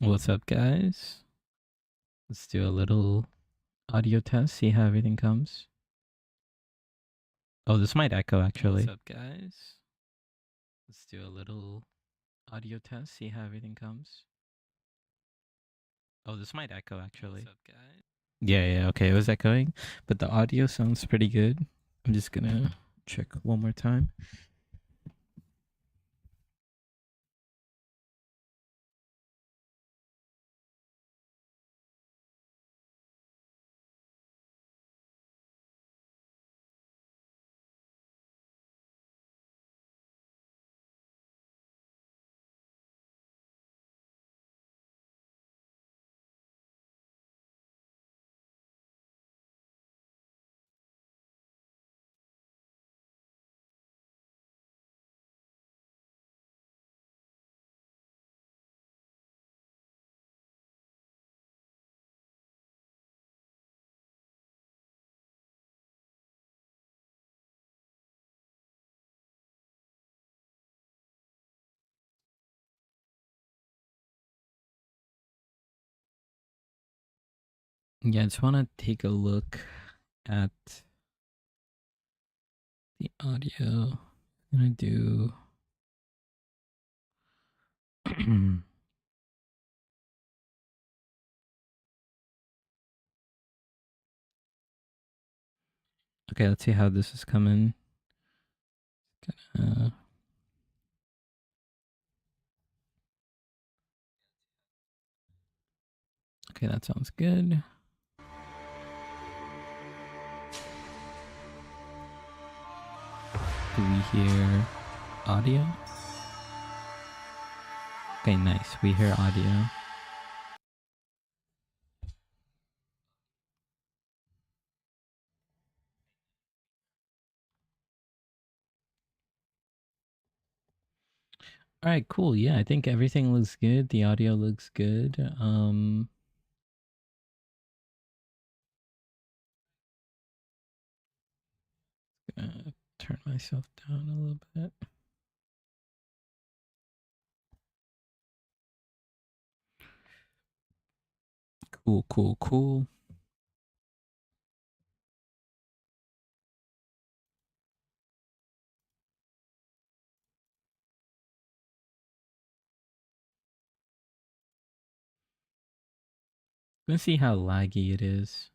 What's up, guys? Let's do a little audio test, see how everything comes. Oh, this might echo actually. What's up, guys? Let's do a little audio test, see how everything comes. Oh, this might echo actually. What's up, guys? Yeah, okay, it was echoing, but the audio sounds pretty good. I'm just gonna check one more time. Yeah, I just want to take a look at the audio. I'm gonna do okay, let's see how this is coming. Okay, that sounds good. Do we hear audio? Okay, nice. We hear audio. All right, cool. Yeah, I think everything looks good. The audio looks good. Gonna turn myself down a little bit. Cool. Let's see how laggy it is.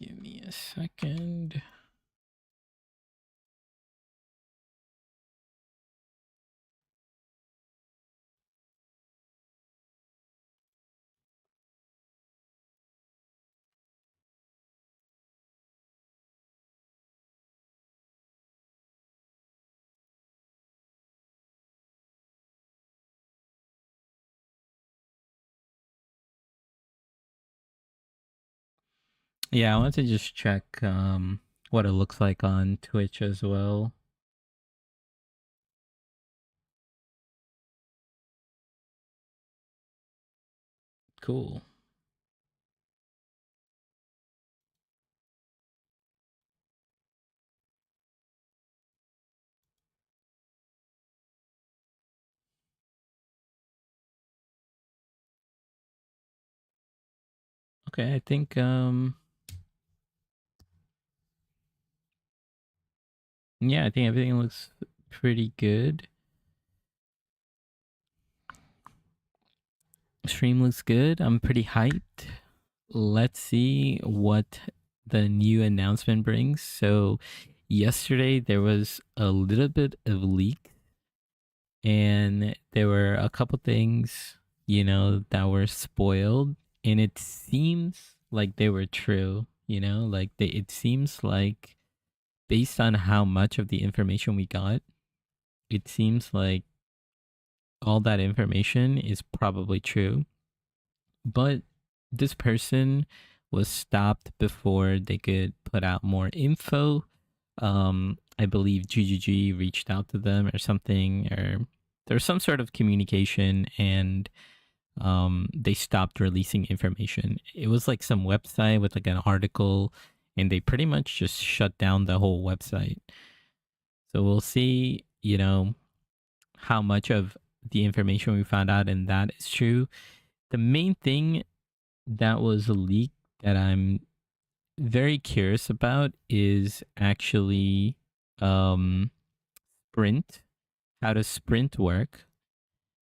Give me a second. Yeah, I want to just check what it looks like on Twitch as well. Cool. Okay, I think yeah, I think everything looks pretty good. Stream looks good. I'm pretty hyped. Let's see what the new announcement brings. So, yesterday there was a little bit of leak, and there were a couple things, that were spoiled, and it seems like they were true. Like it seems like based on how much of the information we got, it seems like all that information is probably true. But this person was stopped before they could put out more info. I believe GGG reached out to them or something, or there's some sort of communication, and they stopped releasing information. It was like some website with like an article, and they pretty much just shut down the whole website. So we'll see, how much of the information we found out in that is true. The main thing that was leaked that I'm very curious about is actually um, Sprint. How does Sprint work?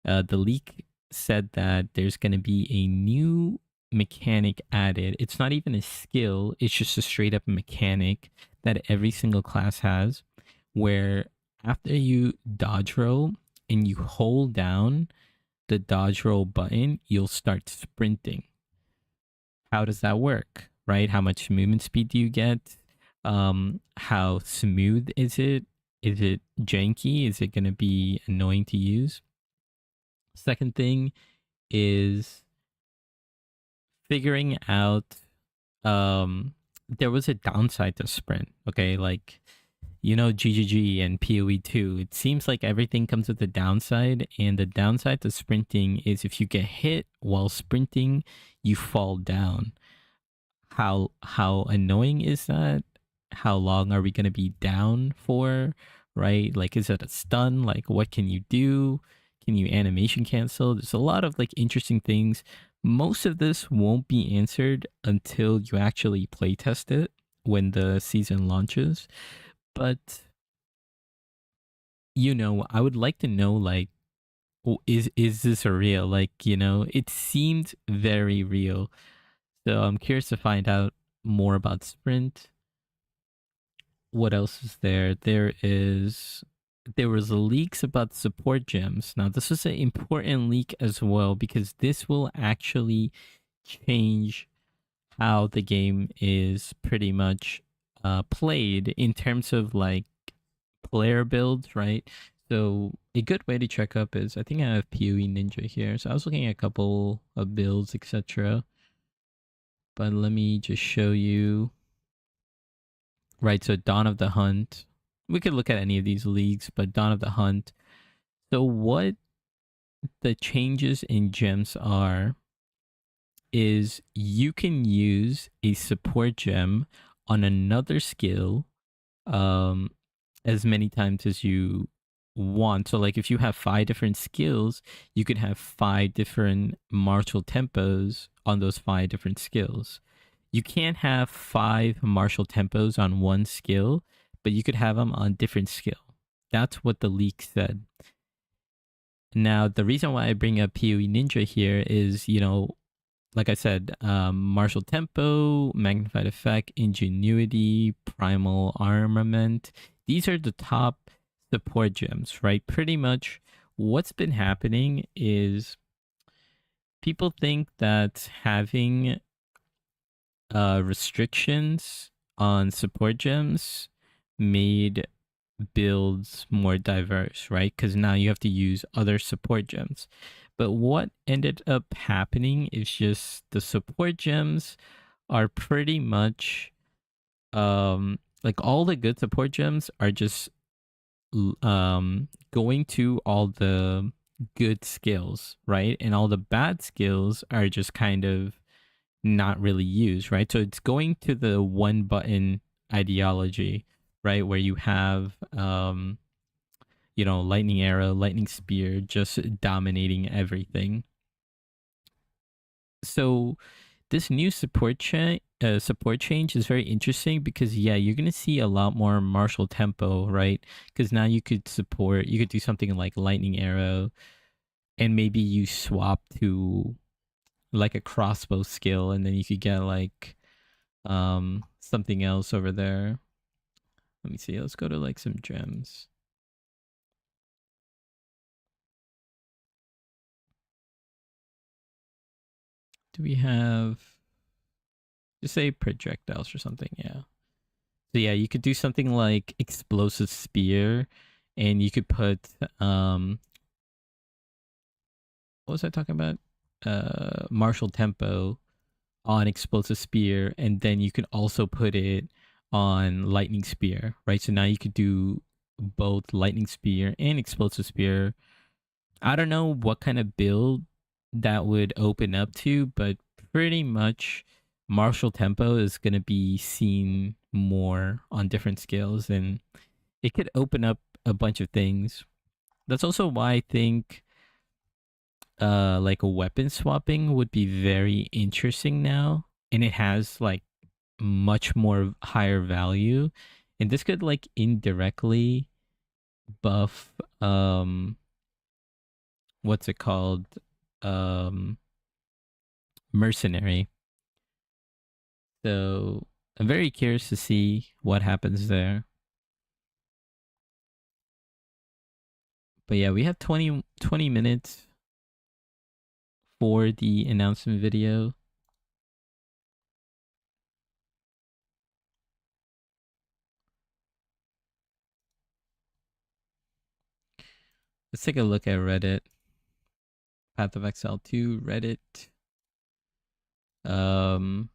The leak said that there's going to be a new mechanic added. It's not even a skill, it's just a straight up mechanic that every single class has, where after you dodge roll and you hold down the dodge roll button, you'll start sprinting. How does that work? Right? How much movement speed do you get? How smooth is it? Is it janky? Is it going to be annoying to use? Second thing is figuring out there was a downside to sprint. Okay, like GGG and PoE 2. It seems like everything comes with a downside, and the downside to sprinting is if you get hit while sprinting, you fall down. How annoying is that? How long are we going to be down for? Right? Like, is it a stun? Like, what can you do? Can you animation cancel? There's a lot of like interesting things. Most of this won't be answered until you actually play test it when the season launches. But I would like to know, like, is this a real? Like, it seemed very real. So I'm curious to find out more about Sprint. What else is there? There was leaks about support gems. Now this is an important leak as well, because this will actually change how the game is pretty much played in terms of like player builds, right? So a good way to check up is, I think I have PoE Ninja here. So I was looking at a couple of builds, etc. But let me just show you. Right, so Dawn of the Hunt. We could look at any of these leagues, but Dawn of the Hunt. So what the changes in gems are is you can use a support gem on another skill um as many times as you want. So like if you have 5 different skills, you could have 5 different martial tempos on those 5 different skills. You can't have 5 martial tempos on one skill, but you could have them on different skill. That's what the leak said. Now, the reason why I bring up PoE Ninja here is, like I said, martial tempo, magnified effect, ingenuity, primal armament. These are the top support gems, right? Pretty much what's been happening is people think that having restrictions on support gems made builds more diverse, right? Because now you have to use other support gems. But what ended up happening is just the support gems are pretty much like all the good support gems are just going to all the good skills, right? And all the bad skills are just kind of not really used, right? So it's going to the one button ideology, right? Where you have lightning arrow, lightning spear just dominating everything. So this new support change is very interesting because you're gonna see a lot more martial tempo, right? Because now you could do something like lightning arrow, and maybe you swap to like a crossbow skill, and then you could get like something else over there. Let me see. Let's go to like some gems. Do we have just say projectiles or something? Yeah. So you could do something like explosive spear, and you could put what was I talking about? Martial tempo on explosive spear, and then you can also put it on lightning spear, right? So now you could do both lightning spear and explosive spear. I don't know what kind of build that would open up to, but pretty much martial tempo is going to be seen more on different scales, and it could open up a bunch of things. That's also why I think like a weapon swapping would be very interesting now, and it has like much more higher value, and this could like indirectly buff what's it called, um mercenary. So I'm very curious to see what happens there. But yeah, we have 20 minutes for the announcement video. Let's take a look at Reddit. Path of Exile 2, Reddit. Um,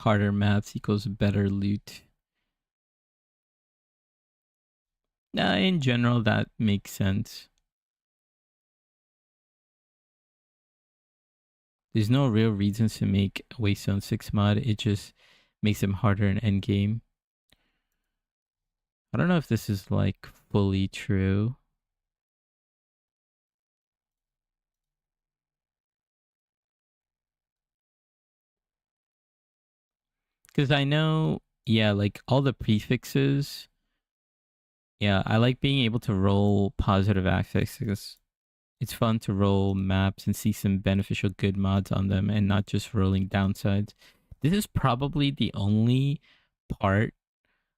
harder maps equals better loot. In general, that makes sense. There's no real reasons to make Waystone 6 mod. It just makes them harder in endgame. I don't know if this is like fully true. Because I know, yeah, like all the prefixes. Yeah, I like being able to roll positive access because it's fun to roll maps and see some beneficial good mods on them and not just rolling downsides. This is probably the only part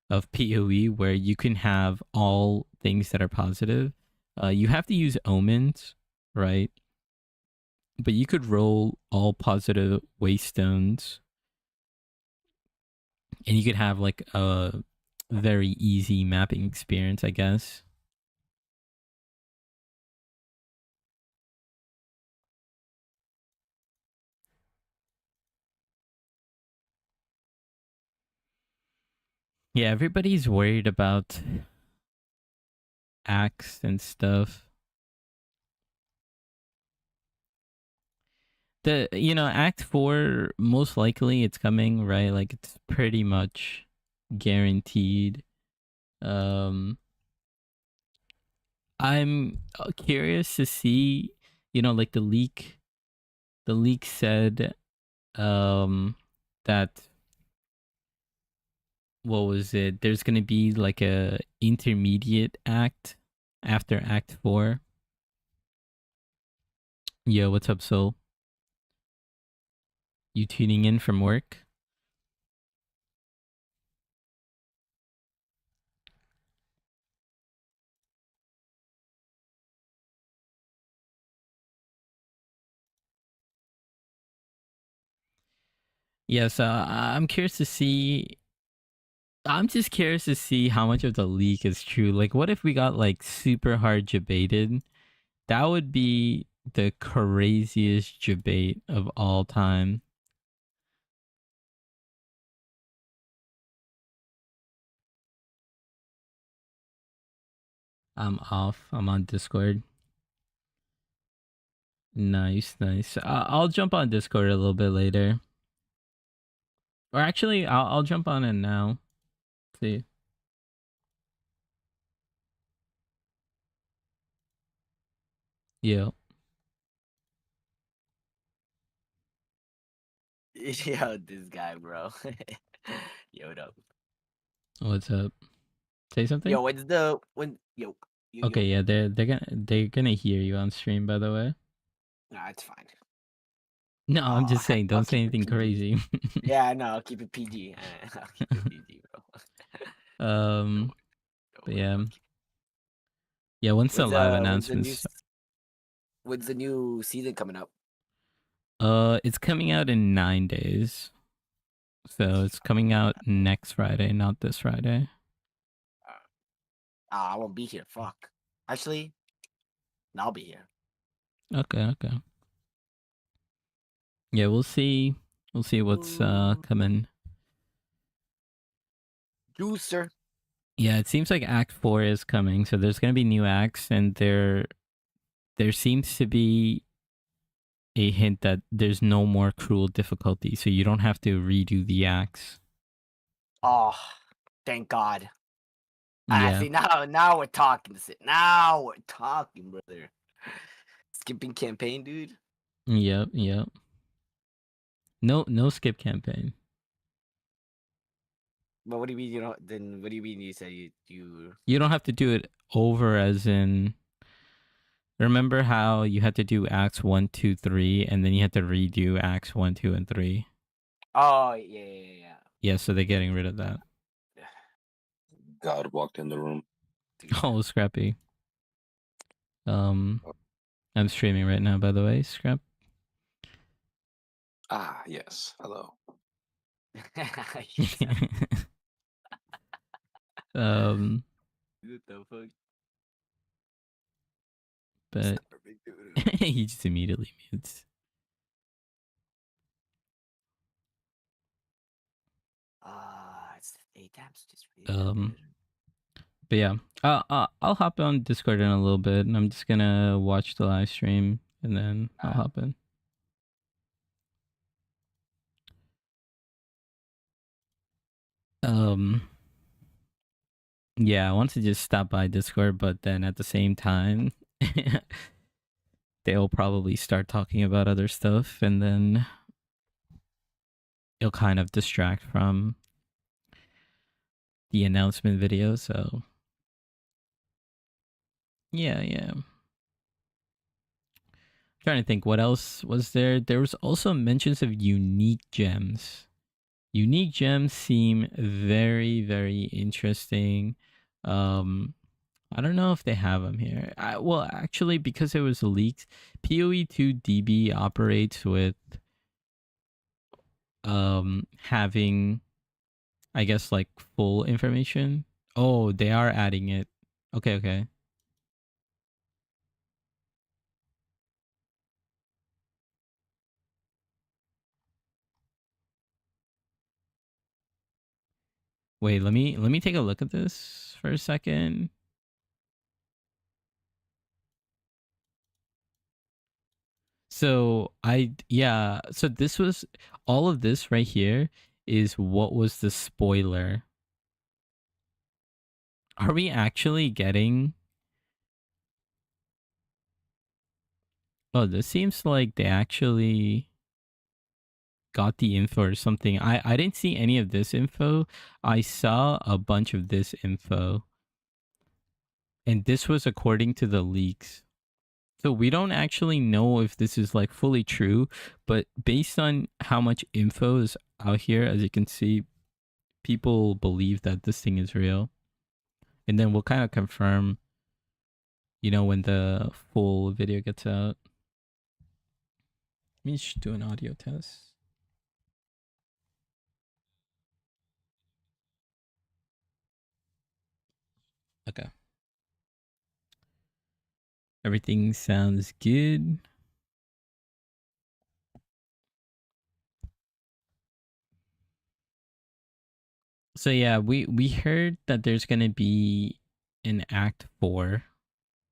of PoE where you can have all things that are positive. You have to use omens, right? But you could roll all positive waystones and you could have like a very easy mapping experience, I guess. Yeah, everybody's worried about axe and stuff. The Act 4, most likely it's coming, right? Like it's pretty much guaranteed. Um I'm curious to see, like the leak said that, what was it? There's going to be like a intermediate act after Act 4. Yo, what's up, Soul? You tuning in from work? Yes, I'm curious to see. I'm just curious to see how much of the leak is true. Like, what if we got like super hard debated? That would be the craziest debate of all time. I'm off. I'm on Discord. Nice, nice. I'll jump on Discord a little bit later. Or actually, I'll jump on it now. See. Yo, Yo, this guy, bro. Yo, what up? what's up? Say something. Yo, when's the when? Yo, yo, Okay, yo. yeah, they're gonna hear you on stream. By the way. Nah, it's fine. No, I'm just saying, I'll don't say keep it anything PG. crazy. Yeah, no, I'll keep it PG. I'll keep it PG, bro. Don't um, worry, don't but worry. yeah, I'll keep. yeah. Once the live When's the announcements, when's the new season coming up? it's coming out in 9 days, so it's coming out next Friday, not this Friday. I won't be here. Fuck. Actually, I'll be here. Okay, okay. Yeah, we'll see. We'll see what's Ooh, coming. juicer. Yeah, it seems like Act 4 is coming, so there's gonna be new acts, and there seems to be a hint that there's no more cruel difficulty, so you don't have to redo the acts. Oh, thank God. Yeah. See now we're talking. Now we're talking, brother. Skipping campaign, dude. Yep, yep. No skip campaign. But what do you mean you don't? Then what do you mean you say you? You don't have to do it over as in remember how you had to do acts 1, 2, 3, and then you had to redo acts 1, 2, and 3? Oh yeah. Yeah, so they're getting rid of that. God walked in the room. Dude. Oh, Scrappy. I'm streaming right now, by the way, Scrap. Ah, yes. Hello. um, What the fuck? but he just immediately mutes. It's 8 times. Just read that, Um, dude. but yeah, I'll hop on Discord in a little bit, and I'm just gonna watch the live stream, and then I'll hop in. Yeah, I want to just stop by Discord, but then at the same time, they'll probably start talking about other stuff, and then it'll kind of distract from the announcement video. So yeah. Trying to think what else was there. There was also mentions of unique gems. Unique gems seem very, very interesting. I don't know if they have them here. Well, actually, because it was leaked, PoE 2 DB operates with having, I guess, like full information. Oh, they are adding it. Okay. Wait, let me take a look at this for a second. So so this was all of this right here is what was the spoiler. Are we actually getting? Oh, this seems like they actually got the info or something. I didn't see any of this info. I saw a bunch of this info. And this was according to the leaks. So we don't actually know if this is like fully true, but based on how much info is out here, as you can see, people believe that this thing is real. And then we'll kind of confirm, when the full video gets out. Let me just do an audio test. Okay. Everything sounds good. So yeah, we heard that there's gonna be an act 4,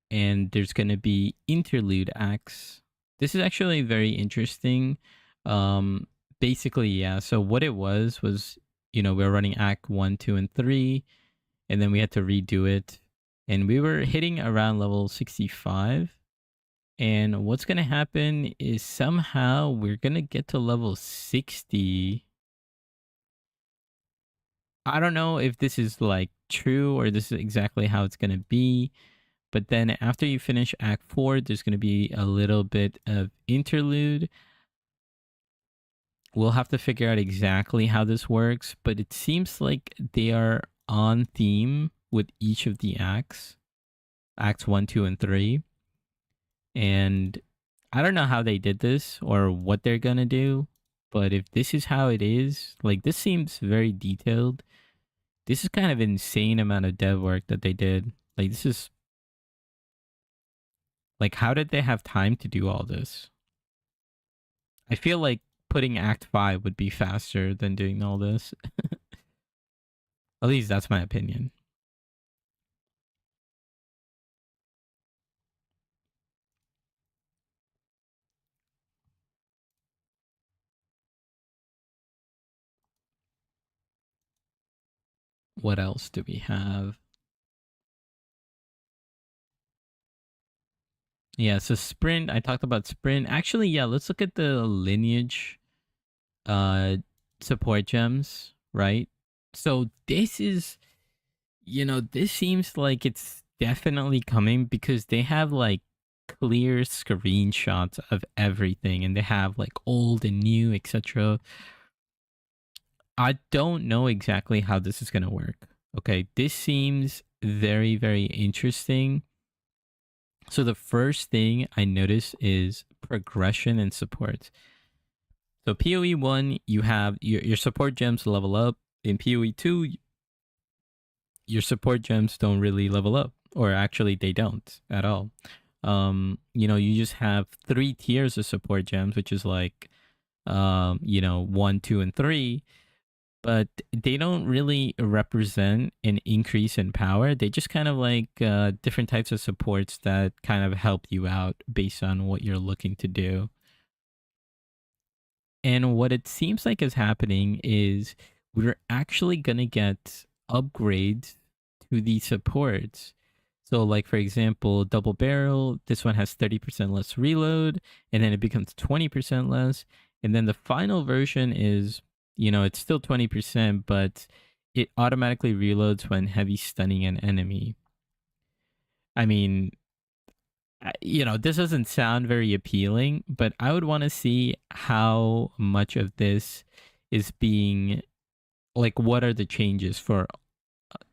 and there's gonna be interlude acts. This is actually very interesting. Basically, yeah. So what it was we were running act 1, 2, and 3, and then we had to redo it, and we were hitting around level 65. And what's gonna happen is somehow we're gonna get to level 60. I don't know if this is like true or this is exactly how it's gonna be. But then after you finish Act 4, there's gonna be a little bit of interlude. We'll have to figure out exactly how this works, but it seems like they are on theme with each of the acts. Acts 1, 2, and 3. And I don't know how they did this or what they're gonna do, but if this is how it is, like this seems very detailed. This is kind of insane amount of dev work that they did. Like this is Like, how did they have time to do all this? I feel like putting Act 5 would be faster than doing all this. At least that's my opinion. What else do we have? Yeah, so sprint. I talked about sprint. Actually, yeah, let's look at the lineage uh support gems, right? So this is, this seems like it's definitely coming because they have like clear screenshots of everything and they have like old and new, etc. I don't know exactly how this is going to work. Okay, this seems very, very interesting. So the first thing I notice is progression and support. So PoE 1, you have your support gems level up. In PoE 2, your support gems don't really level up, or actually they don't at all. You just have 3 tiers of support gems, which is like 1, 2, and 3, but they don't really represent an increase in power. They just kind of like different types of supports that kind of help you out based on what you're looking to do. And what it seems like is happening is we're actually going to get upgrades to these supports. So, like, for example, double barrel, this one has 30% less reload, and then it becomes 20% less. And then the final version is, it's still 20%, but it automatically reloads when heavy stunning an enemy. I mean, this doesn't sound very appealing, but I would want to see how much of this is being, like, what are the changes for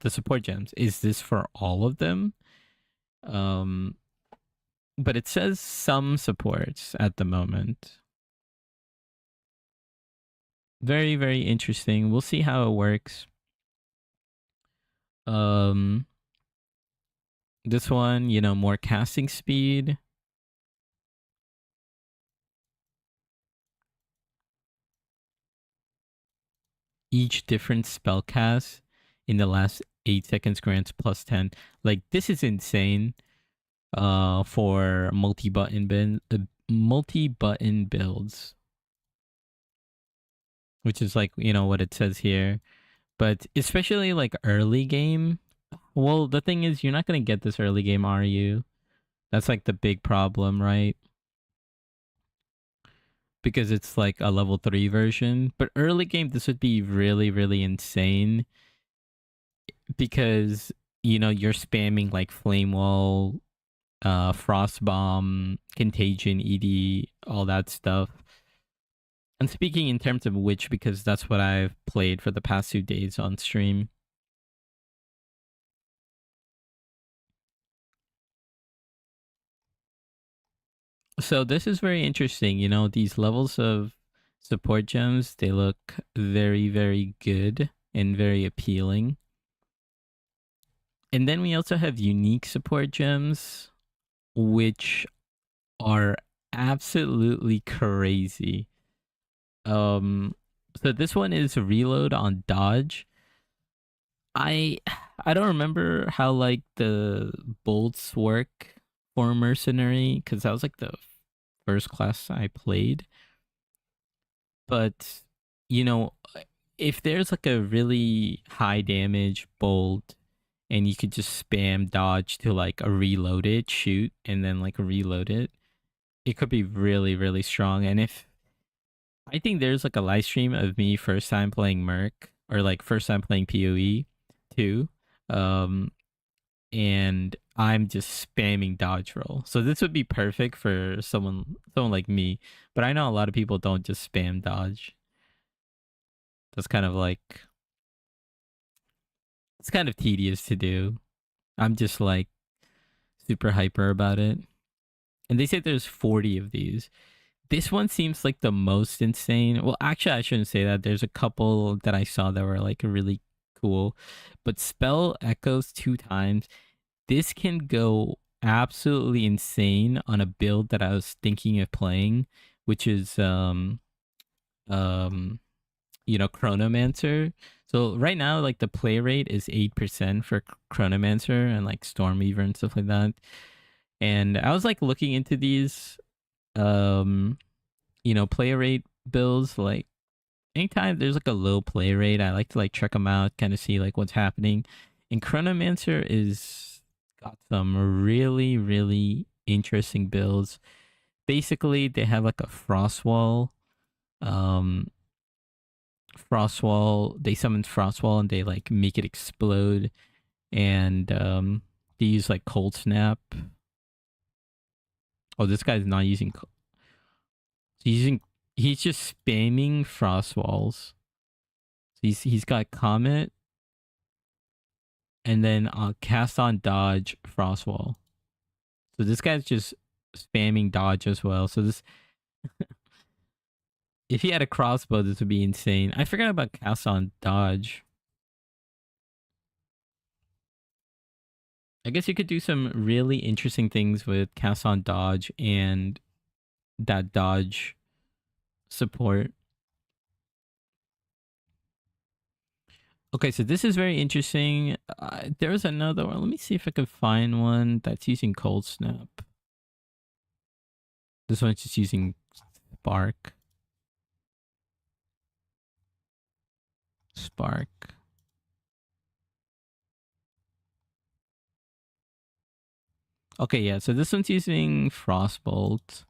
the support gems? Is this for all of them? But it says some supports at the moment. Very, very interesting. We'll see how it works. This one, more casting speed. Each different spell cast in the last 8 seconds grants plus 10. Like, this is insane for multi-button builds, which is like, what it says here. But especially like early game, well, the thing is, you're not going to get this early game, are you? That's like the big problem, right? Because it's like a level 3 version. But early game, this would be really, really insane because, you're spamming like Flame Wall, Frost Bomb, Contagion, ED, all that stuff. And speaking in terms of which, because that's what I've played for the past 2 days on stream. So this is very interesting. These levels of support gems, they look very, very good and very appealing. And then we also have unique support gems, which are absolutely crazy. So this one is reload on dodge. I don't remember how like the bolts work for mercenary because that was like the first class I played. But if there's like a really high damage bolt and you could just spam dodge to like a reload it, shoot, and then like reload it, it could be really, really strong. And if I think there's like a live stream of me first time playing Merc or like first time playing PoE too. And I'm just spamming dodge roll. So this would be perfect for someone like me. But I know a lot of people don't just spam dodge. That's kind of like, it's kind of tedious to do. I'm just like super hyper about it. And they say there's 40 of these. This one seems like the most insane. Well, actually, I shouldn't say that. There's a couple that I saw that were like really cool. But spell echoes 2 times. This can go absolutely insane on a build that I was thinking of playing, which is Chronomancer. So right now, like the play rate is 8% for Chronomancer and like Stormweaver and stuff like that. And I was like looking into these play rate builds. Like anytime there's like a low play rate, I like to like check them out, kind of see like what's happening. And Chronomancer is got some really, really interesting builds. Basically, they have like a Frostwall. Frostwall. They summon Frostwall and they like make it explode. And they use like Cold Snap. Oh, this guy's not using. He's using. He's just spamming Frostwalls. So he's got Comet, and then cast on dodge Frostwall. So this guy's just spamming dodge as well. So this, if he had a crossbow, this would be insane. I forgot about cast on dodge. I guess you could do some really interesting things with cast on dodge and that dodge support. Okay, so this is very interesting. There's another one. Let me see if I can find one that's using Cold Snap. This one's just using Spark. Spark. Okay, yeah, so this one's using Frostbolt.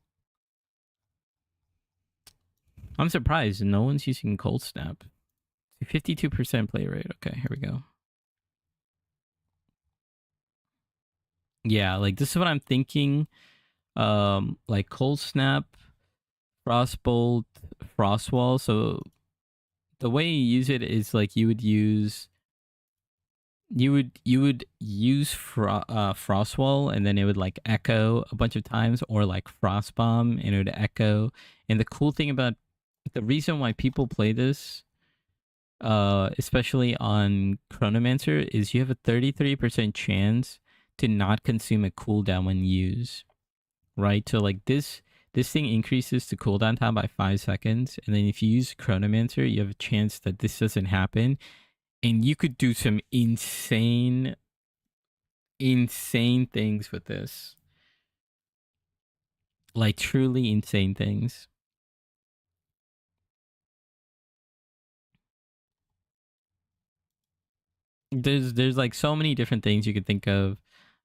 I'm surprised no one's using Cold Snap. 52% play rate. Okay, here we go. Yeah, like this is what I'm thinking. Like Cold Snap, Frostbolt, Frostwall. So the way you use it is like you would use Frostwall, and then it would like echo a bunch of times, or like Frostbomb and it would echo. And the cool thing about the reason why people play this, especially on Chronomancer, is you have a 33% chance to not consume a cooldown when used. Right? So like this thing increases the cooldown time by 5 seconds, and then if you use Chronomancer, you have a chance that this doesn't happen, and you could do some insane things with this. Like truly insane things. There's like so many different things you could think of.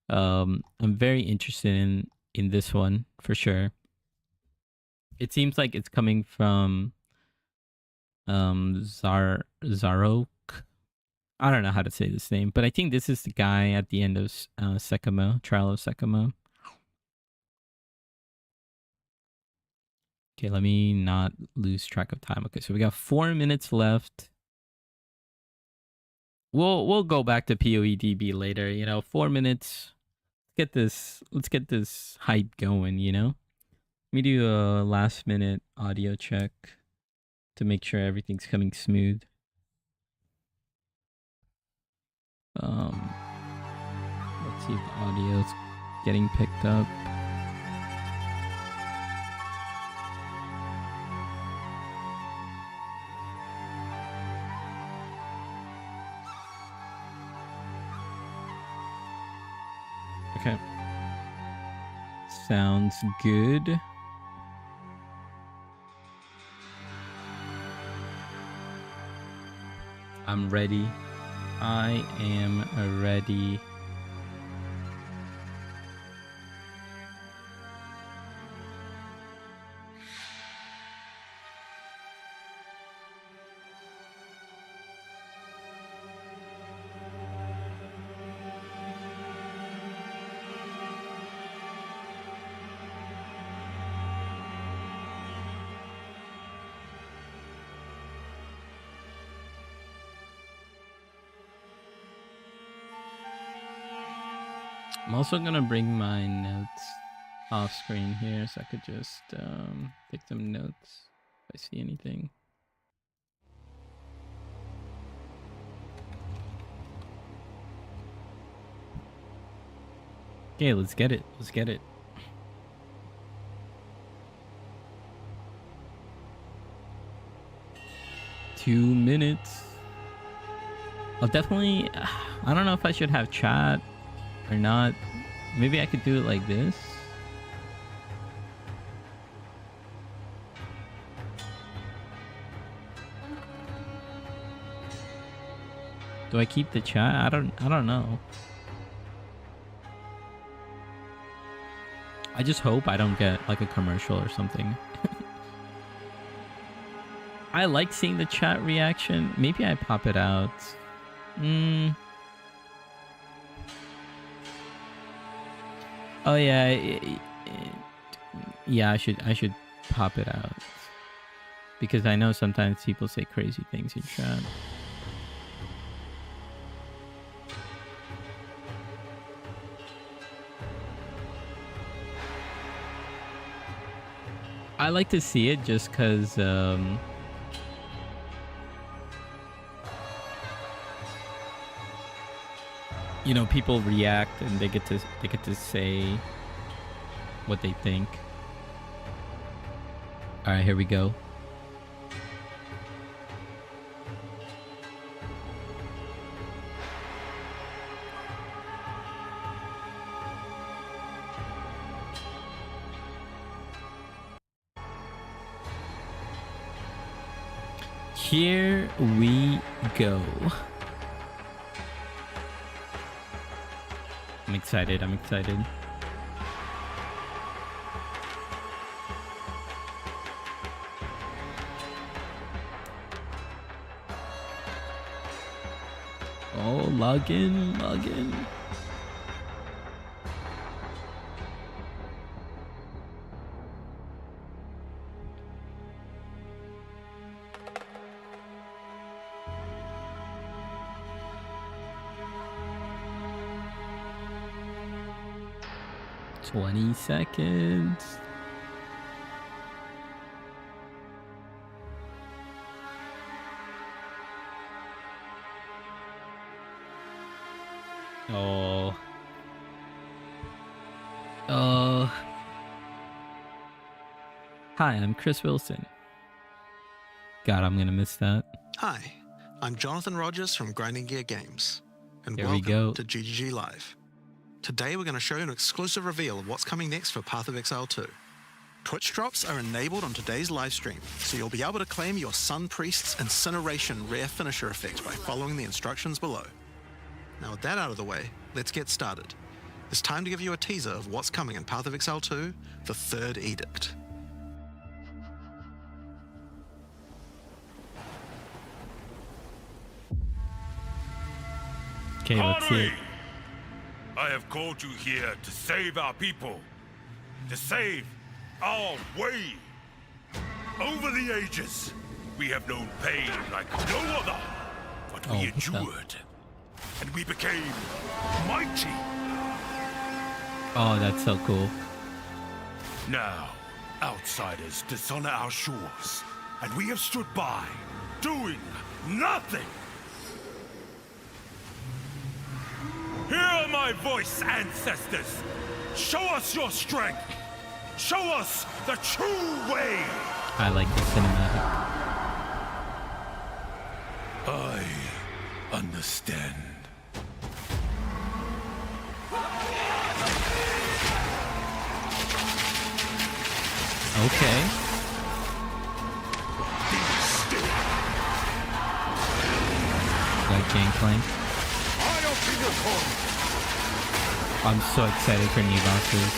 I'm very interested in this one for sure. It seems like it's coming from Zarok. I don't know how to say this name, but I think this is the guy at the end of Sekimo, Trial of Sekimo. Okay, let me not lose track of time. Okay, so we got 4 minutes left. We'll go back to PoEDB later. 4 minutes. Let's get this hype going. Let me do a last minute audio check to make sure everything's coming smooth. Let's see if the audio's getting picked up. Okay. Sounds good. I'm ready. I am ready. I'm also gonna bring my notes off screen here so I could just take some notes if I see anything. Okay, let's get it. Let's get it. Two minutes. I'll definitely... I don't know if I should have chat or not. Maybe I could do it like this. Do I keep the chat? I don't know. I just hope I don't get like a commercial or something. I like seeing the chat reaction. Maybe I pop it out. Oh yeah, yeah. I should pop it out because I know sometimes people say crazy things in chat. I like to see it just because you know, people react and they get to say what they think. All right, here we go. Here we go. I'm excited. I'm excited. Oh, log in, log in. $20 seconds. Oh. Hi, I'm Chris Wilson. God, I'm gonna miss that. Hi, I'm Jonathan Rogers from Grinding Gear Games, and There we go. welcome to GGG Live. Today we're going to show you an exclusive reveal of what's coming next for Path of Exile 2. Twitch drops are enabled on today's live stream, so you'll be able to claim your Sun Priest's Incineration rare finisher effect by following the instructions below. Now with that out of the way, let's get started. It's time to give you a teaser of what's coming in Path of Exile 2, the third Edict. Okay, let's see it. I have called you here to save our people, to save our way. Over the ages, we have known pain like no other, but we endured, and we became mighty. Oh, that's so cool. Now, outsiders dishonor our shores, and we have stood by, doing nothing. Hear my voice, ancestors! Show us your strength! Show us the true way! I like the cinematic. I understand. Okay. Like Gangplank. I'm so excited for new bosses.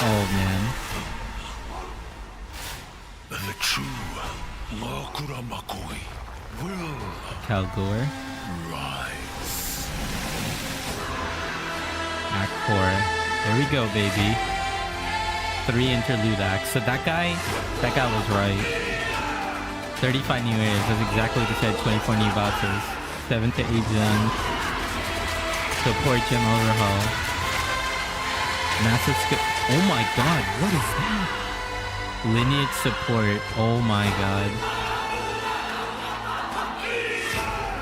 Oh man. The true Makura Makoi will Kalgor. rise. Act 4. There we go, baby. 3 interlude acts. So that guy was right. 35 new areas. That's exactly what he said. 24 new bosses. 7 to 8 zones. Support gem overhaul. Massive skill. Oh my god, what is that? Lineage support. Oh my god.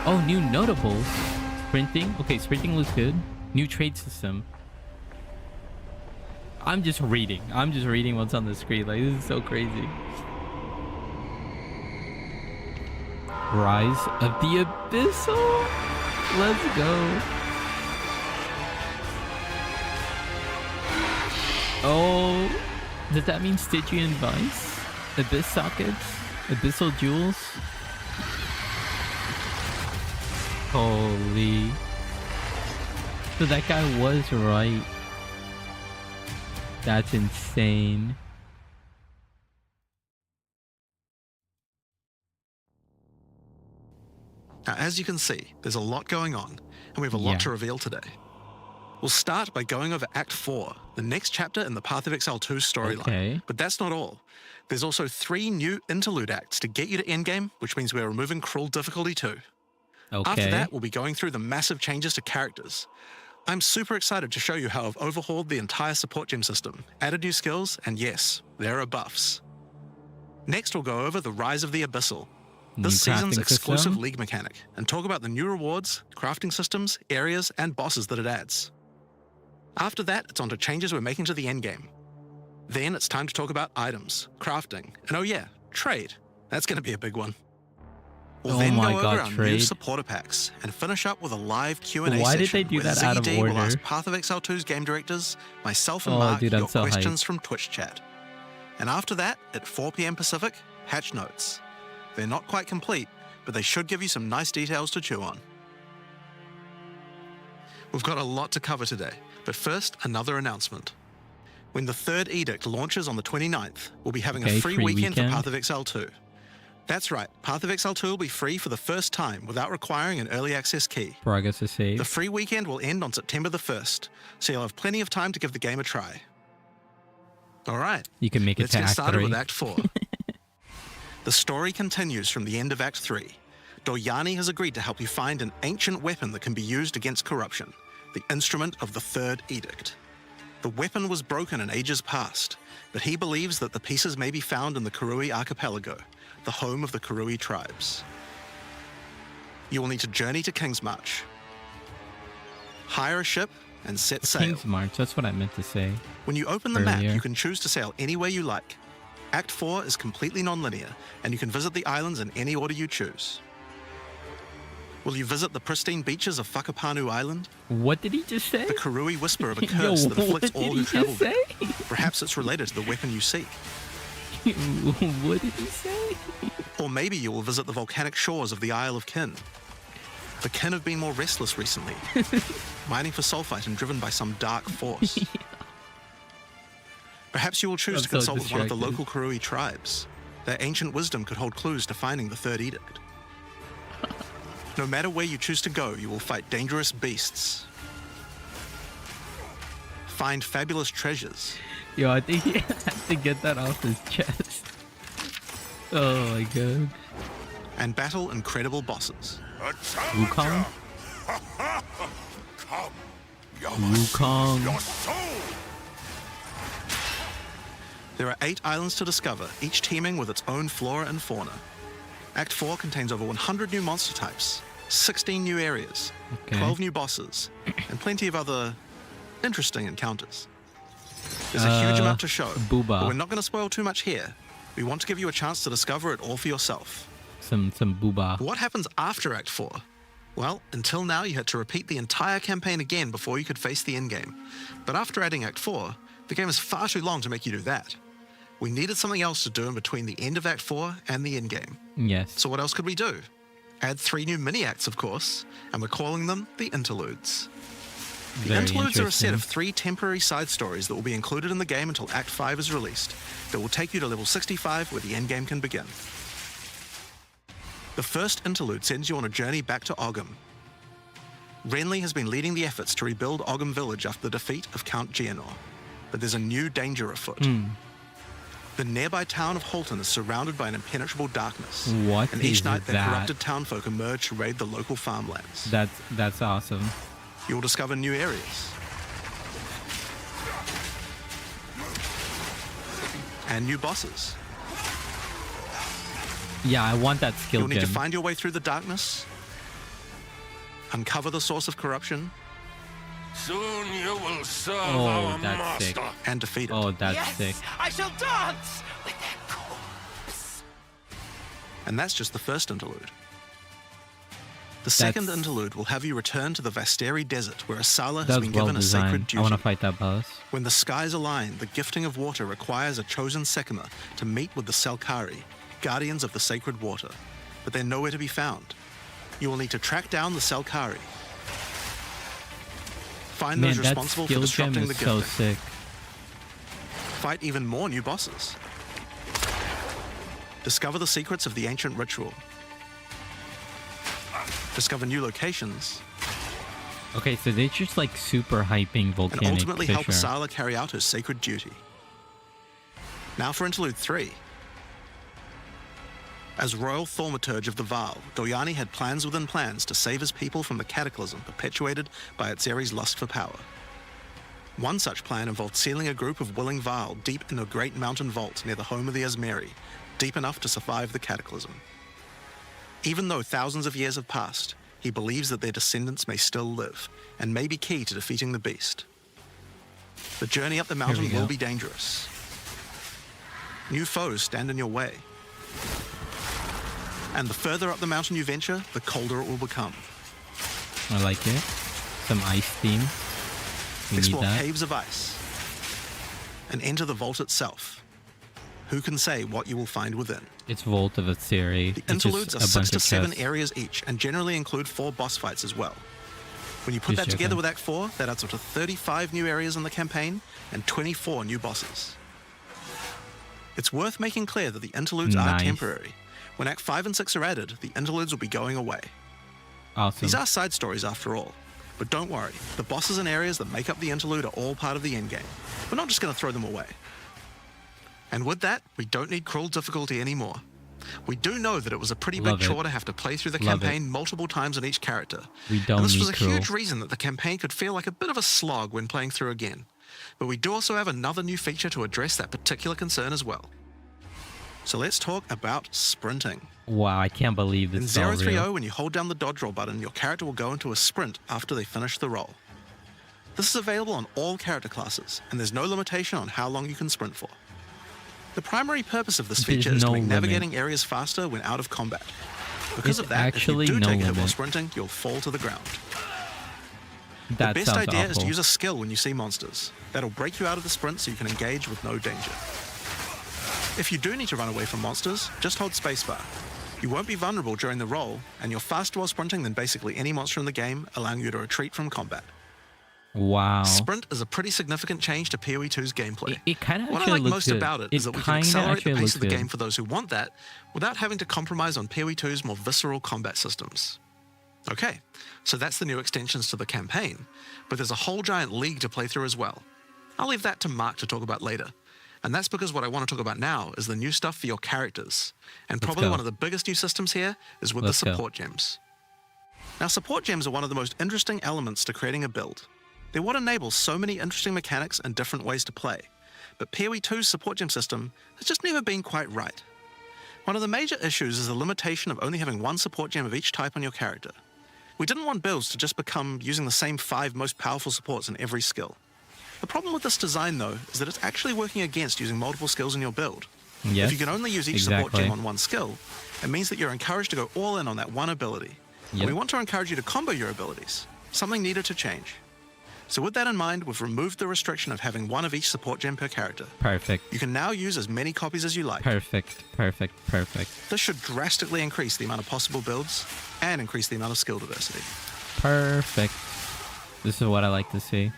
Oh, new notables. Sprinting. Okay, sprinting looks good. New trade system. I'm just reading what's on the screen. Like, this is so crazy. Rise of the Abyssal. Let's go. Oh, does that mean Stygian Vice? Abyss sockets? Abyssal jewels? Holy. So that guy was right. That's insane. Now, as you can see, there's a lot going on, and we have a lot to reveal today. We'll start by going over Act 4, the next chapter in the Path of Exile 2 storyline. Okay. But that's not all. There's also 3 new interlude acts to get you to endgame, which means we're removing cruel difficulty too. Okay. After that, we'll be going through the massive changes to characters. I'm super excited to show you how I've overhauled the entire support gem system, added new skills, and yes, there are buffs. Next, we'll go over the Rise of the Abyssal, this season's exclusive league mechanic, and talk about the new rewards, crafting systems, areas, and bosses that it adds. After that, it's on to changes we're making to the endgame. Then it's time to talk about items, crafting, and oh yeah, trade. That's going to be a big one. We'll then go over our new supporter packs and finish up with a live Q&A session. Why did they do that out of order? Will ask Path of Exile 2's game directors, myself and Mark, your questions from Twitch chat. And after that, at 4 p.m. Pacific, patch notes. They're not quite complete, but they should give you some nice details to chew on. We've got a lot to cover today, but first, another announcement. When the third Edict launches on the 29th, we'll be having a free weekend for Path of Exile 2. That's right, Path of Exile 2 will be free for the first time without requiring an early access key. Progress is saved. The free weekend will end on September the 1st, so you'll have plenty of time to give the game a try. Alright, you can make it let's get started with Act 4. The story continues from the end of Act 3. Doryani has agreed to help you find an ancient weapon that can be used against corruption, the instrument of the third Edict. The weapon was broken in ages past, but he believes that the pieces may be found in the Karui archipelago, the home of the Karui tribes. You will need to journey to Kingsmarch, hire a ship, and set sail. Kingsmarch, that's what I meant to say. When you open the map, you can choose to sail anywhere you like. Act 4 is completely non-linear, and you can visit the islands in any order you choose. Will you visit the pristine beaches of Whakapanu Island? What did he just say? The Karui whisper of a curse that afflicts all who travel there. Perhaps it's related to the weapon you seek. What did he say? Or maybe you will visit the volcanic shores of the Isle of Kin. The Kin have been more restless recently, mining for sulfite and driven by some dark force. Perhaps you will choose to consult with one of the local Karui tribes. Their ancient wisdom could hold clues to finding the third edict. No matter where you choose to go, you will fight dangerous beasts, find fabulous treasures. Yo, I think he had to get that off his chest. Oh my god. And battle incredible bosses. Wukong? Wukong. There are 8 islands to discover, each teeming with its own flora and fauna. Act 4 contains over 100 new monster types, 16 new areas, 12 new bosses, and plenty of other interesting encounters. There's a huge amount to show, but we're not going to spoil too much here. We want to give you a chance to discover it all for yourself. Some booba. What happens after Act 4? Well, until now you had to repeat the entire campaign again before you could face the endgame. But after adding Act 4, the game is far too long to make you do that. We needed something else to do in between the end of Act 4 and the endgame. Yes. So what else could we do? Add 3 new mini-acts, of course, and we're calling them the Interludes. The Interludes are a set of 3 temporary side stories that will be included in the game until Act 5 is released, that will take you to level 65 where the endgame can begin. The first interlude sends you on a journey back to Ogham. Renly has been leading the efforts to rebuild Ogham Village after the defeat of Count Geonor, but there's a new danger afoot. The nearby town of Holton is surrounded by an impenetrable darkness. What and each night, the corrupted townfolk emerge to raid the local farmlands. That's awesome. You'll discover new areas. and new bosses. Yeah, I want that skill You'll need to gem. find your way through the darkness, uncover the source of corruption, Soon you will serve Oh, our that's sick. master. and defeat it. Oh, that's yes, sick. I shall dance with that corpse. And that's just the first interlude. The second That's- interlude will have you return to the Vasteri Desert, where Asala has That's been well given a designed. sacred I duty. want to fight that boss. When the skies align, the gifting of water requires a chosen Sekima to meet with the Selkari, guardians of the sacred water, but they're nowhere to be found. You will need to track down the Selkari. Find Man, those that responsible for skill gem disrupting is the so gifting. sick. Fight even more new bosses. Discover the secrets of the ancient ritual. Discover new locations, Okay, so they're just like super hyping and volcanic ultimately help fissure. Asala carry out her sacred duty. Now for Interlude 3. As Royal Thaumaturge of the Vaal, Doyani had plans within plans to save his people from the cataclysm perpetuated by Atzeri's lust for power. One such plan involved sealing a group of willing Vaal deep in a great mountain vault near the home of the Asmeri, deep enough to survive the cataclysm. Even though thousands of years have passed, he believes that their descendants may still live, and may be key to defeating the beast. The journey up the mountain go. will be dangerous. New foes stand in your way. And the further up the mountain you venture, the colder it will become. I like it. Some ice theme. We need Explore that. caves of ice and enter the vault itself. Who can say what you will find within? It's Vault of Atzeri. The It's interludes just are a 6 bunch to of 7 chests. areas each and generally include 4 boss fights as well. When you put Just that together checking. with Act 4, that adds up to 35 new areas in the campaign and 24 new bosses. It's worth making clear that the interludes are Nice. temporary. When Act 5 and 6 are added, the interludes will be going away. Awesome. These are side stories after all. But don't worry, the bosses and areas that make up the interlude are all part of the endgame. We're not just going to throw them away. And with that, we don't need cruel difficulty anymore. We do know that it was a pretty Love big it. chore to have to play through the Love campaign multiple times on each character. We don't And this need was a cruel. huge reason that the campaign could feel like a bit of a slog when playing through again. But we do also have another new feature to address that particular concern as well. So let's talk about sprinting. Wow, I can't believe In this is all 030, real. when you hold down the dodge roll button, your character will go into a sprint after they finish the roll. This is available on all character classes, and there's no limitation on how long you can sprint for. The primary purpose of this There's feature is to no make limit. navigating areas faster when out of combat. Because It's of that, if you actually do no take a hit while limit. sprinting, you'll fall to the ground. That The best sounds idea is to awful. use a skill when you see monsters. That'll break you out of the sprint so you can engage with no danger. If you do need to run away from monsters, just hold spacebar. You won't be vulnerable during the roll, and you're faster while sprinting than basically any monster in the game, allowing you to retreat from combat. Wow. Sprint is a pretty significant change to PoE 2's gameplay. It kind of What I actually like looks most good. about it is that we can kinda accelerate the actually pace looks of the good. game for those who want that, without having to compromise on PoE 2's more visceral combat systems. Okay, so that's the new extensions to the campaign, but there's a whole giant league to play through as well. I'll leave that to Mark to talk about later. And that's because what I want to talk about now is the new stuff for your characters. And Let's probably go. one of the biggest new systems here is with Let's the go. support gems. Now, support gems are one of the most interesting elements to creating a build. They're what enables so many interesting mechanics and different ways to play. But PoE 2's support gem system has just never been quite right. One of the major issues is the limitation of only having one support gem of each type on your character. We didn't want builds to just become using the same 5 most powerful supports in every skill. The problem with this design, though, is that it's actually working against using multiple skills in your build. Yes, If you can only use each support exactly. gem on one skill, it means that you're encouraged to go all in on that one ability. And Yep. we want to encourage you to combo your abilities, something needed to change. So with that in mind, we've removed the restriction of having one of each support gem per character. Perfect. You can now use as many copies as you like. Perfect. Perfect. Perfect. This should drastically increase the amount of possible builds and increase the amount of skill diversity. Perfect. This is what I like to see.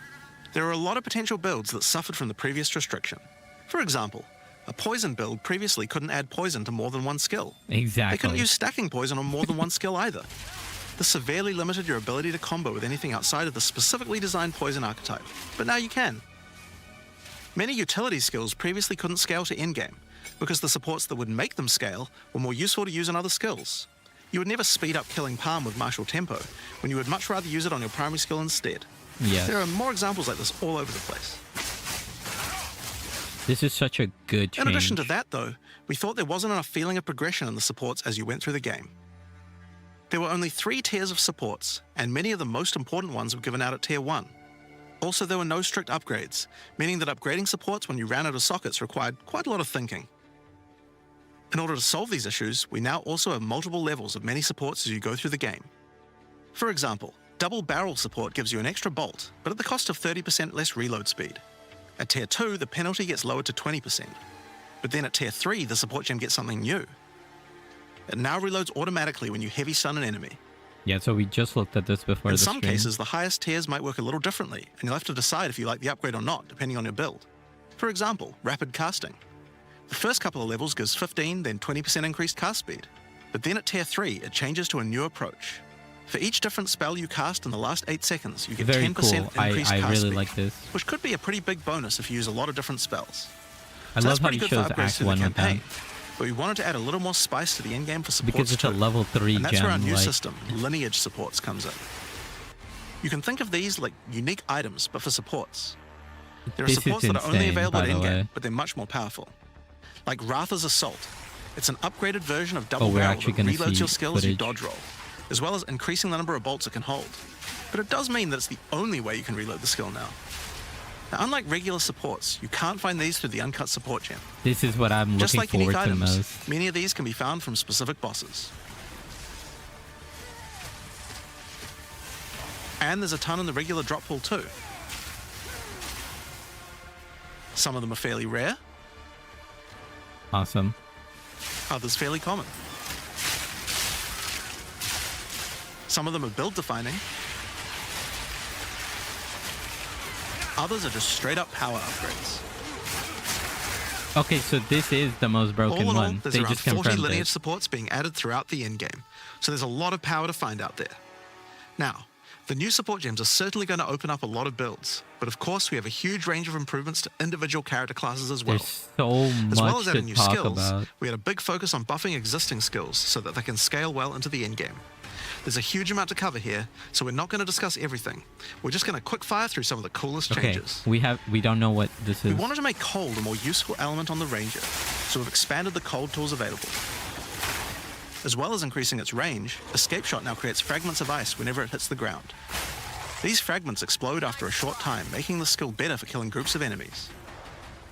There are a lot of potential builds that suffered from the previous restriction. For example, a poison build previously couldn't add poison to more than one skill. They Exactly. couldn't use stacking poison on more than one skill either. This severely limited your ability to combo with anything outside of the specifically designed poison archetype, but now you can. Many utility skills previously couldn't scale to endgame, because the supports that would make them scale were more useful to use on other skills. You would never speed up killing Palm with martial tempo, when you would much rather use it on your primary skill instead. Yes. There are more examples like this all over the place. This is such a good change. In addition to that, though, we thought there wasn't enough feeling of progression in the supports as you went through the game. There were only 3 tiers of supports, and many of the most important ones were given out at Tier 1. Also, there were no strict upgrades, meaning that upgrading supports when you ran out of sockets required quite a lot of thinking. In order to solve these issues, we now also have multiple levels of many supports as you go through the game. For example, double barrel support gives you an extra bolt, but at the cost of 30% less reload speed. At Tier 2, the penalty gets lowered to 20%. But then at Tier 3, the support gem gets something new. It now reloads automatically when you heavy stun an enemy. Yeah, so we just looked at this before In the some stream. cases, the highest tiers might work a little differently, and you'll have to decide if you like the upgrade or not, depending on your build. For example, rapid casting. The first couple of levels gives 15, then 20% increased cast speed. But then at Tier 3, it changes to a new approach. For each different spell you cast in the last 8 seconds, you get Very 10% cool. increased I cast really speed, like this. which could be a pretty big bonus if you use a lot of different spells. I So love that's how pretty he good for shows upgrades Act through the 1 with that. campaign. But we wanted to add a little more spice to the endgame for supports Because it's a too. level 3 And that's where our gem. new Like, system, Lineage Supports, comes in. You can think of these like unique items, but for supports. There are This is supports that are only insane, available by at the way. endgame, but they're much more powerful. Like Wratha's Assault. It's an upgraded version of Oh, double we're barrel actually that gonna reloads see your skills as you footage. dodge roll, as well as increasing the number of bolts it can hold. But it does mean that it's the only way you can reload the skill now. Now, unlike regular supports, you can't find these through the uncut support gem. This is what I'm Just looking like unique forward to items, most. many of these can be found from specific bosses. And there's a ton in the regular drop pool too. Some of them are fairly rare, Awesome. others fairly common. Some of them are build defining. Others are just straight up power upgrades. Okay, so this is the most broken All in all, one. there's They around just 40 confirmed lineage it. supports being added throughout the endgame, so there's a lot of power to find out there. Now, the new support gems are certainly going to open up a lot of builds, but of course we have a huge range of improvements to individual character classes as well. There's so As well much as to adding new talk skills, about. we had a big focus on buffing existing skills so that they can scale well into the endgame. There's a huge amount to cover here, so we're not going to discuss everything. We're just going to quick fire through some of the coolest Okay, changes. we don't know what this We is. wanted to make cold a more useful element on the Ranger, so we've expanded the cold tools available. As well as increasing its range, Escape Shot now creates fragments of ice whenever it hits the ground. These fragments explode after a short time, making the skill better for killing groups of enemies.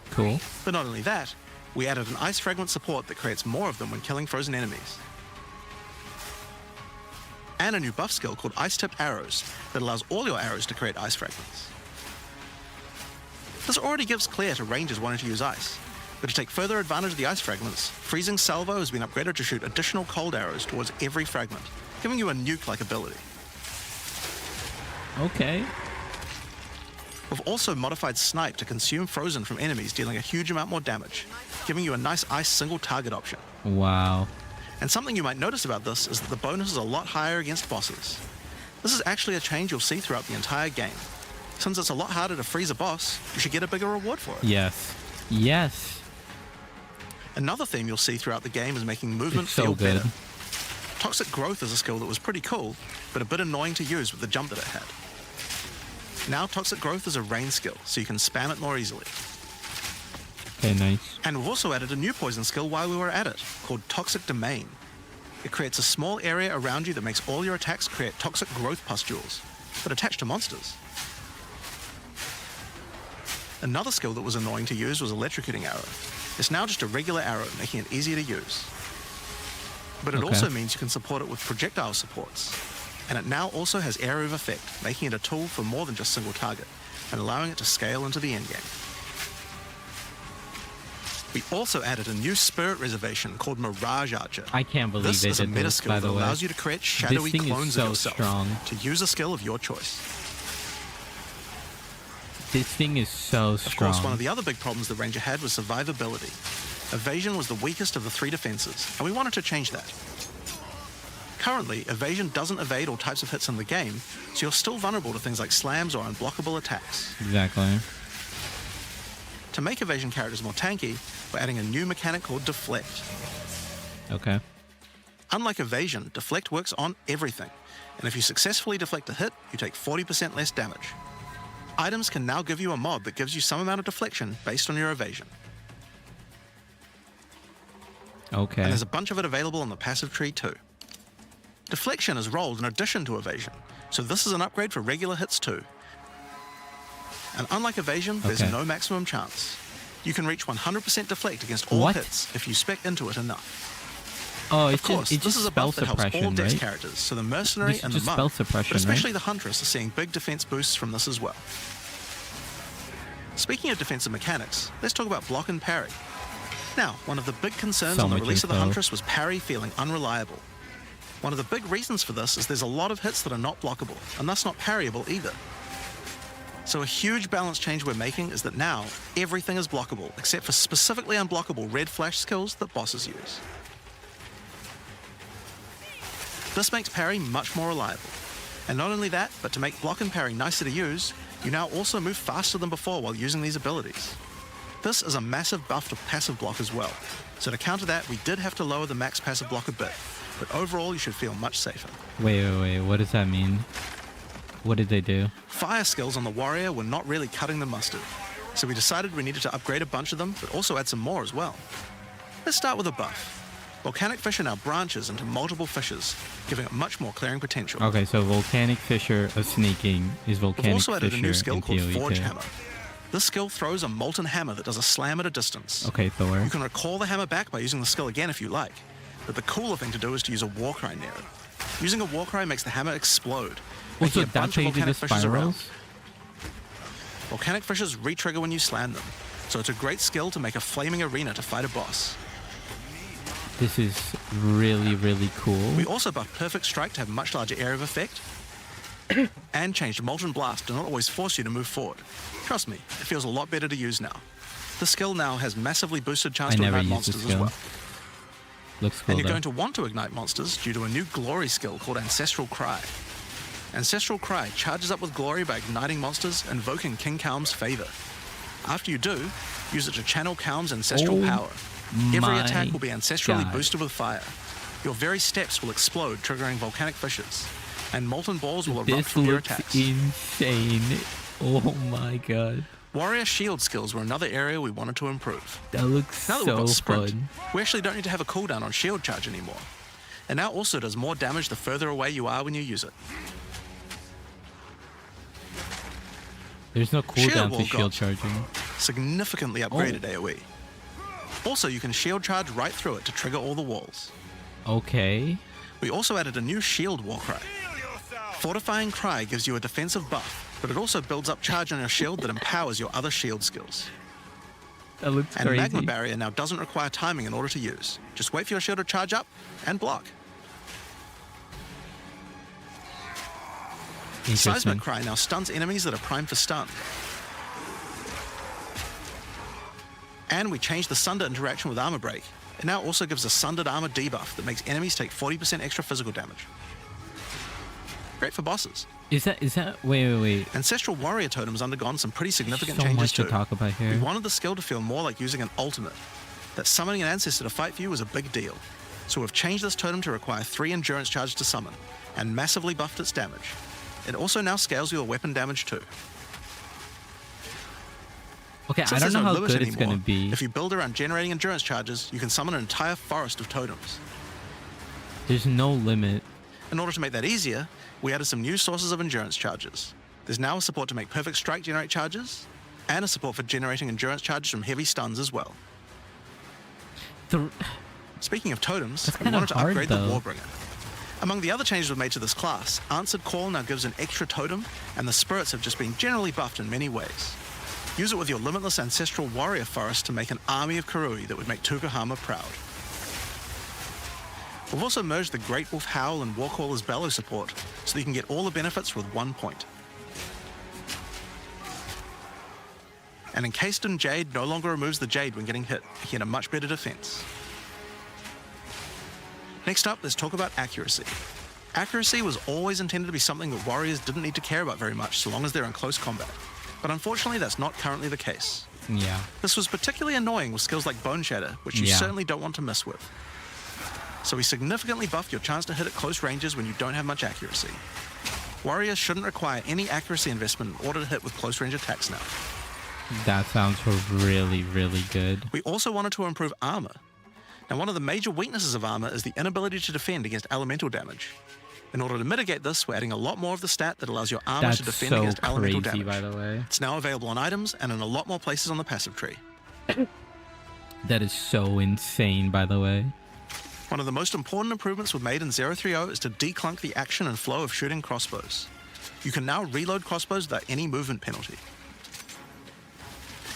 Cool. But not only that, we added an ice fragment support that creates more of them when killing frozen enemies. And a new buff skill called Ice-Tipped Arrows that allows all your arrows to create ice fragments. This already gives clear to rangers wanting to use ice, but to take further advantage of the ice fragments, Freezing Salvo has been upgraded to shoot additional cold arrows towards every fragment, giving you a nuke-like ability. Okay. We've also modified Snipe to consume frozen from enemies, dealing a huge amount more damage, giving you a nice ice single target option. Wow. And something you might notice about this is that the bonus is a lot higher against bosses. This is actually a change you'll see throughout the entire game. Since it's a lot harder to freeze a boss, you should get a bigger reward for it. Yes. Yes. Another theme you'll see throughout the game is making movement It's so feel good. better. Toxic Growth is a skill that was pretty cool, but a bit annoying to use with the jump that it had. Now Toxic Growth is a rain skill, so you can spam it more easily. Okay, nice. And we've also added a new poison skill while we were at it, called Toxic Domain. It creates a small area around you that makes all your attacks create toxic growth pustules, but attached to monsters. Another skill that was annoying to use was Electrocuting Arrow. It's now just a regular arrow, making it easier to use. But it Okay. also means you can support it with projectile supports. And it now also has Area of Effect, making it a tool for more than just single target, and allowing it to scale into the endgame. We also added a new spirit reservation called Mirage Archer. I can't believe This they is a did meta this, skill by that the way. allows you to create shadowy thing is clones so of yourself strong. to use a skill of your choice. This thing is so Of strong. course, one of the other big problems the Ranger had was survivability. Evasion was the weakest of the 3 defenses, and we wanted to change that. Currently, Evasion doesn't evade all types of hits in the game, so you're still vulnerable to things like slams or unblockable attacks. Exactly. To make Evasion characters more tanky, we're adding a new mechanic called Deflect. Okay. Unlike Evasion, Deflect works on everything, and if you successfully deflect a hit, you take 40% less damage. Items can now give you a mod that gives you some amount of deflection based on your evasion. Okay. And there's a bunch of it available on the passive tree too. Deflection is rolled in addition to evasion, so this is an upgrade for regular hits too. And unlike evasion, there's Okay. no maximum chance. You can reach 100% deflect against all What? hits if you spec into it enough. Oh, Of it's course, just, it's this just is a spell buff that helps all suppression, dex right? characters, so the mercenary This is and the just spell monk, suppression, but especially right? the huntress, are seeing big defense boosts from this as well. Speaking of defensive mechanics, let's talk about block and parry. Now, one of the big concerns So on the much release of the info. huntress was parry feeling unreliable. One of the big reasons for this is there's a lot of hits that are not blockable, and thus not parryable either. So a huge balance change we're making is that now everything is blockable, except for specifically unblockable red flash skills that bosses use. This makes parry much more reliable. And not only that, but to make block and parry nicer to use, you now also move faster than before while using these abilities. This is a massive buff to passive block as well. So to counter that, we did have to lower the max passive block a bit, but overall you should feel much safer. Wait. What does that mean? What did they do? Fire skills on the warrior were not really cutting the mustard, so we decided we needed to upgrade a bunch of them, but also add some more as well. Let's start with a buff. Volcanic Fissure now branches into multiple fissures, giving it much more clearing potential. Okay, so Volcanic Fissure of sneaking is We've Volcanic also added a new Fissure skill in called PoE Forge 2. Hammer. This skill throws a molten hammer that does a slam at a distance. Okay, Thor. You can recall the hammer back by using the skill again if you like, but the cooler thing to do is to use a Warcry near it. Using a Warcry makes the hammer explode, Also, making a that's bunch how of you do the volcanic fissures around. spirals? Volcanic fissures re-trigger when you slam them, so it's a great skill to make a flaming arena to fight a boss. This is really, really cool. We also buffed Perfect Strike to have a much larger area of effect, and changed Molten Blast to not always force you to move forward. Trust me, it feels a lot better to use now. The skill now has massively boosted chance I to never ignite used the monsters as skill. well. Looks cool And you're though. going to want to ignite monsters due to a new glory skill called Ancestral Cry. Ancestral Cry charges up with glory by igniting monsters, invoking King Kaum's favor. After you do, use it to channel Kaum's ancestral Oh power. Every my attack will be ancestrally God. boosted with fire. Your very steps will explode, triggering volcanic fissures. And molten balls will erupt This from your looks attacks. insane. Oh my god. Warrior shield skills were another area we wanted to improve. That looks Now that we've so got sprint, fun. we actually don't need to have a cooldown on shield charge anymore. It now also does more damage the further away you are when you use it. There's no cooldown wall to shield got- charging. Significantly upgraded AoE. Also, you can shield charge right through it to trigger all the walls. Okay. We also added a new shield war cry. Fortifying Cry gives you a defensive buff, but it also builds up charge on your shield that empowers your other shield skills. That looks And crazy. Magma Barrier now doesn't require timing in order to use. Just wait for your shield to charge up and block. Interesting. Seismic Cry now stuns enemies that are primed for stun. And we changed the Sunder interaction with Armor Break. It now also gives a Sundered Armor debuff that makes enemies take 40% extra physical damage. Great for bosses. Is that wait. Ancestral Warrior Totem has undergone some pretty significant So changes much too. to talk about here. We wanted the skill to feel more like using an ultimate. That summoning an ancestor to fight for you was a big deal. So we've changed this totem to require 3 endurance charges to summon, and massively buffed its damage. It also now scales your weapon damage too. Okay, Since I don't there's know no how limit good it's anymore, gonna be. If you build around generating endurance charges, you can summon an entire forest of totems. There's no limit. In order to make that easier, we added some new sources of endurance charges. There's now a support to make Perfect Strike generate charges, and a support for generating endurance charges from heavy stuns as well. Speaking of totems, That's we kinda wanted to hard, upgrade though. the Warbringer. Among the other changes we've made to this class, Answered Call now gives an extra totem, and the spirits have just been generally buffed in many ways. Use it with your limitless ancestral warrior forest to make an army of Karui that would make Tukahama proud. We've also merged the Great Wolf Howl and Warcaller's Bellow support, so that you can get all the benefits with 1 point. And Encased in Jade no longer removes the Jade when getting hit, making it a much better defense. Next up, let's talk about accuracy. Accuracy was always intended to be something that warriors didn't need to care about very much so long as they're in close combat. But unfortunately, that's not currently the case. Yeah. This was particularly annoying with skills like Bone Shatter, which you Yeah. certainly don't want to mess with. So we significantly buffed your chance to hit at close ranges when you don't have much accuracy. Warriors shouldn't require any accuracy investment in order to hit with close range attacks now. That sounds really, really good. We also wanted to improve armor. Now, one of the major weaknesses of armor is the inability to defend against elemental damage. In order to mitigate this, we're adding a lot more of the stat that allows your armor That's to defend so against elemental crazy, damage. by the way. It's now available on items and in a lot more places on the passive tree. That is so insane, by the way. One of the most important improvements we've made in 030 is to declunk the action and flow of shooting crossbows. You can now reload crossbows without any movement penalty.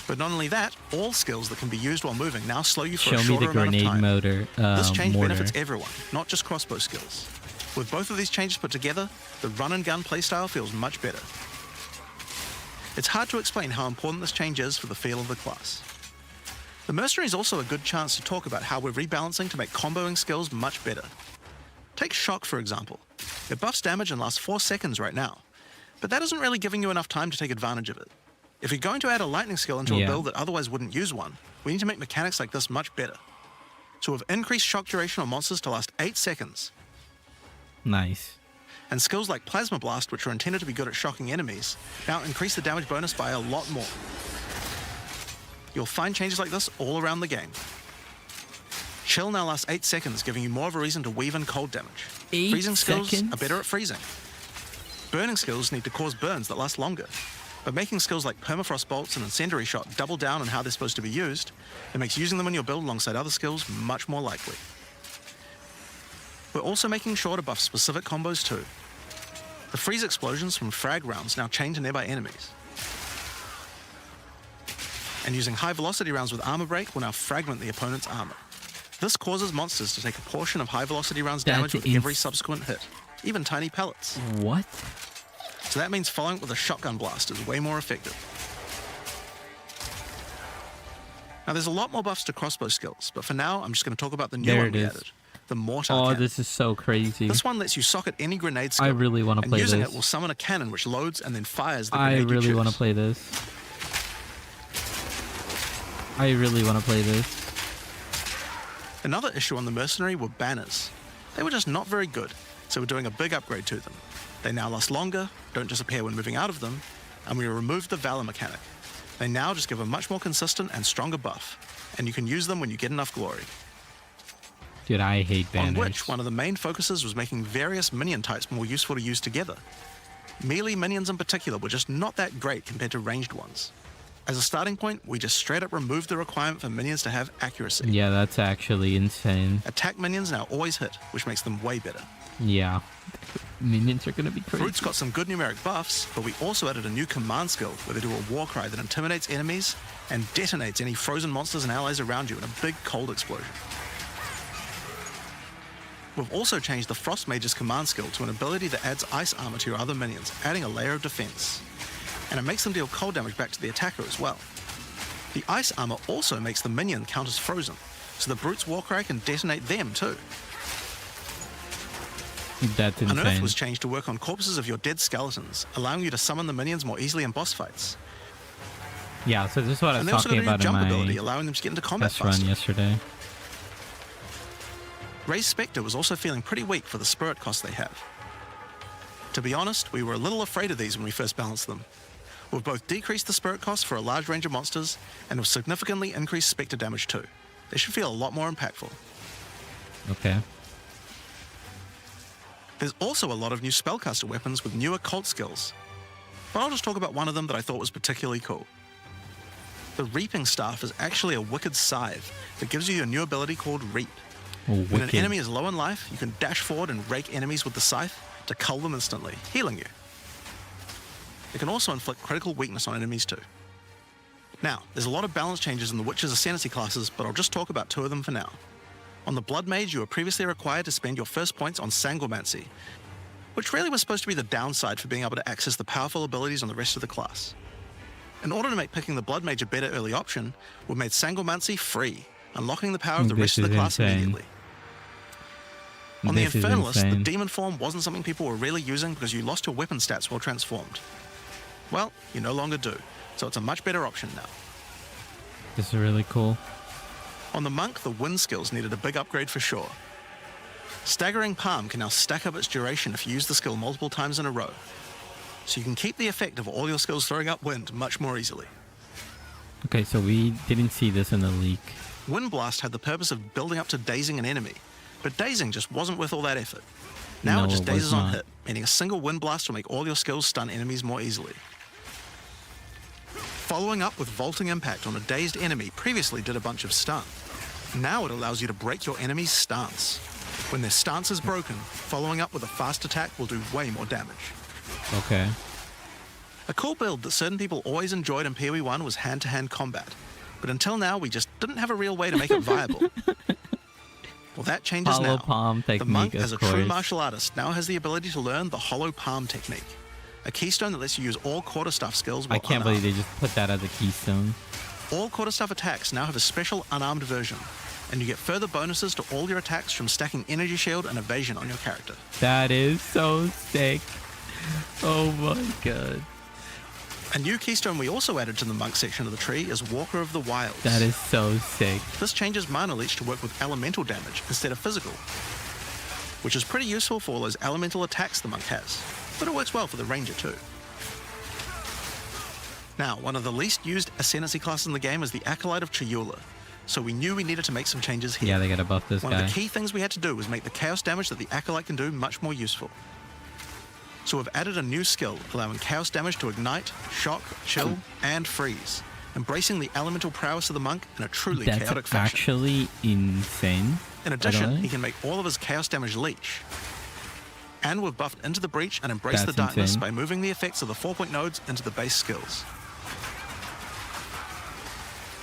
But not only that, all skills that can be used while moving now slow you for a Show me shorter the amount of grenade time. motor. This change mortar. benefits everyone, not just crossbow skills. With both of these changes put together, the run and gun playstyle feels much better. It's hard to explain how important this change is for the feel of the class. The Mercenary is also a good chance to talk about how we're rebalancing to make comboing skills much better. Take Shock, for example. It buffs damage and lasts 4 seconds right now, but that isn't really giving you enough time to take advantage of it. If you're going to add a lightning skill into a build that otherwise wouldn't use one, we need to make mechanics like this much better. So we've increased shock duration on monsters to last 8 seconds. Nice. And skills like Plasma Blast, which are intended to be good at shocking enemies, now increase the damage bonus by a lot more. You'll find changes like this all around the game. Chill now lasts 8 seconds, giving you more of a reason to weave in cold damage. 8 Freezing skills seconds? are better at freezing. Burning skills need to cause burns that last longer. But making skills like Permafrost Bolts and Incendiary Shot double down on how they're supposed to be used, it makes using them in your build alongside other skills much more likely. We're also making sure to buff specific combos too. The freeze explosions from frag rounds now chain to nearby enemies. And using high velocity rounds with armor break will now fragment the opponent's armor. This causes monsters to take a portion of high velocity rounds damage with every subsequent hit, even tiny pellets. What? So that means following it with a shotgun blast is way more effective. Now there's a lot more buffs to crossbow skills, but for now I'm just going to talk about the new one we added, the Mortar Cannon. This is so crazy. This one lets you socket any grenade skill. I really want to play and using this. it will summon a cannon which loads and then fires the I grenade you really want to choose. play this. I really want to play this. Another issue on the Mercenary were banners. They were just not very good, so we're doing a big upgrade to them. They now last longer, don't disappear when moving out of them, and we removed the Valor mechanic. They now just give a much more consistent and stronger buff, and you can use them when you get enough glory. Dude, I hate banners. On which, one of the main focuses was making various minion types more useful to use together. Melee minions in particular were just not that great compared to ranged ones. As a starting point, we just straight up removed the requirement for minions to have accuracy. Yeah, that's actually insane. Attack minions now always hit, which makes them way better. Yeah. Minions are gonna be crazy. Fruit's got some good numeric buffs, but we also added a new command skill where they do a war cry that intimidates enemies and detonates any frozen monsters and allies around you in a big cold explosion. We've also changed the Frost Mage's command skill to an ability that adds ice armor to your other minions, adding a layer of defense. And it makes them deal cold damage back to the attacker as well. The ice armor also makes the minion count as frozen, so the Brute's war cry can detonate them too. That's Unearth insane. was changed to work on corpses of your dead skeletons, allowing you to summon the minions more easily in boss fights. Yeah, so this is what I And was they also talking got a new about in jump ability, my allowing them to get into combat test run faster. yesterday. Ray's Spectre was also feeling pretty weak for the spirit cost they have. To be honest, we were a little afraid of these when we first balanced them. We've both decreased the spirit cost for a large range of monsters, and have significantly increased Spectre damage too. They should feel a lot more impactful. Okay. There's also a lot of new spellcaster weapons with newer cult skills. But I'll just talk about one of them that I thought was particularly cool. The Reaping Staff is actually a wicked scythe that gives you a new ability called Reap. When an Wicked. enemy is low in life, you can dash forward and rake enemies with the scythe to cull them instantly, healing you. It can also inflict critical weakness on enemies too. Now, there's a lot of balance changes in the Witch's Ascendancy classes, but I'll just talk about 2 of them for now. On the Blood Mage, you were previously required to spend your first points on Sangomancy, which really was supposed to be the downside for being able to access the powerful abilities on the rest of the class. In order to make picking the Blood Mage a better early option, we've made Sangomancy free, unlocking the power of the rest of the class immediately. On the This is Infernalist, the insane. Demon form wasn't something people were really using because you lost your weapon stats while transformed. Well, you no longer do, so it's a much better option now. This is really cool. On the Monk, the Wind skills needed a big upgrade for sure. Staggering Palm can now stack up its duration if you use the skill multiple times in a row, so you can keep the effect of all your skills throwing up wind much more easily. Okay, so we didn't see this in the leak. Wind Blast had the purpose of building up to dazing an enemy, but dazing just wasn't worth all that effort. Now No, it just it was dazes on not. hit, meaning a single Wind Blast will make all your skills stun enemies more easily. Following up with Vaulting Impact on a dazed enemy previously did a bunch of stun. Now it allows you to break your enemy's stance. When their stance is broken, following up with a fast attack will do way more damage. Okay. A cool build that certain people always enjoyed in PoE 1 was hand-to-hand combat, but until now we just didn't have a real way to make it viable. Well, that changes Hollow now. palm The monk, technique, as a of true course. martial artist, now has the ability to learn the hollow palm technique, a keystone that lets you use all quarterstaff skills while I can't unarmed. believe they just put that as a keystone. All quarterstaff attacks now have a special unarmed version, and you get further bonuses to all your attacks from stacking energy shield and evasion on your character. That is so sick. Oh my god. A new keystone we also added to the monk section of the tree is Walker of the Wilds. That is so sick. This changes mana leech to work with elemental damage instead of physical, which is pretty useful for all those elemental attacks the monk has, but it works well for the ranger too. Now, one of the least used ascendancy classes in the game is the Acolyte of Chayula, so we knew we needed to make some changes here. Yeah, they gotta buff this One guy. of the key things we had to do was make the chaos damage that the Acolyte can do much more useful. So we've added a new skill, allowing chaos damage to ignite, shock, chill, and freeze, embracing the elemental prowess of the monk in a truly That's chaotic fashion. actually insane. In addition, Really? he can make all of his chaos damage leech. And we've buffed Into the Breach and Embrace the That's Darkness insane. by moving the effects of the 4-point nodes into the base skills.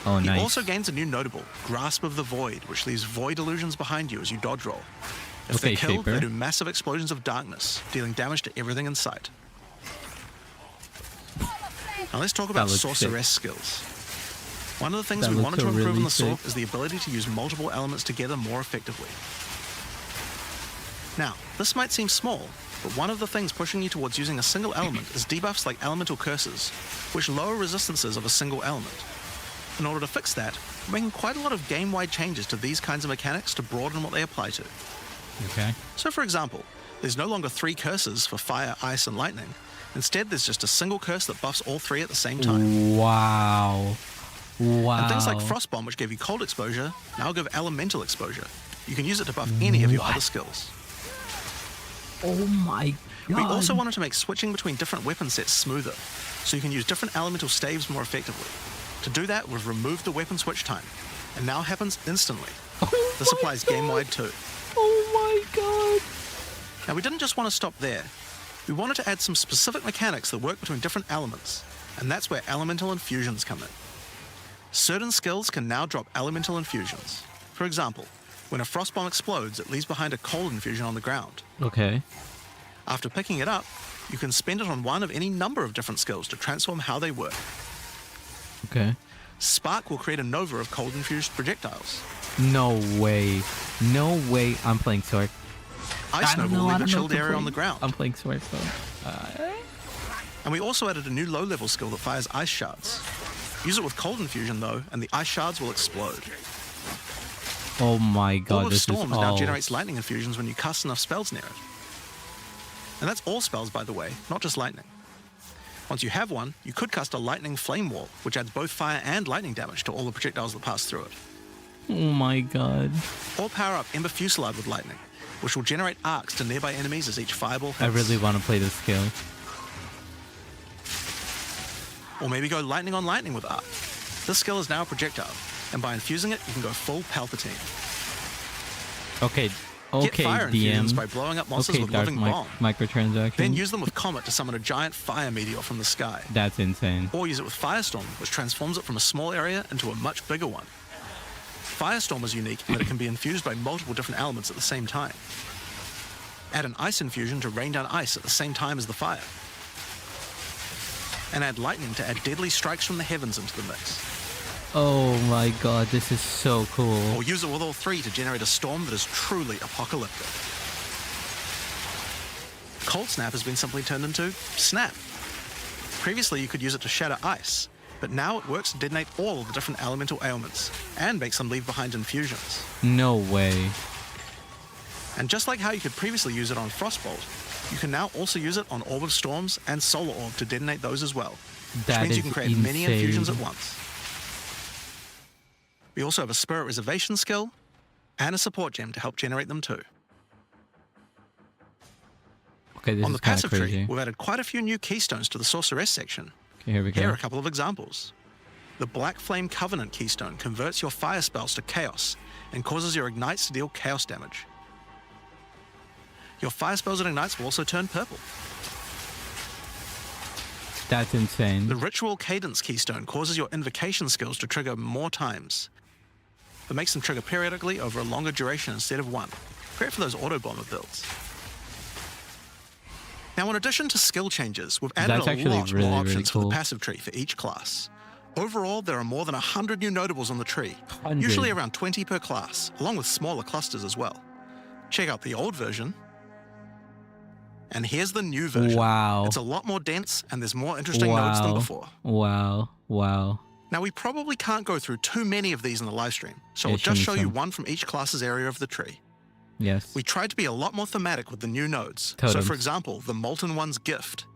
Oh, He nice. also gains a new notable, Grasp of the Void, which leaves void illusions behind you as you dodge roll. If Okay, they're killed, Shaper. they do massive explosions of darkness, dealing damage to everything in sight. Now let's talk about looks Sorceress skills. One of the things That we looks wanted to improve really in the Sorc sick. is the ability to use multiple elements together more effectively. Now, this might seem small, but one of the things pushing you towards using a single element is debuffs like Elemental Curses, which lower resistances of a single element. In order to fix that, we're making quite a lot of game-wide changes to these kinds of mechanics to broaden what they apply to. Okay. So for example, there's no longer 3 curses for fire, ice, and lightning. Instead, there's just a single curse that buffs all 3 at the same time. Wow. Wow. And things like Frost Bomb, which gave you cold exposure, now give elemental exposure. You can use it to buff any of your other skills. Oh my god. We also wanted to make switching between different weapon sets smoother, so you can use different elemental staves more effectively. To do that, we've removed the weapon switch time, and now happens instantly. Oh This my applies God. game-wide too. Oh my god. Now, we didn't just want to stop there. We wanted to add some specific mechanics that work between different elements, and that's where elemental infusions come in. Certain skills can now drop elemental infusions. For example, when a frost bomb explodes, it leaves behind a cold infusion on the ground. Okay. After picking it up, you can spend it on one of any number of different skills to transform how they work. Okay. Spark will create a nova of cold infused projectiles. No way. No way. I'm playing Sword. Ice Nova will leave a chilled what to area on play. the ground. I'm playing Sword, so. And we also added a new low-level skill that fires ice shards. Use it with cold infusion though, and the ice shards will explode. Oh my Orb god, of this is Storms all. now generates lightning infusions when you cast enough spells near it. And that's all spells, by the way, not just lightning. Once you have one, you could cast a lightning flame wall, which adds both fire and lightning damage to all the projectiles that pass through it. Oh my god. Or power up Ember Fusillade with lightning, which will generate arcs to nearby enemies as each fireball hits. I really want to play this skill. Or maybe go lightning on lightning with arc. This skill is now a projectile, and by infusing it, you can go full Palpatine. Okay. Get Okay, fire infusions DM. by blowing up monsters Okay, with dark living bomb. microtransaction. Then use them with Comet to summon a giant fire meteor from the sky. That's insane. Or use it with Firestorm, which transforms it from a small area into a much bigger one. Firestorm is unique in that it can be infused by multiple different elements at the same time. Add an ice infusion to rain down ice at the same time as the fire. And add lightning to add deadly strikes from the heavens into the mix. Oh my god, this is so cool. Or use it with all 3 to generate a storm that is truly apocalyptic. Cold Snap has been simply turned into Snap. Previously, you could use it to shatter ice, but now it works to detonate all of the different elemental ailments, and makes them leave behind infusions. No way. And just like how you could previously use it on Frostbolt, you can now also use it on Orb of Storms and Solar Orb to detonate those as well. Which That means is you can create many insane. infusions at once. We also have a Spirit Reservation skill and a support gem to help generate them too. Okay, this On is the kind passive of tree, crazy. we've added quite a few new keystones to the Sorceress section. Okay, here we Here are go. a couple of examples. The Black Flame Covenant keystone converts your fire spells to chaos and causes your ignites to deal chaos damage. Your fire spells and ignites will also turn purple. That's insane. The Ritual Cadence keystone causes your invocation skills to trigger more times, but makes them trigger periodically over a longer duration instead of one. Great for those auto bomber builds. Now, in addition to skill changes, we've added That's a actually lot really, more really options for cool. the passive tree for each class. Overall, there are more than 100 new notables on the tree, 100. usually around 20 per class, along with smaller clusters as well. Check out the old version, and here's the new version. Wow. It's a lot more dense, and there's more interesting nodes than Wow. before. Wow. Wow. Now, we probably can't go through too many of these in the live stream, so Yeah, I'll just show me show you some. one from each class's area of the tree. Yes. We tried to be a lot more thematic with the new nodes. So, Totems. for example, the Molten One's Gift.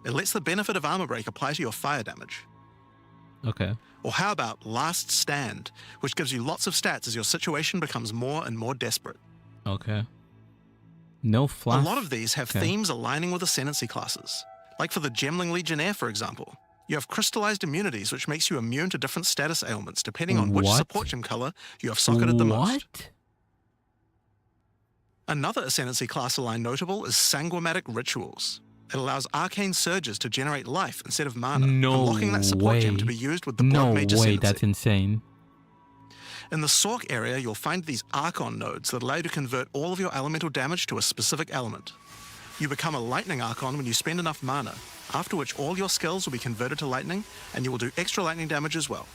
It lets the benefit of Armor Break apply to your fire damage. Okay. Or how about Last Stand, which gives you lots of stats as your situation becomes more and more desperate. Okay. No flash. A lot of these have Okay. themes aligning with ascendancy classes. Like for the Gemling Legionnaire, for example. You have crystallized immunities, which makes you immune to different status ailments, depending on which What? support gem color you have socketed the most. What? Another ascendancy class aligned notable is Sanguimatic Rituals. It allows arcane surges to generate life instead of mana, No unlocking that support gem way. to be used with the No Blood Mage way. Ascendancy. That's insane. In the Sork area, you'll find these Archon nodes that allow you to convert all of your elemental damage to a specific element. You become a Lightning Archon when you spend enough mana, after which all your skills will be converted to lightning, and you will do extra lightning damage as well.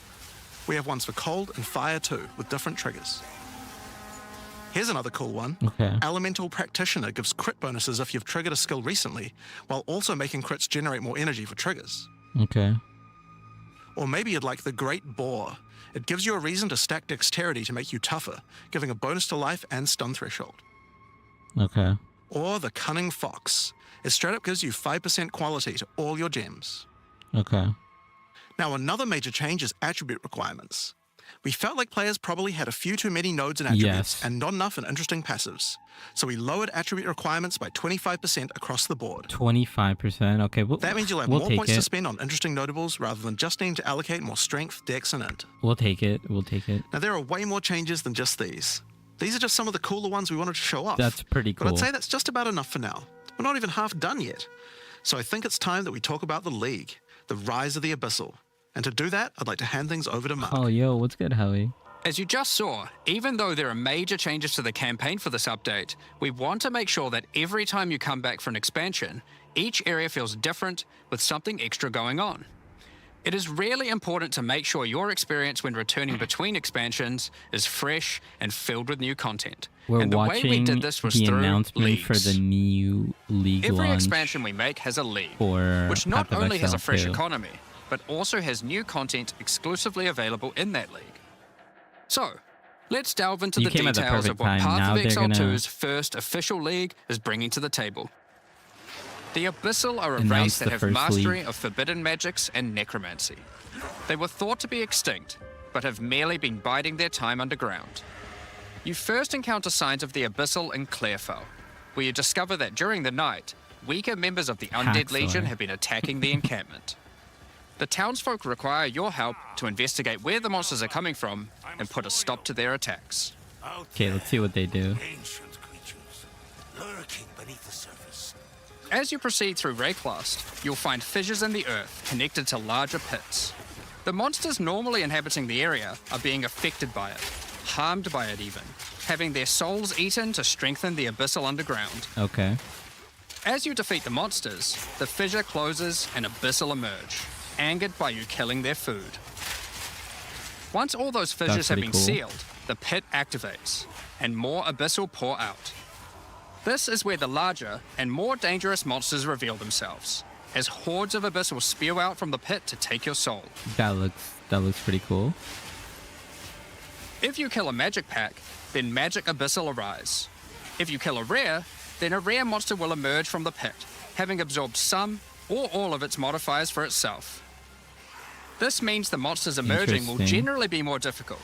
We have ones for cold and fire too, with different triggers. Here's another cool one. Okay. Elemental Practitioner gives crit bonuses if you've triggered a skill recently, while also making crits generate more energy for triggers. Okay. Or maybe you'd like the Great Boar. It gives you a reason to stack dexterity to make you tougher, giving a bonus to life and stun threshold. Okay. Or the Cunning Fox. It straight up gives you 5% quality to all your gems. Okay. Now, another major change is attribute requirements. We felt like players probably had a few too many nodes and attributes Yes. and not enough in interesting passives. So we lowered attribute requirements by 25% across the board. 25%. Okay. That means you'll have we'll more take points to it. spend on interesting notables rather than just needing to allocate more strength, dex, and int. We'll take it. We'll take it. Now, there are way more changes than just these. These are just some of the cooler ones we wanted to show off. That's pretty But cool. I'd say that's just about enough for now. We're not even half done yet. So I think it's time that we talk about the League, the rise of the Abyssal. And to do that, I'd like to hand things over to Mark. Oh, yo, what's good, Howie? As you just saw, even though there are major changes to the campaign for this update, we want to make sure that every time you come back for an expansion, each area feels different with something extra going on. It is really important to make sure your experience when returning between expansions is fresh and filled with new content. We're and the way watching we did this was the through announcement for leagues. the new league Every launch expansion we make has a league, for which not Path of only has a Exile fresh 2. economy, but also has new content exclusively available in that league. So, let's delve into You the came at the details of perfect what time. Path Now of they're Exile gonna 2's first official league is bringing to the table. The Abyssal are a Announce race that the have first mastery league. of forbidden magics and necromancy. They were thought to be extinct, but have merely been biding their time underground. You first encounter signs of the Abyssal in Clairfell, where you discover that during the night, weaker members of the Undead Haxor. Legion have been attacking the encampment. The townsfolk require your help to investigate where the monsters are coming from and put a stop to their attacks. Okay, let's see what they do. Ancient creatures lurking beneath the surface. As you proceed through Rayclast, you'll find fissures in the earth connected to larger pits. The monsters normally inhabiting the area are being affected by it, harmed by it even, having their souls eaten to strengthen the abyssal underground. Okay. As you defeat the monsters, the fissure closes and abyssal emerge, angered by you killing their food. Once all those fissures have pretty been cool. sealed, the pit activates, and more abyssal pour out. This is where the larger and more dangerous monsters reveal themselves, as hordes of abyssal spew out from the pit to take your soul. That looks pretty cool. If you kill a magic pack, then magic abyssal arise. If you kill a rare, then a rare monster will emerge from the pit, having absorbed some or all of its modifiers for itself. This means the monsters emerging will Interesting. generally be more difficult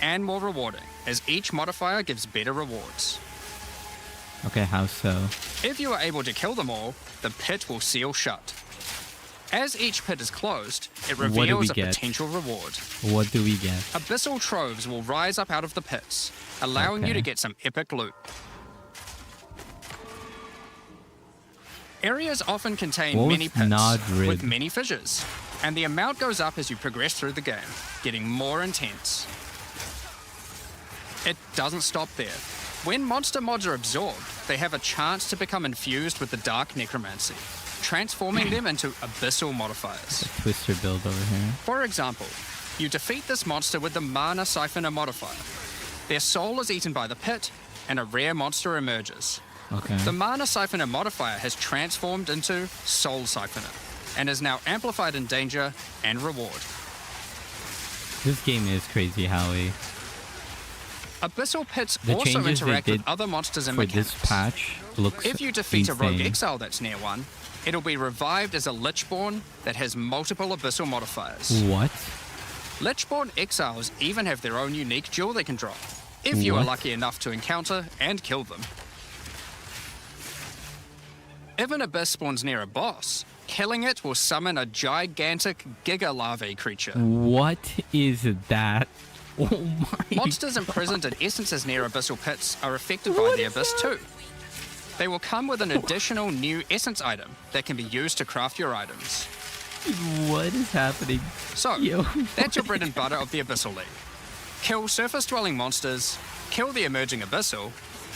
and more rewarding, as each modifier gives better rewards. Okay, how so? If you are able to kill them all, the pit will seal shut. As each pit is closed, it What do we reveals a get? potential reward. What do we get? Abyssal troves will rise up out of the pits, allowing you Okay. to get some epic loot. Areas often contain What many was pits Nodrid? with many fissures, and the amount goes up as you progress through the game, getting more intense. It doesn't stop there. When monster mods are absorbed, they have a chance to become infused with the dark necromancy, transforming them into abyssal modifiers. Twister build over here. For example, you defeat this monster with the Mana Siphoner modifier. Their soul is eaten by the pit, and a rare monster emerges. Okay. The Mana Siphoner modifier has transformed into Soul Siphoner, and is now amplified in danger and reward. This game is crazy, Howie. Abyssal pits The also changes they interact with did other monsters and For mechanics. this patch, looks If you defeat a rogue insane. exile that's near one, it'll be revived as a Lichborn that has multiple abyssal modifiers. What? Lichborn exiles even have their own unique jewel they can drop, if you are What? lucky enough to encounter and kill them. If an abyss spawns near a boss, killing it will summon a gigantic Giga Larvae creature. What is that? Oh my Monsters imprisoned in essences near abyssal pits are affected by the abyss too. They will come with an additional new essence item that can be used to craft your items. What is happening? So, Yo, that's your bread and butter of the Abyssal League. Kill surface-dwelling monsters, kill the emerging Abyssal,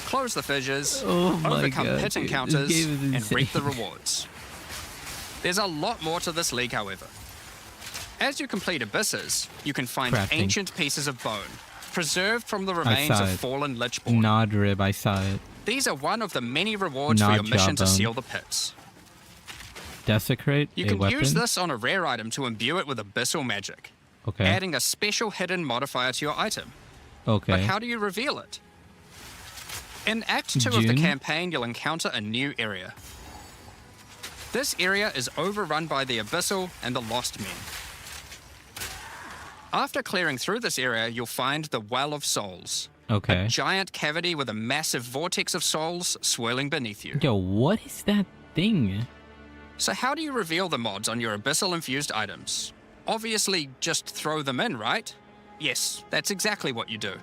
close the fissures, Oh my overcome God, pit dude, this encounters, game is and reap the insane. rewards. There's a lot more to this league, however. As you complete abysses, you can find Crafting. ancient pieces of bone, preserved from the remains saw of it. fallen Lichborn. Nod rib, I saw it. These are one of the many rewards for Nod your mission to jawbone. seal the pits. Desecrate, You a can weapon. use this on a rare item to imbue it with abyssal magic, Okay. adding a special hidden modifier to your item. Okay. But how do you reveal it? In Act 2 of the June? campaign, you'll encounter a new area. This area is overrun by the Abyssal and the Lost Men. After clearing through this area, you'll find the Well of Souls, Okay. a giant cavity with a massive vortex of souls swirling beneath you. Yo, what is that thing? So how do you reveal the mods on your Abyssal-infused items? Obviously, just throw them in, right? Yes, that's exactly what you do.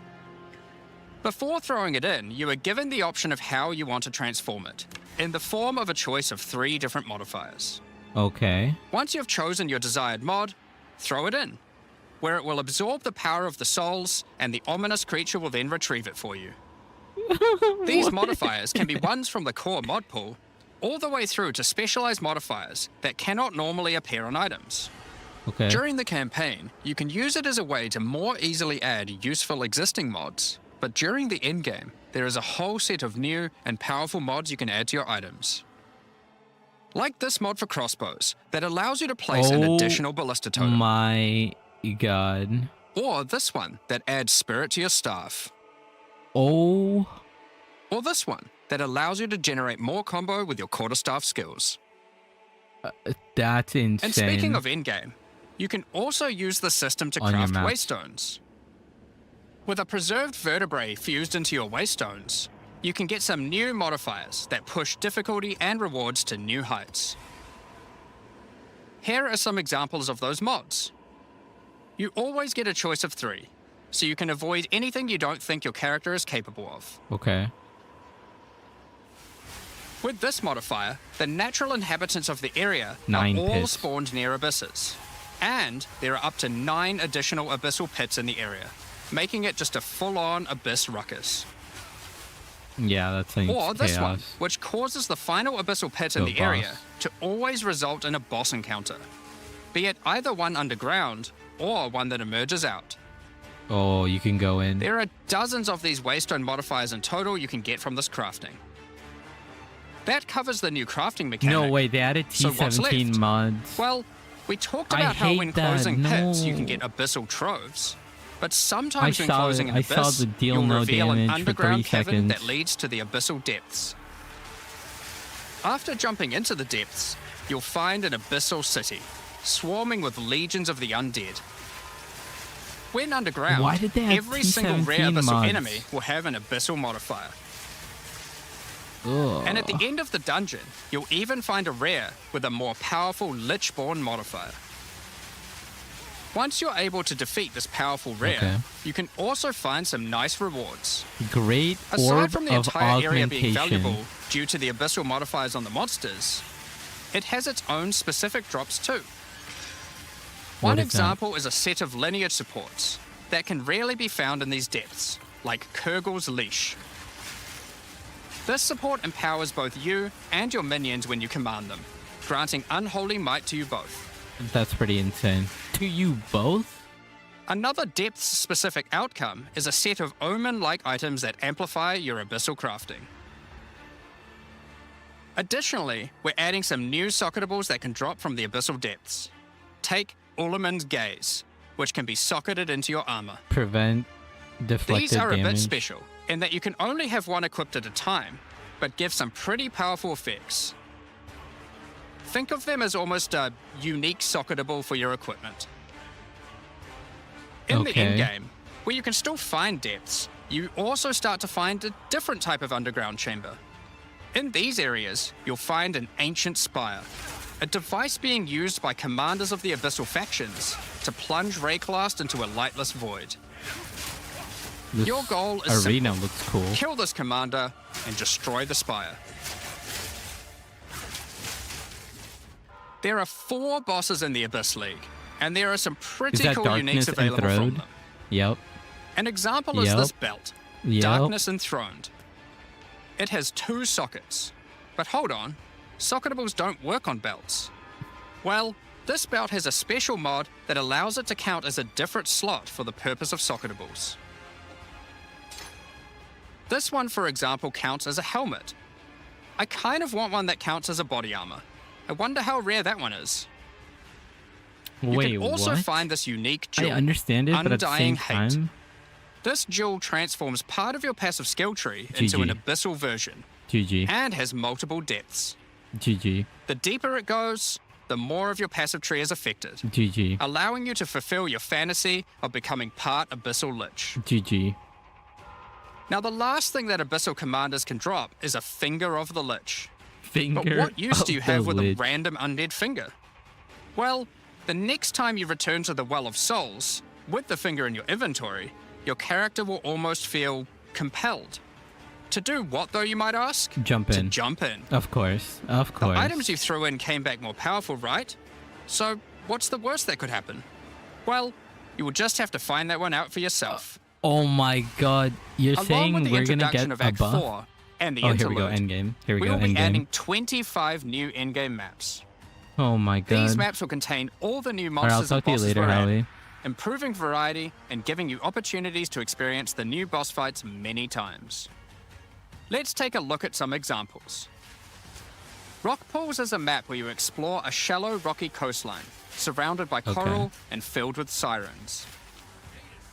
Before throwing it in, you are given the option of how you want to transform it, in the form of a choice of 3 different modifiers. Okay. Once you've chosen your desired mod, throw it in, where it will absorb the power of the souls, and the ominous creature will then retrieve it for you. These modifiers can be ones from the core mod pool, all the way through to specialized modifiers that cannot normally appear on items. Okay. During the campaign, you can use it as a way to more easily add useful existing mods, but during the endgame, there is a whole set of new and powerful mods you can add to your items. Like this mod for crossbows, that allows you to place an Oh additional ballista totem. My God. Or this one, that adds spirit to your staff. Oh. Or this one, that allows you to generate more combo with your quarterstaff skills. That's insane. And speaking of endgame, you can also use the system to On your craft map. waystones. With a preserved vertebrae fused into your waystones, you can get some new modifiers that push difficulty and rewards to new heights. Here are some examples of those mods. You always get a choice of 3, so you can avoid anything you don't think your character is capable of. Okay. With this modifier, the natural inhabitants of the area 9 are all pits. spawned near abysses. And there are up to 9 additional abyssal pits in the area, making it just a full-on abyss ruckus. Yeah, that's like Or this chaos. one, which causes the final abyssal pit in The the area boss. to always result in a boss encounter, be it either one underground or one that emerges out. Oh, you can go in. There are dozens of these waystone modifiers in total you can get from this crafting. That covers the new crafting mechanic. No way, they added So what's T17 left? mods. Well, we talked I about how hate when that, closing pits you can no. get abyssal troves. But sometimes when saw closing it. an I saw abyss, the deal you'll no reveal an damage for 30 underground cavern that seconds. leads to the abyssal depths. After jumping into the depths, you'll find an abyssal city, swarming with legions of the undead. When underground, Why did they have every single rare T17 abyssal mods? enemy will have an abyssal modifier. Ugh. And at the end of the dungeon, you'll even find a rare with a more powerful Lichborn modifier. Once you're able to defeat this powerful rare, Okay. you can also find some nice rewards. Great Aside orb from the of entire area being augmentation. valuable due to the abyssal modifiers on the monsters, it has its own specific drops too. What One is that? example is a set of lineage supports that can rarely be found in these depths, like Kurgel's Leash. This support empowers both you and your minions when you command them, granting unholy might to you both. That's pretty insane. To you both? Another depths-specific outcome is a set of omen-like items that amplify your abyssal crafting. Additionally, we're adding some new socketables that can drop from the abyssal depths. Take Ulaman's Gaze, which can be socketed into your armor. Prevent deflected These are a damage. bit special, in that you can only have one equipped at a time, but give some pretty powerful effects. Think of them as almost a unique socketable for your equipment. In the Okay. endgame, where you can still find depths, you also start to find a different type of underground chamber. In these areas, you'll find an ancient spire, a device being used by commanders of the abyssal factions to plunge Rayclast into a lightless void. This Your goal is arena simple. looks cool. Kill this commander and destroy the spire. There are 4 bosses in the Abyss League, and there are some Is pretty that cool Darkness uniques available from Enthroned? them. Yep. An example is Yep. this belt, Yep. Darkness Enthroned. It has 2 sockets. But hold on, socketables don't work on belts. Well, this belt has a special mod that allows it to count as a different slot for the purpose of socketables. This one, for example, counts as a helmet. I kind of want one that counts as a body armor. I wonder how rare that one is. You Wait, can also what? find this unique I jewel, understand it, but at the Undying same Hate. time, This jewel transforms part of your passive skill tree into an GG. abyssal version GG. and has multiple depths. GG. The deeper it goes, the more of your passive tree is affected, GG. allowing you to fulfill your fantasy of becoming part Abyssal Lich. GG. Now, the last thing that Abyssal commanders can drop is a Finger of the Lich. Finger But what use do you of have the with a Lich. random undead finger? Well, the next time you return to the Well of Souls, with the finger in your inventory, your character will almost feel compelled. To do what, though, you might ask? Jump To in. jump in. Of course. Of The course. items you threw in came back more powerful, right? So, what's the worst that could happen? Well, you will just have to find that one out for yourself. Oh my god. You're Along saying with the we're gonna introduction get of a Act buff? 4 and the Oh, here we go. interlude, Endgame. Here we we go. will be adding Endgame. 25 new in-game maps. Oh my god. These maps will contain all the new Alright, I'll monsters and talk to you bosses later, we're Howie. adding, improving variety and giving you opportunities to experience the new boss fights many times. Let's take a look at some examples. Rock Pools is a map where you explore a shallow rocky coastline, surrounded by coral and filled with sirens.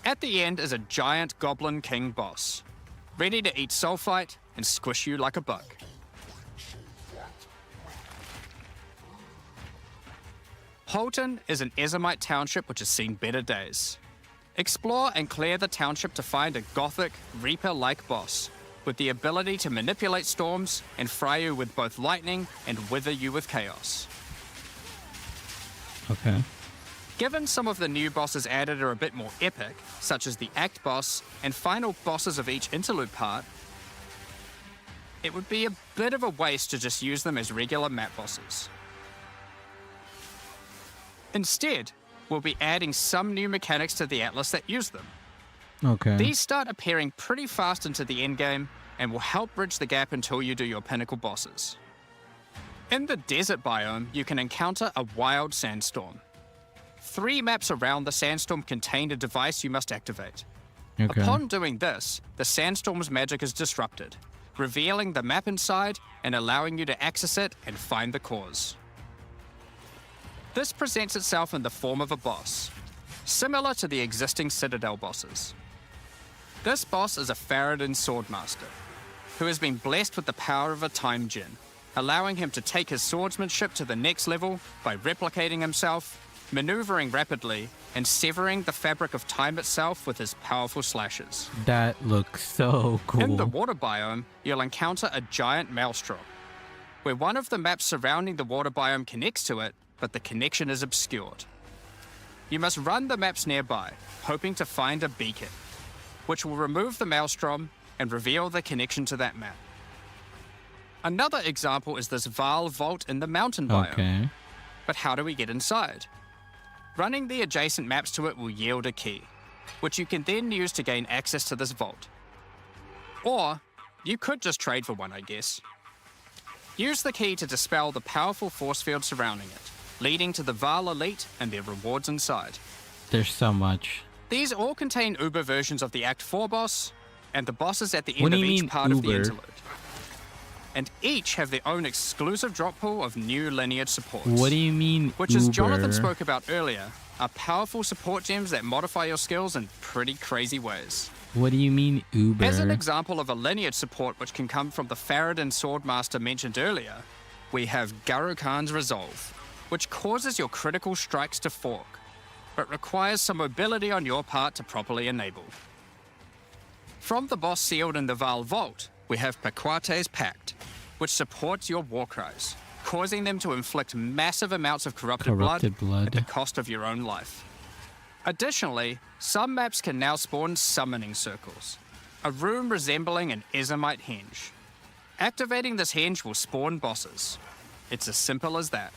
At the end is a giant Goblin King boss, ready to eat sulfite and squish you like a bug. Holton is an Ezomite township which has seen better days. Explore and clear the township to find a gothic, Reaper-like boss, with the ability to manipulate storms and fry you with both lightning and wither you with chaos. Okay. Given some of the new bosses added are a bit more epic, such as the Act boss and final bosses of each interlude part, it would be a bit of a waste to just use them as regular map bosses. Instead, we'll be adding some new mechanics to the Atlas that use them. Okay. These start appearing pretty fast into the endgame and will help bridge the gap until you do your pinnacle bosses. In the desert biome, you can encounter a wild sandstorm. 3 maps around the sandstorm contain a device you must activate. Okay. Upon doing this, the sandstorm's magic is disrupted, revealing the map inside and allowing you to access it and find the cause. This presents itself in the form of a boss. similar to the existing Citadel bosses. This boss is a Faradin Swordmaster, who has been blessed with the power of a Time Djinn, allowing him to take his swordsmanship to the next level by replicating himself, maneuvering rapidly, and severing the fabric of time itself with his powerful slashes. That looks so cool. In the water biome, you'll encounter a giant maelstrom, where one of the maps surrounding the water biome connects to it, but the connection is obscured. You must run the maps nearby, hoping to find a beacon, which will remove the maelstrom and reveal the connection to that map. Another example is this Vaal vault in the mountain biome. Okay. But how do we get inside? Running the adjacent maps to it will yield a key, which you can then use to gain access to this vault. Or, you could just trade for one, I guess. Use the key to dispel the powerful force field surrounding it, leading to the Vaal Elite and their rewards inside. There's so much. These all contain Uber versions of the Act 4 boss, and the bosses at the What end do of you each mean, part of the Uber? interlude. And each have their own exclusive drop pool of new lineage supports. What do you mean, Which, as Jonathan Uber? spoke about earlier, are powerful support gems that modify your skills in pretty crazy ways. What do you mean, Uber? As an example of a lineage support which can come from the Faradin Swordmaster mentioned earlier, we have Guru Khan's Resolve, which causes your critical strikes to fork, but requires some mobility on your part to properly enable. From the boss sealed in the Vaal Vault, we have Paquate's Pact, which supports your war cries, causing them to inflict massive amounts of corrupted blood at the cost of your own life. Additionally, some maps can now spawn summoning circles, a room resembling an Ezomite henge. Activating this henge will spawn bosses. It's as simple as that.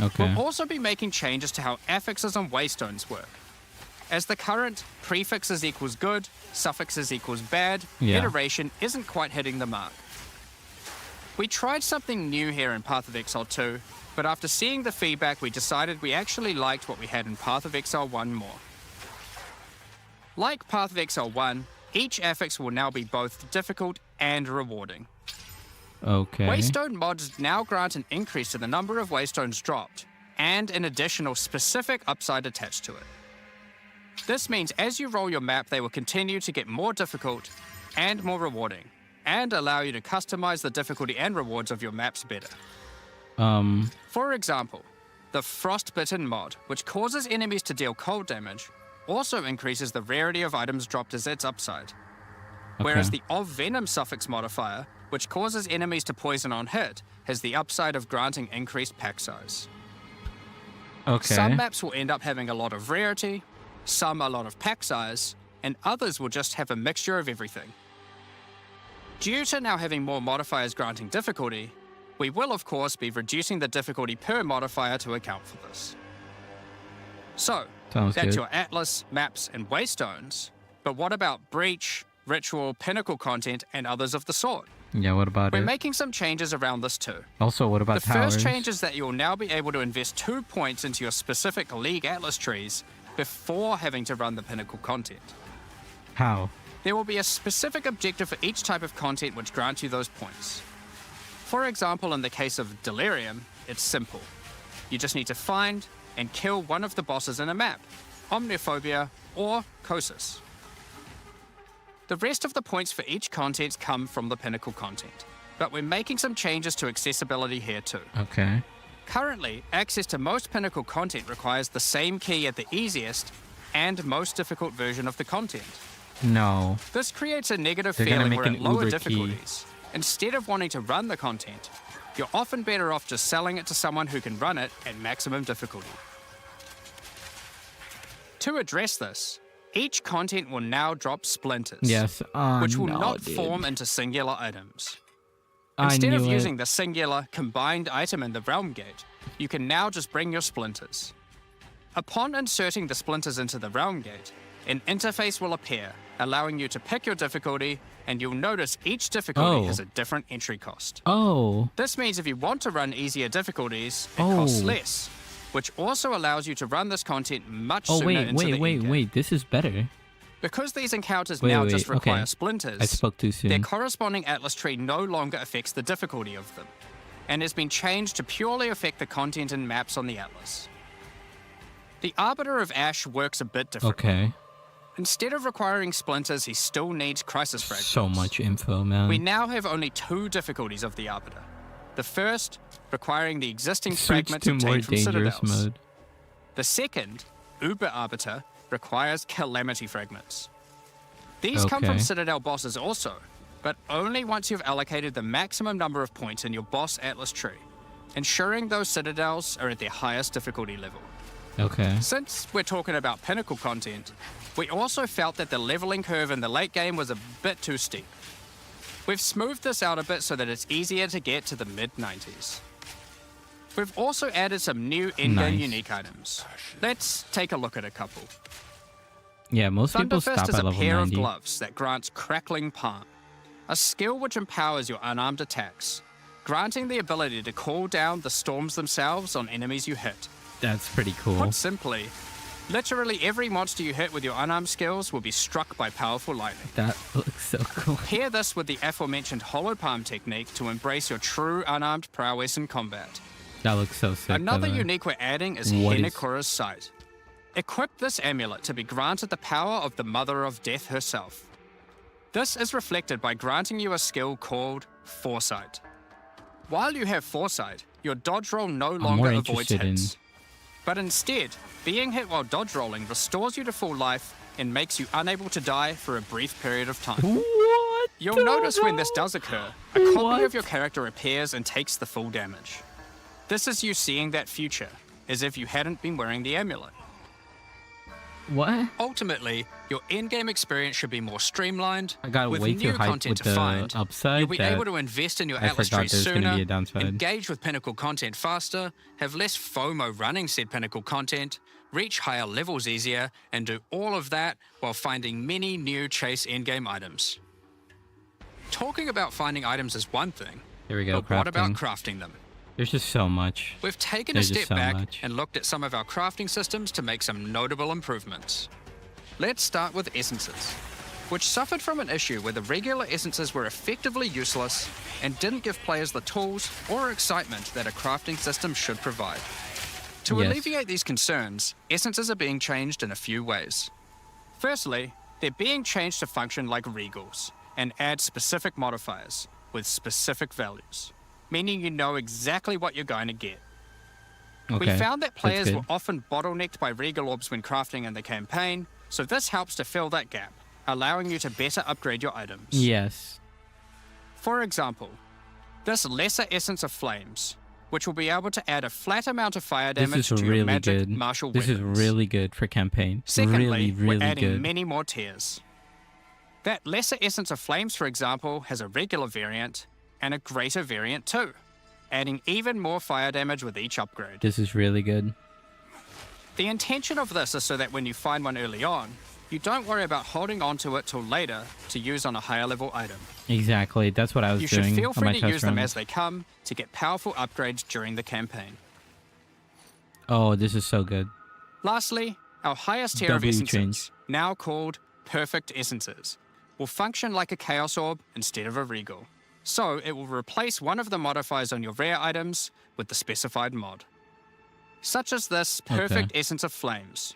Okay. We'll also be making changes to how affixes and waystones work. As the current prefixes equals good, suffixes equals bad, Yeah. iteration isn't quite hitting the mark. We tried something new here in Path of Exile 2, but after seeing the feedback, we decided we actually liked what we had in Path of Exile 1 more. Like Path of Exile 1, each affix will now be both difficult and rewarding. Okay. Waystone mods now grant an increase to the number of waystones dropped, and an additional specific upside attached to it. This means as you roll your map, they will continue to get more difficult and more rewarding, and allow you to customize the difficulty and rewards of your maps better. For example, the Frostbitten mod, which causes enemies to deal cold damage, also increases the rarity of items dropped as its upside. Whereas the Of Venom suffix modifier, which causes enemies to poison on hit, has the upside of granting increased pack size. Okay. Some maps will end up having a lot of rarity, some a lot of pack size, and others will just have a mixture of everything. Due to now having more modifiers granting difficulty, we will of course be reducing the difficulty per modifier to account for this. So, Sounds that's good. your Atlas, maps, and waystones, but what about Breach, Ritual, Pinnacle content, and others of the sort? Yeah, what about We're it? making some changes around this too. Also, what about The towers? first change is that you'll now be able to invest 2 points into your specific League Atlas trees before having to run the Pinnacle content. How? There will be a specific objective for each type of content which grants you those points. For example, in the case of Delirium, it's simple. You just need to find and kill one of the bosses in a map, Omniophobia or Kosis. The rest of the points for each content come from the Pinnacle content, but we're making some changes to accessibility here too. Okay. Currently, access to most Pinnacle content requires the same key at the easiest and most difficult version of the content. No. This creates a negative They're gonna feeling make where an at lower Uber key. difficulties, instead of wanting to run the content, you're often better off just selling it to someone who can run it at maximum difficulty. To address this, each content will now drop splinters, Yes. which will no, not dude. form into singular items. I Instead of knew it. using the singular combined item in the Realm Gate, you can now just bring your splinters. Upon inserting the splinters into the Realm Gate, an interface will appear, allowing you to pick your difficulty, and you'll notice each difficulty Oh. has a different entry cost. Oh. This means if you want to run easier difficulties, it costs Oh. less, which also allows you to run this content much Oh, sooner wait, into the wait, endgame. wait. This is better. Because these encounters Wait, now wait, just require okay. splinters, I spoke too soon. their corresponding Atlas tree no longer affects the difficulty of them, and has been changed to purely affect the content and maps on the Atlas. The Arbiter of Ash works a bit differently. Okay. Instead of requiring splinters, he still needs crisis fragments. So much info, man. We now have only 2 difficulties of the Arbiter. The first, requiring the existing Switch fragments to more obtained from dangerous citadels. mode. The second, Uber Arbiter, requires Calamity fragments. These come from Okay. Citadel bosses also, but only once you've allocated the maximum number of points in your boss Atlas tree, ensuring those citadels are at their highest difficulty level. Okay. Since we're talking about pinnacle content, we also felt that the leveling curve in the late game was a bit too steep. We've smoothed this out a bit so that it's easier to get to the mid-90s. We've also added some new in-game Nice. unique items. Let's take a look at a couple. Yeah, most people Thunderfist stop is at a level pair 90. of gloves that grants Crackling Palm, a skill which empowers your unarmed attacks, granting the ability to call down the storms themselves on enemies you hit. That's pretty cool. Put simply, literally every monster you hit with your unarmed skills will be struck by powerful lightning. That looks so cool. Pair this with the aforementioned Hollow Palm technique to embrace your true unarmed prowess in combat. That looks so sick. by Another the way. unique we're adding is What is- Henekura's Sight. Equip this amulet to be granted the power of the Mother of Death herself. This is reflected by granting you a skill called Foresight. While you have Foresight, your dodge roll no more longer avoids interested in- hits. But instead, being hit while dodge rolling restores you to full life and makes you unable to die for a brief period of time. What? You'll the notice when this hell? does occur, a copy What? of your character appears and takes the full damage. This is you seeing that future, as if you hadn't been wearing the amulet. What? Ultimately, your in-game experience should be more streamlined. I got with way new too hyped content with to the find. upside You'll be that able to invest in your I Atlas forgot tree there's gonna be sooner, a downside. engage with pinnacle content faster, have less FOMO running said pinnacle content, reach higher levels easier, and do all of that while finding many new chase endgame items. Talking about finding items is one thing, Here we go. but what about crafting. crafting them? There's just so much. We've taken There's a just step so back much. and looked at some of our crafting systems to make some notable improvements. Let's start with essences, which suffered from an issue where the regular essences were effectively useless and didn't give players the tools or excitement that a crafting system should provide. To Yes. alleviate these concerns, essences are being changed in a few ways. Firstly, they're being changed to function like regals and add specific modifiers with specific values, meaning you know exactly what you're going to get. Okay. We found that that's players good. were often bottlenecked by regal orbs when crafting in the campaign, so this helps to fill that gap, allowing you to better upgrade your items. Yes. For example, this Lesser Essence of Flames, which will be able to add a flat amount of fire This damage is to your really magic good. martial This weapons. is really good for campaign. Secondly, really, really we're adding good. many more tiers. That Lesser Essence of Flames, for example, has a regular variant and a greater variant too, adding even more fire damage with each upgrade. This is really good. The intention of this is so that when you find one early on, you don't worry about holding onto it till later to use on a higher level item. Exactly. That's what I was You doing should feel on free my to test use them runs. as they come to get powerful upgrades during the campaign. Oh, this is so good. Lastly, our highest tier of W essences, change. now called Perfect Essences, will function like a Chaos Orb instead of a Regal. So it will replace one of the modifiers on your rare items with the specified mod. Such as this Perfect Essence of Flames.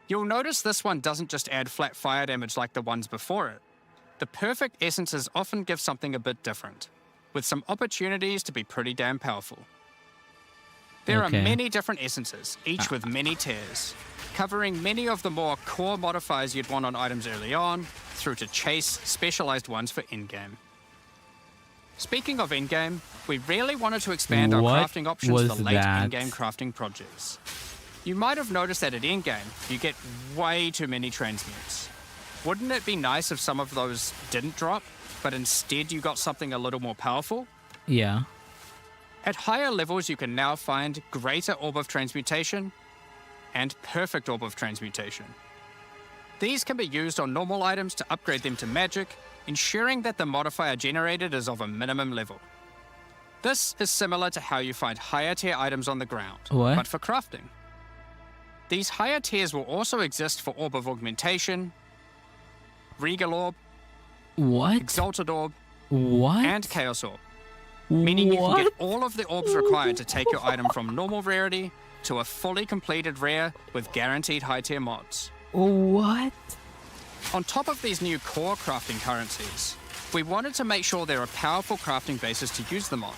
You'll notice this one doesn't just add flat fire damage like the ones before it. The Perfect Essences often give something a bit different, with some opportunities to be pretty damn powerful. There are Okay. many different essences, each with many tiers, covering many of the more core modifiers you'd want on items early on, through to chase specialized ones for in-game. Speaking of in-game, we really wanted to expand our What crafting options was for late that? in-game crafting projects. You might have noticed that at in-game, you get way too many transmutes. Wouldn't it be nice if some of those didn't drop, but instead you got something a little more powerful? Yeah. At higher levels, you can now find Greater Orb of Transmutation and Perfect Orb of Transmutation. These can be used on normal items to upgrade them to magic, ensuring that the modifier generated is of a minimum level. This is similar to how you find higher tier items on the ground, What? but for crafting. These higher tiers will also exist for Orb of Augmentation, Regal Orb, What? Exalted Orb, What? and Chaos Orb. Meaning you can What? get all of the orbs required to take your item from normal rarity to a fully completed rare with guaranteed high-tier mods. What? On top of these new core crafting currencies, we wanted to make sure there are powerful crafting bases to use them on.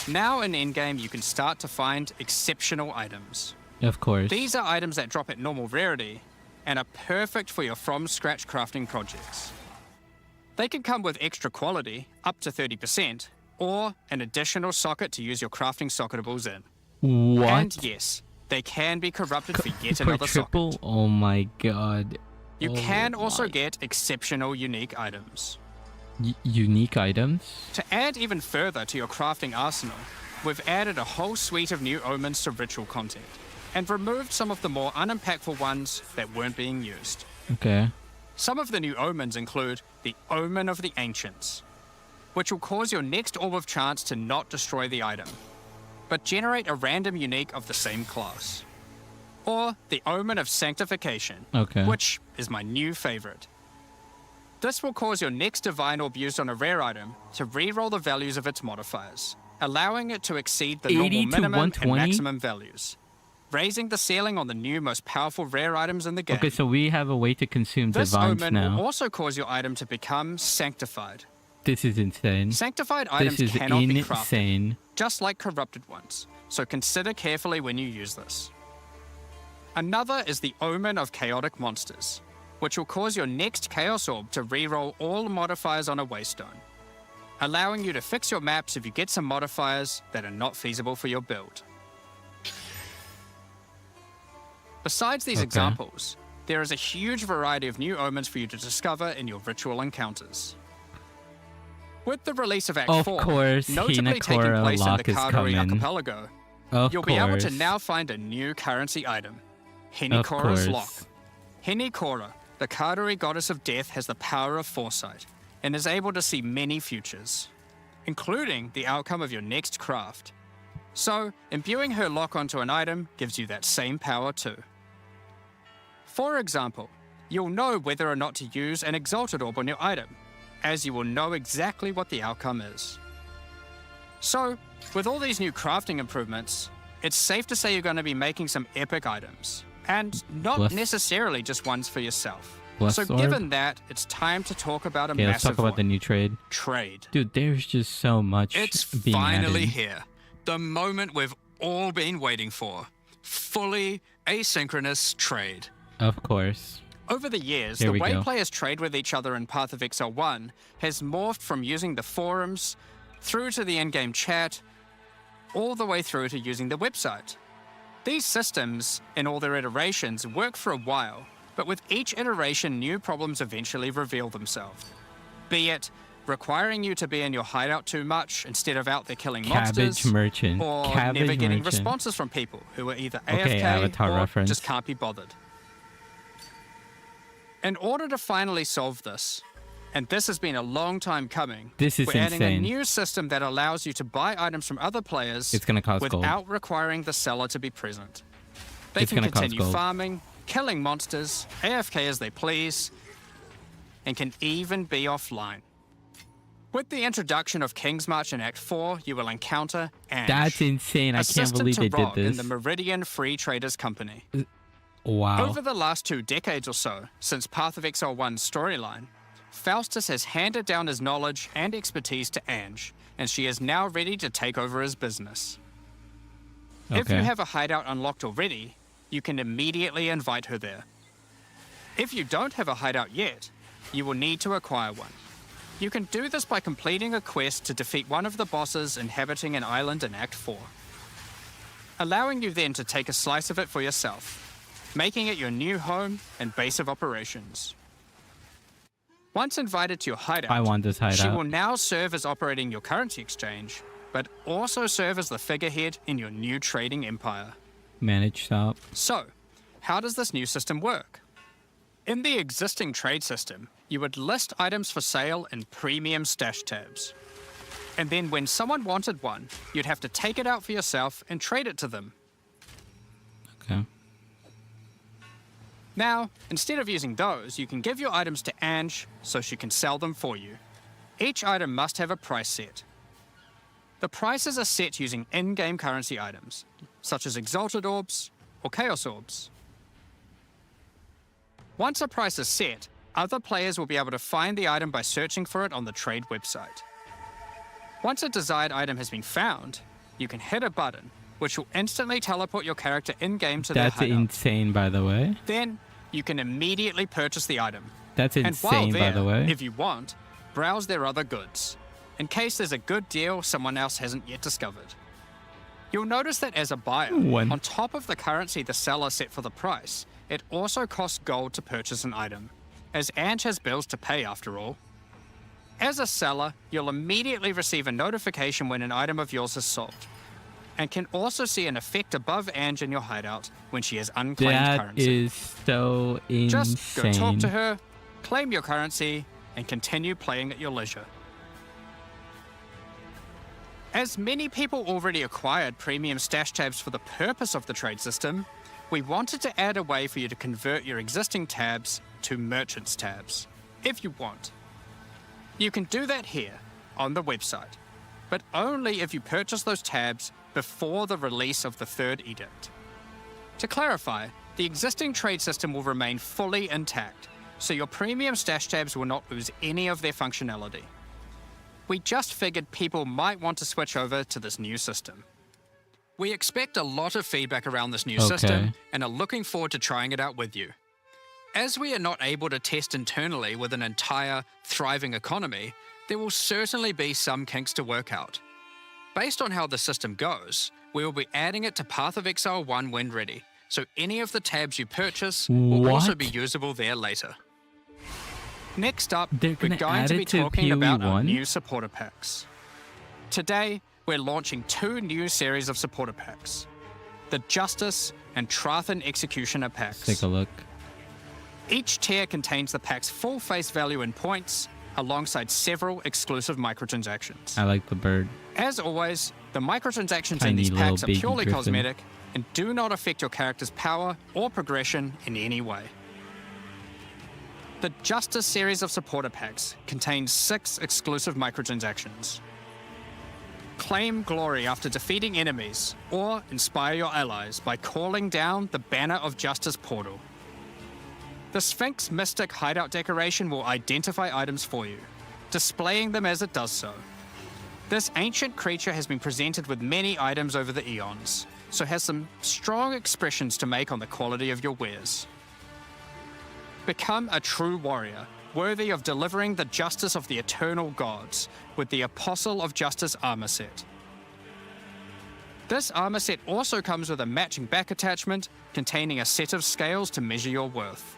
Now in endgame, you can start to find exceptional items. Of course. These are items that drop at normal rarity and are perfect for your from-scratch crafting projects. They can come with extra quality, up to 30%, or an additional socket to use your crafting socketables in. What? And yes, they can be corrupted for yet For another triple? socket. Oh my god. You Oh can also my- get exceptional unique items. unique items? To add even further to your crafting arsenal, we've added a whole suite of new omens to ritual content, and removed some of the more unimpactful ones that weren't being used. Okay. Some of the new omens include the Omen of the Ancients, which will cause your next Orb of Chance to not destroy the item, but generate a random unique of the same class. Or the Omen of Sanctification, Okay. which is my new favorite. This will cause your next Divine Orb used on a rare item to re-roll the values of its modifiers, allowing it to exceed the 80 normal to minimum and 120? maximum values, raising the ceiling on the new most powerful rare items in the game. Okay, so we have a way to consume This divines omen now. will also cause your item to become sanctified. This is insane. Sanctified items This is cannot be crafted, insane. just like corrupted ones, so consider carefully when you use this. Another is the Omen of Chaotic Monsters, which will cause your next Chaos Orb to reroll all modifiers on a Waystone, allowing you to fix your maps if you get some modifiers that are not feasible for your build. Besides these Okay. examples, there is a huge variety of new omens for you to discover in your ritual encounters. With the release of Act Of 4, course, notably taking Hinakora place in the lock is Kardori coming. Archipelago, Of you'll course. be able to now find a new currency item, Hinikora's Lock. Hinikora, the Kardori goddess of death, has the power of foresight and is able to see many futures, including the outcome of your next craft. So, imbuing her lock onto an item gives you that same power too. For example, you'll know whether or not to use an Exalted Orb on your item, as you will know exactly what the outcome is. So, with all these new crafting improvements, it's safe to say you're going to be making some epic items, and not Bless- necessarily just ones for yourself. Bless So Orb? given that, it's time to talk about a Okay, let's massive talk about the one. new trade. Trade. Dude, there's just so much It's being finally added. here. The moment we've all been waiting for. Fully asynchronous trade. Of course. Over the years, Here the we way go. players trade with each other in Path of Exile 1 has morphed from using the forums, through to the in-game chat, all the way through to using the website. These systems, in all their iterations, work for a while, but with each iteration, new problems eventually reveal themselves. Be it requiring you to be in your hideout too much instead of out there killing Cabbage monsters, merchant. or Cabbage never getting merchant. responses from people who are either Okay, AFK Avatar or reference. just can't be bothered. In order to finally solve this, and this has been a long time coming, This is we're adding a insane. new system that allows you to buy items from other players It's gonna cost gold. without requiring the seller to be present. They It's can gonna cost continue gold. farming, killing monsters, AFK as they please, and can even be offline. With the introduction of King's March in Act 4, you will encounter Ange, That's insane. I can't assistant believe to they did Rob in this. the Meridian Free Traders Company. Wow. Over the last 2 decades or so, since Path of Exile 1's storyline, Faustus has handed down his knowledge and expertise to Ange, and she is now ready to take over his business. If you Okay. have a hideout unlocked already, you can immediately invite her there. If you don't have a hideout yet, you will need to acquire one. You can do this by completing a quest to defeat one of the bosses inhabiting an island in Act 4, allowing you then to take a slice of it for yourself, making it your new home and base of operations. Once invited to your hideout, I want this she hideout. will now serve as operating your currency exchange, but also serve as the figurehead in your new trading empire. Manage shop. So, how does this new system work? In the existing trade system, you would list items for sale in premium stash tabs. And then when someone wanted one, you'd have to take it out for yourself and trade it to them. Okay. Now, instead of using those, you can give your items to Ange so she can sell them for you. Each item must have a price set. The prices are set using in-game currency items, such as Exalted Orbs or Chaos Orbs. Once a price is set, other players will be able to find the item by searching for it on the trade website. Once a desired item has been found, you can hit a button, which will instantly teleport your character in-game to their That's hideout. insane, by the way. Then, you can immediately purchase the item. That's And while insane, there, by the way. if you want, browse their other goods, in case there's a good deal someone else hasn't yet discovered. You'll notice that as a buyer, on top of the currency the seller set for the price, it also costs gold to purchase an item, as Ange has bills to pay after all. As a seller, you'll immediately receive a notification when an item of yours is sold, and can also see an effect above Ange in your hideout when she has unclaimed That currency. is so insane. Just go talk to her, claim your currency, and continue playing at your leisure. As many people already acquired premium stash tabs for the purpose of the trade system, we wanted to add a way for you to convert your existing tabs to merchants tabs, if you want. You can do that here, on the website, but only if you purchase those tabs before the release of the third edict. To clarify, the existing trade system will remain fully intact, so your premium stash tabs will not lose any of their functionality. We just figured people might want to switch over to this new system. We expect a lot of feedback around this new system and are looking forward to trying it out with you. As we are not able to test internally with an entire, thriving economy, there will certainly be some kinks to work out. Based on how the system goes, we will be adding it to Path of Exile 1 when ready, so any of the tabs you purchase will also be usable there later. Next up, we're going to be talking about our new supporter packs. Today, we're launching 2 new series of supporter packs, the Justice and Trathan Executioner packs. Take a look. Each tier contains the pack's full face value in points, alongside several exclusive microtransactions. I like the bird. As always, the microtransactions Tiny in these little packs are baby purely griffin. cosmetic and do not affect your character's power or progression in any way. The Justice series of supporter packs contains 6 exclusive microtransactions. Claim glory after defeating enemies, or inspire your allies by calling down the Banner of Justice portal. The Sphinx Mystic hideout decoration will identify items for you, displaying them as it does so. This ancient creature has been presented with many items over the eons, so has some strong expressions to make on the quality of your wares. Become a true warrior, worthy of delivering the justice of the eternal gods with the Apostle of Justice armor set. This armor set also comes with a matching back attachment containing a set of scales to measure your worth.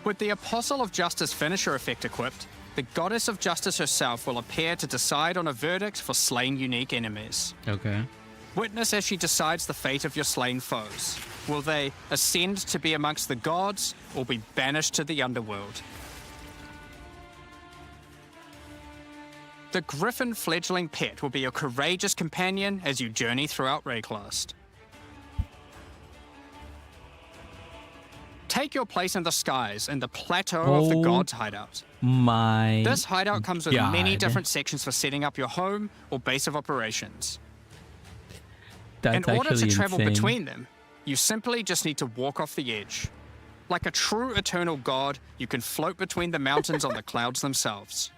With the Apostle of Justice finisher effect equipped, the Goddess of Justice herself will appear to decide on a verdict for slain unique enemies. Okay. Witness as she decides the fate of your slain foes. Will they ascend to be amongst the gods or be banished to the underworld? The Griffin fledgling pet will be your courageous companion as you journey throughout Rayclast. Take your place in the skies in the Plateau of the Gods hideout. This hideout comes with many different sections for setting up your home or base of operations. In order to travel between them, you simply just need to walk off the edge. Like a true eternal god, you can float between the mountains on the clouds themselves.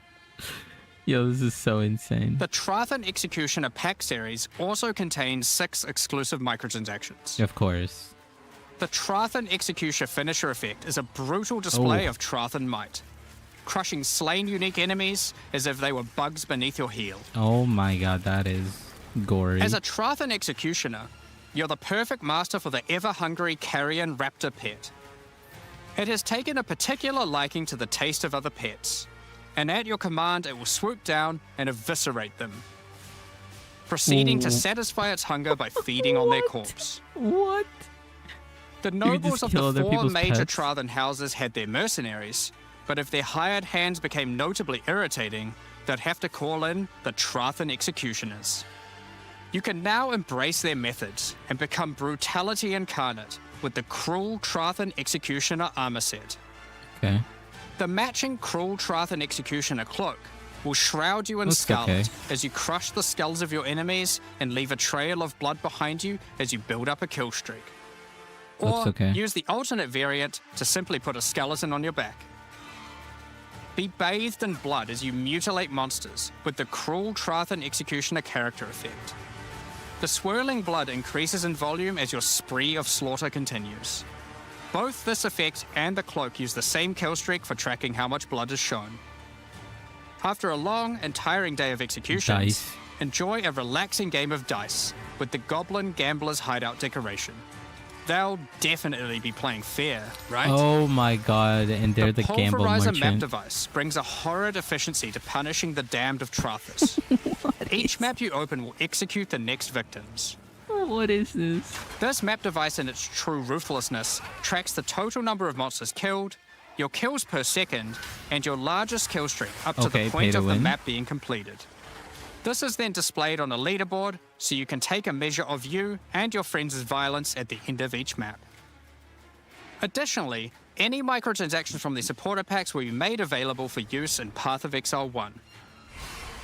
Yo, this is so insane. The Trathan Executioner pack series also contains 6 exclusive microtransactions. Of course. The Trathan Executioner finisher effect is a brutal display of Trathan might, crushing slain unique enemies as if they were bugs beneath your heel. Oh my god, that is gory. As a Trathan Executioner, you're the perfect master for the ever-hungry carrion raptor pet. It has taken a particular liking to the taste of other pets, and at your command it will swoop down and eviscerate them, proceeding to satisfy its hunger by feeding on their corpse. What? The nobles of the 4 major pets? Trathan houses had their mercenaries, but if their hired hands became notably irritating, they'd have to call in the Trathan Executioners. You can now embrace their methods and become brutality incarnate with the Cruel Trathan Executioner armor set. Okay. The matching Cruel Trathan Executioner cloak will shroud you in Looks scarlet okay. as you crush the skulls of your enemies and leave a trail of blood behind you as you build up a kill streak. Looks Or okay. use the alternate variant to simply put a skeleton on your back. Be bathed in blood as you mutilate monsters with the Cruel Trathan Executioner character effect. The swirling blood increases in volume as your spree of slaughter continues. Both this effect and the cloak use the same kill streak for tracking how much blood is shown. After a long and tiring day of executions, Dice. enjoy a relaxing game of dice with the Goblin Gambler's Hideout decoration. They'll definitely be playing fair, right? Oh my god, and they're the gamble Pulverizer map merchant. device brings a horrid efficiency to punishing the damned of Trathus. Each map you open will execute the next victims. What is this? This map device in its true ruthlessness tracks the total number of monsters killed, your kills per second, and your largest kill streak up to Okay, the pay point to of the win. map being completed. This is then displayed on a leaderboard so you can take a measure of you and your friends' violence at the end of each map. Additionally, any microtransactions from the supporter packs will be made available for use in Path of Exile 1.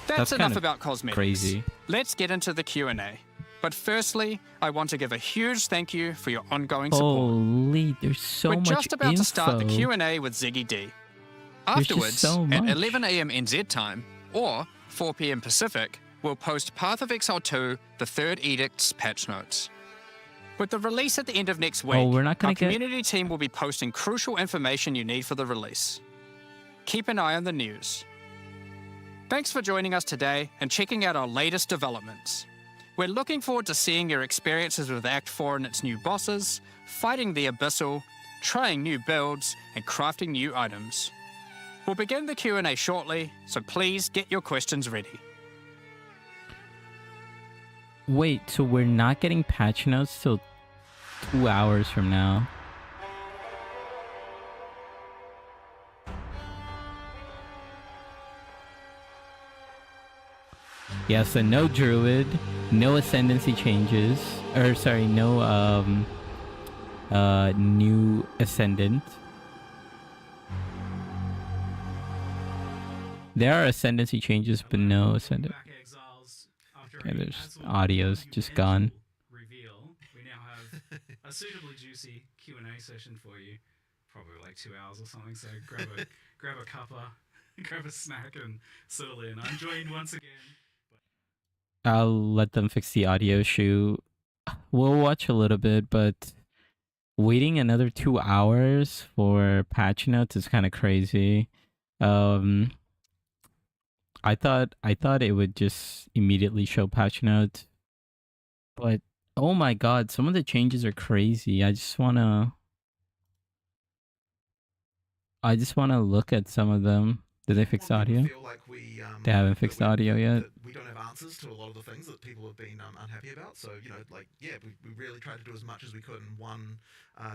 That's enough kinda about cosmetics. crazy. Let's get into the Q&A. But firstly, I want to give a huge thank you for your ongoing support. Holy, there's so We're much just about info. to start the Q&A with Ziggy D. There's just Afterwards, so at much. 11 a.m. NZ time, or 4 p.m. Pacific, we'll post Path of Exile 2, the third Edict's patch notes. With the release at the end of next week, we're not gonna our get- community team will be posting crucial information you need for the release. Keep an eye on the news. Thanks for joining us today and checking out our latest developments. We're looking forward to seeing your experiences with Act 4 and its new bosses, fighting the Abyssal, trying new builds, and crafting new items. We'll begin the Q&A shortly, so please get your questions ready. Wait, so we're not getting patch notes till 2 hours from now? Yeah, so no druid, no ascendancy changes, or sorry, no new ascendant. There are ascendancy changes, but no ascendant. Back Exiles, after Okay, a there's absolute audio's just gone. Reveal. We now have a suitably juicy Q&A session for you. Probably like 2 hours or something. So grab a cuppa, grab a snack, and settle in. I'm joined once again. I'll let them fix the audio issue. We'll watch a little bit, but waiting another 2 hours for patch notes is kind of crazy. I thought it would just immediately show patch notes, but oh my god, some of the changes are crazy. I just wanna look at some of them. Did they fix the audio? Feel like They haven't fixed the audio yet. that we don't have answers to a lot of the things that people have been unhappy about. So, you know, like, yeah, we really tried to do as much as we could in one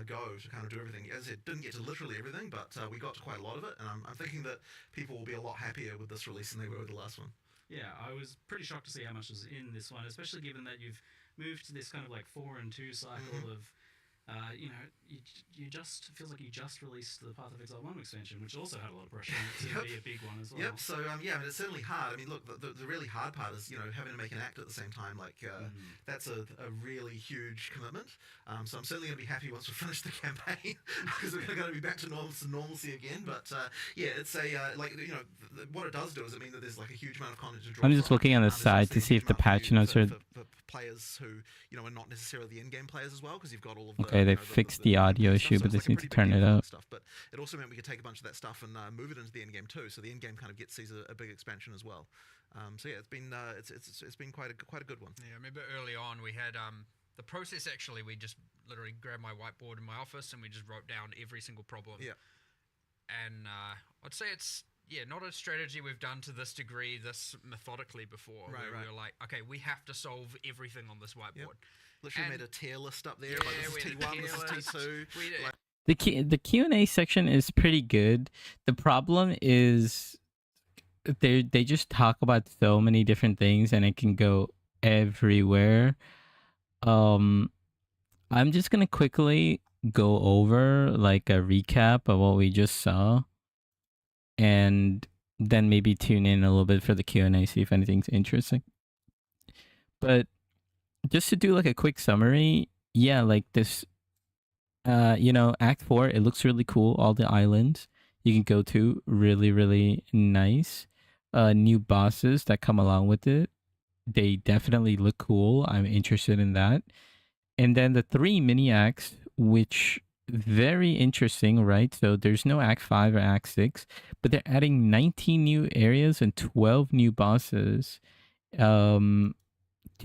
go to kind of do everything. As I said, didn't get to literally everything, but we got to quite a lot of it. And I'm thinking that people will be a lot happier with this release than they were with the last one. Yeah, I was pretty shocked to see how much was in this one, especially given that you've moved to this kind of like 4 and 2 cycle of, you know, you just feels like you just released the Path of Exile 1 expansion, which also had a lot of pressure on it to be a big one as well. Yep. So yeah, I mean, it's certainly hard. I mean, look, the really hard part is, you know, having to make an act at the same time. Like that's a really huge commitment. So I'm certainly going to be happy once we finish the campaign because we're going to be back to normalcy again. But yeah, it's a like, you know, what it does do is it means that there's like a huge amount of content to draw. I'm just from. looking on the There's side obviously to a see huge if the amount for patch you notes are. for players who, you know, are not necessarily the in-game players as well, because you've got all of the, Okay, you they know, fixed the audio stuff. issue, So but it's they like a seem to pretty big turn deal it for that up. stuff. But it also meant we could take a bunch of that stuff and move it into the end game too. So the end game kind of sees a big expansion as well. So yeah, it's been quite a good one. Yeah, I remember early on we had the process. Actually, we just literally grabbed my whiteboard in my office and we just wrote down every single problem. Yeah. And I'd say it's not a strategy we've done to this degree, this methodically before. Right, where right. we were like, okay, we have to solve everything on this whiteboard. Literally And- made a tier list up there. Yeah, like this is we had a T1, tier this list. is T2. We did. Like, The Q&A section is pretty good. The problem is they just talk about so many different things and it can go everywhere. I'm just gonna quickly go over like a recap of what we just saw and then maybe tune in a little bit for the Q&A, see if anything's interesting. But just to do like a quick summary, yeah, like this, Act 4, it looks really cool. All the islands you can go to, really, really nice. New bosses that come along with it, they definitely look cool. I'm interested in that. And then the 3 mini acts, which very interesting, right? So there's no Act 5 or Act 6, but they're adding 19 new areas and 12 new bosses to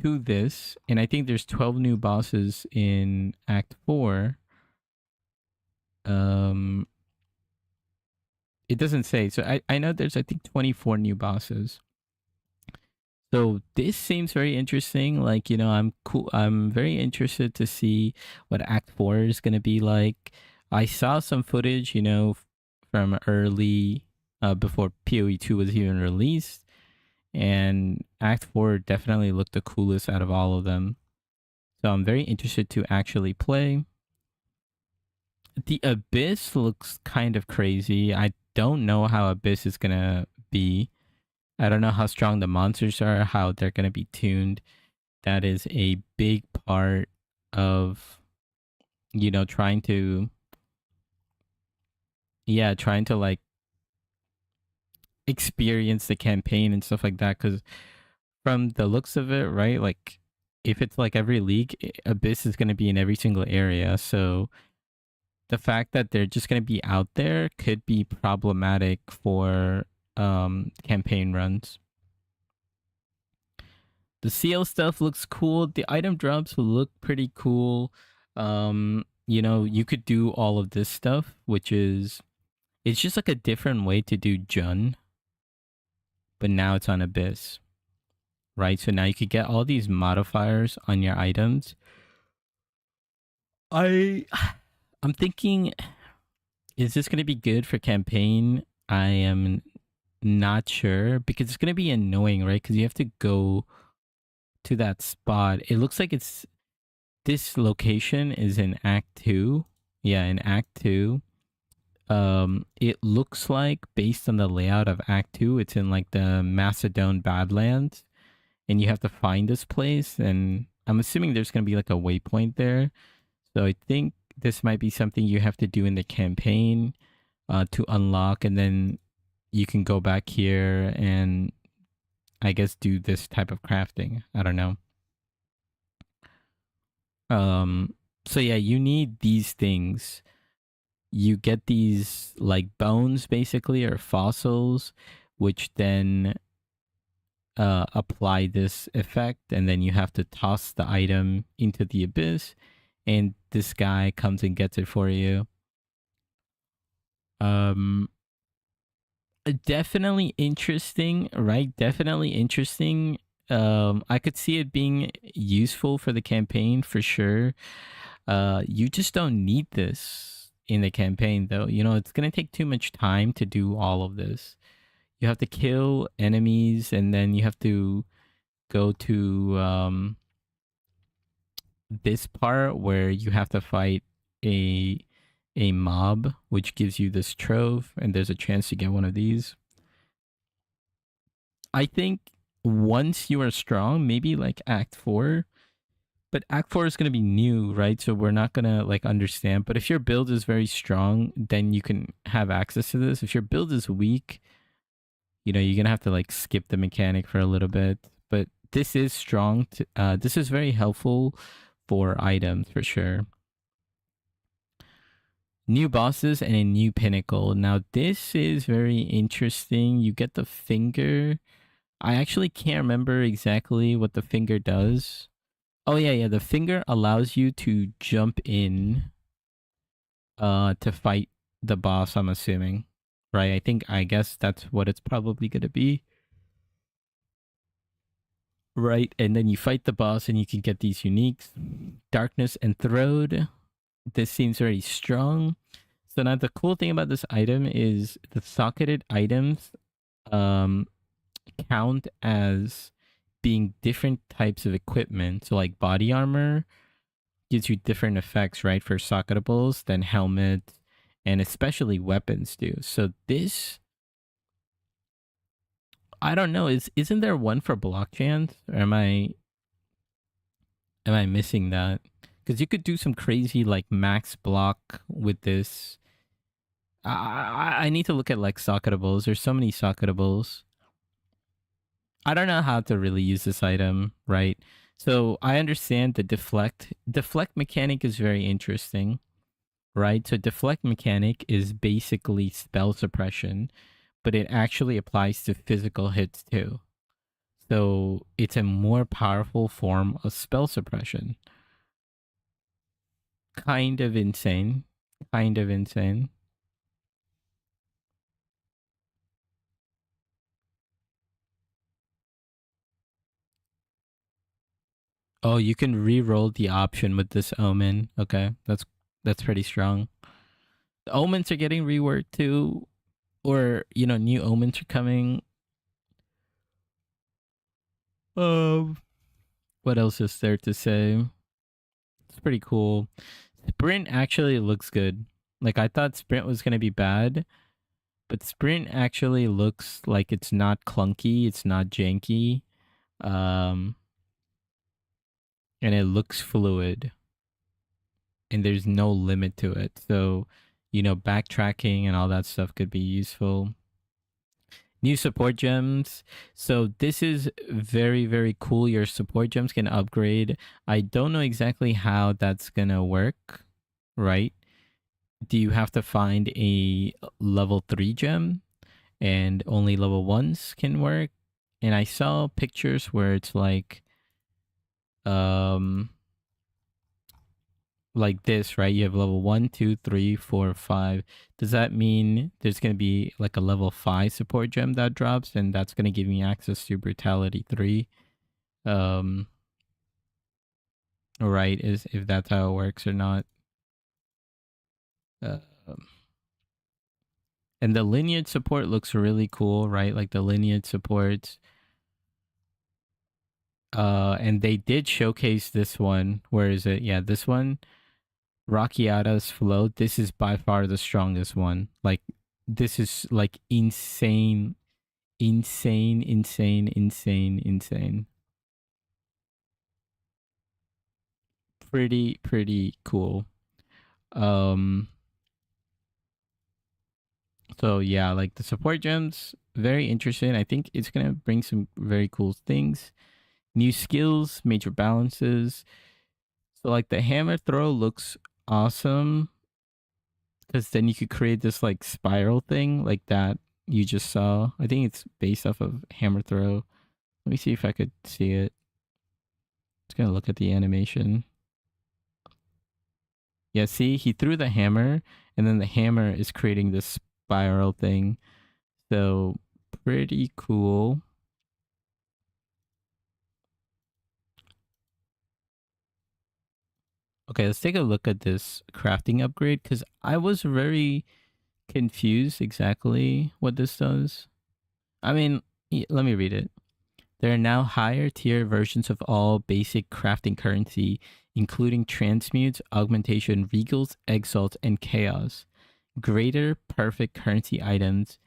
this. And I think there's 12 new bosses in Act 4. It doesn't say. So I know there's, I think, 24 new bosses. So this seems very interesting. Like, I'm very interested to see what Act 4 is going to be like. I saw some footage, from early, before PoE 2 was even released. And Act 4 definitely looked the coolest out of all of them. So I'm very interested to actually play. The Abyss looks kind of crazy. I don't know how Abyss is going to be. I don't know how strong the monsters are, how they're going to be tuned. That is a big part of, trying to like experience the campaign and stuff like that. Because from the looks of it, right, like if it's like every league, Abyss is going to be in every single area. So the fact that they're just going to be out there could be problematic for campaign runs. The CL stuff looks cool. The item drops look pretty cool. You could do all of this stuff, which is, it's just like a different way to do Jun, but now it's on Abyss, right? So now you could get all these modifiers on your items. I'm thinking, is this going to be good for campaign? I am not sure, because it's going to be annoying, right? Because you have to go to that spot. It looks like this location is in Act 2. Yeah, in Act 2. It looks like, based on the layout of Act 2, it's in like the Macedon Badlands, and you have to find this place, and I'm assuming there's going to be like a waypoint there. So I think this might be something you have to do in the campaign to unlock, and then you can go back here and I guess do this type of crafting. I don't know. So yeah, you need these things. You get these like bones basically, or fossils, which then apply this effect, and then you have to toss the item into the abyss, and this guy comes and gets it for you. Definitely interesting, right? Definitely interesting. I could see it being useful for the campaign for sure. You just don't need this in the campaign though. It's gonna take too much time to do all of this. You have to kill enemies, and then you have to go to this part where you have to fight a mob, which gives you this trove, and there's a chance to get one of these. I think once you are strong, maybe like Act 4, but Act 4 is going to be new, right? So we're not going to like understand. But if your build is very strong, then you can have access to this. If your build is weak, you're going to have to like skip the mechanic for a little bit. But this is strong. This is very helpful for items for sure. New bosses and a new pinnacle. Now this is very interesting. You get the finger. I actually can't remember exactly what the finger does. Oh yeah, the finger allows you to jump in to fight the boss, I'm assuming. Right? I guess that's what it's probably gonna be. Right, and then you fight the boss and you can get these uniques. Darkness Enthralled. This seems very strong. So now the cool thing about this item is the socketed items count as being different types of equipment. So like body armor gives you different effects, right, for socketables than helmet, and especially weapons do. So this I don't know. Isn't there one for blockchains? Or am I missing that? Because you could do some crazy like max block with this. I need to look at like socketables. There's so many socketables. I don't know how to really use this item, right? So I understand the deflect. Deflect mechanic is very interesting, right? So deflect mechanic is basically spell suppression, but it actually applies to physical hits too. So it's a more powerful form of spell suppression. Kind of insane. Kind of insane. Oh, you can re-roll the option with this omen. Okay, that's pretty strong. The omens are getting reworked too, or new omens are coming. What else is there to say? It's pretty cool. Sprint actually looks good. Like I thought Sprint was gonna be bad, but Sprint actually looks like it's not clunky, it's not janky, and it looks fluid, and there's no limit to it. So, backtracking and all that stuff could be useful. New support gems. So this is very, very cool. Your support gems can upgrade. I don't know exactly how that's gonna work, right? Do you have to find a level 3 gem and only level 1s can work? And I saw pictures where it's like this, right? You have level 1, 2, 3, 4, 5. Does that mean there's going to be like a level 5 support gem that drops and that's going to give me access to Brutality 3? Right, is if that's how it works or not. And the lineage support looks really cool, right? Like the lineage supports. And they did showcase this one. Where is it? Yeah, this one. Rockiata's float. This is by far the strongest one. Like, this is like insane. Pretty cool. So yeah, like the support gems, very interesting. I think it's gonna bring some very cool things. New skills, major balances. So like the hammer throw looks awesome, because then you could create this like spiral thing like that you just saw. I think it's based off of hammer throw. Let me see if I could see it. Just gonna look at the animation. Yeah, see, he threw the hammer, and then the hammer is creating this spiral thing. So pretty cool. Okay, let's take a look at this crafting upgrade, because I was very confused exactly what this does. I mean, let me read it. There are now higher tier versions of all basic crafting currency, including transmutes, augmentation, regals, exalts, and chaos. Greater perfect currency items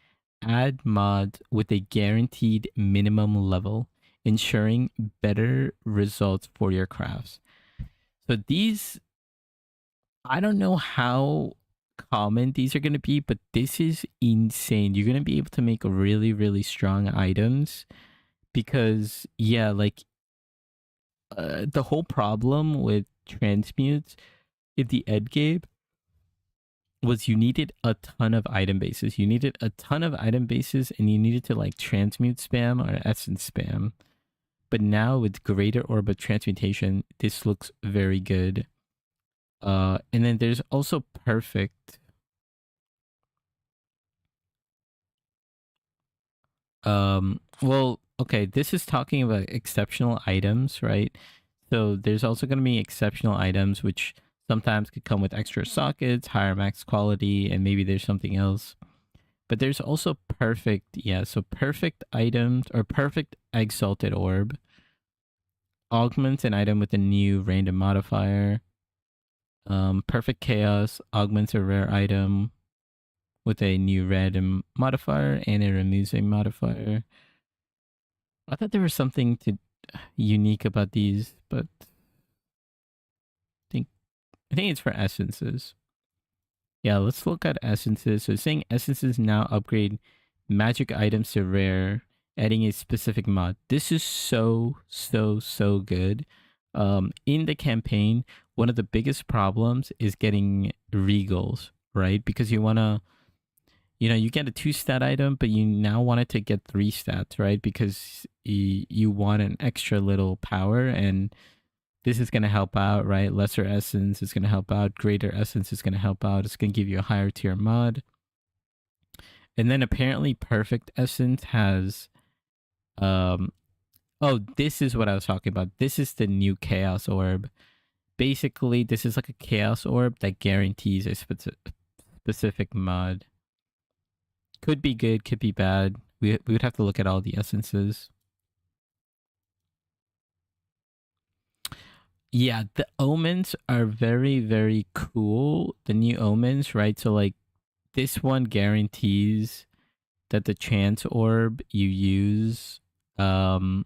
add mods with a guaranteed minimum level, ensuring better results for your crafts. So these, I don't know how common these are going to be, but this is insane. You're going to be able to make really, really strong items because, yeah, like the whole problem with transmutes in the end game was you needed a ton of item bases. You needed a ton of item bases and you needed to like transmute spam or essence spam. But now with greater orbit transmutation, this looks very good. And then there's also perfect. Well, okay, this is talking about exceptional items, right? So there's also going to be exceptional items, which sometimes could come with extra sockets, higher max quality, and maybe there's something else. But there's also perfect, yeah, so perfect items or perfect exalted orb. Augments an item with a new random modifier. Perfect chaos augments a rare item with a new random modifier and a removes a modifier. I thought there was something unique about these, but I think it's for essences. Yeah, let's look at essences. So saying essences now upgrade magic items to rare, adding a specific mod. This is so good. In the campaign, one of the biggest problems is getting regals, right? Because you want to, you get a 2-stat item, but you now want it to get 3 stats, right? Because you want an extra little power, and this is going to help out, right? Lesser essence is going to help out. Greater essence is going to help out. It's going to give you a higher tier mod. And then apparently perfect essence has, oh, this is what I was talking about. This is the new chaos orb. Basically, this is like a chaos orb that guarantees a specific mod. Could be good, could be bad. We would have to look at all the essences. Yeah, the omens are very cool. The new omens, right? So like this one guarantees that the chance orb you use will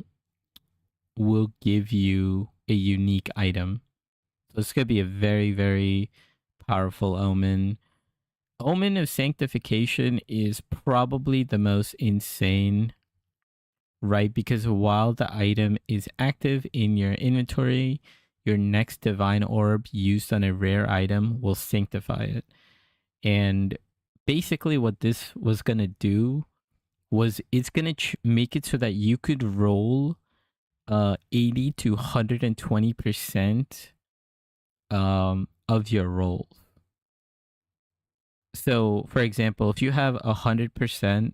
give you a unique item. So this could be a very powerful omen. Omen of Sanctification is probably the most insane, right? Because while the item is active in your inventory, your next divine orb used on a rare item will sanctify it. And basically what this was going to do was it's going to make it so that you could roll 80 to 120% of your rolls. So, for example, if you have 100%,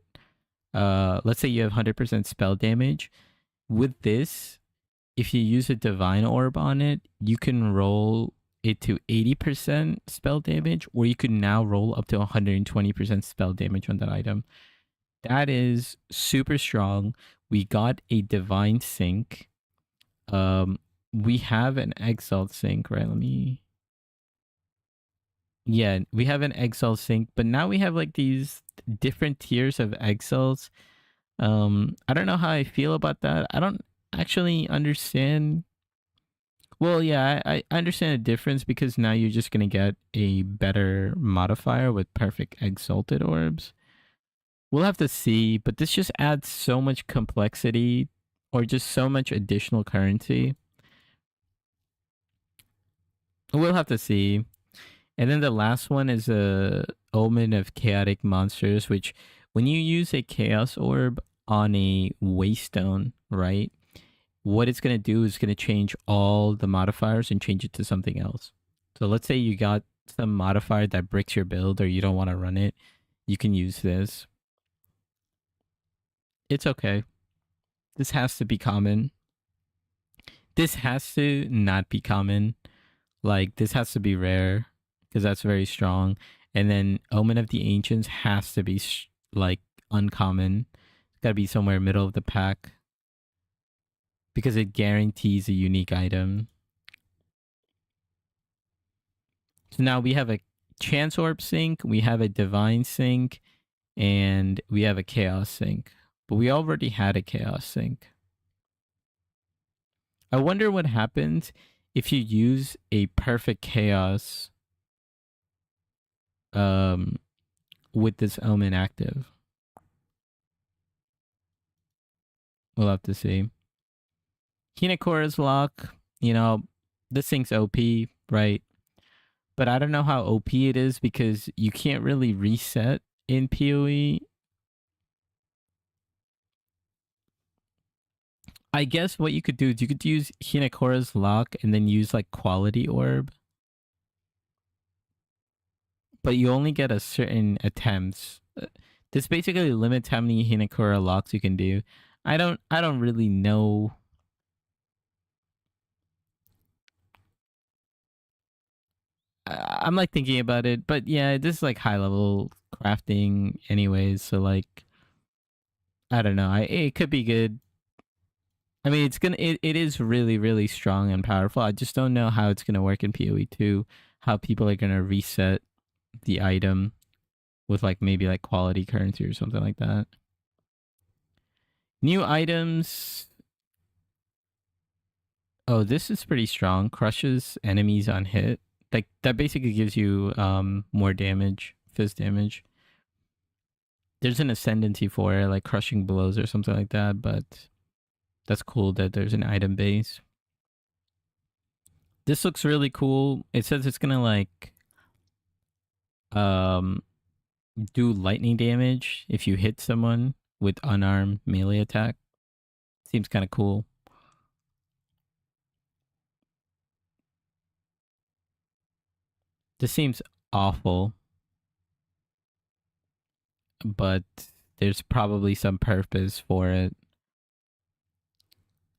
let's say you have 100% spell damage, with this, if you use a divine orb on it, you can roll it to 80% spell damage, or you could now roll up to 120% spell damage on that item. That is super strong. We got a divine sync. We have an exalt sync, right? Yeah, we have an exalt sync, but now we have like these different tiers of exalts. I don't know how I feel about that. I don't actually understand. Well, yeah, I understand the difference because now you're just gonna get a better modifier with perfect exalted orbs. We'll have to see, but this just adds so much complexity or just so much additional currency. We'll have to see. And then the last one is a Omen of Chaotic Monsters, which when you use a Chaos Orb on a Waystone, right? What it's going to do is going to change all the modifiers and change it to something else. So let's say you got some modifier that bricks your build or you don't want to run it. You can use this. It's okay. This has to be common. This has to not be common. Like, this has to be rare because that's very strong. And then Omen of the Ancients has to be like uncommon. It's got to be somewhere middle of the pack because it guarantees a unique item. So now we have a Chance Orb sync, we have a Divine sync, and we have a Chaos sync. But we already had a Chaos sync. I wonder what happens if you use a perfect Chaos with this Omen active. We'll have to see. Hinakora's Lock, this thing's OP, right? But I don't know how OP it is because you can't really reset in PoE. I guess what you could do is you could use Hinakora's Lock and then use like Quality Orb. But you only get a certain attempts. This basically limits how many Hinakora locks you can do. I don't really know. I'm like thinking about it, but yeah, this is like high level crafting anyways, so like I don't know. It could be good. I mean, it is really strong and powerful. I just don't know how it's gonna work in PoE 2, how people are gonna reset the item with like maybe like quality currency or something like that. New items. Oh, this is pretty strong. Crushes enemies on hit. Like that basically gives you more damage, fizz damage. There's an ascendancy for it, like crushing blows or something like that, but that's cool that there's an item base. This looks really cool. It says it's gonna like do lightning damage if you hit someone with unarmed melee attack. Seems kind of cool. This seems awful, but there's probably some purpose for it.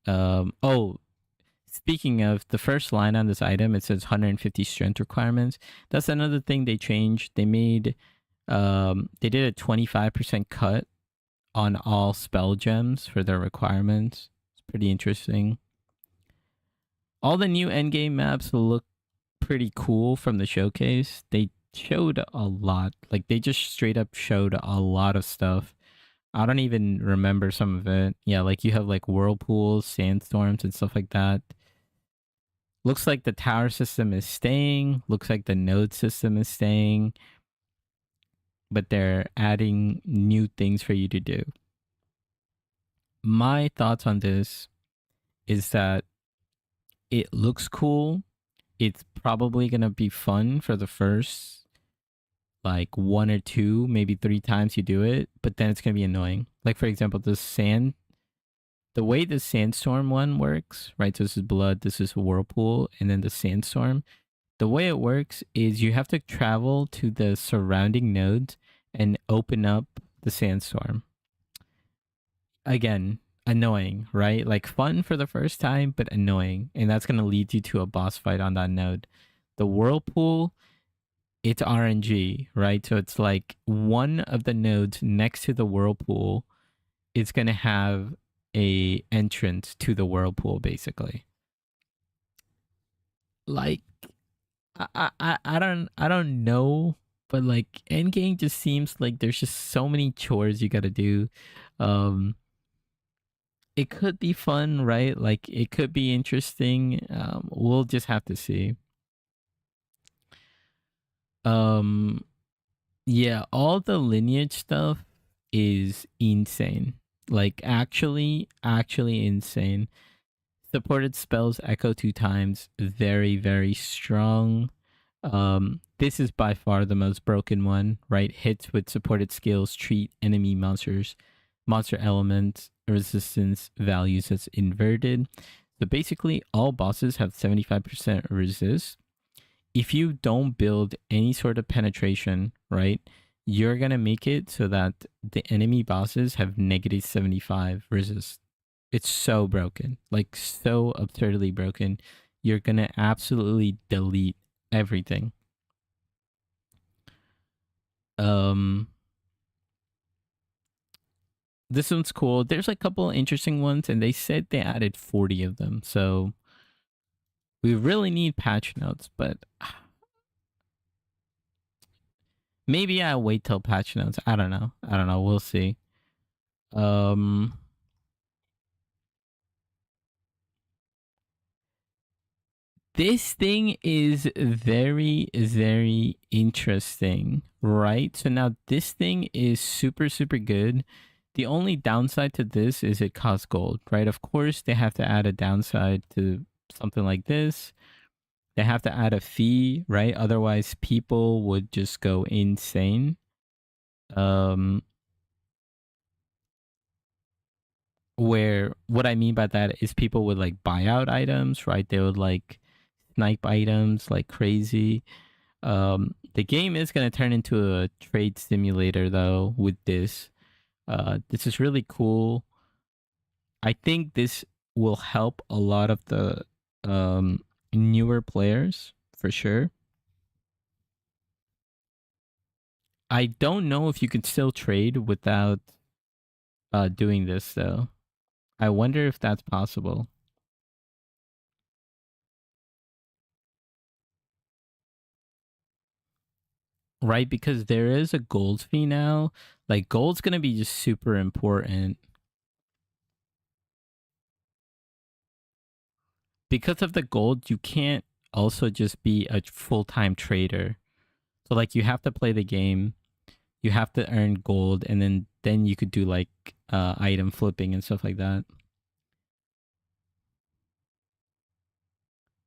Oh, speaking of the first line on this item, it says 150 strength requirements. That's another thing they changed. They made they did a 25% cut on all spell gems for their requirements. It's pretty interesting. All the new endgame maps look pretty cool from the showcase. They showed a lot. Like they just straight up showed a lot of stuff. I don't even remember some of it. Yeah, like you have like whirlpools, sandstorms, and stuff like that. Looks like the tower system is staying. Looks like the node system is staying. But they're adding new things for you to do. My thoughts on this is that it looks cool. It's probably going to be fun for the first like 1 or 2, maybe 3 times you do it, but then it's going to be annoying. Like for example, the way the sandstorm one works, right? So this is blood, this is whirlpool, and then the sandstorm. The way it works is you have to travel to the surrounding nodes and open up the sandstorm. Again, annoying, right? Like fun for the first time, but annoying. And that's going to lead you to a boss fight on that node. The whirlpool, it's RNG, right? So it's like one of the nodes next to the whirlpool is going to have a entrance to the whirlpool, basically. Like, I don't know, but like endgame just seems like there's just so many chores you got to do. It could be fun, right? Like it could be interesting. We'll just have to see. Yeah, all the lineage stuff is insane. Like actually insane. Supported spells echo 2 times. Very, very strong. This is by far the most broken one, right? Hits with supported skills treat enemy monster elements resistance values as inverted. So basically, all bosses have 75% resist. If you don't build any sort of penetration, right, you're gonna make it so that the enemy bosses have negative 75 resist. It's so broken, like so absurdly broken. You're gonna absolutely delete everything. This one's cool. There's a couple interesting ones, and they said they added 40 of them. So we really need patch notes, but maybe I'll wait till patch notes. I don't know. We'll see. This thing is very, very interesting, right? So now this thing is super, super good. The only downside to this is it costs gold, right? Of course, they have to add a downside to something like this. They have to add a fee, right? Otherwise, people would just go insane. Where what I mean by that is people would like buy out items, right? They would like snipe items like crazy. The game is going to turn into a trade simulator though with this. This is really cool. I think this will help a lot of the newer players for sure. I don't know if you can still trade without doing this though. I wonder if that's possible. Right, because there is a gold fee now. Like gold's gonna be just super important. because of the gold, you can't also just be a full-time trader. So like you have to play the game, you have to earn gold, and then you could do like item flipping and stuff like that.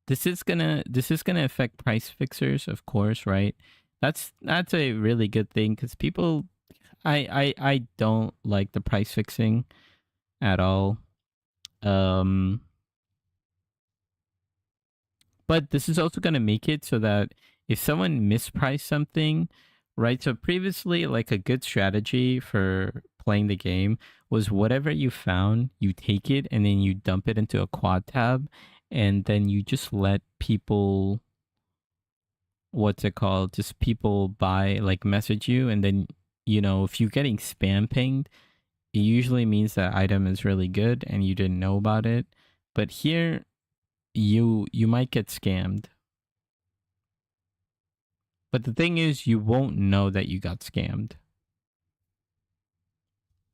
This is gonna affect price fixers, of course, right? That's a really good thing because people, I don't like the price fixing at all. But this is also gonna make it so that if someone mispriced something, right? So previously, like a good strategy for playing the game was whatever you found, you take it and then you dump it into a quad tab, and then you just let people, what's it called? Just people buy, like message you, and then if you're getting spam pinged, it usually means that item is really good and you didn't know about it. But here, you might get scammed. But the thing is, you won't know that you got scammed.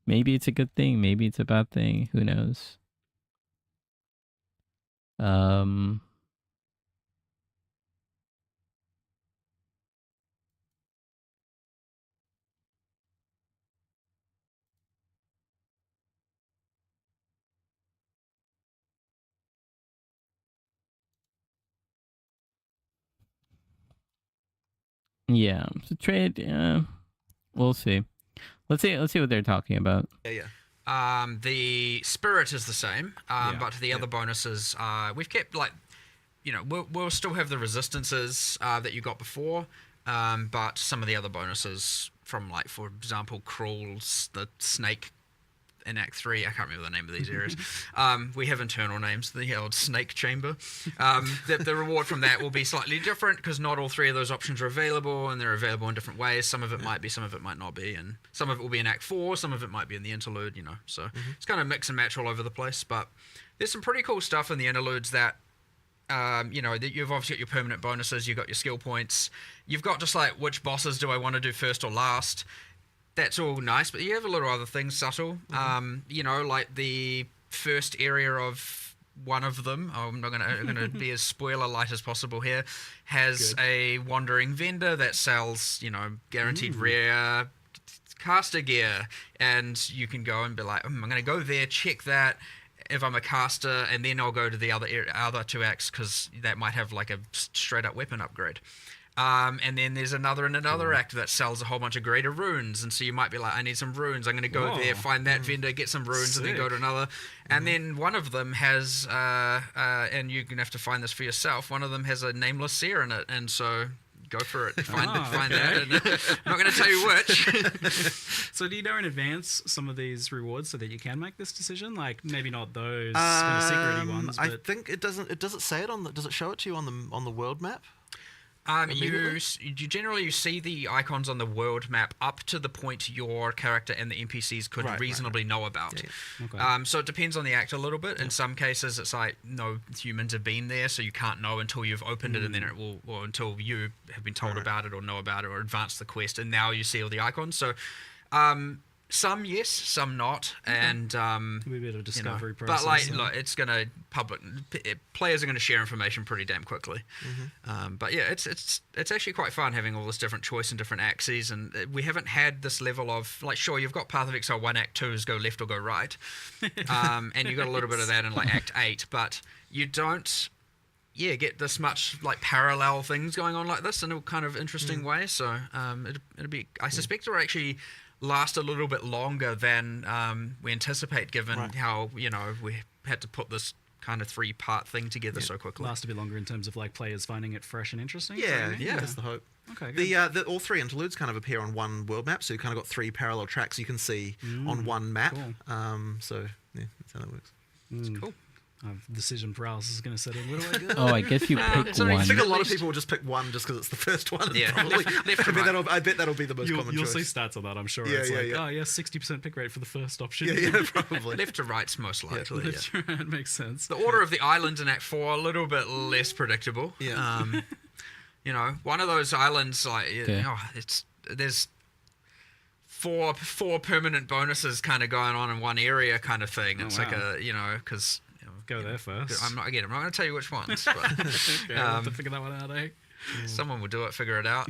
Maybe it's a good thing, maybe it's a bad thing, who knows? Yeah, so trade, we'll see. Let's see what they're talking about. The spirit is the same, but the other bonuses, we've kept like, we'll still have the resistances that you got before, but some of the other bonuses from, like, for example, crawls, the snake in Act 3, I can't remember the name of these areas. We have internal names, the old snake chamber. The reward from that will be slightly different because not all three of those options are available, and they're available in different ways. Some of it might be, some of it might not be, and some of it will be in Act 4, some of it might be in the interlude, So it's kind of mix and match all over the place, but there's some pretty cool stuff in the interludes that, that you've obviously got your permanent bonuses, you've got your skill points, you've got just like which bosses do I want to do first or last. That's all nice, but you have a little other things subtle. Like the first area of one of them, I'm gonna be as spoiler light as possible here, has a wandering vendor that sells, guaranteed rare caster gear, and you can go and be like, I'm gonna go there, check that if I'm a caster, and then I'll go to the other two acts because that might have like a straight up weapon upgrade. And then there's another act that sells a whole bunch of greater runes, and so you might be like, I need some runes, I'm going to go there, find that vendor, get some runes, and then go to another. And then one of them has, and you're going to have to find this for yourself, one of them has a nameless seer in it, and so go for it, find that. And I'm not going to tell you which. So do you know in advance some of these rewards so that you can make this decision? Like maybe not those kind of secret ones. But... I think it doesn't. Does it say it on the? Does it show it to you on the world map? You generally see the icons on the world map up to the point your character and the NPCs could reasonably know about. Yeah. Okay. So it depends on the act a little bit. In some cases, it's like no humans have been there, so you can't know until you've opened it, and then it will, or until you have been told about it or know about it or advanced the quest, and now you see all the icons. So. Some yes, some not, and It'll be a bit of a discovery process. But look, it's gonna players are gonna share information pretty damn quickly. But yeah, it's actually quite fun having all this different choice and different axes, and we haven't had this level of like, sure, you've got Path of Exile 1 Act 2 is go left or go right, and you got a little bit of that in like Act 8, but you don't. Yeah, get this much like parallel things going on like this in a kind of interesting way. So it'll be. I suspect it'll actually last a little bit longer than we anticipate, given how we had to put this kind of 3-part thing together so quickly. Last a bit longer in terms of like players finding it fresh and interesting. Yeah, that's the hope. Okay. Good. All 3 interludes kind of appear on one world map, so you kind of got 3 parallel tracks you can see on one map. Cool. So yeah, that's how that works. It's cool. Decision paralysis is going to set in. What do I do? Oh, I guess you pick So one. I think a lot of people will just pick one just because it's the first one. Yeah, probably, left to right. I bet that'll be the most You'll common choice. see stats on that, I'm sure. Yeah, it's yeah, like, 60% pick rate for the first option. Yeah, probably. Left to right's most likely. That makes sense. The order of the islands in Act 4 a little bit less predictable. Yeah. One of those islands, like, there's four permanent bonuses kind of going on in one area kind of thing. It's like because go there first. I'm not going to tell you which ones, but Okay, we'll have to figure that one out, eh? someone will do it, figure it out.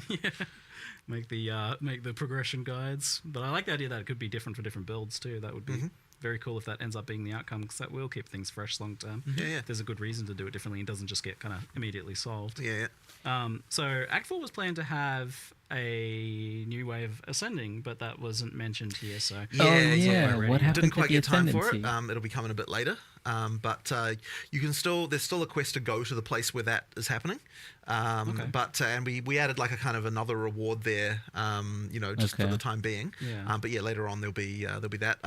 Make the progression guides. But I like the idea that it could be different for different builds too. That would be very cool if that ends up being the outcome, because that will keep things fresh long term. Yeah. There's a good reason to do it differently and doesn't just get kind of immediately solved. Yeah. So Act 4 was planned to have a new way of ascending, but that wasn't mentioned here. So Yeah, what happened didn't to quite the get time for it. ascendancy? It'll be coming a bit later. But you can still, there's still a quest to go to the place where that is happening. But and we added like a kind of another reward there, just for the time being. Yeah. But yeah, later on there'll be that.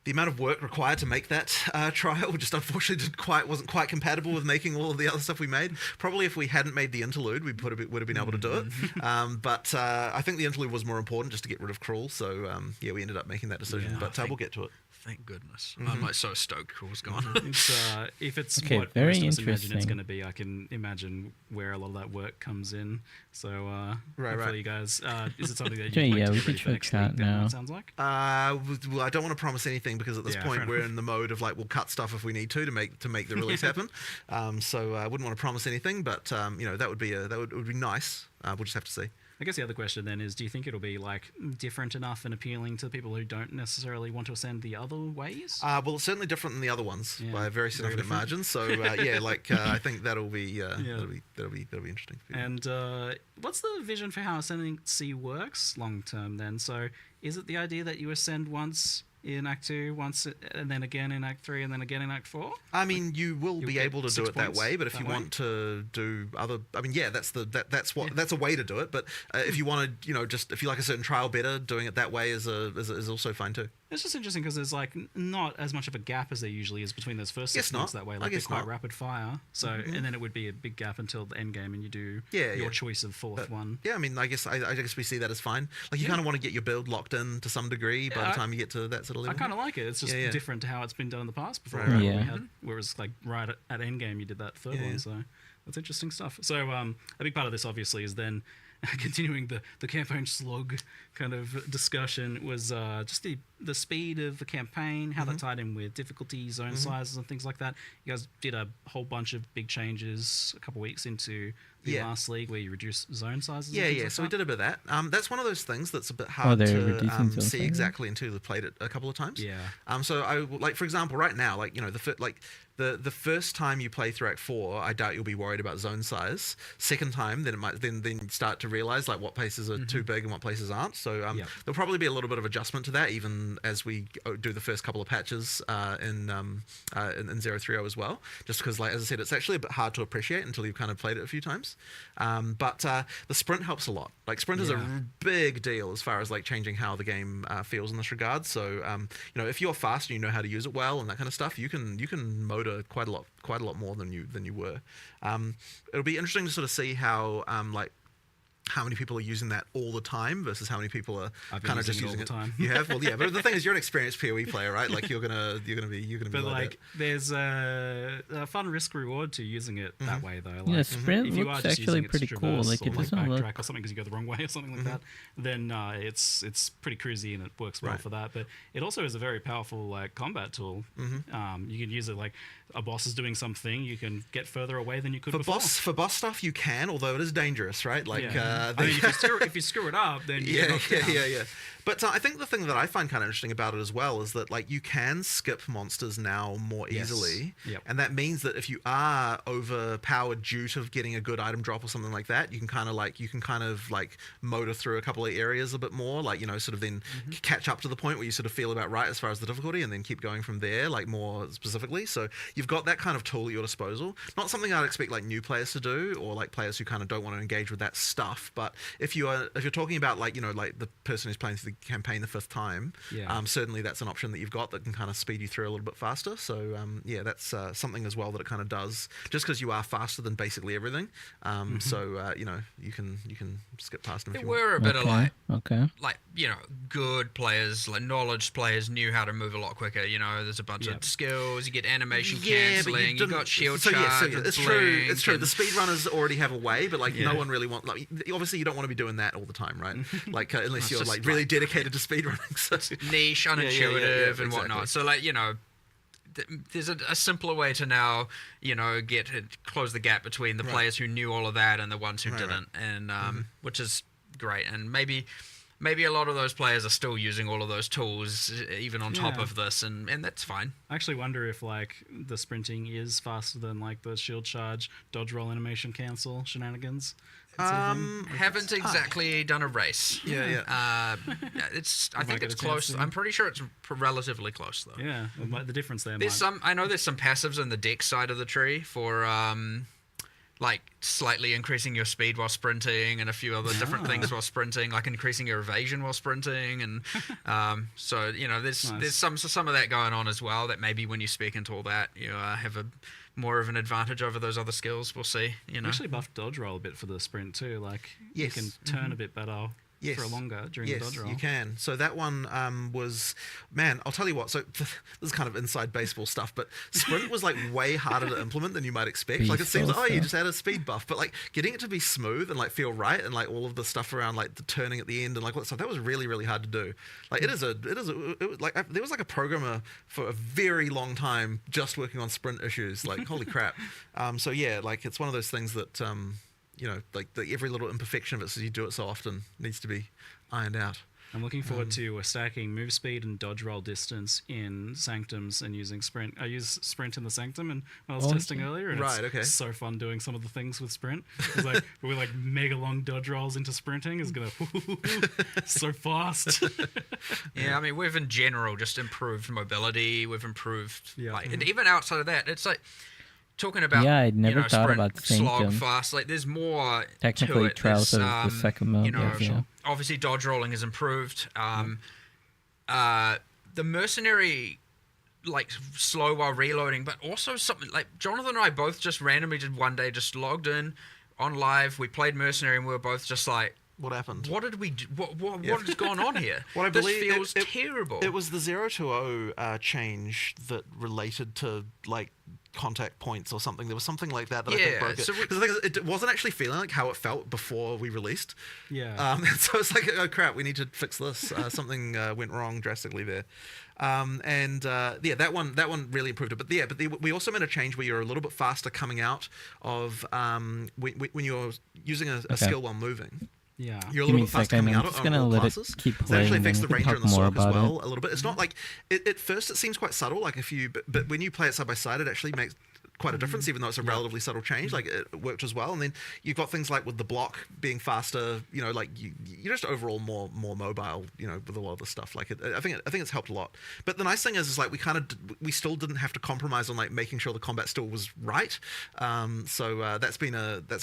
The amount of work required to make that trial just unfortunately wasn't quite compatible with making all of the other stuff we made. Probably if we hadn't made the interlude, we would have been able to do it. But I think the interlude was more important just to get rid of Cruel. So we ended up making that decision. Yeah, but we'll get to it. Thank goodness. I'm like so stoked Cruel's gone. If it's Okay, what very most of us imagine it's interesting. going to be, I can imagine where a lot of that work comes in. So Right. hopefully you guys, is it something that Okay, you'd like yeah, to we get ready could for next chat week? Then, now. it sounds like. Well, I don't want to promise anything because at this Yeah, point fair we're enough. in the mode of like we'll cut stuff if we need to make the release happen. So I wouldn't want to promise anything, but that would be nice. We'll just have to see. I guess the other question then is, do you think it'll be like different enough and appealing to people who don't necessarily want to ascend the other ways? Well, it's certainly different than the other ones Yeah, by a very very significant different. margin. So I think that'll be interesting. And what's the vision for how ascendancy works long term then? So is it the idea that you ascend once in Act 2, once and then again in Act 3, and then again in Act 4? I mean, you will You'll be get able to do 6 it that points way, but if that you way? want to do other, I mean, yeah, that's a way to do it. But if you want to, just if you like a certain trial better, doing it that way is also fine too. It's just interesting because there's like not as much of a gap as there usually is between those first 6 Guess not. months that way. I Like they're guess quite not. rapid fire. So and then it would be a big gap until the end game, and you do Yeah, your yeah. choice of fourth one. Yeah, I mean, I guess we see that as fine. Like you kind of want to get your build locked in to some degree by Yeah, the time you get to that sort of I level. kind of like it. It's just Yeah, yeah. different to how it's been done in the past before. Right, Where Yeah. we had, whereas like right at end game, you did that third Yeah. one. So that's interesting stuff. So a big part of this obviously is then continuing the campaign slog kind of discussion was just the speed of the campaign, how that tied in with difficulty, zone sizes, and things like that. You guys did a whole bunch of big changes a couple weeks into the Yeah. last league where you reduced zone sizes. Yeah, and things yeah. like So we that. did a bit of that. That's one of those things that's a bit hard they're to reducing zone see sizes? exactly until you've played it a couple of times. Yeah. So I like, for example, right now, like the first time you play through Act 4, I doubt you'll be worried about zone size. Second time, then it might then start to realize like what places are too big and what places aren't. So Yep. there'll probably be a little bit of adjustment to that, even as we do the first couple of patches in 030 as well. Just because, like as I said, it's actually a bit hard to appreciate until you've kind of played it a few times. But the sprint helps a lot. Like sprint is a big deal as far as like changing how the game feels in this regard. So if you're fast and you know how to use it well and that kind of stuff, you can motor quite a lot more than you were. It'll be interesting to sort of see how how many people are using that all the time versus how many people are I've been kind of just using it using all the time. You have, well, yeah. But the thing is, you're an experienced PoE player, right? Like you're gonna be But like like, there's a fun risk reward to using it that way, though. Like, Yeah, sprint if you are looks just actually using it to pretty cool. traverse Like, or it doesn't look- backtrack or something because you go the wrong way or something like that, then it's pretty cruisy and it works well Right. for that. But it also is a very powerful like combat tool. You can use it like a boss is doing something, you can get further away than you could for before. boss stuff you can, although it is dangerous, right? Like Yeah. I mean, if you screw it up, then you get knocked down. yeah. But I think the thing that I find kind of interesting about it as well is that like you can skip monsters now more Yes. easily, Yep. and that means that if you are overpowered due to getting a good item drop or something like that, you can kind of like motor through a couple of areas a bit more, like sort of then catch up to the point where you sort of feel about right as far as the difficulty, and then keep going from there, like more specifically. So you've got that kind of tool at your disposal. Not something I'd expect like new players to do, or like players who kind of don't want to engage with that stuff. But if you're talking about like like the person who's playing through the campaign the fifth time, Yeah. certainly that's an option that you've got that can kind of speed you through a little bit faster. So that's something as well that it kind of does, just because you are faster than basically everything. So you can skip past them if There you want. were a bit of like Okay. good players, like knowledge players knew how to move a lot quicker. There's a bunch Yep. of skills. You get animation Yeah, but cancelling. You didn't- got shield so charge. yeah, and it's true. blink It's true. and- The speedrunners already have a way, but like Yeah. no one really like. Obviously, you don't want to be doing that all the time, right? Like unless It's you're just like really dedicated to speedrunning. So niche, yeah, unintuitive, and exactly. whatnot. So like there's a simpler way to now, close the gap between the players who knew all of that and the ones who didn't, and which is great. And maybe a lot of those players are still using all of those tools even on top of this, and that's fine. I actually wonder if like the sprinting is faster than like the shield charge, dodge roll, animation cancel shenanigans. Haven't exactly done a race. Yeah. I think it's close. I'm pretty sure it's relatively close though. Yeah, the difference there. I know there's some passives in the deck side of the tree for like slightly increasing your speed while sprinting, and a few other different things while sprinting, like increasing your evasion while sprinting, and so there's some of that going on as well. That maybe when you speak into all that, you have a more of an advantage over those other skills. We'll see. You actually buffed dodge roll a bit for the sprint too. Like you can turn a bit better. For longer during the dodge roll. Yes, you can. So that one was, man, I'll tell you what. So this is kind of inside baseball stuff, but sprint was like way harder to implement than you might expect. Like it seems like, you just add a speed buff, but like getting it to be smooth and like feel right, and like all of the stuff around like the turning at the end and like all that stuff, that was really, really hard to do. Like it was like there was like a programmer for a very long time just working on sprint issues. Like holy crap. So yeah, like it's one of those things that like every little imperfection of it, so you do it so often, needs to be ironed out. I'm looking forward to stacking move speed and dodge roll distance in Sanctums and using sprint. I use sprint in the Sanctum, and I was testing earlier, and it's so fun doing some of the things with sprint. It's like we're like mega long dodge rolls into sprinting is gonna so fast. I mean, we've in general just improved mobility. We've improved and even outside of that, it's like. Talking about I'd never thought sprint, about slog, fast. Like there's more technically to it. Trials of the second mode. Obviously dodge rolling has improved. The mercenary, like slow while reloading, but also something like Jonathan and I both just randomly did one day, just logged in on live. We played mercenary, and we were both just like, what happened? What did we do? What has gone on here? Well, I believe this feels terrible. It was the 0-0 change that related to like contact points or something. There was something like that I think broke it. Because the thing is, it wasn't actually feeling like how it felt before we released. So it's like, oh crap, we need to fix this. Something went wrong drastically there. That one really improved it. But we also made a change where you're a little bit faster coming out of when you're using a skill while moving. Yeah, you're a little bit faster coming out on all classes. That actually affects the ranger and the sword as well a little bit. It's not like at first it seems quite subtle. Like but when you play it side by side, it actually makes quite a difference, even though it's a relatively subtle change. Like it worked as well. And then you've got things like with the block being faster, like you're just overall more mobile, with a lot of the stuff. Like I think it's helped a lot. But the nice thing is like we still didn't have to compromise on like making sure the combat still was right. So that's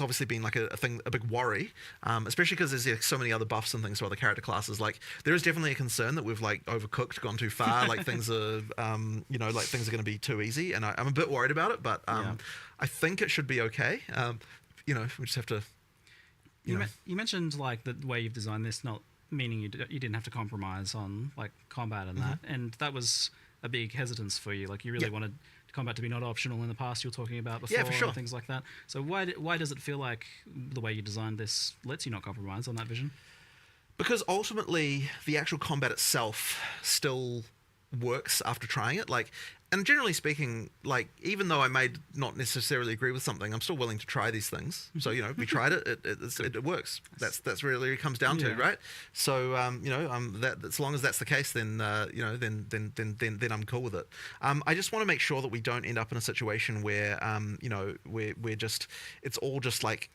obviously been like a big worry, especially because there's so many other buffs and things for other character classes. Like there is definitely a concern that we've like overcooked, gone too far. Like things are, like things are going to be too easy, and I'm a bit worried about it, but. I think it should be okay. We just have to. You mentioned like the way you've designed this, not meaning you didn't have to compromise on like combat and that, and that was a big hesitance for you. Like you really wanted combat to be not optional in the past. You were talking about before, for sure. And things like that. So why does it feel like the way you designed this lets you not compromise on that vision? Because ultimately, the actual combat itself still works after trying it. Like. And generally speaking, like even though I may not necessarily agree with something, I'm still willing to try these things. So we tried it; it works. That's really what it comes down to, right? So that as long as that's the case, then then I'm cool with it. I just want to make sure that we don't end up in a situation where we're just it's all just like.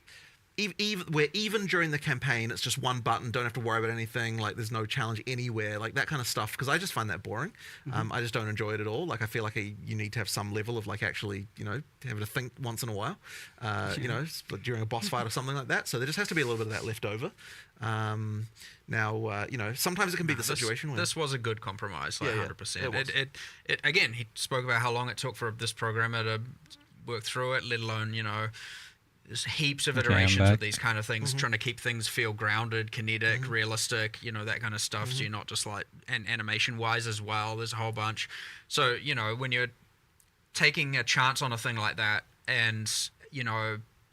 Even during the campaign, it's just one button, don't have to worry about anything, like there's no challenge anywhere, like that kind of stuff, because I just find that boring. I just don't enjoy it at all. Like I feel like you need to have some level of like actually, having to think once in a while, during a boss fight or something like that. So there just has to be a little bit of that left over. Sometimes it can be the situation where... This was a good compromise, like 100%. It again, he spoke about how long it took for this programmer to work through it, let alone, there's heaps of iterations of these kind of things, trying to keep things feel grounded, kinetic, realistic, that kind of stuff. So you're not just like, and animation-wise as well, there's a whole bunch. So, when you're taking a chance on a thing like that and,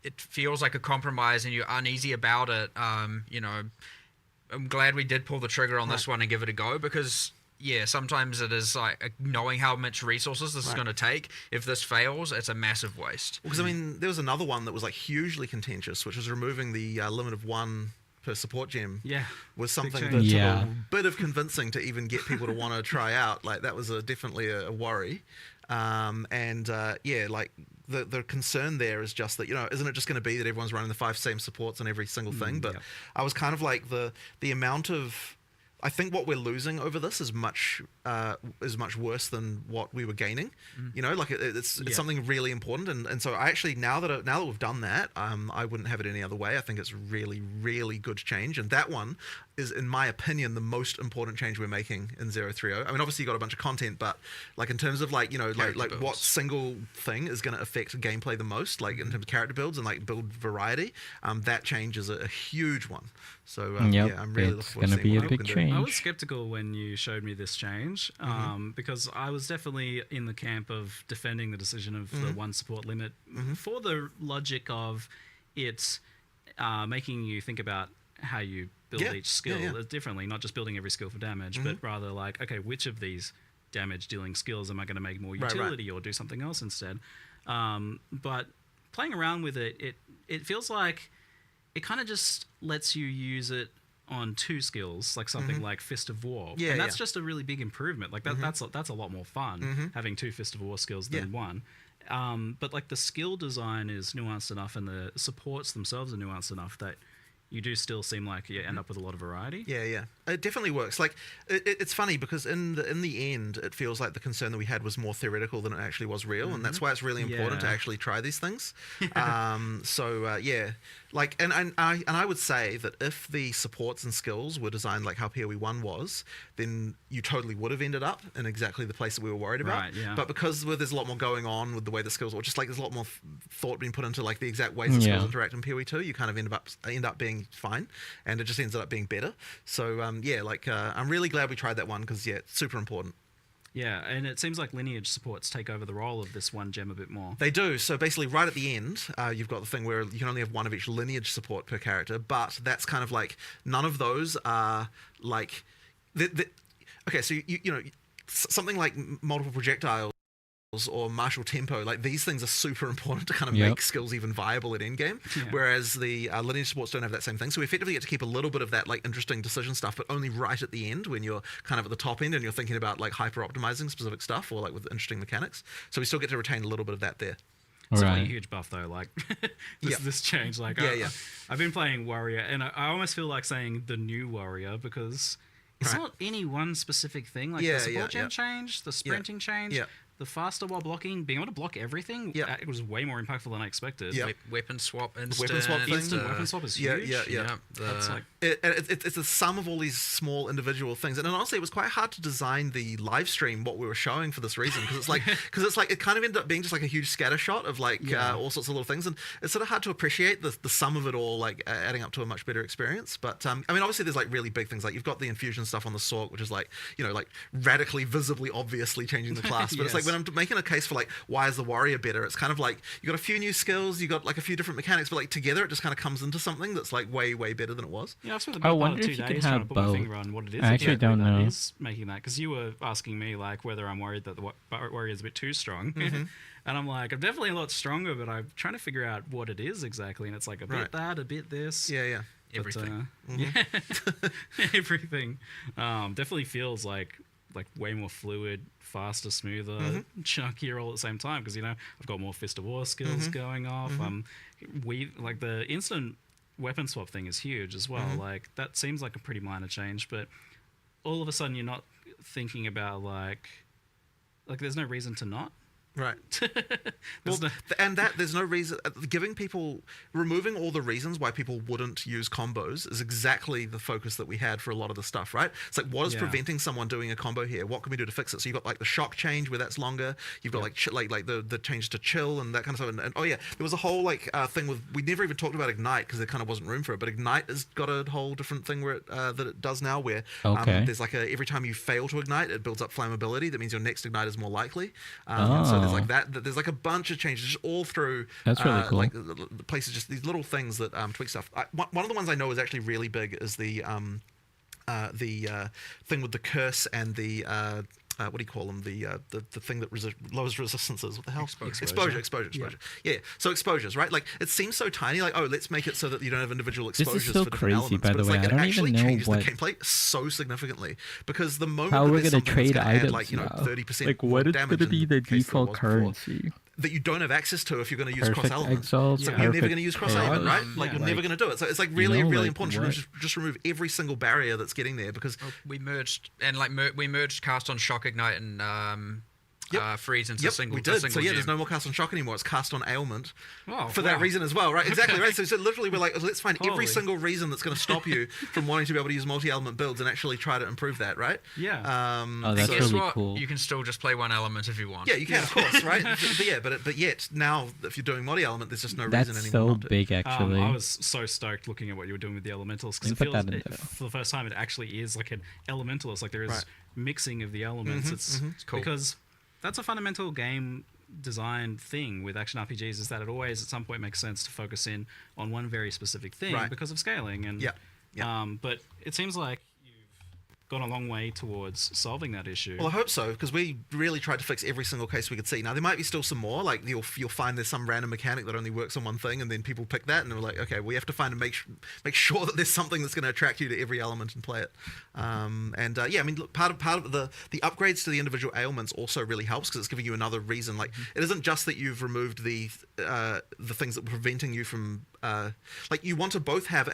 it feels like a compromise and you're uneasy about it, I'm glad we did pull the trigger on this one and give it a go because, yeah, sometimes it is like knowing how much resources this is going to take. If this fails, it's a massive waste. Because I mean, there was another one that was like hugely contentious, which was removing the limit of 1 per support gem. Yeah, was something that change. took a bit of convincing to even get people to want to try out. Like that was definitely a worry. Yeah, like the concern there is just that, you know, isn't it just going to be that everyone's running the 5 same supports on every single thing? But I was kind of like the amount of, I think what we're losing over this is much worse than what we were gaining. You know, like it's something really important, and so I actually now that we've done that, I wouldn't have it any other way. I think it's really, really good change, and that one is, in my opinion, the most important change we're making in 030. I mean, obviously you got a bunch of content, but like in terms of like, you know, like what single thing is going to affect gameplay the most, like in terms of character builds and like build variety, that change is a huge one. So yeah, I'm really looking forward to seeing what big change. I was skeptical when you showed me this change, because I was definitely in the camp of defending the decision of the 1 support limit for the logic of it making you think about how you build each skill differently, not just building every skill for damage, but rather like, okay, which of these damage dealing skills am I going to make more utility or do something else instead? But playing around with it feels like it kind of just lets you use it on 2 skills, like something like Fist of War, and that's just a really big improvement. Like that's a lot more fun having 2 Fist of War skills than 1. But like the skill design is nuanced enough, and the supports themselves are nuanced enough that you do still seem like you end up with a lot of variety. Yeah, it definitely works. Like it's funny because in the end, it feels like the concern that we had was more theoretical than it actually was real, and that's why it's really important to actually try these things. Yeah, like and I would say that if the supports and skills were designed like how PoE 1 was, then you totally would have ended up in exactly the place that we were worried about. Right, yeah. But because there's a lot more going on with the way the skills, or just like there's a lot more thought being put into like the exact ways the skills interact in PoE 2, you kind of end up being fine, and it just ends up being better. So yeah, like I'm really glad we tried that one because it's super important. Yeah, and it seems like lineage supports take over the role of this 1 gem a bit more. They do. So basically right at the end, you've got the thing where you can only have 1 of each lineage support per character, but that's kind of like none of those are like okay, so you know, something like multiple projectiles or martial tempo, like these things are super important to kind of make skills even viable at endgame, whereas the lineage supports don't have that same thing. So we effectively get to keep a little bit of that like interesting decision stuff, but only right at the end when you're kind of at the top end and you're thinking about like hyper optimizing specific stuff or like with interesting mechanics. So we still get to retain a little bit of that there. It's a huge buff though, like this change. Like I've been playing Warrior, and I almost feel like saying the new Warrior because it's not any one specific thing. Like the support gem change, the sprinting change, the faster while blocking, being able to block everything, it was way more impactful than I expected. Weapon swap instant. Weapon swap is huge. That's like it's the sum of all these small individual things, and honestly, it was quite hard to design the live stream what we were showing for this reason because it's like it kind of ended up being just like a huge scatter shot of like all sorts of little things, and it's sort of hard to appreciate the sum of it all, like adding up to a much better experience. But I mean, obviously, there's like really big things, like you've got the infusion stuff on the Sork, which is like, you know, like radically, visibly, obviously changing the class. But it's like when I'm making a case for like why is the Warrior better, it's kind of like you got a few new skills, you got like a few different mechanics, but like together it just kind of comes into something that's like way better than it was. Yeah, I've spent the better part of 2 days trying to put my finger on what it is. I actually don't know. That is making that, because you were asking me like whether I'm worried that the Warrior is a bit too strong, and I'm like, I'm definitely a lot stronger, but I'm trying to figure out what it is exactly, and it's like a bit that, a bit this. Everything. Everything. Definitely feels like way more fluid, faster, smoother, chunkier all at the same time, because, you know, I've got more Fist of War skills going off. Like the instant weapon swap thing is huge as well. Like that seems like a pretty minor change, but all of a sudden you're not thinking about like there's no reason to not. Right. There's no reason, removing all the reasons why people wouldn't use combos is exactly the focus that we had for a lot of the stuff, right? It's like, what is preventing someone doing a combo here? What can we do to fix it? So you've got like the shock change where that's longer. You've got like the change to chill and that kind of stuff. And there was a whole like thing with, we never even talked about Ignite because there kind of wasn't room for it, but Ignite has got a whole different thing where that it does now, where there's like every time you fail to ignite, it builds up flammability. That means your next ignite is more likely. So there's like that. There's like a bunch of changes just all through. That's really cool. Like the places, just these little things that tweak stuff. One of the ones I know is actually really big is the the thing with the curse and the what do you call them? The thing that lowers resistances. What the hell? Exposure. Yeah. So exposures, right? Like it seems so tiny. Like, oh, let's make it so that you don't have individual exposures This is so for different crazy, elements. by But the it's way. like I it don't actually even know changes what. the gameplay so significantly because the moment How that we're there's gonna something that's trade gonna add items like 30% Like, more what is damage gonna be in the case there default was before, currency? that you don't have access to if you're going to use Perfect cross element. exalt. So you're never going to use cross element, Cross. right? Like Yeah. you're never going to do it. So it's like really, really important to just remove every single barrier that's getting there because We merged and we merged cast on shock ignite and freeze into single. we did. Single So yeah, gem. there's no more cast on shock anymore. It's cast on ailment Oh, for that wow. reason as well, right? Exactly, right? So literally we're like, let's find every Holy. single reason that's going to stop you from wanting to be able to use multi-element builds and actually try to improve that, right? Yeah. Oh, that's Guess really what? cool. You can still just play one element if you want. Yeah, you can, of course, right? but yet now if you're doing multi-element, there's just no That's reason so anymore not to. big, actually. I was so stoked looking at what you were doing with the elementals because You it put feels that into- for the first time it actually is like an elemental. It's like there is Right. mixing of the elements. It's cool. because that's a fundamental game design thing with action RPGs is that it always at some point makes sense to focus in on one very specific thing Right. because of scaling and but it seems like you've gone a long way towards solving that issue. Well, I hope so, because we really tried to fix every single case we could see. Now, there might be still some more, like you'll find there's some random mechanic that only works on one thing, and then people pick that, and we're like, okay, we have to find and make sure that there's something that's going to attract you to every element and play it. I mean, look, part of the upgrades to the individual ailments also really helps, because it's giving you another reason. Like, it isn't just that you've removed the things that were preventing you from, like, you want to both have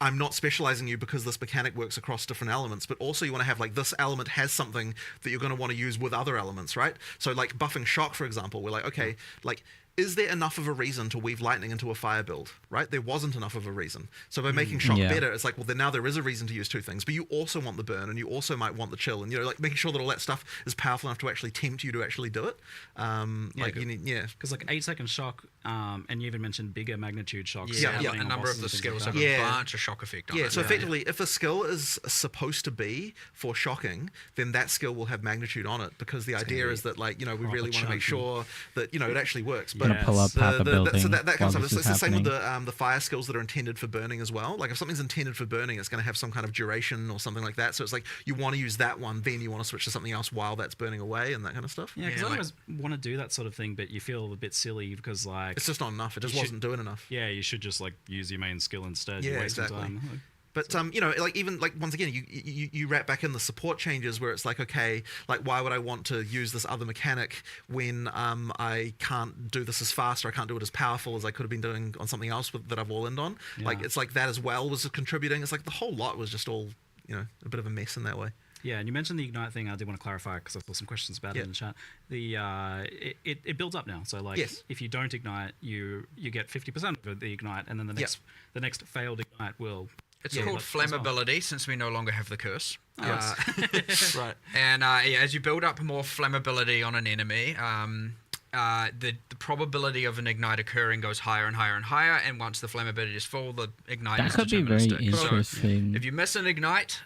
I'm not specializing you because this mechanic works across different elements, but also you want to have like this element has something that you're going to want to use with other elements, right? So like buffing shock, for example, we're like, okay, like, is there enough of a reason to weave lightning into a fire build, right? There wasn't enough of a reason. So by making shock better, it's like, well, then now there is a reason to use two things, but you also want the burn and you also might want the chill, and like making sure that all that stuff is powerful enough to actually tempt you to actually do it. Because like 8-second shock, and you even mentioned bigger magnitude shocks. Yeah, depending a on number bosses of the and things skills like have that. a bunch of shock effect on Yeah, it. so effectively, if a skill is supposed to be for shocking, then that skill will have magnitude on it, because the idea is that, like, we really want to make sure that, it actually works. But Pull up half a building so that kind while of stuff. this It's is the same with happening. the fire skills that are intended for burning as well. Like, if something's intended for burning, it's going to have some kind of duration or something like that. So it's like, you want to use that one, then you want to switch to something else while that's burning away and that kind of stuff. Yeah, because I always want to do that sort of thing, but you feel a bit silly because, like, It's just not enough. It just You should- wasn't doing enough. yeah, you should just like use your main skill instead. Yeah, You're wasting exactly. time. But like, even like, once again, you wrap back in the support changes where it's like, okay, like, why would I want to use this other mechanic when I can't do this as fast, or I can't do it as powerful as I could have been doing on something else that I've all in on. Like, it's like that as well was contributing. It's like the whole lot was just all a bit of a mess in that way. Yeah, and you mentioned the Ignite thing. I did want to clarify because I saw some questions about it in the chat. It builds up now. So like, if you don't ignite, you get 50% of the Ignite, and then the next failed Ignite will. It's called flammability, since we no longer have the curse. Right. And as you build up more flammability on an enemy, the probability of an ignite occurring goes higher and higher and higher, and once the flammability is full, the ignite That is could be very deterministic. So interesting. if you miss an ignite,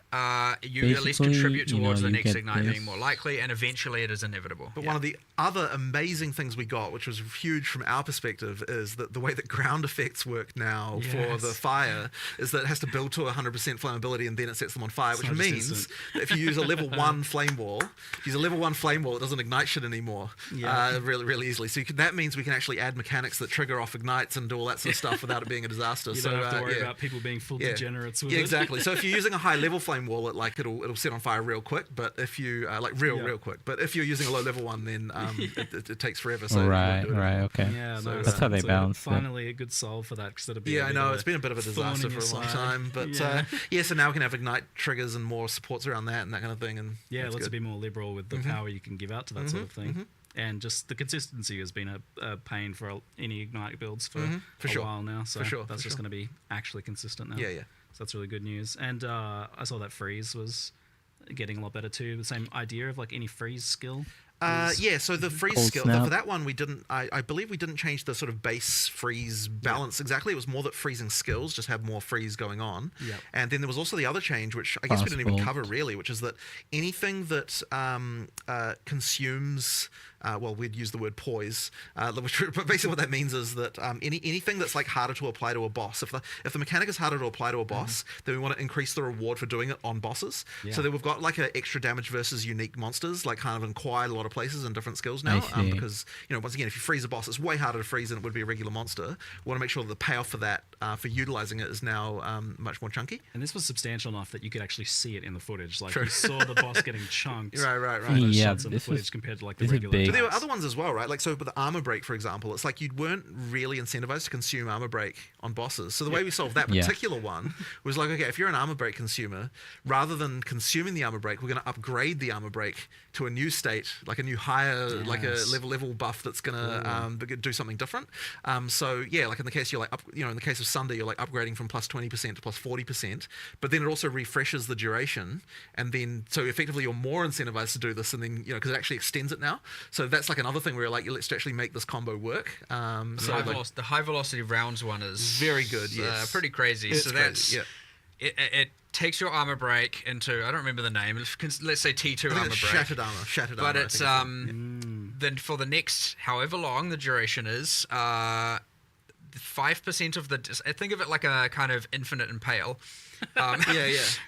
you at least Basically, contribute towards the you next get ignite this. being more likely, and eventually it is inevitable. But one of the other amazing things we got, which was huge from our perspective, is that the way that ground effects work now for the fire is that it has to build to 100% flammability and then it sets them on fire, which not just means instant. that if you use a level 1 flame wall, it doesn't ignite shit anymore really, really easily. So that means we can actually add mechanics that trigger off ignites and do all that sort of stuff without it being a disaster. You So don't have to worry about people being full degenerates with yeah, it. exactly. So if you're using a high level flame wall, it'll set on fire real quick. But if you real quick. But if you're using a low level one, then it takes forever. So Right, you won't do it anymore. okay. Yeah, So, no, That's how they so balance it. Finally, a good solve for that, because that'd be Yeah, I know it's been a bit of a thorn disaster in for your a long side. time, but so now we can have ignite triggers and more supports around that and that kind of thing. And Yeah, that's let's good. be more liberal with the power you can give out to that sort of thing. And just the consistency has been a pain for any Ignite builds for a sure. while now. So that's just sure. going to be actually consistent now. Yeah. So that's really good news. And I saw that freeze was getting a lot better too. The same idea of like any freeze skill. Yeah, so the freeze Cold skill, snap. for that one, we didn't, I believe we didn't change the sort of base freeze balance exactly. It was more that freezing skills just had more freeze going on. Yep. And then there was also the other change, which I guess we didn't even Possible. cover really, which is that anything that consumes, well, we'd use the word poise, but basically what that means is that anything that's like harder to apply to a boss, if the mechanic is harder to apply to a boss, then we want to increase the reward for doing it on bosses. Yeah. So then we've got like an extra damage versus unique monsters, like kind of in quite a lot of places and different skills now, see. because once again, if you freeze a boss, it's way harder to freeze than it would be a regular monster. We want to make sure that the payoff for that, for utilizing it, is now much more chunky. And this was substantial enough that you could actually see it in the footage. Like True. you saw the boss getting chunked. Right. From those Yeah, shots in the this footage is- compared to like the this is regular. big. But there were attacks. other ones as well, right? Like, so with the armor break, for example, it's like you weren't really incentivized to consume armor break on bosses. So the way we solved that Yeah. particular one was like, okay, if you're an armor break consumer, rather than consuming the armor break, we're going to upgrade the armor break to a new state, like a new higher, like a Yes. level buff that's going to do something different. So yeah, like in the case you're like, in the case of Sunday, you're like upgrading from plus 20% to plus 40%, but then it also refreshes the duration, and then so effectively you're more incentivized to do this, and then because it actually extends it now. So that's like another thing where you're like, let's actually make this combo work. The high velocity rounds one is Very good, yes. pretty crazy. It's so crazy, that's yeah. it takes your armor break into, I don't remember the name. Let's say T2 I think armor it's break. shattered armor. But I it's think then for the next however long the duration is, 5% of the, I think of it like a kind of infinite impale. yeah.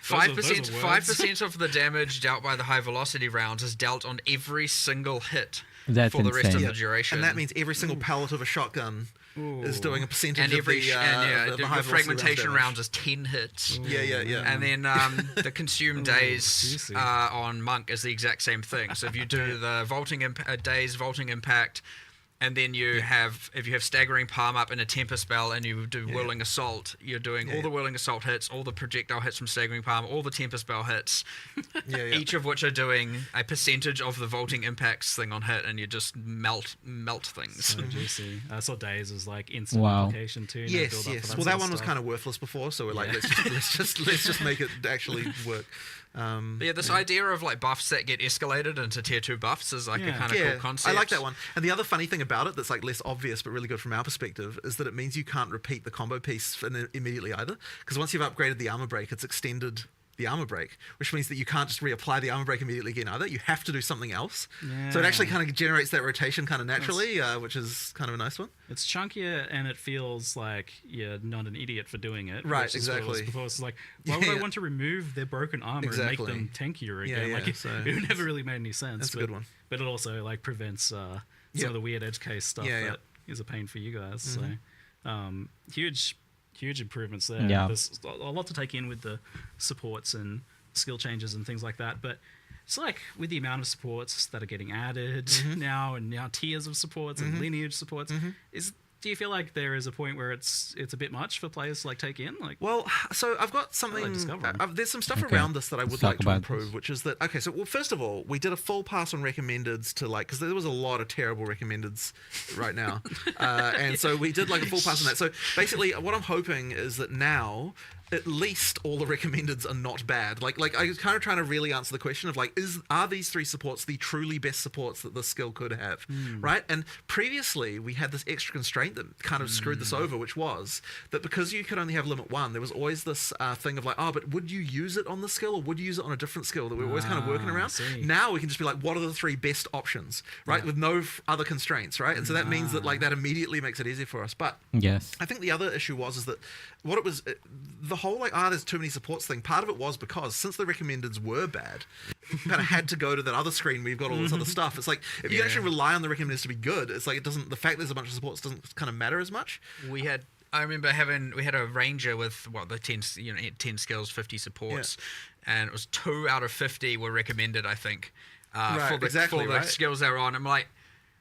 5% are words. 5% of the damage dealt by the high velocity rounds is dealt on every single hit That's for the rest of insane. the duration. And that means every single pellet of a shotgun is doing a percentage and of every the, and the the high velocity fragmentation damage. rounds is 10 hits. Yeah. And then the consumed days juicy. on Monk is the exact same thing. So if you do the days vaulting impact, and then you have, if you have staggering palm up in a temper spell and you do whirling assault, you're doing all the whirling assault hits, all the projectile hits from staggering palm, all the temper spell hits, each of which are doing a percentage of the vaulting impacts thing on hit, and you just melt things. So juicy. I saw Days as like instant Wow. application too. Yes. Well, that one was kind of worthless before, so we're like, let's just make it actually work. But yeah, this idea of like buffs that get escalated into tier 2 buffs is like a kind of cool concept. I like that one. And the other funny thing about it that's like less obvious but really good from our perspective is that it means you can't repeat the combo piece immediately either, because once you've upgraded the armor break, it's extended the armor break, which means that you can't just reapply the armor break immediately again either. You have to do something else. So it actually kind of generates that rotation kind of naturally, which is kind of a nice one. It's chunkier and it feels like you're not an idiot for doing it. Right, which is what it was exactly. Before it's like, why would I want to remove their broken armor Exactly. and make them tankier again? Yeah, like so it never really made any sense. that's a good one. But it also like prevents some of the weird edge case stuff that is a pain for you guys. So huge improvements there. Yeah. There's a lot to take in with the supports and skill changes and things like that. But it's like with the amount of supports that are getting added now, and now tiers of supports and lineage supports, do you feel like there is a point where it's a bit much for players to like take in? Like, well, so I've got something. discovering. There's some stuff Okay. around this that I would Let's like talk to about improve, this. which is that so well, first of all, we did a full pass on recommendeds to like, because there was a lot of terrible recommendeds right now, and so we did like a full pass on that. So basically, what I'm hoping is that now, at least all the recommendeds are not bad. Like I was kind of trying to really answer the question of like, are these 3 supports the truly best supports that this skill could have, right? And previously we had this extra constraint that kind of screwed this over, which was that because you could only have limit 1, there was always this thing of like, oh, but would you use it on the skill or would you use it on a different skill that we were always kind of working around? see. Now we can just be like, what are the 3 best options, right? With no other constraints, right? And so that means that like that immediately makes it easier for us. But Yes. I think the other issue is that what it was, the whole like, there's too many supports thing, part of it was because since the recommendeds were bad, you kind of had to go to that other screen where you've got all this other stuff. It's like, if you actually rely on the recommendeds to be good, it's like it doesn't, the fact there's a bunch of supports doesn't kind of matter as much. I remember we had a ranger with the 10 skills, 50 supports, and it was 2 out of 50 were recommended, I think, for the skills they were on. I'm like,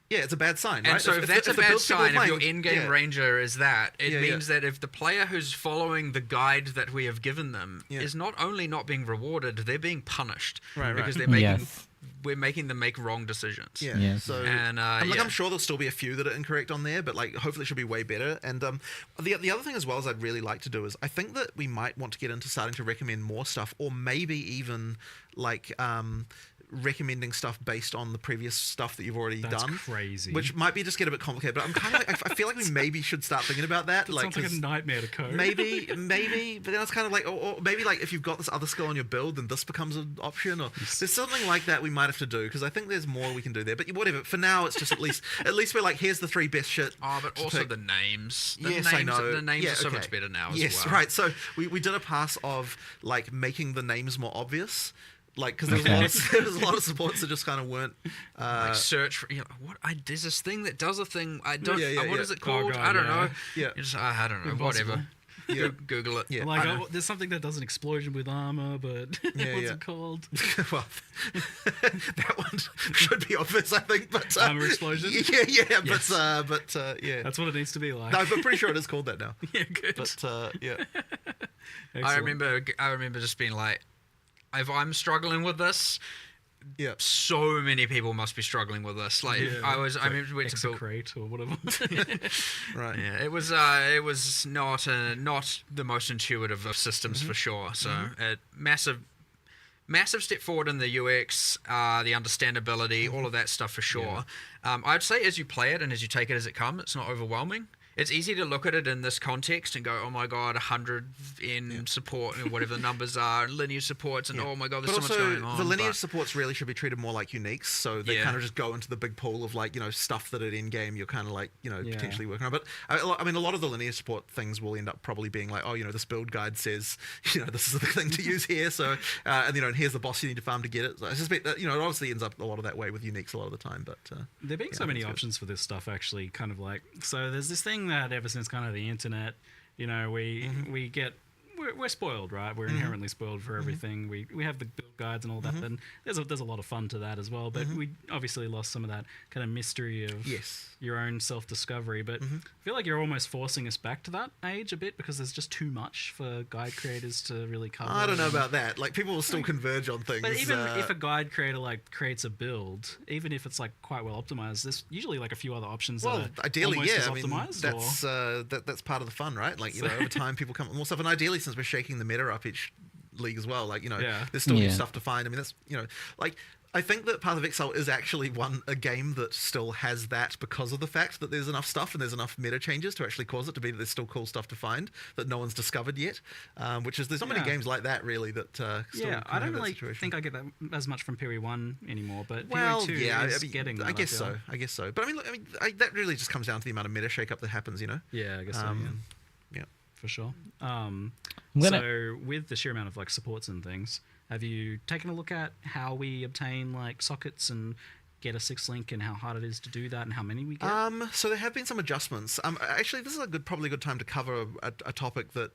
yeah, it's a bad sign, right? And so if that's a the bad builds people are sign, if your playing- in-game ranger is that, it means that if the player who's following the guide that we have given them is not only not being rewarded, they're being punished. Right. Because they're making, Yes. we're making them make wrong decisions. Yeah. Yes. So, And, I'm sure there'll still be a few that are incorrect on there, but like hopefully it should be way better. And the other thing as well as I'd really like to do is I think that we might want to get into starting to recommend more stuff, or maybe even like recommending stuff based on the previous stuff that you've already That's done. crazy. Which might be just get a bit complicated, but I'm kind of I feel like we maybe should start thinking about that. Sounds like a nightmare to code. Maybe, but then it's kind of like, or maybe like if you've got this other skill on your build, then this becomes an option, or there's something like that we might have to do, because I think there's more we can do there. But whatever. For now, it's just at least we're like, here's the 3 best shit. Oh, but also the names. I know. The names are so much better now as well. Yes, right. So we did a pass of like making the names more obvious. Like, because there was a lot of supports that just kind of weren't like search for, there's this thing that does a thing. I don't. What is it called? God, I don't know. Yeah. You're just, I don't know. Impossible. Whatever. Yeah. Google it. Yeah. Like, there's something that does an explosion with armor, but what's it called? Well, that one should be obvious, I think. But armor explosion. Yeah. Yes. But yeah. That's what it needs to be like. No, I'm pretty sure it is called that now. Yeah, good. But yeah. Excellent. I remember just being like, if I'm struggling with this, Yeah. so many people must be struggling with this. Like I remember we went to build Execrate or whatever. Right. Yeah, it was not the most intuitive of systems for sure. So massive step forward in the UX, the understandability, all of that stuff for sure. I'd say as you play it and as you take it as it comes, it's not overwhelming. It's easy to look at it in this context and go, oh my god, 100 in support and whatever the numbers are, lineage supports, and oh my god, there's so much going on. The lineage supports really should be treated more like uniques, so they kind of just go into the big pool of like, stuff that at end game you're kind of like, potentially working on. But I mean, a lot of the lineage support things will end up probably being like, oh, this build guide says, this is the thing to use here, so and here's the boss you need to farm to get it. So I suspect that it obviously ends up a lot of that way with uniques a lot of the time. But there being so many options for this stuff, actually, kind of like, so there's this thing that ever since kind of the internet, we're spoiled, right? We're inherently spoiled for everything. We have the build guides and all that, and there's a lot of fun to that as well. But we obviously lost some of that kind of mystery of your own self-discovery. But I feel like you're almost forcing us back to that age a bit, because there's just too much for guide creators to really cover. I don't know about that. Like, people will still converge on things. But even if a guide creator creates a build, even if it's quite well optimized, there's usually a few other options. Well, that are ideally, almost as I mean, optimized, that's part of the fun, right? Like, over time, people come up with more stuff, and ideally, since we're shaking the meta up each league as well, there's still new stuff to find. I mean, that's I think that Path of Exile is actually a game that still has that, because of the fact that there's enough stuff and there's enough meta changes to actually cause it to be that there's still cool stuff to find that no one's discovered yet. Which is, there's not many games like that really that still I don't really think I get that as much from PoE 1 anymore, but PoE 2 is getting that. I guess so. But I mean, that really just comes down to the amount of meta shake-up that happens, Yeah, I guess so. Yeah. For sure. So with the sheer amount of supports and things, have you taken a look at how we obtain sockets and get a 6-link, and how hard it is to do that, and how many we get? So there have been some adjustments. Actually, this is probably a good time to cover a topic that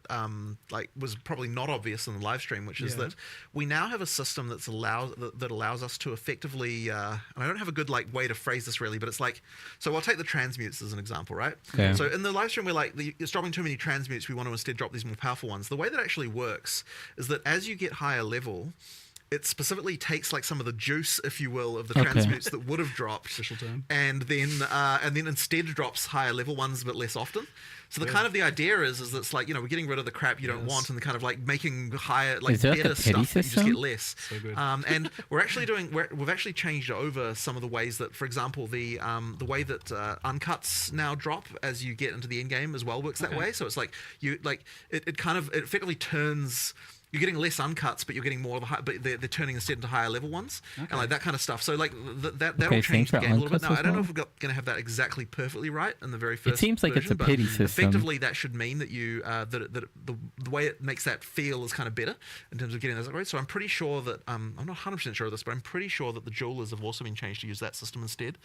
was probably not obvious in the live stream, which is that we now have a system that allows us to effectively. And I don't have a good way to phrase this really, but it's so I'll take the transmutes as an example, right? Okay. So in the live stream, we're it's dropping too many transmutes. We want to instead drop these more powerful ones. The way that actually works is that as you get higher level, it specifically takes some of the juice, if you will, of the transmutes that would have dropped, official term, and then instead drops higher level ones but less often. So the idea is that it's we're getting rid of the crap you don't want, and kind of making higher better stuff that you just get less. So good. And we've actually changed over some of the ways that, for example, the way that uncuts now drop as you get into the end game as well works that way. So it's it effectively turns. You're getting less uncuts, but you're getting more of the but they're turning instead into higher level ones, and that kind of stuff. So that'll change the game a little bit. Now I don't know if we're going to have that exactly perfectly right in the very first. It seems like version, it's a pity system. Effectively, that should mean that you that the way it makes that feel is kind of better in terms of getting those upgrades. So I'm pretty sure that I'm not 100% sure of this, but I'm pretty sure that the jewelers have also been changed to use that system instead.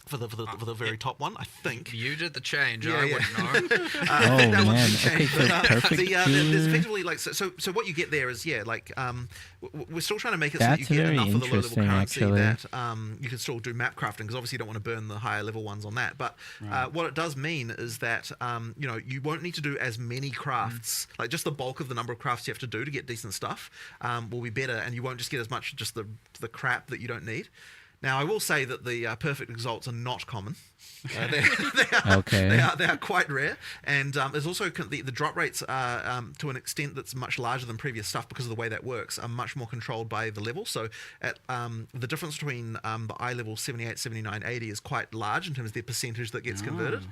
For the very top one, I think. You did the change. I wouldn't know. I think that one's been Okay, changed. so perfect. There's effectively so what you get there is we're still trying to make it so that you get enough of the low level currency that you can still do map crafting, because obviously you don't want to burn the higher level ones on that. But what it does mean is that you won't need to do as many crafts. Just the bulk of the number of crafts you have to do to get decent stuff will be better, and you won't just get as much just the crap that you don't need. Now, I will say that the perfect exalts are not common. Okay. They are quite rare, and there's also the drop rates are to an extent that's much larger than previous stuff because of the way that works. Are much more controlled by the level. So at the difference between the eye level 78, 79, 80 is quite large in terms of the percentage that gets converted.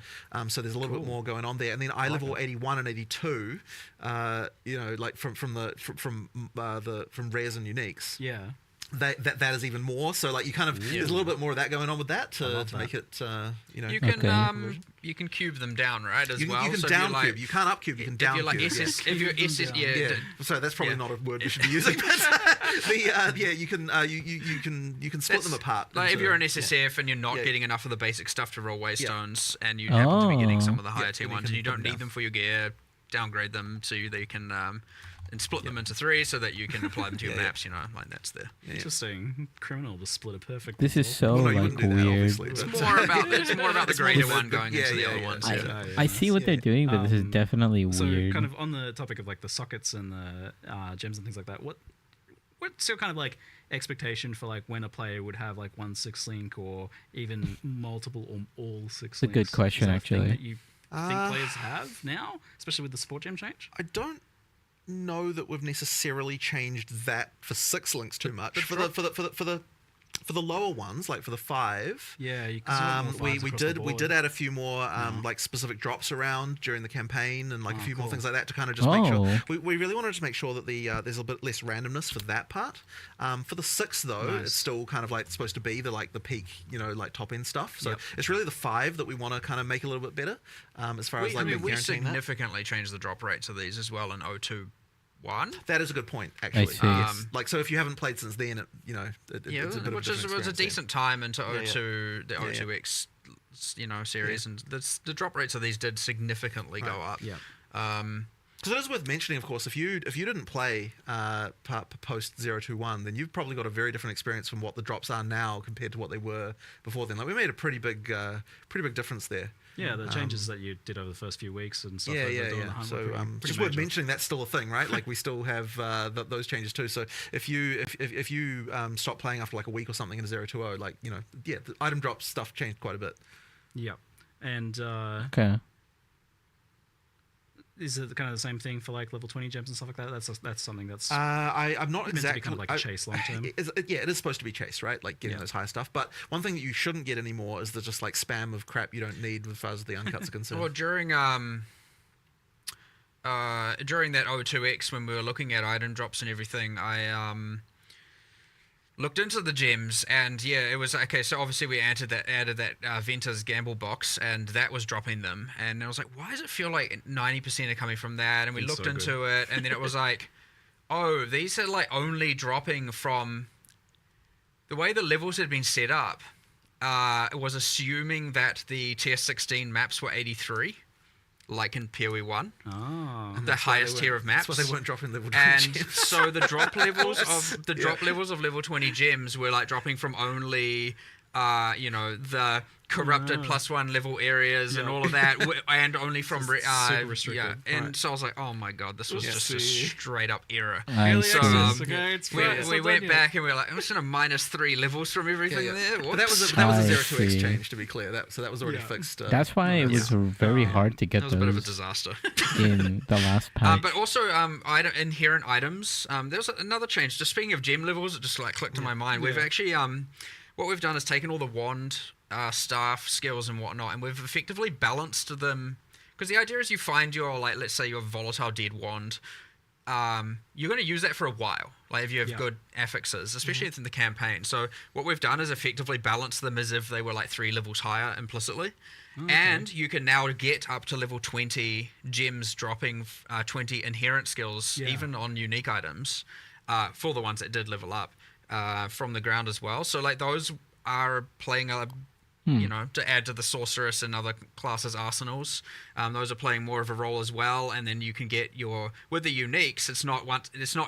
So there's a little bit more going on there, and then eye level 81 and 82, like from rares and uniques. Yeah. That is even more. So like you kind of there's a little bit more of that going on with that to make it You can you can cube them down, right? As well. You can so down cube. You can't up cube. You can down cube. If you're SS, So that's probably not a word we should be using. But you can split them apart. Like if you're an SSF and you're not getting enough of the basic stuff to roll waystones, and you happen to be getting some of the higher tier ones, and you don't need them for your gear, downgrade them so they can. And split them into 3 so that you can apply them to your maps, like that's the... Interesting. Criminal to split a perfect... This is so weird. It's more about the greater one going into the other ones. I see what they're doing, but this is definitely weird. So kind of on the topic of like the sockets and the gems and things like that, what's your kind of like expectation for like when a player would have like 1 6 link or even multiple or all 6 links? It's a good question, actually. That you think players have now, especially with the support gem change? I don't know that we've necessarily changed that for 6 links too much. But for the lower ones, like for the 5, we did add a few more like specific drops around during the campaign and like a few more things like that to kind of just make sure we really wanted to make sure that there's a bit less randomness for that part. For the 6 though, it's still kind of like supposed to be the peak, like top end stuff. So it's really the 5 that we want to kind of make a little bit better as far as we significantly changed the drop rates of these as well in 021. That is a good point, actually. So if you haven't played since then, it's a bit which of a was a decent time into 02, the 02X, series, and the drop rates of these did significantly go up. Yeah. Because it is worth mentioning, of course, if you didn't play post 021, then you've probably got a very different experience from what the drops are now compared to what they were before then. Like we made a pretty big difference there. Yeah, the changes that you did over the first few weeks and stuff. So just worth mentioning that's still a thing, right? Like we still have those changes too. So if you stop playing after like a week or something in 020, like the item drop stuff changed quite a bit. Yeah, and is it kind of the same thing for like level 20 gems and stuff like that? That's something that's I'm not meant exactly to be kind of like a chase long term. It is supposed to be chase, right? Like getting those higher stuff. But one thing that you shouldn't get anymore is the just like spam of crap you don't need as far as the uncuts are concerned. Well, during that 02X when we were looking at item drops and everything, I looked into the gems, and it was okay. So obviously we added that Venter's gamble box, and that was dropping them. And I was like, why does it feel like 90% are coming from that? And we looked into it, and then it was like, oh, these are like only dropping from the way the levels had been set up. It was assuming that the tier 16 maps were 83. Like in PoE 1, the highest tier of maps. That's why they weren't dropping level 20 and gems. So the drop levels of level 20 gems were like dropping from only, the corrupted +1 level areas and all of that, and only from super restricted. Yeah, and so I was like, oh my god, this was just a straight up error. So we went back and we were like, it's in a -3 levels from everything there. But that was a 0-2 exchange, to be clear. That was already fixed. That's why it was very hard to get those. That was a bit of a disaster in the last patch. But also, inherent items. There was another change. Just speaking of gem levels, it just like clicked in my mind. We've actually what we've done is taken all the wand, staff, skills, and whatnot, and we've effectively balanced them. Because the idea is you find your, like, let's say your volatile dead wand, you're going to use that for a while. Like if you have good affixes, especially in the campaign. So what we've done is effectively balance them as if they were like 3 levels higher implicitly. And you can now get up to level 20 gems dropping 20 inherent skills, even on unique items, for the ones that did level up. From the ground as well. So like those are playing to add to the sorceress and other classes' arsenals. Those are playing more of a role as well. And then you can get with the uniques.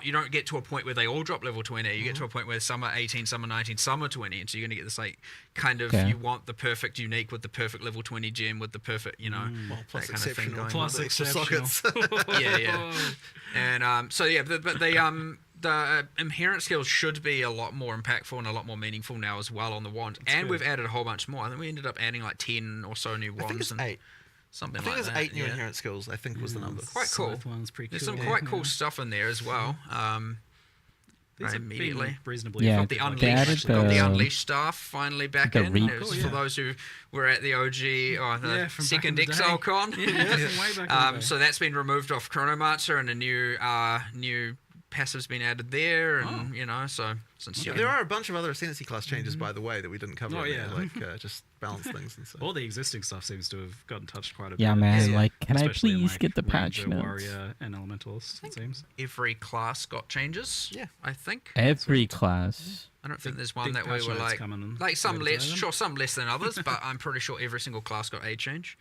You don't get to a point where they all drop level 20. You get to a point where some are 18, some are 19, some are 20, and so you're gonna get this like kind of you want the perfect unique with the perfect level 20 gem with the perfect plus that kind of thing going plus on. exceptional. Sockets. And but they the inherent skills should be a lot more impactful and a lot more meaningful now as well on the wand. And we've added a whole bunch more. I think we ended up adding like 10 or so new wands. I think it's 8. Something I think like there's that. 8 new inherent skills, I think was the number. Quite cool. There's some quite cool stuff in there as well. Right, immediately. Reasonably. Yeah, The they Unleashed, added got the the- Unleashed staff finally back the in. Reap. It was for those who were at the OG or the from back second in the day. Exile Con. Yeah, from way back in the day. So that's been removed off Chronomancer, and a new passive's been added there, and so since There are a bunch of other Ascendancy class changes, by the way, that we didn't cover. Oh, in yeah. there, like just balance things and so. All the existing stuff seems to have gotten touched quite a bit. Yeah, man. Yeah. Like, can I Especially in, please like, get the patch Ranger, notes? Warrior, and Elementalist, it seems. every class got changes. Yeah. I think. Every class. I don't think there's one big that we patch were notes coming like some later less, today, sure, some less than others, but I'm pretty sure every single class got a change.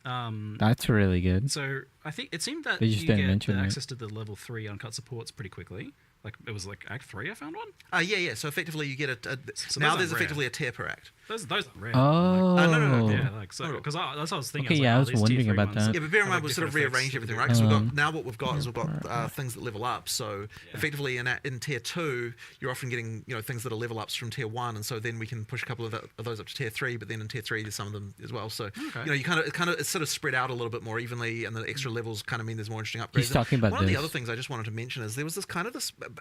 That's really good. So I think it seemed that They just you didn't get mention the it. access to the level 3 uncut supports pretty quickly. Like it was like Act 3 I found one. Yeah. So effectively, you get So now those there's are rare. effectively a tier per act. Those are rare. Oh. no. Yeah, like so because that's what I was thinking. Okay, like, yeah, I oh, was these wondering tier 3 about ones that. Yeah, but bear in have, mind like, we've sort of different rearranged effects. everything, right? Because Um, what we've got is we've got things that level up. So effectively, in tier 2, you're often getting things that are level ups from tier 1, and so then we can push a couple of those up to tier 3. But then in tier 3, there's some of them as well. So you kind of it's sort of spread out a little bit more evenly, and the extra levels kind of mean there's more interesting upgrades. He's talking about one of the this. other things I just wanted to mention is there was this,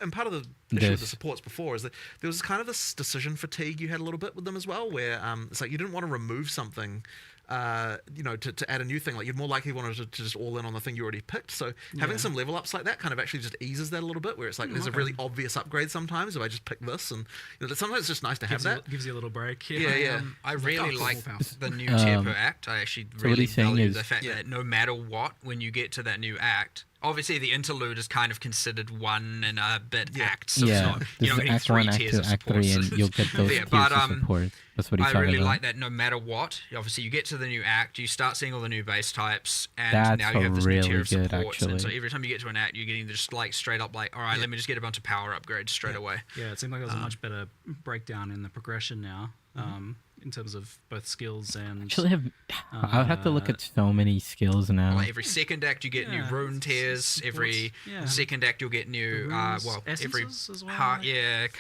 and part of the issue with the This. supports before is that there was kind of this decision fatigue you had a little bit with them as well, where it's like you didn't want to remove something. To add a new thing, like you'd more likely wanted to just all in on the thing you already picked. So having some level ups like that kind of actually just eases that a little bit, where it's like there's a really obvious upgrade sometimes if I just pick this, and sometimes it's just nice to have that. Gives you a little break. Yeah. I really like the new Um, tier per act. I actually what really he's saying value is- the fact that no matter what, when you get to that new act, obviously the interlude is kind of considered one and a bit act. So Yeah, it's not, this you're is not getting Act 3 1, Act tiers 2, of Act support. 3, and you'll get those Yeah, tiers but, of support. That's what he's I talking really about. like that no matter what, obviously you get to the new act, you start seeing all the new base types, and That's now you have this new really tier of good, supports. And so actually. every time you get to an act, you're getting just like straight up like, all right, let me just get a bunch of power upgrades straight away. Yeah, it seemed like there was a much better breakdown in the progression now, in terms of both skills and. Actually, I would have to look at so many skills now. Like every second act, you get new rune tiers. Every second act, you'll get new. runes, Every essences as well, can't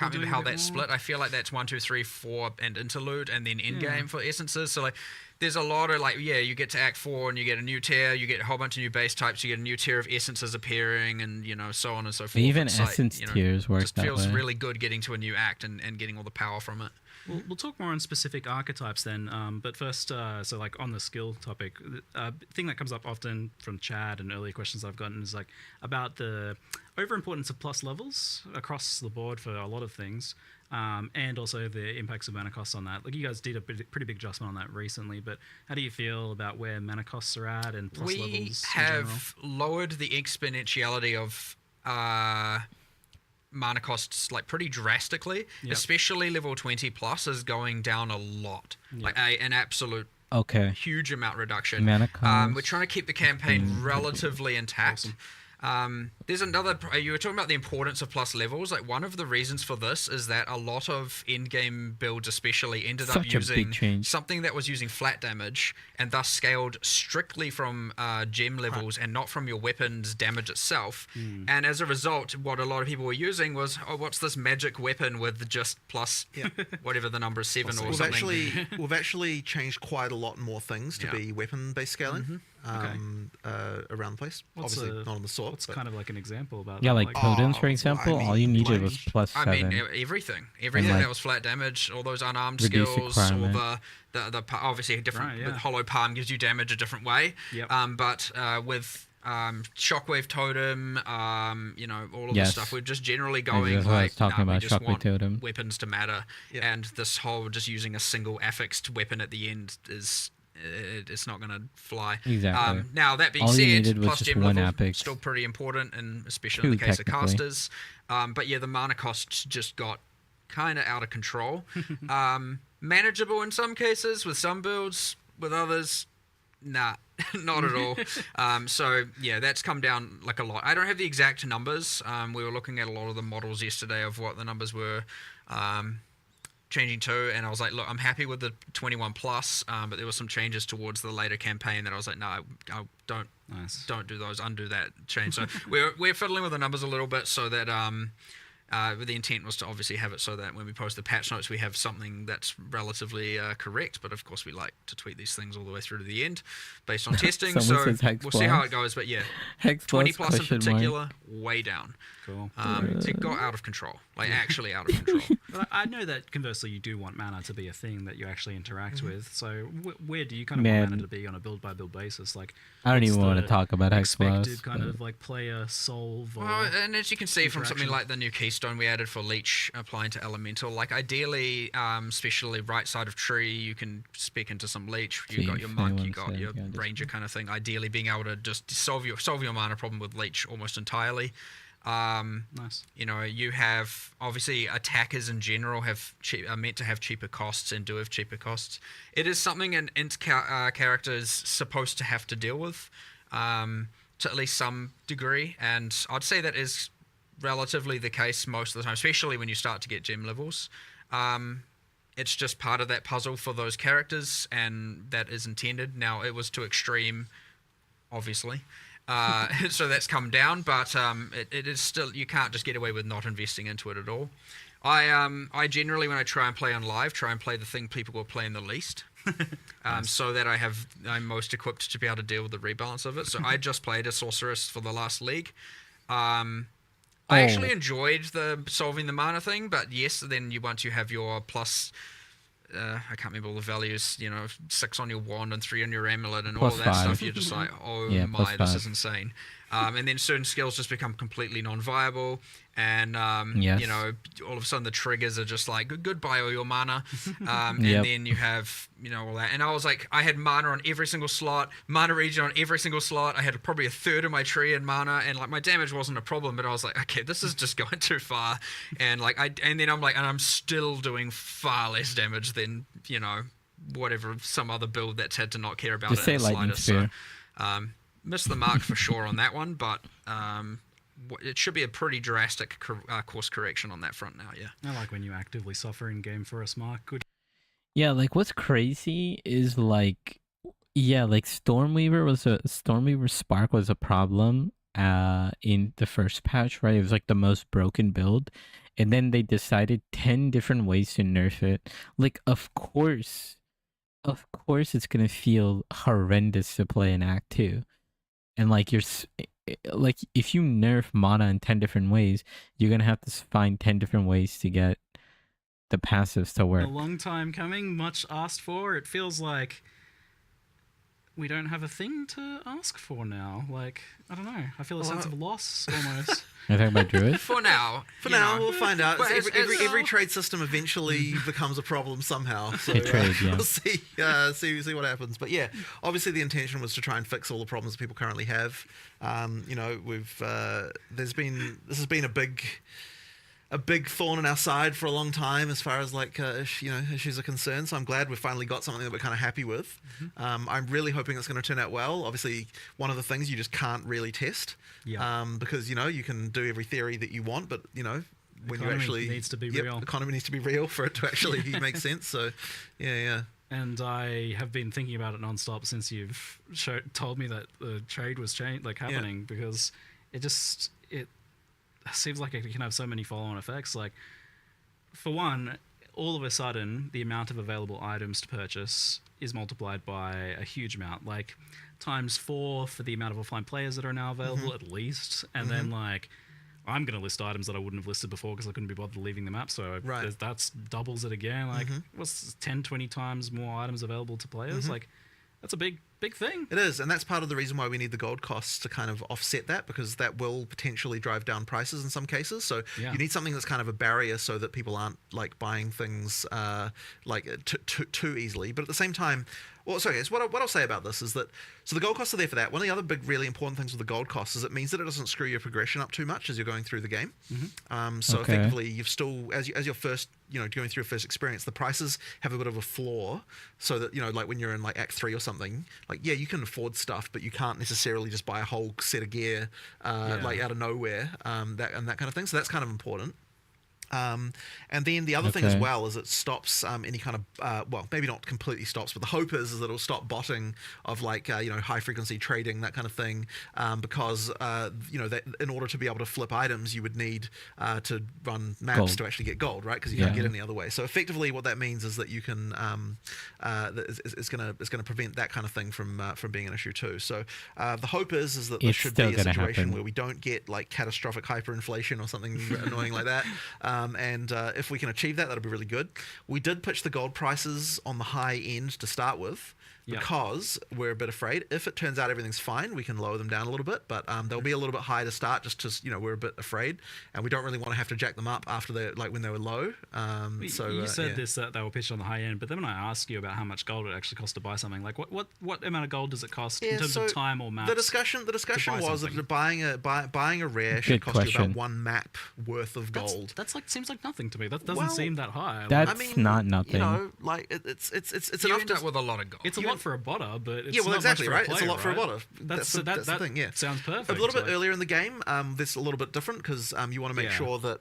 remember doing how a bit that's more. split. I feel like that's 1, 2, 3, 4, and interlude, and then end game for essences. So like, there's a lot of like, you get to Act 4 and you get a new tier. You get a whole bunch of new base types. You get a new tier of essences appearing, and so on and so forth. Even It's like, essence tiers work just that feels way. really good getting to a new act and getting all the power from it. We'll talk more on specific archetypes then, but first, so like on the skill topic, thing that comes up often from Chad and earlier questions I've gotten is like about the overimportance of plus levels across the board for a lot of things, and also the impacts of mana costs on that. Like you guys did a pretty big adjustment on that recently, but how do you feel about where mana costs are at and plus levels We in have lowered the exponentiality of mana costs like pretty drastically. Especially level 20 plus is going down a lot, like an absolute Okay. huge amount reduction. Mana costs. We're trying to keep the campaign relatively intact. Awesome. There's another. You were talking about the importance of plus levels. Like one of the reasons for this is that a lot of end-game builds, especially, ended up Such a big using change. something that was using flat damage and thus scaled strictly from gem levels and not from your weapon's damage itself. And as a result, what a lot of people were using was, what's this magic weapon with just plus whatever the number is 7 or something. We've actually changed quite a lot more things to be weapon-based scaling around the place. Obviously, not on the sword. What's but- kind of like an example about Yeah, that? like totems, for example, all you needed was plus I 7. mean, everything like, that was flat damage, all those unarmed reduce skills, all requirement. the obviously different. Right, yeah. With Hollow Palm gives you damage a different way. Yep. But with Shockwave Totem, all of Yes. this stuff, we're just generally That's going what I was like, talking we about, just Shockwave want Totem. weapons to matter, and this whole just using a single affixed weapon at the end is. It's not going to fly. Exactly. Now that being All you said, needed was plus just gem one level affix. still pretty important, and especially in Two, the case of technically. casters. But yeah, the mana costs just got kind of out of control. Manageable in some cases with some builds, with others, nah, not at all. So yeah, that's come down like a lot. I don't have the exact numbers. We were looking at a lot of the models yesterday of what the numbers were. changing too, and I was like, look, I'm happy with the 21 plus, but there were some changes towards the later campaign that I was like, no, I don't do those, undo that change. So we're fiddling with the numbers a little bit so that the intent was to obviously have it so that when we post the patch notes, we have something that's relatively correct. But of course, we like to tweak these things all the way through to the end based on testing. So we'll see how it goes. But yeah, Hex 20 plus in particular, mark. way down. Cool. It got out of control, like actually out of control. But I know that conversely, you do want mana to be a thing that you actually interact with. So where do you kind of want mana to be on a build by build basis? Like, I don't even want to talk about Hex expected kind of like player solve. Or and as you can see from something like the new keystone we added for Leech applying to Elemental, like ideally, especially right side of tree, you can spec into some Leech. You got your monk, you got your ranger kind of thing. Ideally, being able to just solve your mana problem with Leech almost entirely. Nice. You know, you have obviously attackers in general are meant to have cheaper costs and do have cheaper costs. It is something an int character is supposed to have to deal with to at least some degree, and I'd say that is relatively the case most of the time, especially when you start to get gem levels. It's just part of that puzzle for those characters, and that is intended. Now, it was to extreme, obviously. So that's come down, but it is still, you can't just get away with not investing into it at all. I generally, when I try and play on live, try and play the thing people will play in the least, so that I'm most equipped to be able to deal with the rebalance of it. So I just played a sorceress for the last league. I actually enjoyed the solving the mana thing, but yes, then once you have your plus. I can't remember all the values, 6 on your wand and 3 on your amulet and all that stuff. You're just like, this is insane. And then certain skills just become completely non-viable. And, all of a sudden the triggers are just like, goodbye all your mana. And then you have, all that. And I was like, I had mana on every single slot, mana regen on every single slot. I had probably a third of my tree in mana, and like my damage wasn't a problem, but I was like, okay, this is just going too far. And like, and I'm still doing far less damage than, whatever, some other build that's had to not care about just it in say the lightning slightest. sphere. So, missed the mark for sure on that one, but it should be a pretty drastic course correction on that front now. Yeah, I like when you actively suffer in game for us, Mark. Good. Yeah, like what's crazy is like Stormweaver Spark was a problem in the first patch, right? It was like the most broken build, and then they decided 10 different ways to nerf it. Like, of course it's gonna feel horrendous to play in Act 2. And like if you nerf mana in 10 different ways, you're gonna have to find 10 different ways to get the passives to work. A long time coming, much asked for. It feels like we don't have a thing to ask for now. Like, I don't know. I feel a sense of loss almost. Are you talking about Druid? For now. We'll find out. Every trade system eventually becomes a problem somehow. So we'll see what happens. But yeah, obviously the intention was to try and fix all the problems that people currently have. This has been a big thorn in our side for a long time as far as issues are concerned. So I'm glad we've finally got something that we're kind of happy with. I'm really hoping it's going to turn out well. Obviously, one of the things you just can't really test because you can do every theory that you want, but when you actually needs to be real. Economy needs to be real for it to actually make sense. So yeah. And I have been thinking about it nonstop since you've told me that the trade was happening because it seems like it can have so many follow-on effects. Like, for one, all of a sudden, the amount of available items to purchase is multiplied by a huge amount, like times 4 for the amount of offline players that are now available at least. And then I'm going to list items that I wouldn't have listed before because I couldn't be bothered leaving them up. So that's doubles it again. Like, what's 10, 20 times more items available to players? Like, that's a big thing. It is, and that's part of the reason why we need the gold costs to kind of offset that, because that will potentially drive down prices in some cases. So you need something that's kind of a barrier so that people aren't like buying things too easily. But at the same time, what I'll say about this is that the gold costs are there for that. One of the other big, really important things with the gold costs is it means that it doesn't screw your progression up too much as you're going through the game. Effectively, you've still as your first going through your first experience, the prices have a bit of a floor, so that like when you're in like Act 3 or something, like you can afford stuff, but you can't necessarily just buy a whole set of gear like out of nowhere, that kind of thing. So that's kind of important. And then the other thing as well is it stops any kind of well, maybe not completely stops, but the hope is that it'll stop botting of like high frequency trading, that kind of thing, because that in order to be able to flip items you would need to run maps to actually get gold, right? Because you can't get any other way. So effectively what that means is that you can it's going to prevent that kind of thing from being an issue too. So the hope is that there should be a situation where we don't get like catastrophic hyperinflation or something annoying like that. And if we can achieve that, that'll be really good. We did pitch the gold prices on the high end to start with, because we're a bit afraid. If it turns out everything's fine, we can lower them down a little bit, but they'll be a little bit high to start, just because we're a bit afraid, and we don't really want to have to jack them up after they're like when they were low. So you said this that they were pitched on the high end, but then when I ask you about how much gold it actually costs to buy something, like what amount of gold does it cost in terms of time or maps? The discussion was that buying a rare should cost you about 1 map worth of gold. That's like seems like nothing to me. That doesn't seem that high. That's not nothing. It's you enough end up with a lot of gold. It's a lot for a botter, but it's well, not exactly, much right? for a It's a player, lot for a botter. That's the thing. Yeah, sounds perfect. A little bit earlier in the game, this a little bit different because you want to make sure that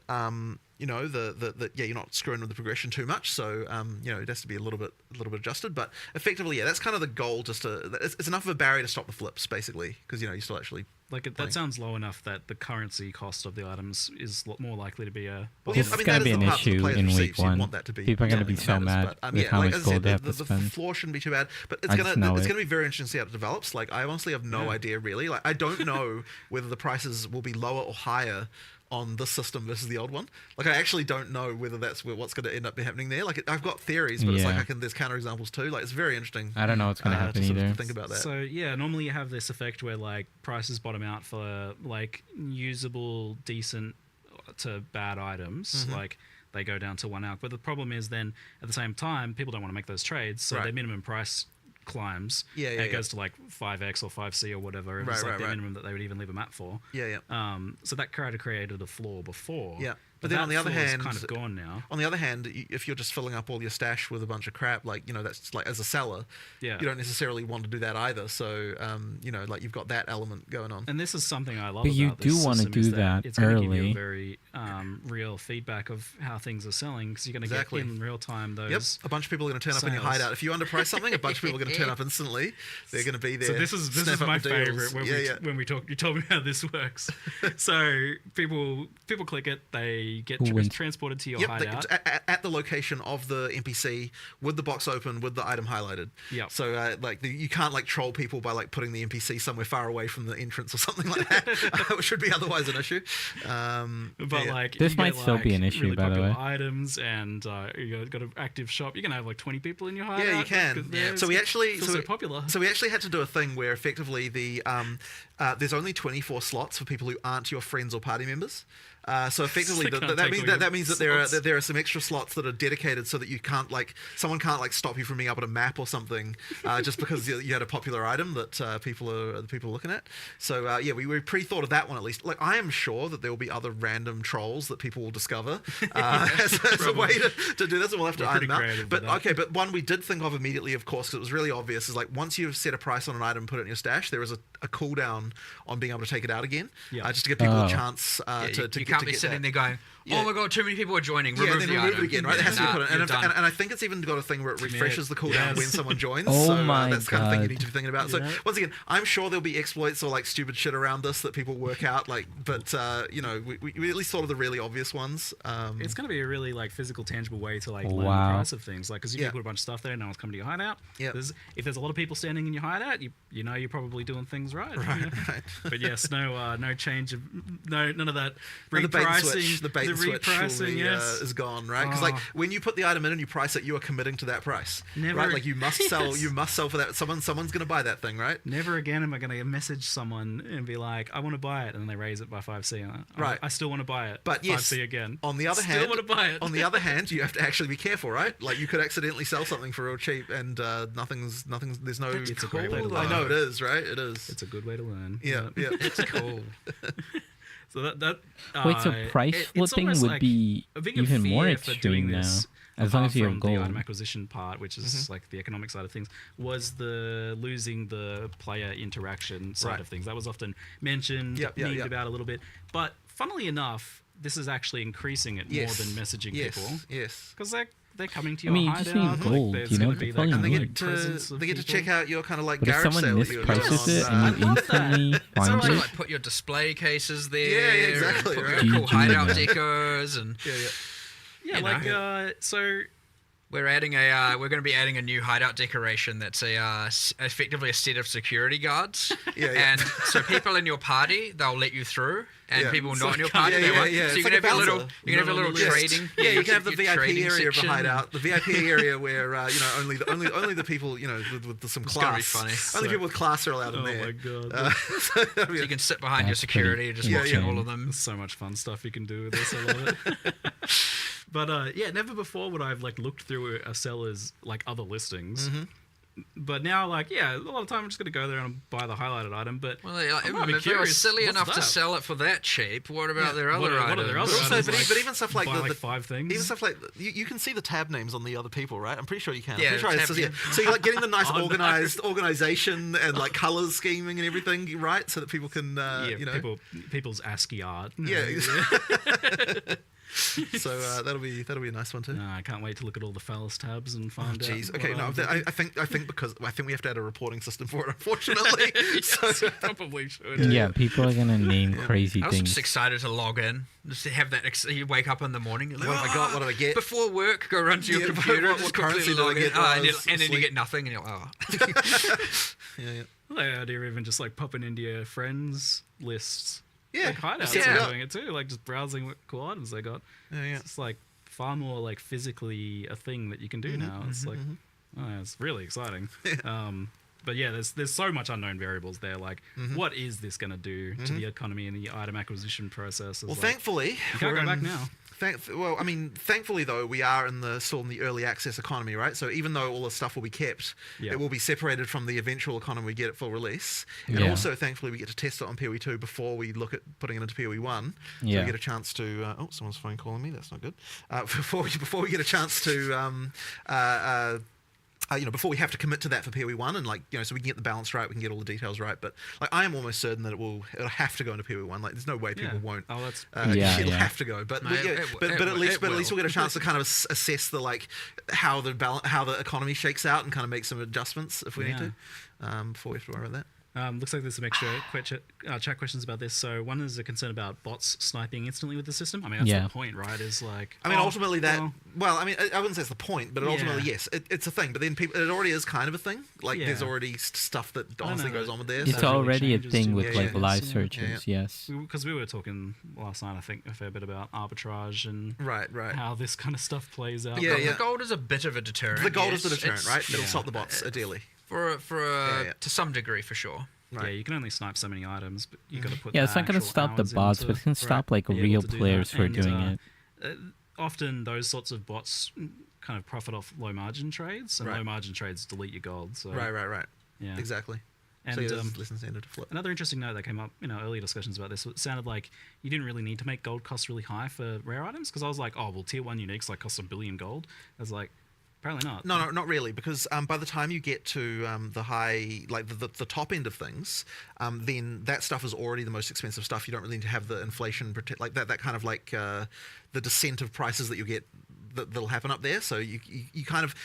you're not screwing with the progression too much. So it has to be a little bit adjusted. But effectively, that's kind of the goal. It's enough of a barrier to stop the flips, basically, because you still actually. That sounds low enough that the currency cost of the items is more likely to be a. Well, it's going to be an issue in week 1. Want that to be People are going to be so mad with how much gold they have to spend. The floor shouldn't be too bad, but it's going to be very interesting to see how it develops. Like, I honestly have no idea really. Like, I don't know whether the prices will be lower or higher on this system versus the old one. Like, I actually don't know whether that's what's going to end up happening there. Like, I've got theories, but it's like there's counterexamples too. Like, it's very interesting. I don't know what's going to happen either. To think about that. So normally you have this effect where like prices bottom out for like usable, decent to bad items. Like they go down to 1 alc. But the problem is then at the same time people don't want to make those trades, so their minimum price climbs. It goes to like 5x or 5c or whatever. It's like the minimum that they would even leave a map for. So that created a floor before. But then on the other hand, kind of gone now. On the other hand, if you're just filling up all your stash with a bunch of crap, like that's like as a seller, you don't necessarily want to do that either. So like you've got that element going on. And this is something I love. But about you do want to do that it's early. It's going to give you a very real feedback of how things are selling, because you're going to get in real time those. A bunch of people are going to turn up in your hideout. If you underprice something, a bunch of people are going to turn up instantly. They're going to be there. So this is my favorite when we talk. You told me how this works. So people click it, they get transported to your hideout at the location of the NPC with the box open with the item highlighted. So you can't like troll people by like putting the NPC somewhere far away from the entrance or something like that, which should be otherwise an issue. But like this might still be an issue, really by the way. Items and you've got an active shop. You can have like 20 people in your hideout. Yeah, you can. So we actually so popular. So we actually had to do a thing where effectively there's only 24 slots for people who aren't your friends or party members. So effectively, that means that there are some extra slots that are dedicated so that someone can't stop you from being able to map or something just because you had a popular item that people are looking at. So we pre-thought of that one at least. Like, I am sure that there will be other random trolls that people will discover as a way to do this, and we'll have to iron them out. But one we did think of immediately, of course, because it was really obvious, is like once you've set a price on an item and put it in your stash, there is a cooldown on being able to take it out again, just to give people a chance to can't be sitting there going, oh my god, too many people are joining. Remove then the remove item. it again, right? It has to be put in. And I think it's even got a thing where it refreshes the cooldown when someone joins. That's the kind of thing you need to be thinking about. So once again, I'm sure there'll be exploits or like stupid shit around this that people work out. Like, but we at least thought of the really obvious ones. It's going to be a really like physical, tangible way to like learn the price of things. Like, because you put a bunch of stuff there, no one's coming to your hideout. If there's a lot of people standing in your hideout, you know you're probably doing things right. But yes, no change of none of that repricing. The bait and switch is gone, right? Because like when you put the item in and you price it, you are committing to that price, right? Like you must sell for that. Someone's going to buy that thing, right? Never again am I going to message someone and be like, I want to buy it, and then they raise it by 5c. Right. I still want to buy it. But 5c again. On the other hand, still want to buy it. On the other hand, you have to actually be careful, right? Like you could accidentally sell something for real cheap, and nothing's. There's no. It's a great way to learn. I know it is, right? It is. It's a good way to learn. Yeah. It's cool. So that wait, so price flipping would like be even more extreme now, as long as you have gold. The item acquisition part, which is like the economic side of things, was the losing the player interaction side of things. That was often mentioned, memed about a little bit. But funnily enough, this is actually increasing it Yes. more than messaging Yes. people. Yes. Because they're coming to I your mean, you hideout. just need gold, there's you know, gonna be that's that all you kind And of need. presence of they get to check people. out your kind of like But if garage someone sale that you're doing misprices it on, and you I love that. instantly find Also, it, like put your display cases there. Yeah, exactly, And put right. your cool GG, hideout man. decors and Yeah, you like know. so. we're going to be adding a new hideout decoration that's effectively a set of security guards. Yeah, yeah. And so people in your party, they'll let you through, and Yeah. people It's not like in your kind party, of- they Yeah, won't. yeah, So it's you can like a have your bouncer. little trading. Yeah, you can have the your VIP trading area of the section. hideout. The VIP area where only the people with some It's gonna be class. funny. Only people with class are allowed in Oh there. my god. So you can sit behind your That's security, pretty just watching insane. all of them. There's so much fun stuff you can do with this. I love it. But yeah, never before would I've like looked through a seller's like other listings. But now, like, yeah, a lot of time I'm just gonna go there and buy the highlighted item. But Well, yeah, I might be if they were curious, silly what's enough to that? sell it for that cheap, what about their other what are items? their other But also, items? but even stuff like buy the 5 things. even stuff like you can see the tab names on the other people, right? I'm pretty sure you can. Yeah, I'm pretty sure tab- so, yeah. So you're like getting the nice Oh, no. organized organization and like colors scheming and everything, right? So that people can yeah, you know. people's ASCII art. Yeah. So that'll be a nice one too. No, I can't wait to look at all the phallus tabs and find out. Jeez. what Okay. No, items I think because I think we have to add a reporting system for it, unfortunately. So Yes, probably should. yeah, people are gonna name crazy I was things. just excited to log in, just to have that. You wake up in the morning, you're like, What have I got? What do I get? Before work, go run to your Yeah, computer, what just currency quickly do I log in, get while I was and then you asleep? get nothing, and you're like, yeah. Well, the idea of even just like popping into your friends lists. Yeah. Like hideouts Yeah. are doing it too, like just browsing what cool items they got. Yeah. It's like far more like physically a thing that you can do now. It's like, oh, it's really exciting. But yeah, there's so much unknown variables there. Like, what is this going to do to the economy and the item acquisition process? Well, like, thankfully, you can't we're go back in- now. Thankfully though, we are still in the early access economy, right? So even though all the stuff will be kept, Yeah. it will be separated from the eventual economy we get at full release. And Yeah. also, thankfully, we get to test it on PoE 2 before we look at putting it into PoE 1. So Yeah. we get a chance to. Someone's phone calling me. That's not good. Before we get a chance to. Before we have to commit to that for PoE 1 and so we can get the balance right, we can get all the details right. But like, I am almost certain that it'll have to go into PoE 1. Like, there's no way people won't. Oh, that's It'll have to go. But No, but at least will. we'll get a chance to kind of assess the how the economy shakes out and kind of make some adjustments if we need to. Before we have to worry about that. Looks like there's some extra chat questions about this. So one is a concern about bots sniping instantly with the system. I mean, that's the point, right? Is like, I mean, ultimately that. well- I mean, I wouldn't say it's the point, but ultimately, yes, it's a thing. But then it already is kind of a thing. Like, there's Yeah. already stuff that honestly know. goes on with there. It's So- so- already a changes thing to with the like agents, live yeah. searches. Yes. because we were talking last night, I think, a fair bit about arbitrage and Right. how this kind of stuff plays out. Yeah, The gold is a bit of a deterrent. The gold is yes. the deterrent, It's- right? It'll stop the bots ideally. To some degree, for sure. Yeah, you can only snipe so many items, but you got to put. Yeah, it's the not going to actual stop the hours bots, into- but it can stop like be able real to do players that. who are And, doing it. Often those sorts of bots kind of profit off low margin trades, and Right. low margin trades delete your gold. So Right. yeah, Exactly. And So there's less incentive to flip. another interesting note that came up in our earlier discussions about this, it sounded like you didn't really need to make gold costs really high for rare items, because I was like, oh, well, tier 1 uniques like cost 1 billion gold. I was like, apparently not. No, not really, because by the time you get to the high, like the top end of things, then that stuff is already the most expensive stuff. You don't really need to have the inflation protect, like that kind of like the descent of prices that you get that'll happen up there. So you kind of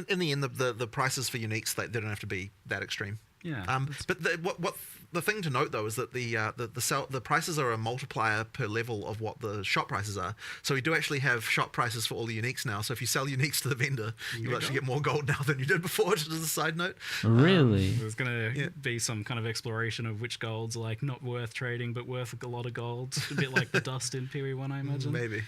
in the end the prices for uniques they don't have to be that extreme. Yeah. But what the thing to note though is that the prices are a multiplier per level of what the shop prices are. So we do actually have shop prices for all the uniques now. So if you sell uniques to the vendor, you'll actually get more gold now than you did before. Just as a side note. Really? There's going to be some kind of exploration of which golds are like not worth trading, but worth a lot of gold. A bit like the dust in PoE 1, I imagine. Maybe.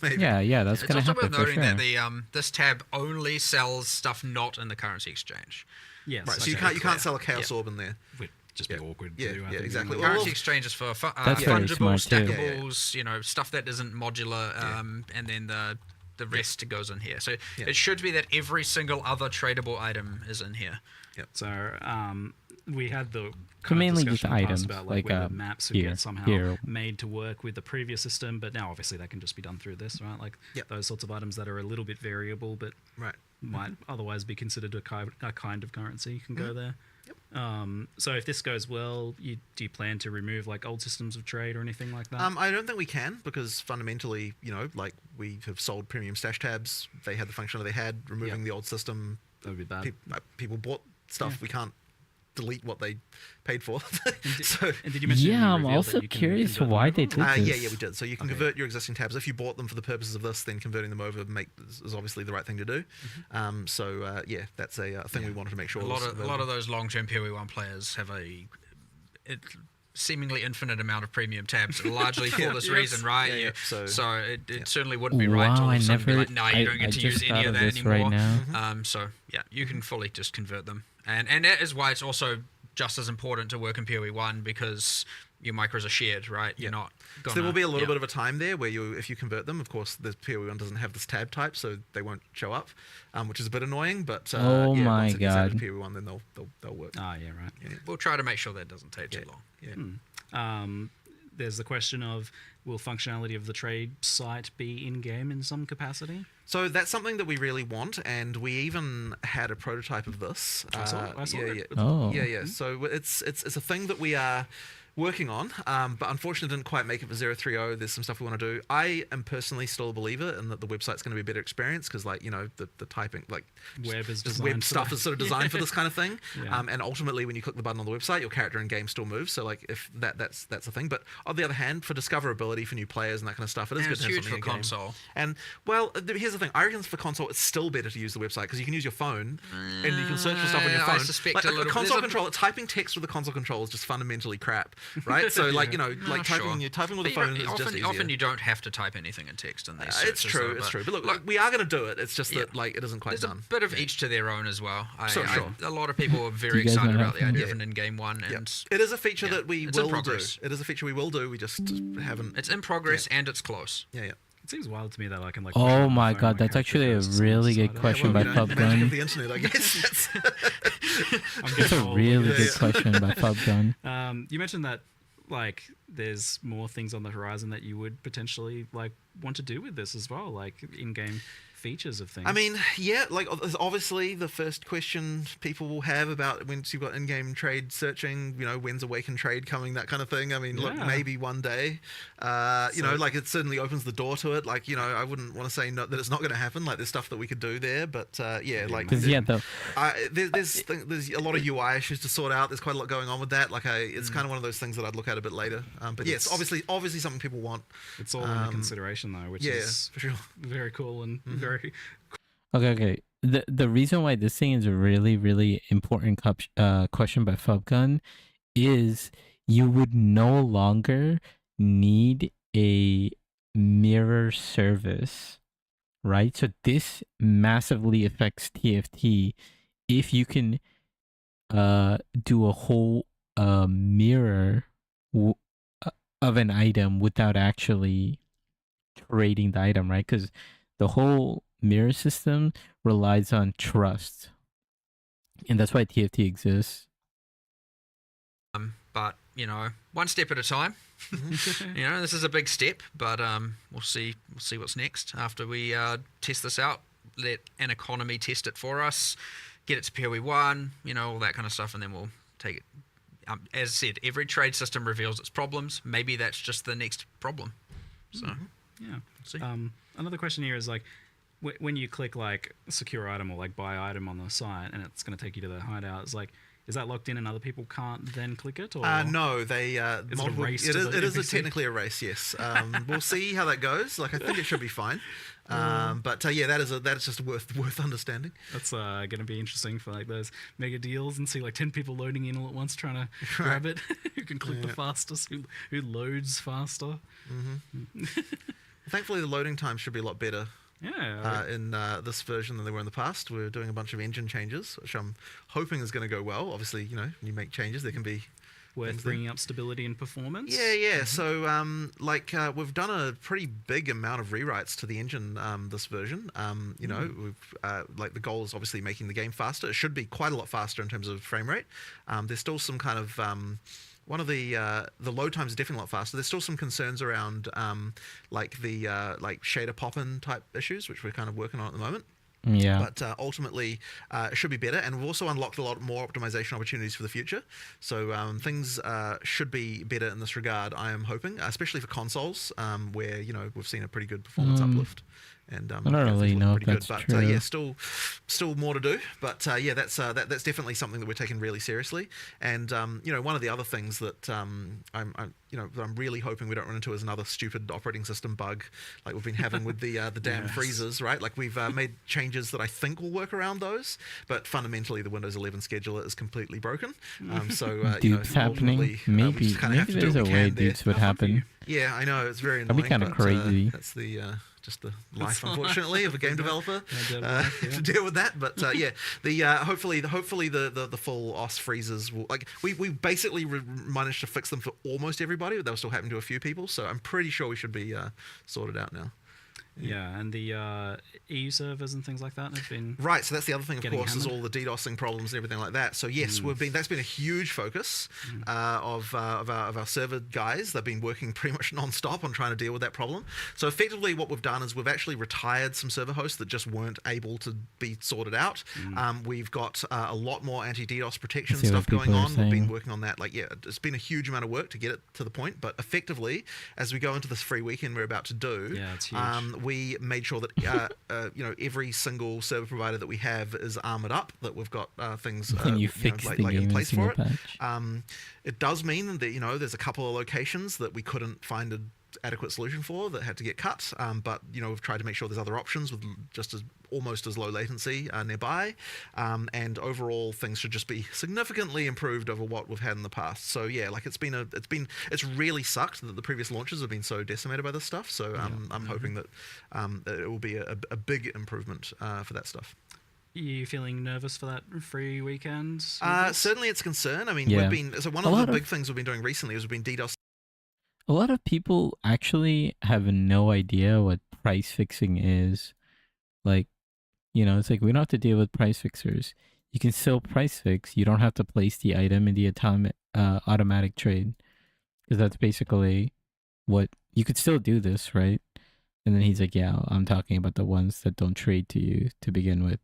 Maybe. Yeah, that's It's going to also happen worth for noting sure. that the this tab only sells stuff not in the currency exchange. Yes. Right. So you okay. can't sell a chaos orb in there. Would just be awkward to Yeah, do. I yeah, think, exactly. anyway. Well, Currency exchange is for That's very fungible, smart too. stackables, stuff that isn't modular, and then the rest goes in here. So it should be that every single other tradable item is in here. So we had the So kind mainly of just discussion in the past items, about like, whether maps would here, get somehow here. made to work with the previous system, but now obviously that can just be done through this, right? Like those sorts of items that are a little bit variable, but Right. might otherwise be considered a kind of currency can go there. So if this goes well, do you plan to remove like old systems of trade or anything like that? I don't think we can, because fundamentally, like we have sold premium stash tabs. They had the functionality they had. Removing the old system, that would be bad. People bought stuff. We can't delete what they paid for. And did you mention? Yeah, I'm also curious why they did this. Yeah, we did. So you can convert your existing tabs if you bought them for the purposes of this. Then converting them over is obviously the right thing to do. Yeah, that's a thing we wanted to make sure. A lot of those long-term PoE1 players have seemingly infinite amount of premium tabs, largely for this reason, right? So it certainly wouldn't be right to all of a sudden be like, no, you don't get to use any of that anymore. Right now. So yeah, you can fully just convert them, and that is why it's also just as important to work in PoE1, because your micros are shared, right? You're not gonna, so there will be a little bit of a time there where if you convert them, of course, the PoE1 doesn't have this tab type, so they won't show up, which is a bit annoying. But once it gets out of PoE1, then they'll work. Ah, yeah, right. Yeah. We'll try to make sure that doesn't take too long. Yeah. There's the question of, will functionality of the trade site be in-game in some capacity? So that's something that we really want, and we even had a prototype of this. I saw it. Yeah. So it's a thing that we are working on, but unfortunately didn't quite make it for 030. There's some stuff we want to do. I am personally still a believer in that the website's going to be a better experience, because the typing, web stuff is sort of designed for this kind of thing. And ultimately, when you click the button on the website, your character in game still moves. So if that's a thing. But on the other hand, for discoverability for new players and that kind of stuff, it is good to have huge something for in console. And here's the thing. I reckon for console, it's still better to use the website, because you can use your phone and you can search for stuff on your phone. I suspect a console controller, typing text with a console controller is just fundamentally crap, right? So typing with a phone is just easier. Often you don't have to type anything in text in these. It's true. But look, we are going to do it. It's just that it isn't quite done. A bit of each to their own as well. Sure. A lot of people are very excited about the idea of an in-game one, and it is a feature that we will do. It is a feature we will do. We just haven't. It's in progress and it's close. Yeah. It seems wild to me that I can like. Oh my god, that's actually a really good question by PubGun. The internet, I guess. That's a really good question by PubGun. You mentioned that like there's more things on the horizon that you would potentially like want to do with this as well, like in-game features of things. I mean, yeah, like obviously the first question people will have about once you've got in-game trade searching, when's Awaken Trade coming, that kind of thing. I mean, look, maybe one day, it certainly opens the door to it. Like, I wouldn't want to say that it's not going to happen. Like, there's stuff that we could do there, but there's a lot of UI issues to sort out. There's quite a lot going on with that. Like, it's kind of one of those things that I'd look at a bit later. But yes, obviously something people want. It's all under consideration though, which is for sure very cool and very. Okay. The reason why this thing is a really, really important question by PubGun is you would no longer need a mirror service, right? So this massively affects TFT if you can do a whole mirror of an item without actually trading the item, right? Because the whole mirror system relies on trust, and that's why TFT exists. But one step at a time. This is a big step, but we'll see what's next after we test this out. Let an economy test it for us, get it to PoE1, all that kind of stuff, and then we'll take it. As I said, every trade system reveals its problems. Maybe that's just the next problem. So we'll see. Another question here is like, when you click like secure item or like buy item on the site and it's going to take you to the hideout, it's like, is that locked in and other people can't then click it? Or no, they multiple. It is technically a race. Yes, we'll see how that goes. Like, I think it should be fine. But that is just worth understanding. That's going to be interesting for like those mega deals and see like 10 people loading in all at once trying to grab it. Who can click the fastest? Who loads faster? Thankfully, the loading time should be a lot better. In this version than they were in the past. We're doing a bunch of engine changes, which I'm hoping is going to go well. Obviously, when you make changes, there can be worth bringing up stability and performance. Yeah. So, we've done a pretty big amount of rewrites to the engine this version. We've the goal is obviously making the game faster. It should be quite a lot faster in terms of frame rate. There's still some kind of one of the load times is definitely a lot faster. There's still some concerns around shader pop-in type issues, which we're kind of working on at the moment. Yeah. But ultimately, it should be better, and we've also unlocked a lot more optimization opportunities for the future. So things should be better in this regard, I am hoping, especially for consoles, where we've seen a pretty good performance uplift. And I don't really know if that's true. Yeah, still more to do. But yeah, that's definitely something that we're taking really seriously. And one of the other things that I'm really hoping we don't run into is another stupid operating system bug like we've been having with the damn freezers, right? Like we've made changes that I think will work around those, but fundamentally the Windows 11 scheduler is completely broken. So dupes happening. Maybe there's a way dupes would happen. Yeah, I know, it's very annoying. That'd be kind of crazy. That's the just the life, unfortunately, of a game developer to deal with that. But yeah, hopefully the full OS freezes will, like we basically managed to fix them for almost everybody, but they were still happening to a few people. So I'm pretty sure we should be sorted out now. Yeah, and the EU servers and things like that have been right. So that's the other thing, of course, hammered. is all the DDoSing problems and everything like that. So yes, that's been a huge focus of our server guys. They've been working pretty much non-stop on trying to deal with that problem. So effectively, what we've done is we've actually retired some server hosts that just weren't able to be sorted out. We've got a lot more anti-DDoS protection stuff going on. We've been working on that. Like it's been a huge amount of work to get it to the point. But effectively, as we go into this free weekend we're about to do, it's huge. We made sure that every single server provider that we have is armored up. That we've got things in place for it. It does mean that there's a couple of locations that we couldn't find an adequate solution for that had to get cut. But we've tried to make sure there's other options with just almost as low latency nearby. And overall, things should just be significantly improved over what we've had in the past. So yeah, like it's really sucked that the previous launches have been so decimated by this stuff. So I'm hoping that it will be a big improvement for that stuff. Are you feeling nervous for that free weekend? Certainly, it's a concern. I mean, one of the big things we've been doing recently is we've been DDoS. A lot of people actually have no idea what price fixing is. Like, it's like we don't have to deal with price fixers. You can still price fix. You don't have to place the item in the automatic trade, because that's basically what you could still do this, right? And then he's like, yeah, I'm talking about the ones that don't trade to you to begin with.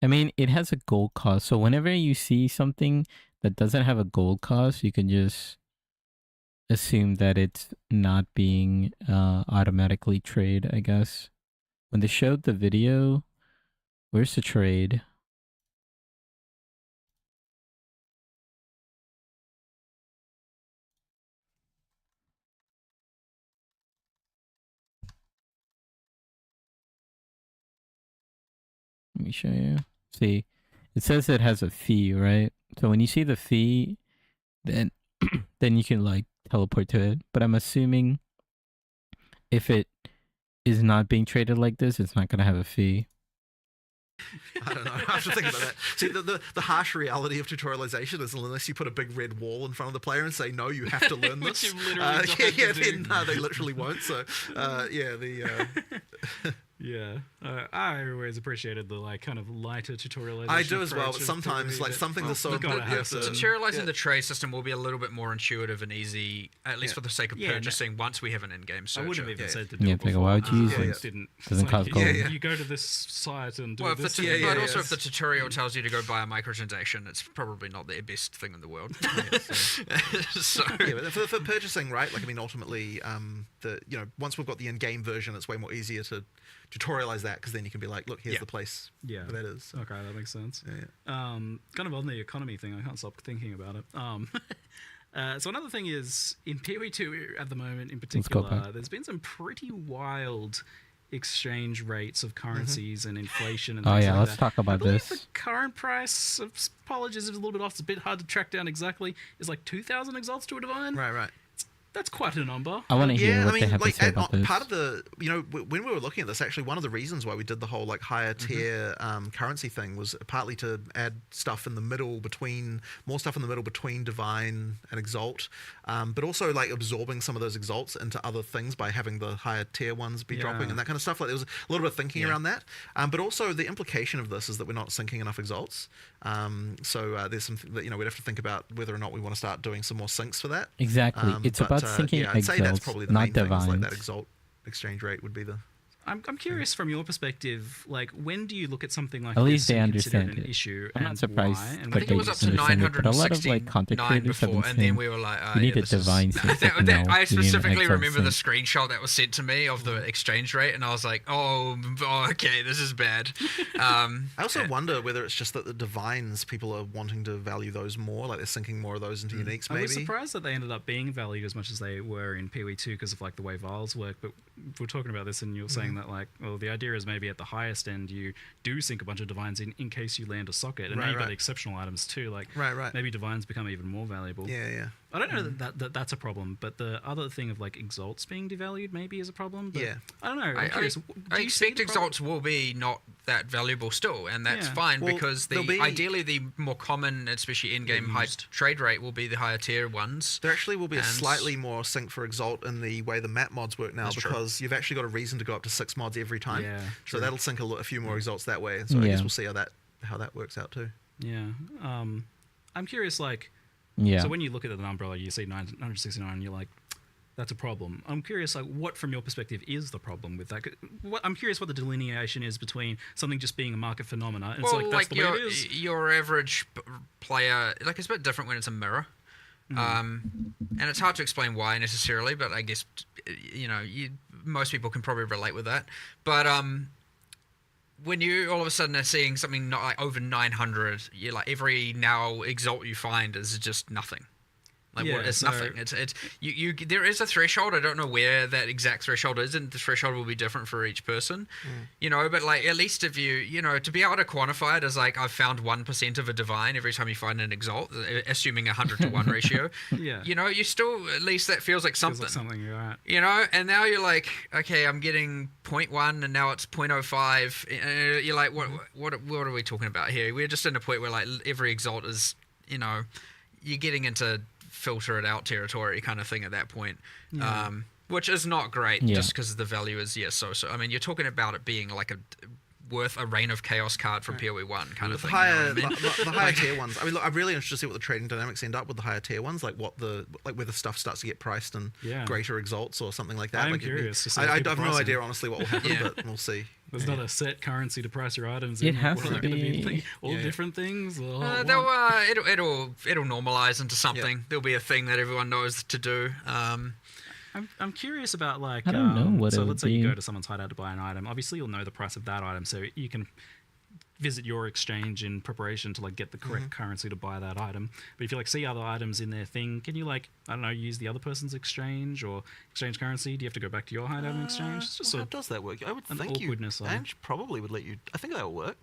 I mean, it has a gold cost. So whenever you see something that doesn't have a gold cost, you can just assume that it's not being automatically trade, I guess. When they showed the video, where's the trade? Let me show you. See, it says it has a fee, right? So when you see the fee, then you can like teleport to it. But I'm assuming if it is not being traded like this, it's not going to have a fee. I don't know. I have to think about that. See, the harsh reality of tutorialization is unless you put a big red wall in front of the player and say, no, you have to learn this. Which you literally then they literally won't. So, Yeah, I always appreciated the kind of lighter tutorialization. I do as well, but sometimes something that's so good. Tutorializing the trade system will be a little bit more intuitive and easy, at least for the sake of purchasing. Once we have an in-game search, I would have even said to do it before. Why would you use it? Doesn't cost gold. You go to this site and do this. But also, if the tutorial tells you to go buy a microtransaction, it's probably not the best thing in the world. But for purchasing, right? Like, I mean, ultimately, once we've got the in-game version, it's way more easier to tutorialize that, because then you can be like, look, here's the place where that is. So. Okay, that makes sense. Kind of on the economy thing, I can't stop thinking about it. So another thing is, in PoE 2 at the moment in particular, there's been some pretty wild exchange rates of currencies and inflation and things like that. Let's talk about this. The current price of apologies is a little bit off. It's a bit hard to track down exactly. It's like 2,000 exalts to a divine. Right. That's quite a number. I want to hear Yeah, what I they mean, have to like, say and about this. part of the, when we were looking at this, actually, one of the reasons why we did the whole like higher tier currency thing was partly to add stuff in the middle between, more stuff in the middle between Divine and Exalt, but also like absorbing some of those Exalts into other things by having the higher tier ones be dropping and that kind of stuff. Like there was a little bit of thinking around that, but also the implication of this is that we're not syncing enough Exalts. So there's some that we'd have to think about whether or not we want to start doing some more syncs for that. Exactly. It's about syncing I'd say that's Exalts, probably the not main thing, is like Divines. that Exalt exchange rate would be the. I'm curious from your perspective, like when do you look at something like At this least they and consider understand it an it. issue I'm not and surprised why? And that I think it was up to understand it, but a lot of, 969 like, content creators have before, been and then saying, we were like, we need a this is- divine sync, and now I we need an specifically Exalt remember the sync. screenshot that was sent to me of the exchange rate, and I was like, oh okay, this is bad. I also wonder whether it's just that the divines, people are wanting to value those more, like they're sinking more of those into uniques. I Maybe. was surprised that they ended up being valued as much as they were in PoE 2 because of like the way vials work. But we're talking about this, and you're saying that like, well, the idea is maybe at the highest end you do sink a bunch of divines in case you land a socket, and now you've got exceptional items too. Like maybe divines become even more valuable. Yeah. I don't know that that's a problem, but the other thing of like exalts being devalued maybe is a problem. But I don't know. I'm curious. I expect exalts will be not that valuable still, and that's fine because ideally the more common, especially in-game high trade rate, will be the higher tier ones. There actually will be a slightly more sync for Exalt in the way the map mods work now, because you've actually got a reason to go up to 6 mods every time. Yeah, so that'll sync a few more Exalts that way. So I guess we'll see how that works out too. Yeah. I'm curious, like, so when you look at the number, like you see 969, you're like, that's a problem. I'm curious, like, what from your perspective is the problem with that? I'm curious what the delineation is between something just being a market phenomena. And it's like, that's the way it is. Your average player, like, it's a bit different when it's a mirror. And it's hard to explain why necessarily, but I guess, most people can probably relate with that. But when you all of a sudden are seeing something not like over 900, you're like, every now exalt you find is just nothing. Like it's nothing. It's you. There is a threshold. I don't know where that exact threshold is, and the threshold will be different for each person. But like at least if you to be able to quantify it as like I've found 1% of a divine every time you find an exalt, assuming 100 to 1 ratio. You still at least that feels like something. Feels like something, you're right. And now you're like, okay, I'm getting 0.1 and now it's 0.05. You're like, what are we talking about here? We're just in a point where like every exalt is, you're getting into filter it out territory kind of thing at that point, which is not great just because the value is so. I mean, you're talking about it being like worth a Reign of Chaos card from PoE 1 kind of thing. The higher tier ones. I mean, look, I'm really interested to see what the trading dynamics end up with the higher tier ones, like whether stuff starts to get priced in greater exalts or something like that. I'm curious to see. I have no idea honestly what will happen, but we'll see. There's not a set currency to price your items. It has to be all different things. It'll normalize into something. There'll be a thing that everyone knows to do. I'm curious about like. I don't know what so it would let's say be. you go to someone's hideout to buy an item. Obviously, you'll know the price of that item, so you can visit your exchange in preparation to like get the correct currency to buy that item. But if you like see other items in their thing, can you like use the other person's exchange or exchange currency? Do you have to go back to your hideout and exchange? It's just how does that work? I would an think awkwardness. Ange probably would let you. I think that will work.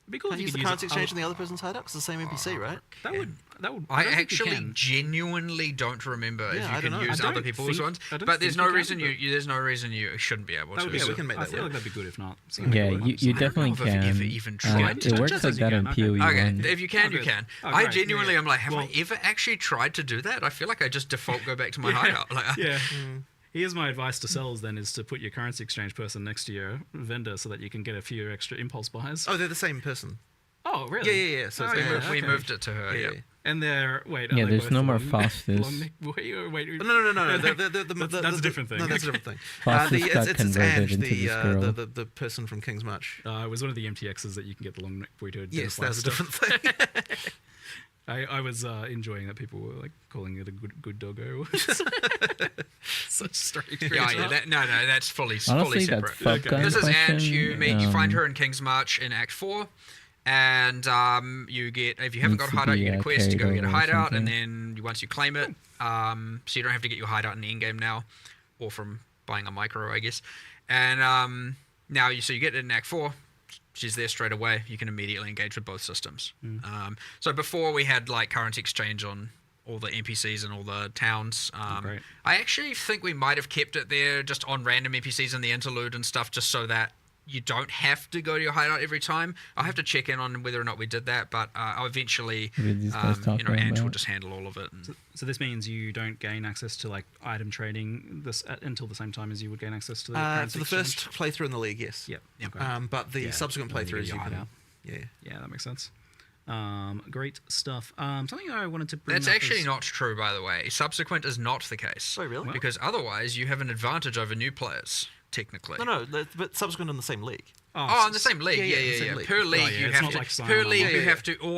It'd be cool if you use could the currency exchange other- in the other person's hideout because it's the same NPC, right? That would. I don't think you actually can. genuinely don't remember if Yeah, you I can don't know. use I other don't people's think- ones. I don't But there's think no you reason can, there's no reason you shouldn't be able That to. would be we can make I that feel work. like that'd be good if not. So Yeah, maybe you I don't know definitely if I've can. ever even tried it to. works Just like as that you in can, PoE okay. Okay, 1. if you can, Oh, you good. can. Oh, I great. genuinely Yeah. am like, have Well- I ever actually tried to do that? I feel like I just default go back to my hideout. Like, Yeah. Here's my advice to sellers then is to put your currency exchange person next to your vendor so that you can get a few extra impulse buys. Oh, they're the same person. Oh, really? Yeah. So Oh, it's yeah. we okay. moved it to her. Yeah. And they're wait. Yeah, are they there's both no more long- Faustus. Wait. No. That's a different thing. No, that's a different thing. Faustus got it's converted Ange, into this girl. the person from King's March. It was one of the MTXs that you can get the long neck boy to Yes, identify that's a stuff. different thing. I was enjoying that people were like calling it a good doggo. Such strange. Yeah. That's fully Honestly, separate. that's fuck gun This is question. Ange. You find her in King's March in Act 4, and you get, if you haven't Needs got a to hideout, be, you get a quest to go carried get a over or hideout, and something. then once you claim it, so you don't have to get your hideout in the in-game now, or from buying a micro, I guess. And now you get it in Act 4. She's there straight away. You can immediately engage with both systems. So before we had like currency exchange on all the NPCs and all the towns. Great. I actually think we might have kept it there just on random NPCs in the interlude and stuff, just so that you don't have to go to your hideout every time. I'll have to check in on whether or not we did that, but I'll eventually, Ange will just handle all of it. So this means you don't gain access to like item trading until the same time as you would gain access to the currency for the exchange? first playthrough in the league, yes. Yep. Okay. But the subsequent when you get playthroughs, your you can. hideout. Yeah. That makes sense. Great stuff. Something I wanted to bring That's up actually is- not true, by the way. Subsequent is not the case. Oh, really? Because otherwise, you have an advantage over new players, technically. No, but subsequent in the same league. Oh, in the same league. Yeah, in the Yeah. same league. Per league, yeah, you it's have not to. like sign Per on. league, Yeah,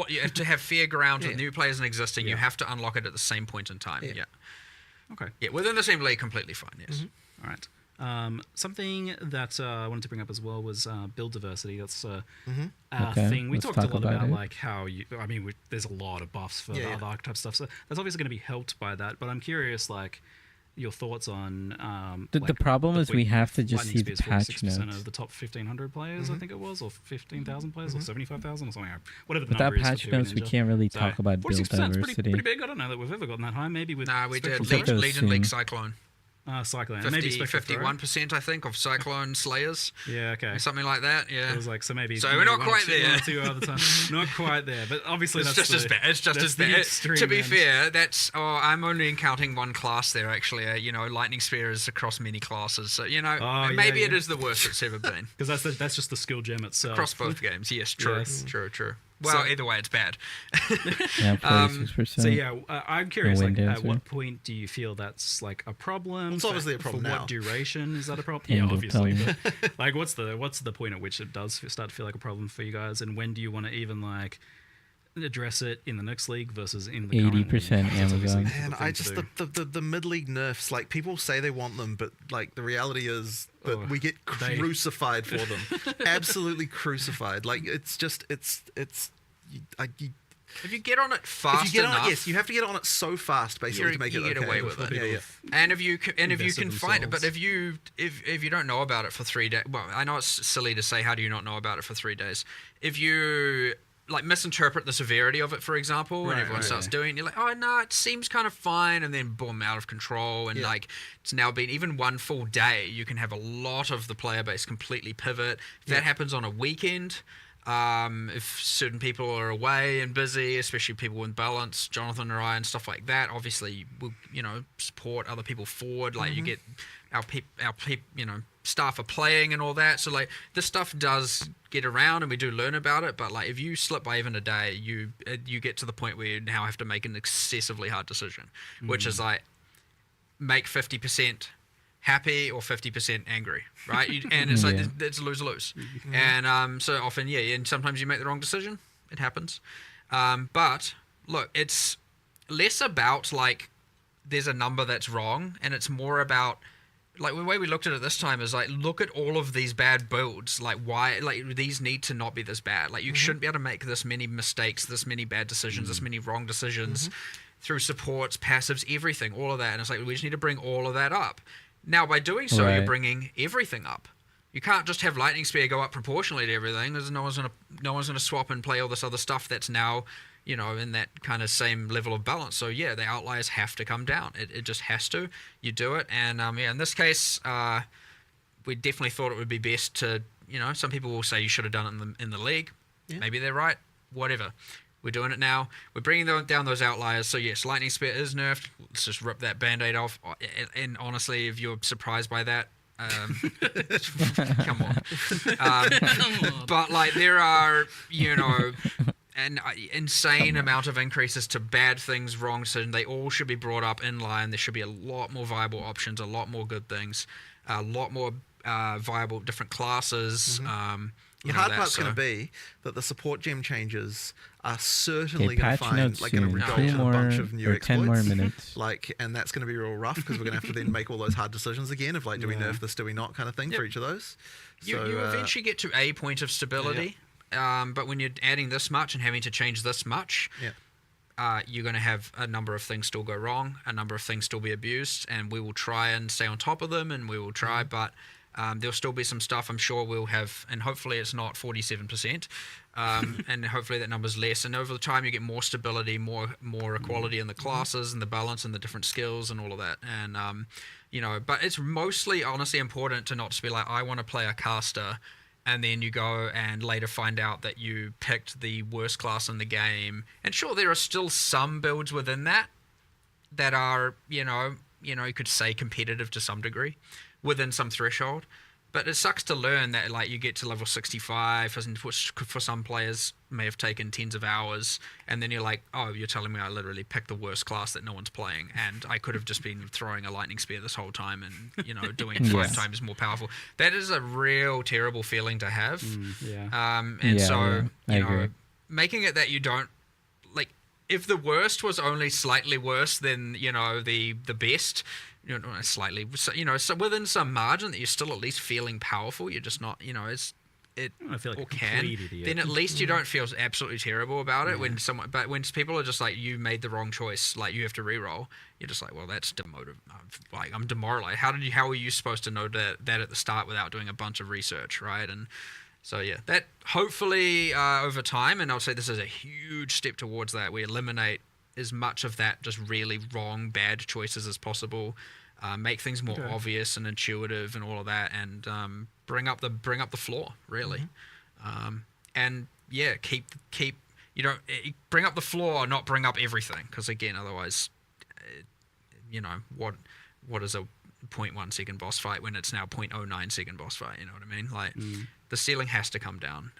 you have to have fair ground with Yeah. new players and existing. You Yeah. have to unlock it at the same point in time. Yeah. Okay. Yeah, within the same league, completely fine. Yes. All right. Something that I wanted to bring up as well was build diversity. That's a Okay, thing. We let's talked a talk lot about about it. like how you. I mean, there's a lot of buffs for Yeah. other archetype stuff, so that's obviously going to be helped by that. But I'm curious, like, your thoughts on The problem is we have to just see the patch 46% notes. of the top 1,500 players, I think it was, or 15,000 players, or 75,000, or something. Whatever the Without number is. patch for PoE notes, we Ninja. can't really So, talk about build 46% is diversity. pretty big. I don't know that we've ever gotten that high. Maybe with Nah, we did Spectral Legion, Thrower. Legion League soon. Cyclone. Cyclone. And maybe 50, Spectral Thrower. 51%, I think, of Cyclone Slayers. Yeah, okay. Something like that. Yeah. It was like, so maybe. So maybe we're not one or quite two- there. one or two other times. Not quite there, but obviously It's that's just as bad. It's just that's as the bad. extreme To be end. fair, that's. I'm only counting one class there. Actually, Lightning Spear is across many classes. So Oh, maybe yeah, it yeah. is the worst it's ever been Because that's just the skill gem itself. across both games. Yes, true, Yes. true. Well, either way, it's bad. Yeah, 46%. So yeah, I'm curious. Like, wind at dancer. what point do you feel that's like a problem? It's obviously a problem For now. what duration is that a problem? End Yeah, of obviously. time. But, like, what's the point at which it does start to feel like a problem for you guys? And when do you want to even like address it in the next league versus in the 80% current league? That's obviously Amazon. the Man, thing I to just do. the mid league nerfs. Like people say they want them, but like the reality is that Oh, we get they- crucified for them. Absolutely crucified. Like it's If you get on it if fast you get enough, on it, yes, you have to get on it so fast basically to make you it get okay. away with it. Yeah. And if you can Invested find it, but themselves. if you don't know about it for 3 days, well, I know it's silly to say, how do you not know about it for 3 days? If you like misinterpret the severity of it, for example, and everyone starts doing it, you're like, oh no, it seems kind of fine, and then boom, out of control, and like it's now been even one full day, you can have a lot of the player base completely pivot. If that happens on a weekend. If certain people are away and busy, especially people in balance, Jonathan or I and stuff like that, obviously we'll support other people forward. Like you get our staff are playing and all that. So like this stuff does get around and we do learn about it. But like if you slip by even a day, you get to the point where you now have to make an excessively hard decision, which is like make 50% happy or 50% angry, right? And it's like it's lose-lose. And so often, and sometimes you make the wrong decision. It happens. But look, it's less about like there's a number that's wrong, and it's more about like the way we looked at it this time is like look at all of these bad builds. Like why like these need to not be this bad. Like you shouldn't be able to make this many mistakes, this many bad decisions, this many wrong decisions through supports, passives, everything, all of that. And it's like we just need to bring all of that up. Now, by doing so, you're bringing everything up. You can't just have Lightning Spear go up proportionally to everything. There's no one's gonna swap and play all this other stuff that's now, in that kind of same level of balance. So yeah, the outliers have to come down. It just has to. You do it, and in this case, we definitely thought it would be best to, some people will say you should have done it in the league. Yeah. Maybe they're right. Whatever. We're doing it now. We're bringing down those outliers. So yes, Lightning Spear is nerfed. Let's just rip that Band-Aid off. And honestly, if you're surprised by that, come on. But like there are, an insane amount of increases to bad things, wrong decisions. They all should be brought up in line. There should be a lot more viable options, a lot more good things, a lot more viable different classes. The hard part's going to be that the support gem changes are certainly going to find like going to result in a bunch of new exploits. 10 more minutes. And that's going to be real rough because we're going to have to then make all those hard decisions again of like, do we nerf this, do we not, kind of thing for each of those. You eventually get to a point of stability, but when you're adding this much and having to change this much, you're going to have a number of things still go wrong, a number of things still be abused, and we will try and stay on top of them, and we will try, but There'll still be some stuff I'm sure we'll have, and hopefully it's not 47%, and hopefully that number's less. And over the time, you get more stability, more equality in the classes and the balance and the different skills and all of that. And but it's mostly honestly important to not just be like, I want to play a caster, and then you go and later find out that you picked the worst class in the game. And sure, there are still some builds within that are you could say competitive to some degree, within some threshold, but it sucks to learn that like you get to level 65, which for some players may have taken tens of hours, and then you're like, oh, you're telling me I literally picked the worst class that no one's playing, and I could have just been throwing a lightning spear this whole time and doing 5 times more powerful. That is a real terrible feeling to have. Making it that you don't like, if the worst was only slightly worse than the best, slightly, so within some margin that you're still at least feeling powerful, you're just not, I feel like then at least you don't feel absolutely terrible about it but when people are just like, you made the wrong choice, like you have to reroll, you're just like, well, that's demotive. Like, I'm demoralized. How are you supposed to know that at the start without doing a bunch of research, right? And so yeah, that hopefully over time, and I'll say this is a huge step towards that, we eliminate as much of that just really wrong, bad choices as possible, make things more obvious and intuitive and all of that, and bring up the floor really, and yeah, keep bring up the floor, not bring up everything, because again, otherwise, what is a 0.1 second boss fight when it's now 0.09 second boss fight? You know what I mean? Like the ceiling has to come down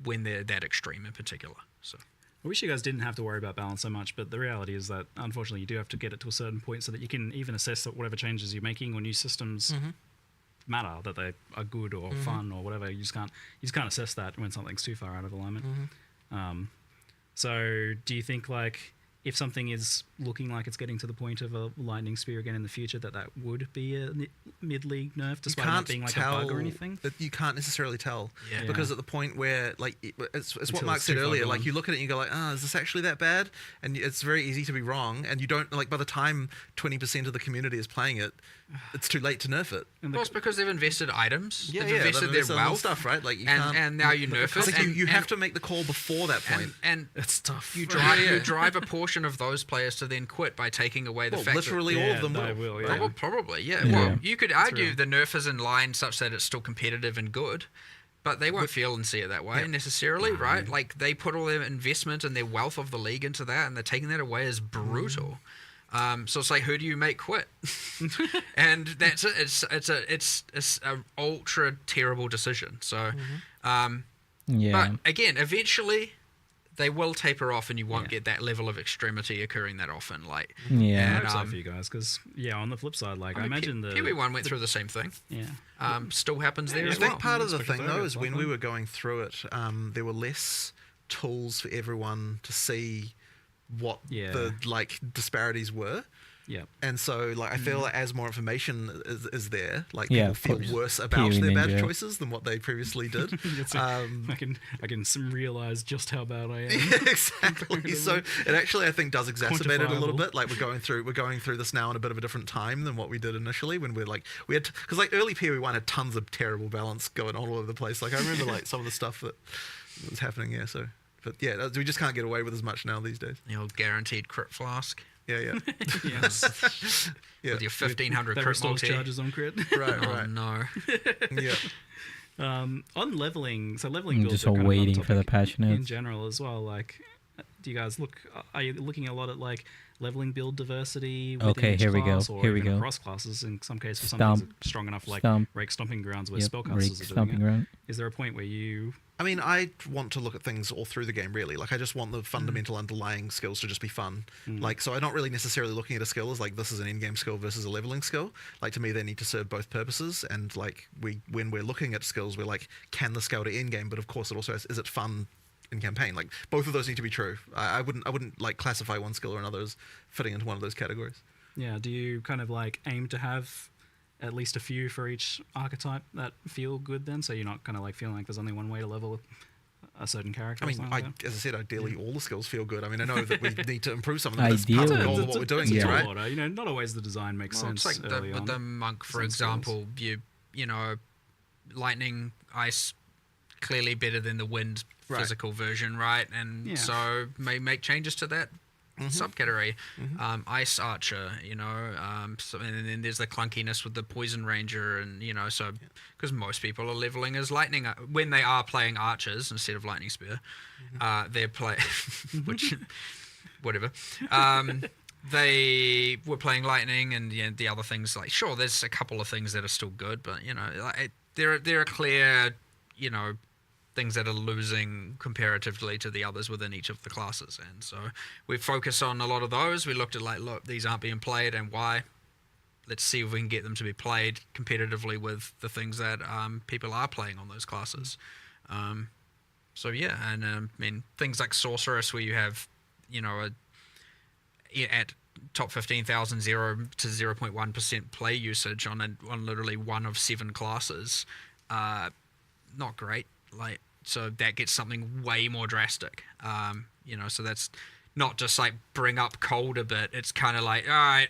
when they're that extreme in particular. So. I wish you guys didn't have to worry about balance so much, but the reality is that unfortunately you do have to get it to a certain point so that you can even assess that whatever changes you're making or new systems matter, that they are good or fun or whatever. You just can't assess that when something's too far out of alignment. So do you think, like, if something is looking like it's getting to the point of a lightning spear again in the future, that would be a mid-league nerf, despite not being like a bug or anything? That you can't necessarily tell, because at the point where, like, it's what Mark said earlier, like, you look at it and you go like, is this actually that bad? And it's very easy to be wrong, and you don't, like, by the time 20% of the community is playing it, it's too late to nerf it. Well, it's because they've invested items, they've invested their wealth stuff, right? Like, you and now you nerf it. Like, you have to make the call before that point, and it's tough. You drive a portion of those players to then quit by taking away the fact literally that, all of them will. Yeah. Probably, yeah. Well, you could argue the nerf is in line such that it's still competitive and good, but they won't feel and see it that way necessarily, right? Like, they put all their investment and their wealth of the league into that, and they're taking that away as brutal. So it's like, who do you make quit? And that's it. It's a ultra terrible decision. So, but again, eventually they will taper off, and you won't get that level of extremity occurring that often. Like, I'm excited for you guys, because on the flip side, like, I imagine the PoE1 went through the same thing. Still happens there as I well. think part of the thing though is when we were going through it, there were less tools for everyone to see what the like disparities were. And so, like, I feel like as more information is there, like, people feel worse about their bad choices than what they previously did. I can realize just how bad I am. Exactly. So it actually, I think, does exacerbate it a little bit. Like, we're going through this now in a bit of a different time than what we did initially, when we had, because like early PoE1 had tons of terrible balance going on all over the place. Like, I remember like some of the stuff that was happening here. So, but yeah, we just can't get away with as much now these days. The old guaranteed crit flask. Yeah. With your 1500 crit multi charges on crit. Right. Oh no. On leveling, so leveling builds just are kind of waiting for the patch notes in general as well. Like, do you guys are you looking a lot at like leveling build diversity within each class, or even across classes in some cases for something strong enough, like Rake Stomping Grounds, where spellcasters are doing it? Is there a point where you... I mean, I want to look at things all through the game, really. Like, I just want the fundamental underlying skills to just be fun. Like, so I'm not really necessarily looking at a skill as, like, this is an in-game skill versus a leveling skill. Like, to me, they need to serve both purposes. And, like, when we're looking at skills, we're like, can the skill to in-game? But, of course, it also has, is it fun in campaign? Like, both of those need to be true. I wouldn't like, classify one skill or another as fitting into one of those categories. Yeah, do you kind of, like, aim to have at least a few for each archetype that feel good then, so you're not kind of like feeling like there's only one way to level a certain character? I mean, as I said, ideally all the skills feel good. I mean, I know that we need to improve some of them. That's part of the goal of what we're doing, right? Not always the design makes sense. It's like with the monk, for example, you lightning, ice, clearly better than the wind physical version, right? And so may make changes to that subcategory. Ice archer, so, and then there's the clunkiness with the poison ranger, and so because most people are leveling as lightning when they are playing archers instead of lightning spear, they're which whatever. They were playing lightning, and the other things, like, sure, there's a couple of things that are still good, but there are clear things that are losing comparatively to the others within each of the classes. And so we focused on a lot of those. We looked at, like, look, these aren't being played, and why. Let's see if we can get them to be played competitively with the things that people are playing on those classes. So yeah, and I mean, things like Sorceress, where you have at top 15,000, 0 to 0.1% play usage on literally one of 7 classes, not great. Like, so that gets something way more drastic. So that's not just like bring up cold a bit. It's kind of like, all right,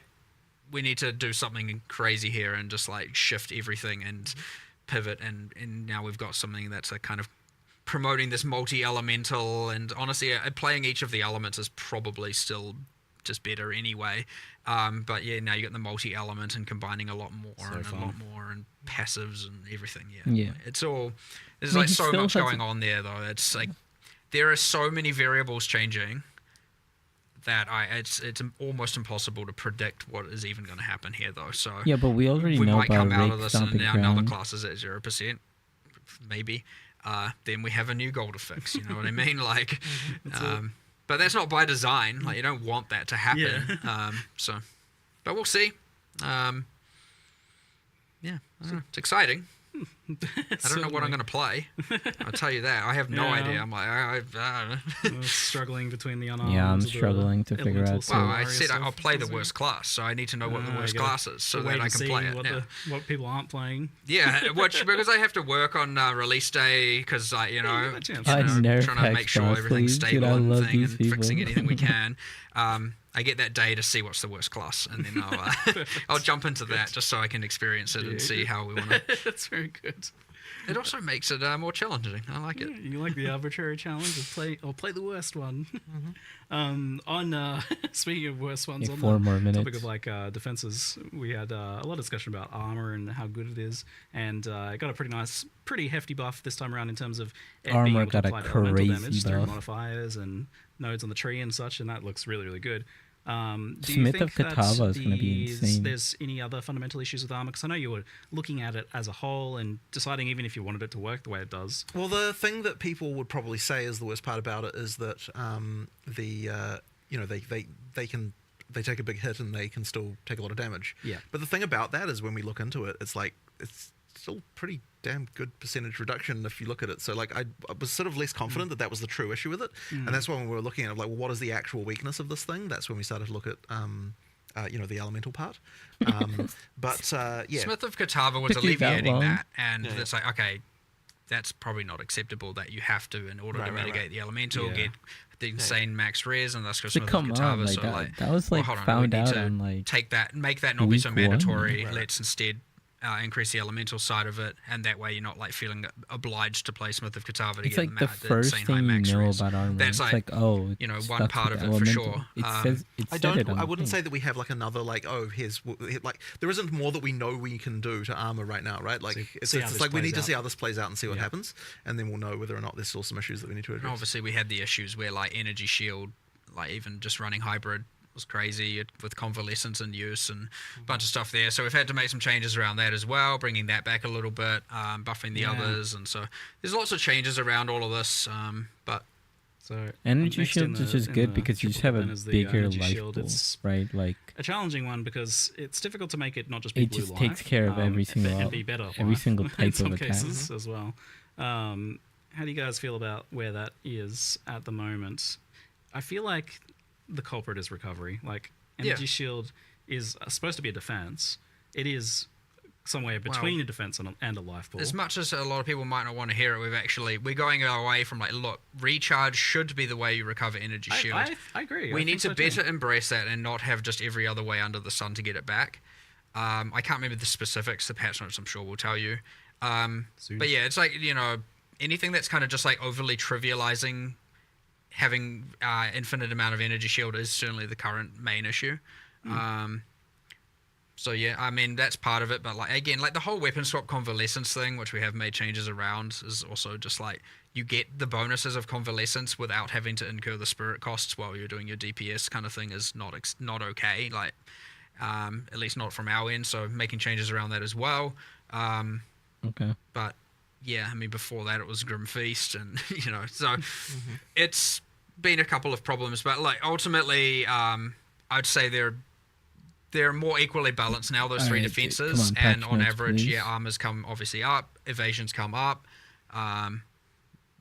we need to do something crazy here and just like shift everything and pivot. And now we've got something that's a kind of promoting this multi-elemental, and honestly, playing each of the elements is probably still just better anyway. But yeah, now you got the multi-element and combining a lot more and passives and everything. Yeah. It's all, there's like so much going on there though. It's like there are so many variables changing that it's almost impossible to predict what is even going to happen here though. So yeah, but we already know might about come out of Rake this and stomping now the ground. classes at 0%, maybe. Then we have a new goal to fix. You know what I mean? Like, but that's not by design. Like, you don't want that to happen. Yeah. But we'll see. Yeah, I don't know. It's exciting. I don't know what I'm going to play. I'll tell you that. I have no idea. I'm like, I don't know. I'm struggling between the unarmed. Yeah, I'm struggling to figure out. Well, I said I'll play the worst class, so I need to know what the worst class is so that I can play it. What people aren't playing. Yeah, because I have to work on release day, because trying nerf to make sure everything's please. stable Dude, and people. fixing anything we can. I get that day to see what's the worst class, and then I'll jump into that just so I can experience it and see how we want to. That's very good. It also makes it more challenging. I like it. You like the arbitrary challenge of play the worst one. Speaking of worst ones, on 4 more minutes. topic of like defenses, we had a lot of discussion about armor and how good it is, and it got a pretty hefty buff this time around in terms of it being Armor able to got a apply to elemental damage crazy through buff. modifiers and nodes on the tree and such, and that looks really, really good. Do you Smith think of Katava is going to be insane. There's any other fundamental issues with armor? Because I know you were looking at it as a whole and deciding even if you wanted it to work the way it does. Well, the thing that people would probably say is the worst part about it is that they take a big hit and they can still take a lot of damage. Yeah. But the thing about that is when we look into it, it's like it's still pretty damn good percentage reduction if you look at it. So like I was sort of less confident that was the true issue with it, and that's when we were looking at it, like, well, what is the actual weakness of this thing? That's when we started to look at the elemental part. Yeah, Smith of Katava was Took you that alleviating long? that, and it's like, okay, that's probably not acceptable that you have to, in order to mitigate the elemental, get the insane max res, and that's because Smith of come Katava. on, like, So that was like hold on, found we need out to on like make that not be so week 1. mandatory. Let's instead increase the elemental side of it, and that way you're not like feeling obliged to play Smith of Katava to it's get like the first insane high thing you max know res. about armor. That's it's like, one one part of it for sure. It says I wouldn't say that we have like another like, oh, here's like, there isn't more that we know we can do to armor right now, right? Like it's like we need to see how this plays out and see what happens, and then we'll know whether or not there's still some issues that we need to address. And obviously we had the issues where like energy shield, like even just running hybrid was crazy with convalescence in use and a bunch of stuff there. So we've had to make some changes around that as well, bringing that back a little bit, buffing the others, and so there's lots of changes around all of this. But so energy shield is just good because you just have a bigger life shield, pool, it's right? Like a challenging one because it's difficult to make it not just be it blue just life, takes care of every single and be better every life single in type some of attack. cases as well. How do you guys feel about where that is at the moment? I feel like the culprit is recovery. Like energy shield is supposed to be a defense. It is somewhere between a defense and a life pool. As much as a lot of people might not want to hear it, we're going away from like, look, recharge should be the way you recover energy shield. I agree. We I need think to so better too. embrace that and not have just every other way under the sun to get it back. I can't remember the specifics. The patch notes, I'm sure, will tell you. Soon. But yeah, it's like, you know, anything that's kind of just like overly trivializing having infinite amount of energy shield is certainly the current main issue. So yeah, I mean, that's part of it, but like again, like the whole weapon swap convalescence thing, which we have made changes around, is also just like you get the bonuses of convalescence without having to incur the spirit costs while you're doing your DPS kind of thing is not okay, like at least not from our end, so making changes around that as well. Okay. But yeah, I mean, before that it was Grim Feast, and you know, so it's been a couple of problems, but like ultimately, I'd say they're more equally balanced now, those three defenses, and on average, yeah, armors come obviously up, evasions come up,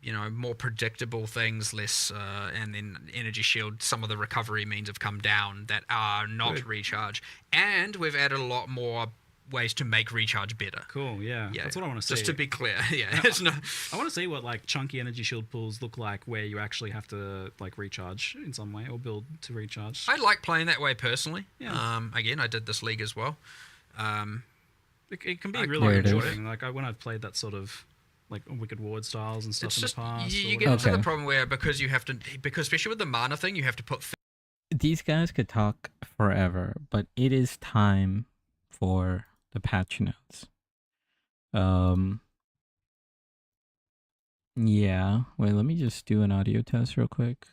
you know, more predictable things, less, and then energy shield, some of the recovery means have come down that are not recharge, and we've added a lot more ways to make recharge better. Cool, yeah. That's what I want to see. Just to be clear, yeah. I want to see what like chunky energy shield pools look like where you actually have to like recharge in some way or build to recharge. I like playing that way personally. Yeah. Again, I did this league as well. It can be really enjoying. Like when I've played that sort of like Wicked Ward styles and stuff in the past. You get into the problem where because especially with the mana thing, you have to put. These guys could talk forever, but it is time for the patch notes. Yeah. Wait, let me just do an audio test real quick.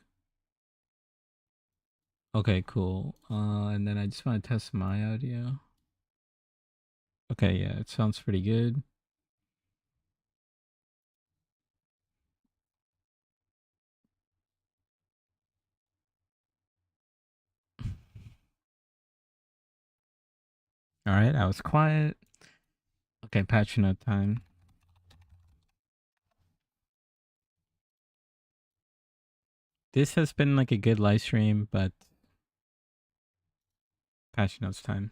Okay, cool. And then I just want to test my audio. Okay, yeah, it sounds pretty good. All right, I was quiet. Okay, patch note time. This has been like a good live stream, but patch notes time.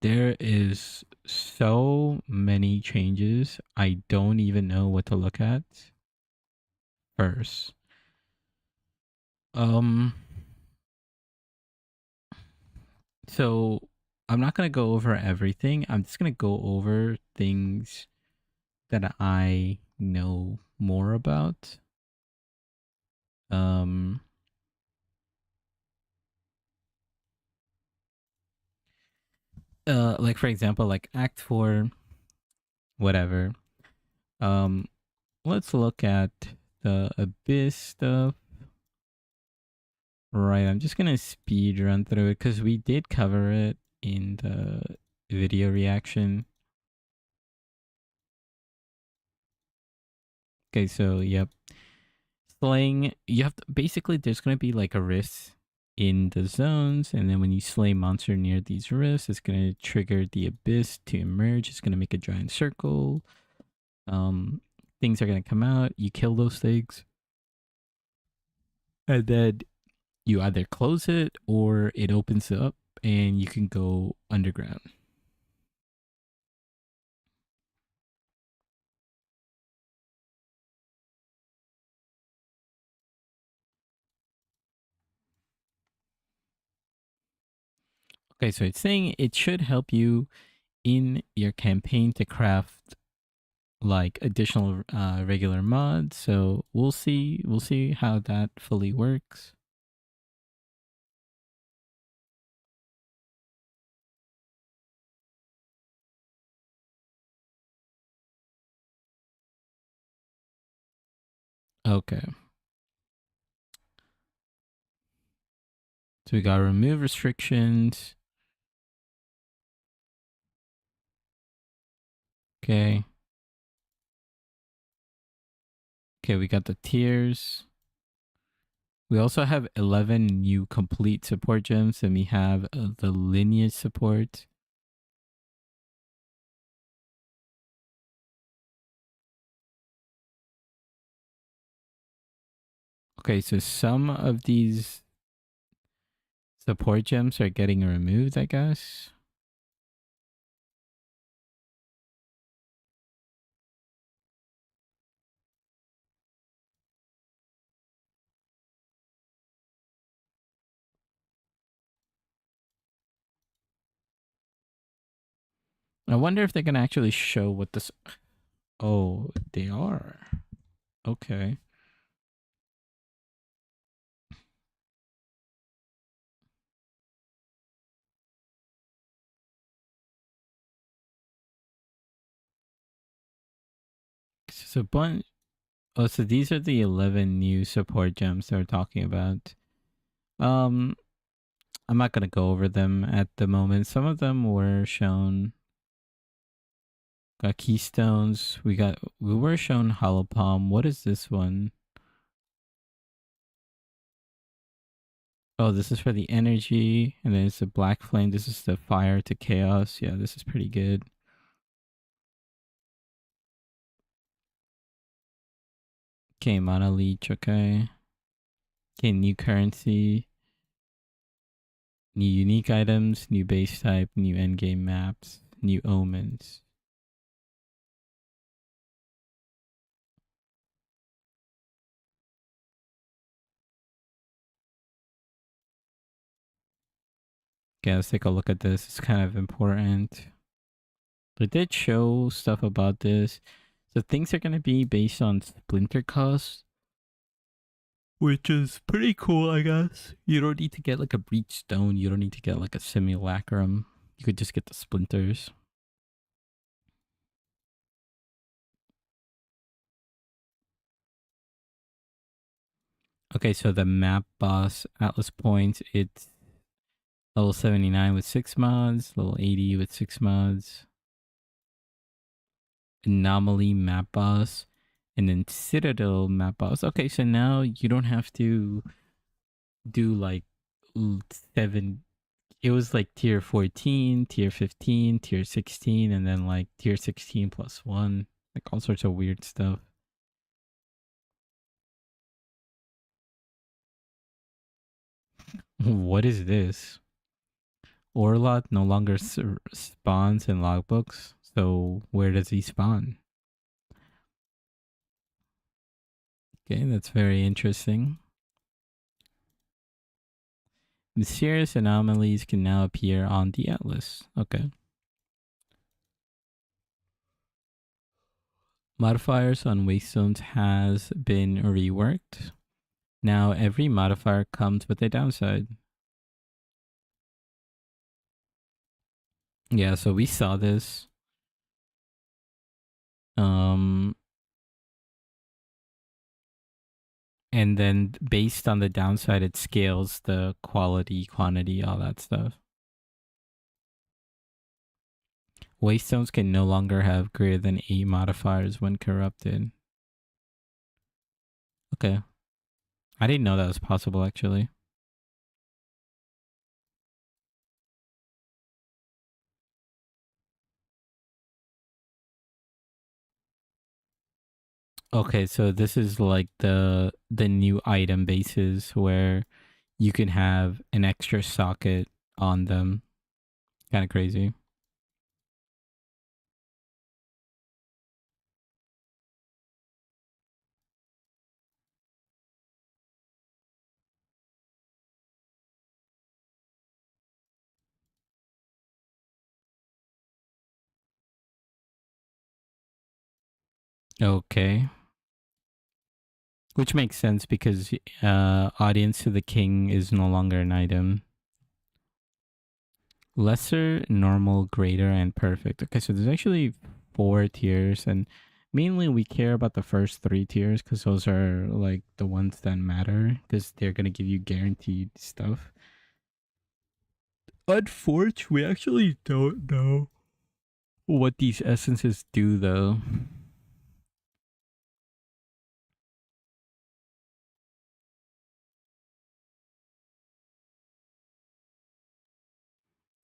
There is so many changes. I don't even know what to look at first. So I'm not gonna go over everything. I'm just gonna go over things that I know more about. Like for example, like Act 4, whatever. Let's look at the Abyss stuff. Right, I'm just gonna speed run through it because we did cover it in the video reaction. Okay, so yep. Slaying, you have to, basically there's gonna be like a rift in the zones, and then when you slay monster near these rifts, it's gonna trigger the abyss to emerge. It's gonna make a giant circle. Things are gonna come out. You kill those things, and then you either close it or it opens up, and you can go underground. Okay, so it's saying it should help you in your campaign to craft like additional regular mods. So we'll see how that fully works. Okay. So we got to remove restrictions. Okay. Okay, we got the tiers. We also have 11 new complete support gems, and we have the lineage support. Okay, so some of these support gems are getting removed, I guess. I wonder if they're gonna actually show what this. Oh, they are. Okay. So a bunch. Oh, so these are the 11 new support gems they're talking about. I'm not gonna go over them at the moment. Some of them were shown. Got keystones. We were shown hollow palm. What is this one? Oh, this is for the energy, and then it's the black flame. This is the fire to chaos. Yeah, this is pretty good. Okay, mana leech. Okay. Okay, new currency. New unique items, new base type, new endgame maps, new omens. Okay, let's take a look at this. It's kind of important. They did show stuff about this. So things are going to be based on splinter cost, which is pretty cool, I guess. You don't need to get like a breach stone. You don't need to get like a simulacrum. You could just get the splinters. Okay, so the map boss Atlas points, it's level 79 with 6 mods, level 80 with 6 mods. Anomaly map boss, and then Citadel map boss. Okay, so now you don't have to do like 7. It was like tier 14, tier 15, tier 16, and then like tier 16 plus 1. Like all sorts of weird stuff. What is this? Orlot no longer spawns in logbooks. So where does he spawn? Okay, that's very interesting. Mysterious anomalies can now appear on the Atlas. Okay. Modifiers on Waystones has been reworked. Now every modifier comes with a downside. Yeah, so we saw this. And then based on the downside, it scales the quality, quantity, all that stuff. Waystones can no longer have greater than 8 modifiers when corrupted. Okay. I didn't know that was possible, actually. Okay, so this is like the new item bases where you can have an extra socket on them. Kind of crazy. Okay. Which makes sense because audience to the king is no longer an item. Lesser, normal, greater, and perfect. Okay, so there's actually 4 tiers, and mainly we care about the first 3 tiers because those are like the ones that matter because they're gonna give you guaranteed stuff. Unfortunately, we actually don't know what these essences do though.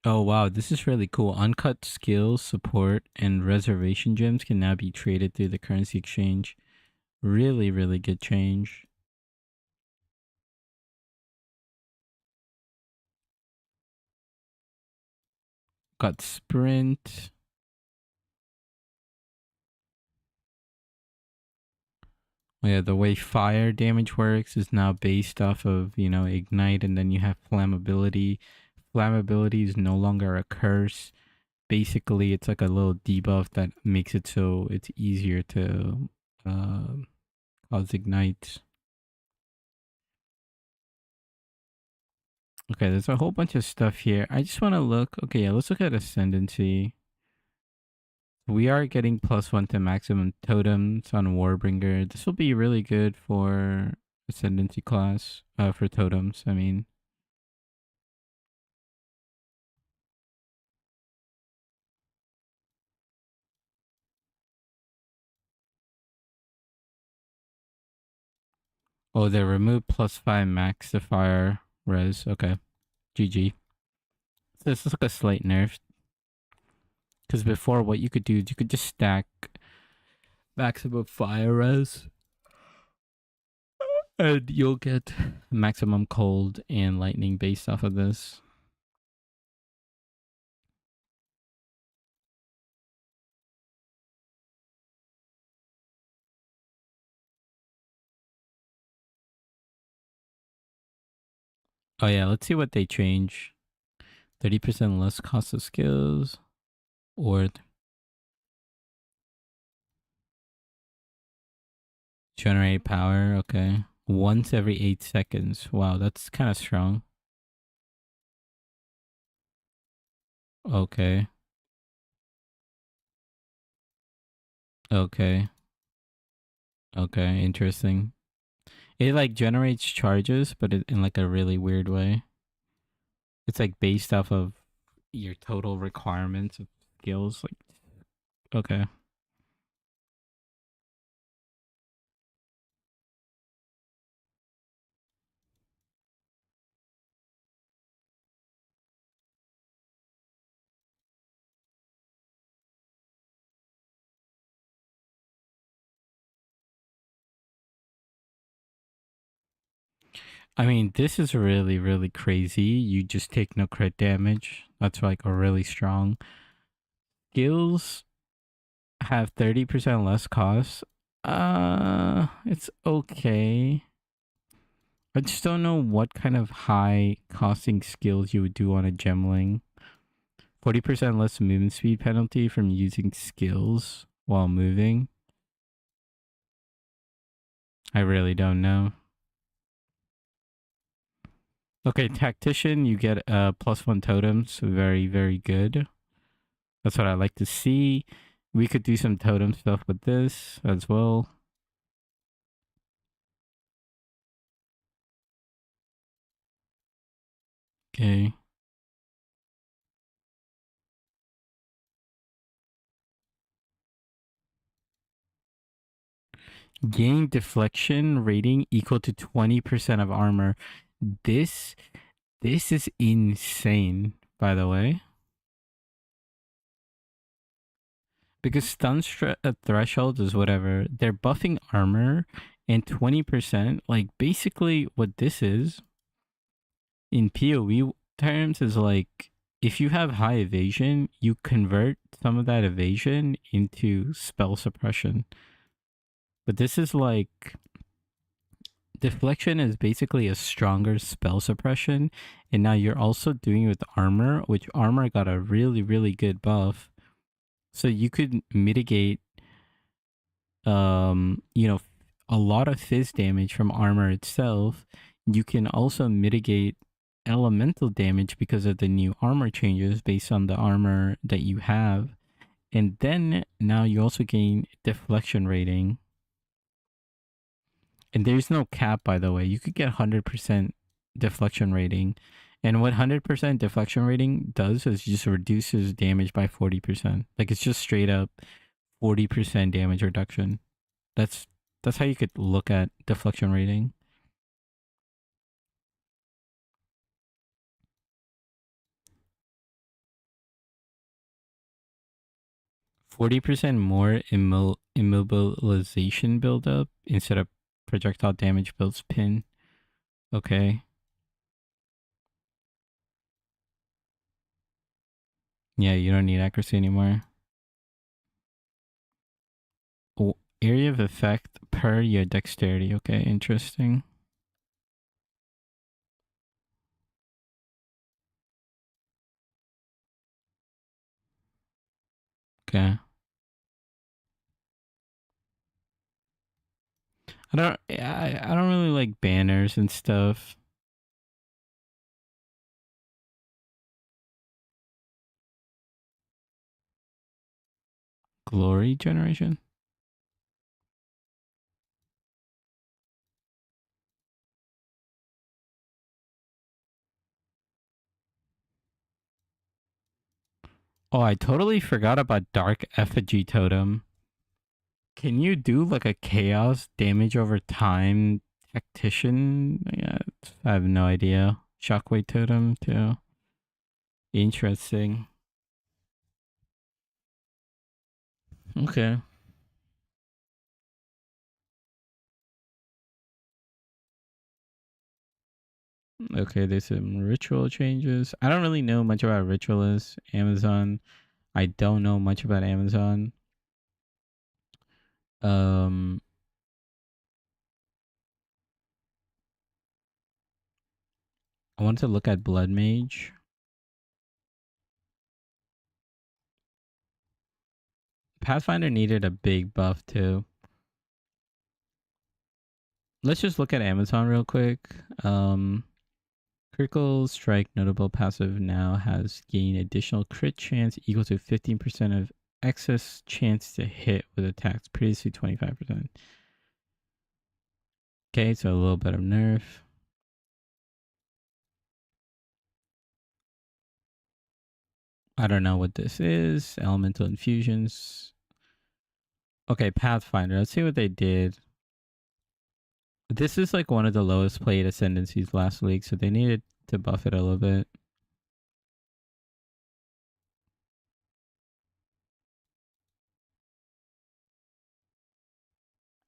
Oh wow, this is really cool. Uncut skills, support, and reservation gems can now be traded through the currency exchange. Really, really good change. Got sprint. Yeah, the way fire damage works is now based off of, ignite, and then you have flammability. Flammability is no longer a curse basically it's like a little debuff that makes it so it's easier to cause ignites. Okay, there's a whole bunch of stuff here. I just want to look. Okay, yeah, let's look at Ascendancy. We are getting +1 to maximum totems on Warbringer. This will be really good for Ascendancy class, for totems, I mean. Oh, they removed +5 max to fire res. Okay, GG. So this is like a slight nerf. Because before, what you could do is you could just stack maximum fire res. And you'll get maximum cold and lightning based off of this. Oh yeah, let's see what they change. 30% less cost of skills. Or generate power, okay. Once every 8 seconds. Wow, that's kind of strong. Okay. Okay. Okay, interesting. It like generates charges, but in like a really weird way. It's like based off of your total requirements of skills. Like, okay. I mean, this is really, really crazy. You just take no crit damage. That's like a really strong. Skills have 30% less cost. It's okay. I just don't know what kind of high costing skills you would do on a gemling. 40% less movement speed penalty from using skills while moving. I really don't know. Okay, tactician, you get +1 totems. Very, very good. That's what I like to see. We could do some totem stuff with this as well. Okay. Gain deflection rating equal to 20% of armor. This is insane, by the way. Because stun threshold is whatever. They're buffing armor and 20%. Like, basically what this is in PoE terms is like, if you have high evasion, you convert some of that evasion into spell suppression. But this is like, deflection is basically a stronger spell suppression. And now you're also doing it with armor, which armor got a really, really good buff. So you could mitigate, you know, a lot of fizz damage from armor itself. You can also mitigate elemental damage because of the new armor changes based on the armor that you have. And then now you also gain deflection rating. And there's no cap, by the way. You could get 100% deflection rating. And what 100% deflection rating does is just reduces damage by 40%. Like, it's just straight up 40% damage reduction. That's how you could look at deflection rating. 40% more immobilization buildup instead of projectile damage builds pin. Okay. Yeah, you don't need accuracy anymore. Oh, area of effect per your dexterity. Okay, interesting. Okay. I don't really like banners and stuff. Glory generation? Oh, I totally forgot about Dark Effigy Totem. Can you do like a chaos damage over time tactician? Yeah, I have no idea. Shockwave Totem too. Interesting. Okay. Okay, there's some ritual changes. I don't really know much about ritualists. Amazon. I don't know much about Amazon. I want to look at Blood Mage. Pathfinder needed a big buff too. Let's just look at Amazon real quick. Critical Strike notable passive now has gained additional crit chance equal to 15% of excess chance to hit with attacks, previously 25%. Okay, so a little bit of nerf. I don't know what this is. Elemental infusions. Okay, Pathfinder. Let's see what they did. This is like one of the lowest played ascendancies last week, so they needed to buff it a little bit.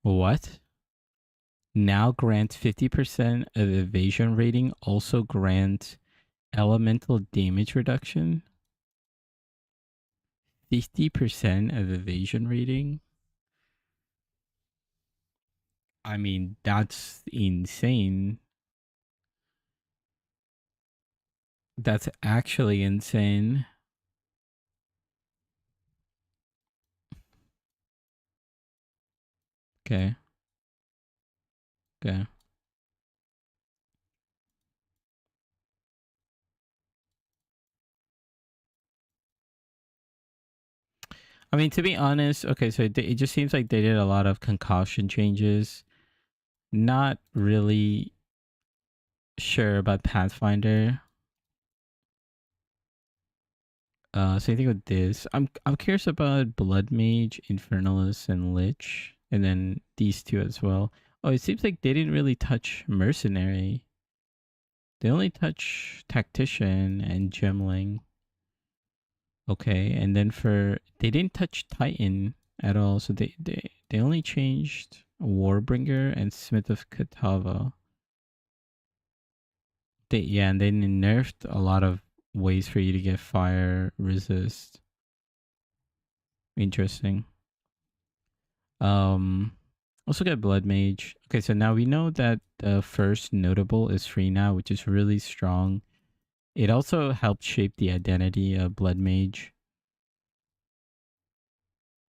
What? Now grants 50% of evasion rating, also grants elemental damage reduction. 50% of evasion rating? I mean, that's insane. That's actually insane. Okay. Okay. I mean, to be honest, okay, so it just seems like they did a lot of concoction changes. Not really sure about Pathfinder. Same thing with this. I'm curious about Blood Mage, Infernalist, and Lich, and then these two as well. Oh, it seems like they didn't really touch Mercenary. They only touch Tactician and Gemling. Okay, and then they didn't touch Titan at all, so they only changed Warbringer and Smith of Katava. And they nerfed a lot of ways for you to get fire resist. Interesting. Also got Blood Mage. Okay, so now we know that the first notable is free now, which is really strong. It also helped shape the identity of Blood Mage.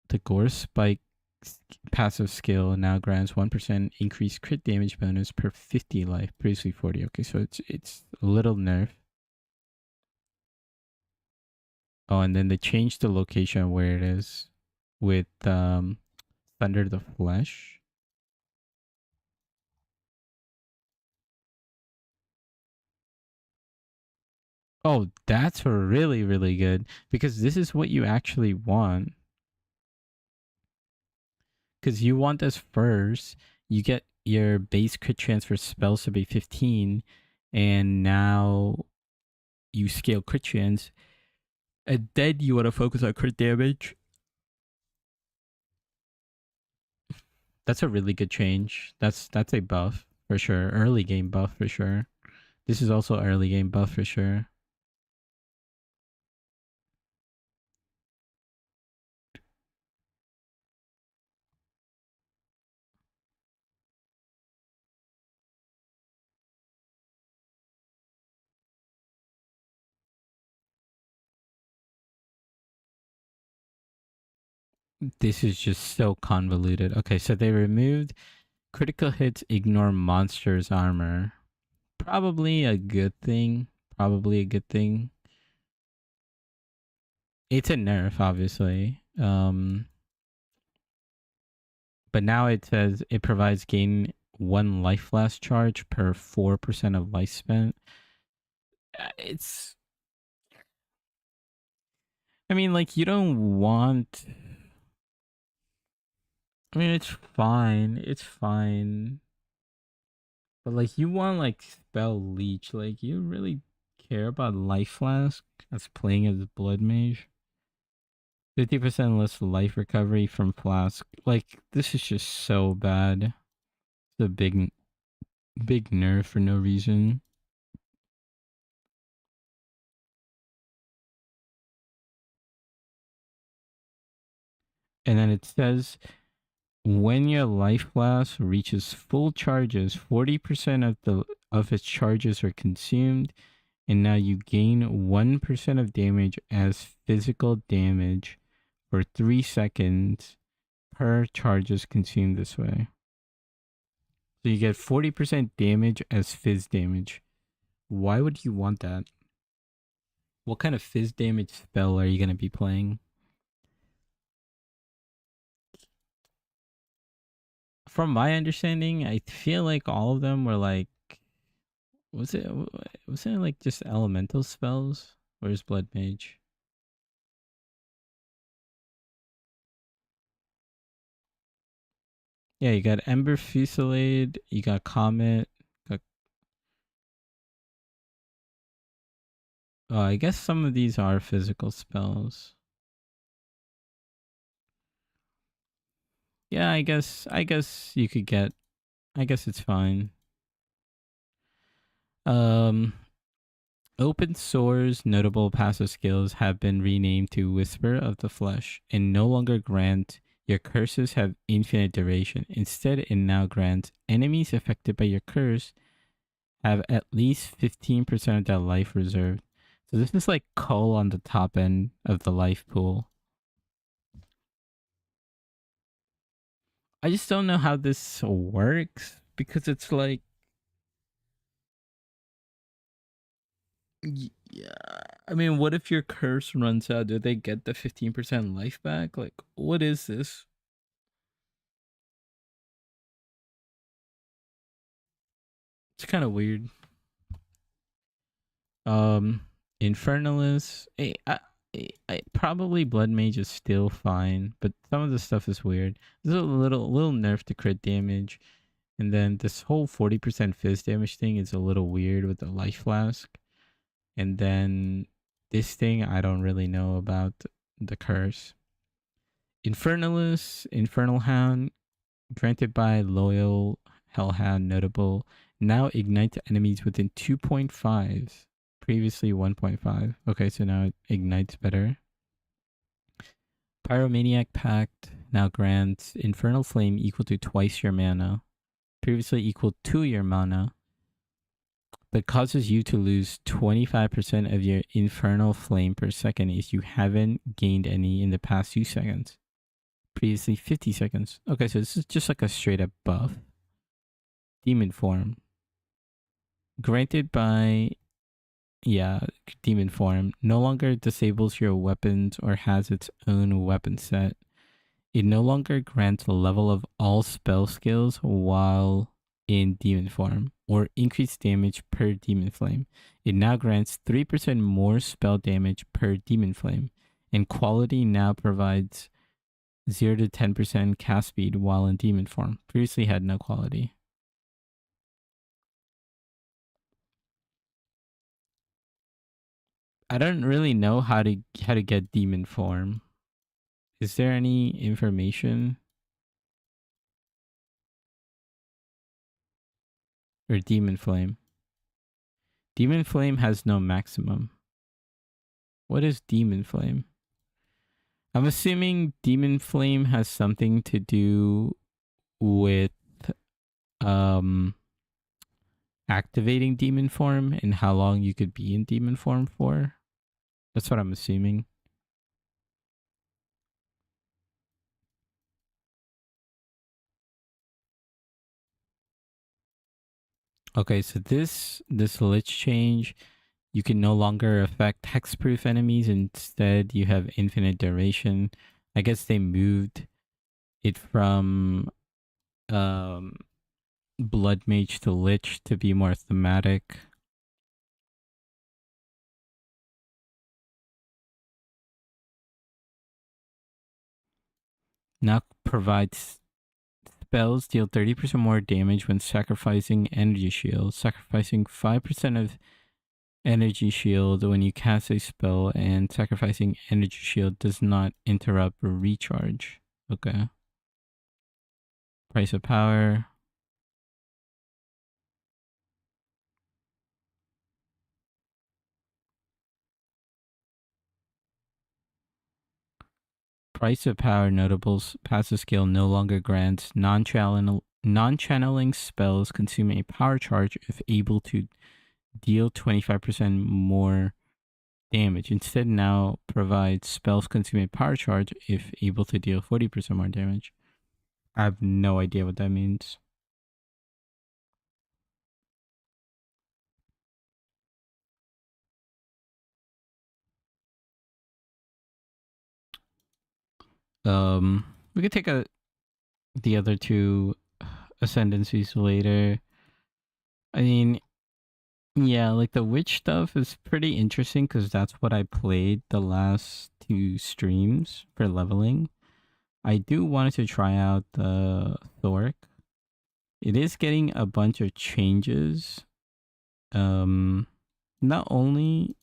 The Gore Spike passive skill now grants 1% increased crit damage bonus per 50 life, previously 40. Okay, so it's a little nerf. Oh, and then they changed the location where it is with Thunder the Flesh. Oh, that's really, really good because this is what you actually want. Because you want this first, you get your base crit chance for spells to be 15, and now you scale crit chance, and then you want to focus on crit damage. That's a really good change. That's a buff for sure. Early game buff for sure. This is also early game buff for sure. This is just so convoluted. Okay, so they removed critical hits ignore monsters armor. Probably a good thing. Probably a good thing. It's a nerf, obviously. But now it says it provides gain 1 life flask charge per 4% of life spent. It's... I mean, like, you don't want... I mean, it's fine. It's fine. But, like, you want, like, spell leech. Like, you really care about life flask as playing as blood mage? 50% less life recovery from flask. Like, this is just so bad. It's a big nerf for no reason. And then it says, when your life flask reaches full charges, 40% of its charges are consumed, and now you gain 1% of damage as physical damage for 3 seconds per charges consumed this way. So you get 40% damage as fizz damage. Why would you want that? What kind of fizz damage spell are you going to be playing? From my understanding, I feel like all of them were like... Was it like just elemental spells? Where's Blood Mage? Yeah, you got Ember Fusillade, you got Comet, oh, I guess some of these are physical spells. Yeah, I guess you could get... I guess it's fine. Open Sore's notable passive skills have been renamed to Whisper of the Flesh and no longer grant your curses have infinite duration. Instead, it now grants enemies affected by your curse have at least 15% of their life reserved. So this is like Cull on the top end of the life pool. I just don't know how this works because it's like... Yeah, I mean, what if your curse runs out? Do they get the 15% life back? Like, what is this? It's kind of weird. Infernalist. I probably Blood Mage is still fine, but some of the stuff is weird. There's a little nerf to crit damage, and then this whole 40% fizz damage thing is a little weird with the life flask. And then this thing, I don't really know about the curse. Infernalist, Infernal Hound, granted by Loyal Hellhound notable, now ignite enemies within 2.5. Previously 1.5. Okay, so now it ignites better. Pyromaniac Pact now grants Infernal Flame equal to twice your mana. Previously equal to your mana. But causes you to lose 25% of your Infernal Flame per second if you haven't gained any in the past 2 seconds. Previously 50 seconds. Okay, so this is just like a straight up buff. Demon Form. Granted by... Yeah, Demon Form. No longer disables your weapons or has its own weapon set. It no longer grants a level of all spell skills while in Demon Form, or increased damage per Demon Flame. It now grants 3% more spell damage per Demon Flame, and quality now provides 0 to 10% cast speed while in Demon Form. Previously had no quality. I don't really know how to get Demon Form. Is there any information? Or Demon Flame? Demon Flame has no maximum. What is Demon Flame? I'm assuming Demon Flame has something to do with activating Demon Form and how long you could be in Demon Form for. That's what I'm assuming. Okay, so this lich change, you can no longer affect hexproof enemies. Instead, you have infinite duration. I guess they moved it from blood mage to lich to be more thematic. Now provides spells deal 30% more damage when sacrificing energy shield, sacrificing 5% of energy shield when you cast a spell, and sacrificing energy shield does not interrupt recharge. Okay. Price of power. Price of power notables passive skill no longer grants non-channeling spells consume a power charge if able to deal 25% more damage. Instead, now provides spells consume a power charge if able to deal 40% more damage. I have no idea what that means. We could take the other two ascendancies later. I mean, yeah, like the witch stuff is pretty interesting because that's what I played the last two streams for leveling. I do wanted to try out the Thoric. It is getting a bunch of changes. Not only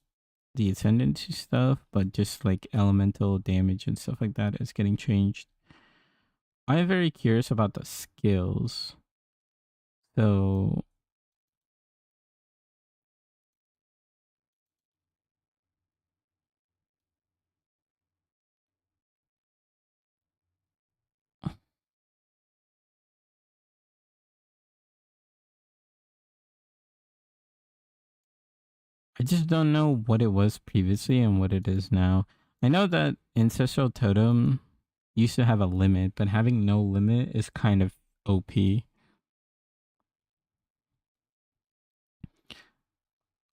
the ascendancy stuff, but just like elemental damage and stuff like that is getting changed. I'm very curious about the skills. So I just don't know what it was previously and what it is now. I know that Ancestral Totem used to have a limit, but having no limit is kind of OP.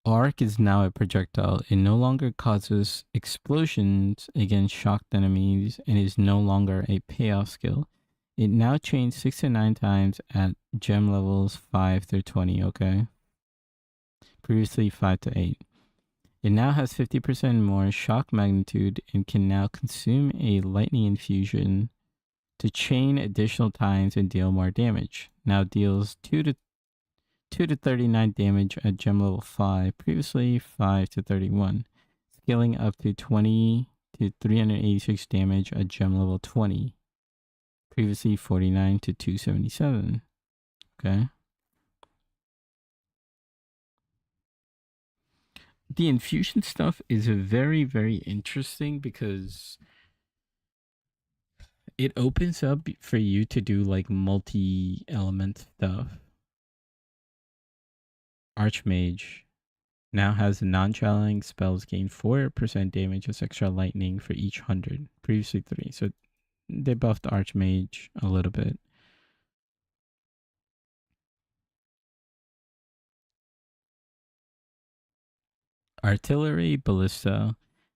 Arc is now a projectile. It no longer causes explosions against shocked enemies and is no longer a payoff skill. It now chains 6 to 9 times at gem levels 5 through 20, okay? Previously 5 to 8. It now has 50% more shock magnitude and can now consume a lightning infusion to chain additional times and deal more damage. Now deals 2 to 39 damage at gem level 5, previously 5 to 31, scaling up to 20 to 386 damage at gem level 20, previously 49 to 277. Okay. The infusion stuff is very, very interesting because it opens up for you to do like multi-element stuff. Archmage now has non-channeling spells gain 4% damage as extra lightning for each 100, previously 3. So they buffed Archmage a little bit. Artillery Ballista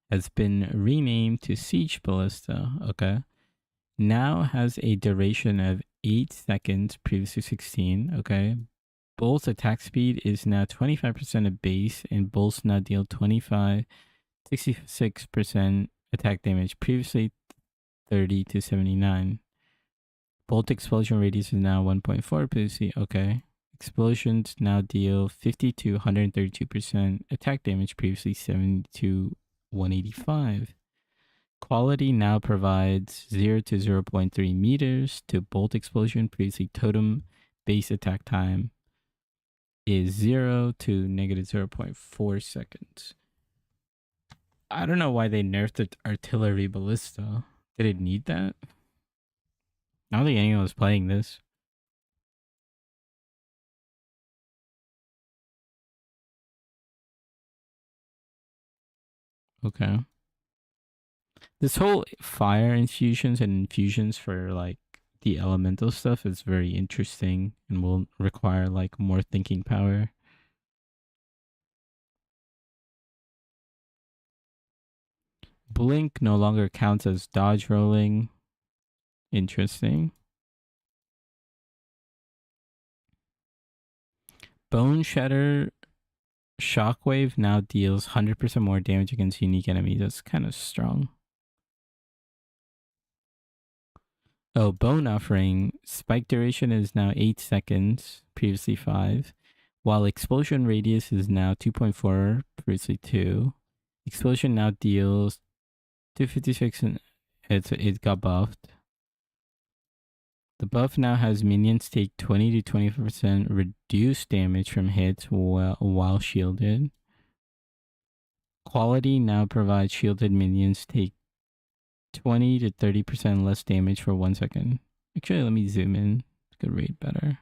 has been renamed to Siege Ballista, okay? Now has a duration of 8 seconds, previously 16, okay? Bolt's attack speed is now 25% of base, and bolts now deal 66% attack damage, previously 30 to 79. Bolt explosion radius is now 1.4, previously, okay. Explosions now deal 50 to 132% attack damage, previously 70 to 185. Quality now provides 0 to 0.3 meters to bolt explosion, previously totem base attack time is 0 to negative 0.4 seconds. I don't know why they nerfed the artillery ballista. Did it need that? I don't think anyone was playing this. Okay. This whole fire infusions and infusions for like the elemental stuff is very interesting and will require like more thinking power. Blink no longer counts as dodge rolling. Interesting. Bone Shatter Shockwave now deals 100% more damage against unique enemies. That's kind of strong. Oh, Bone Offering. Spike duration is now 8 seconds, previously 5. While Explosion Radius is now 2.4, previously 2. Explosion now deals 256 and it got buffed. The buff now has minions take 20 to 25% reduced damage from hits while shielded. Quality now provides shielded minions take 20 to 30% less damage for 1 second. Actually, let me zoom in. It's gonna read better.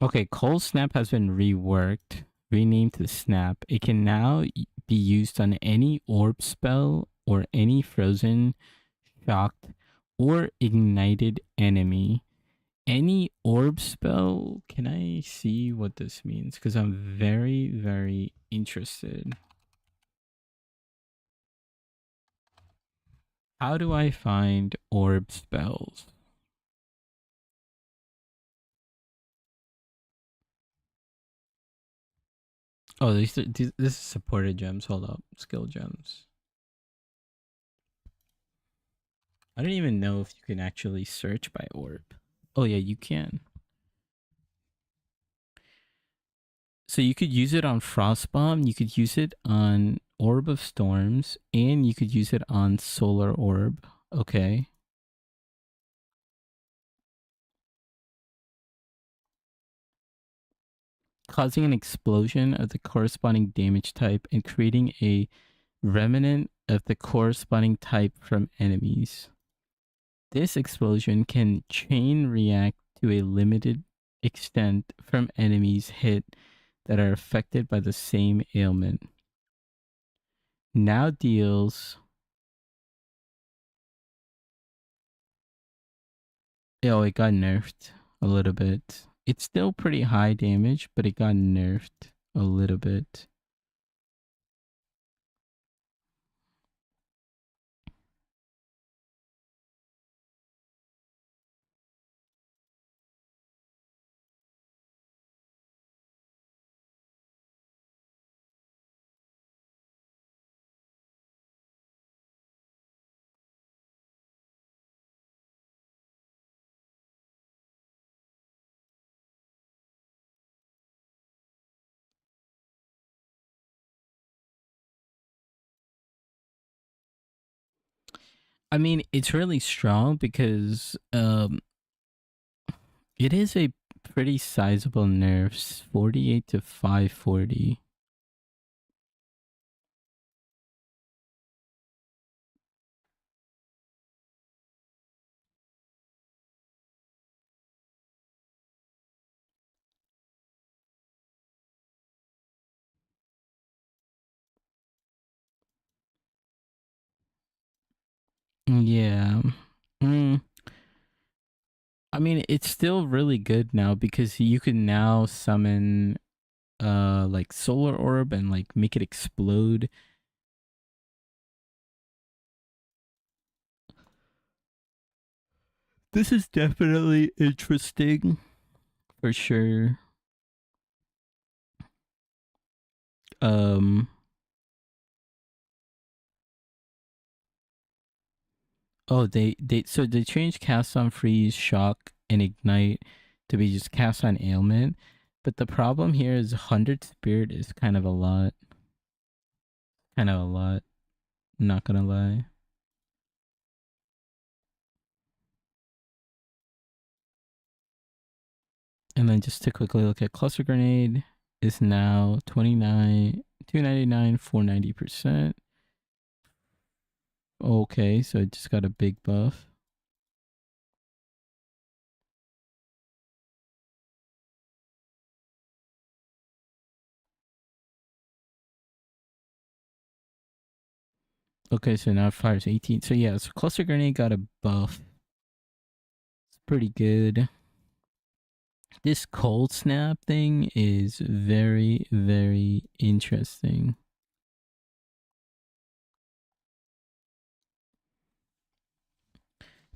Okay, Cold Snap has been reworked, renamed to Snap. It can now be used on any orb spell or any frozen, shocked, or ignited enemy. Any orb spell? Can I see what this means? Because I'm very, very interested. How do I find orb spells? Oh, this is supported gems. Hold up. Skill gems. I don't even know if you can actually search by orb. Oh, yeah, you can. So you could use it on Frostbomb, you could use it on Orb of Storms, and you could use it on Solar Orb. Okay. Causing an explosion of the corresponding damage type and creating a remnant of the corresponding type from enemies. This explosion can chain react to a limited extent from enemies hit that are affected by the same ailment. Now deals... Oh, it got nerfed a little bit. It's still pretty high damage, but it got nerfed a little bit. I mean, it's really strong because it is a pretty sizable nerfs, 48 to 540. Yeah. I mean, it's still really good now because you can now summon like Solar Orb and like make it explode. This is definitely interesting for sure. Oh, they changed cast on freeze, shock, and ignite to be just cast on ailment. But the problem here is 100 spirit is kind of a lot. Kind of a lot. Not gonna lie. And then just to quickly look at cluster grenade is now 299, 490%. Okay, so it just got a big buff. Okay, so now it fires 18. So yeah, so cluster grenade got a buff. pretty good. This cold snap thing is very, very interesting.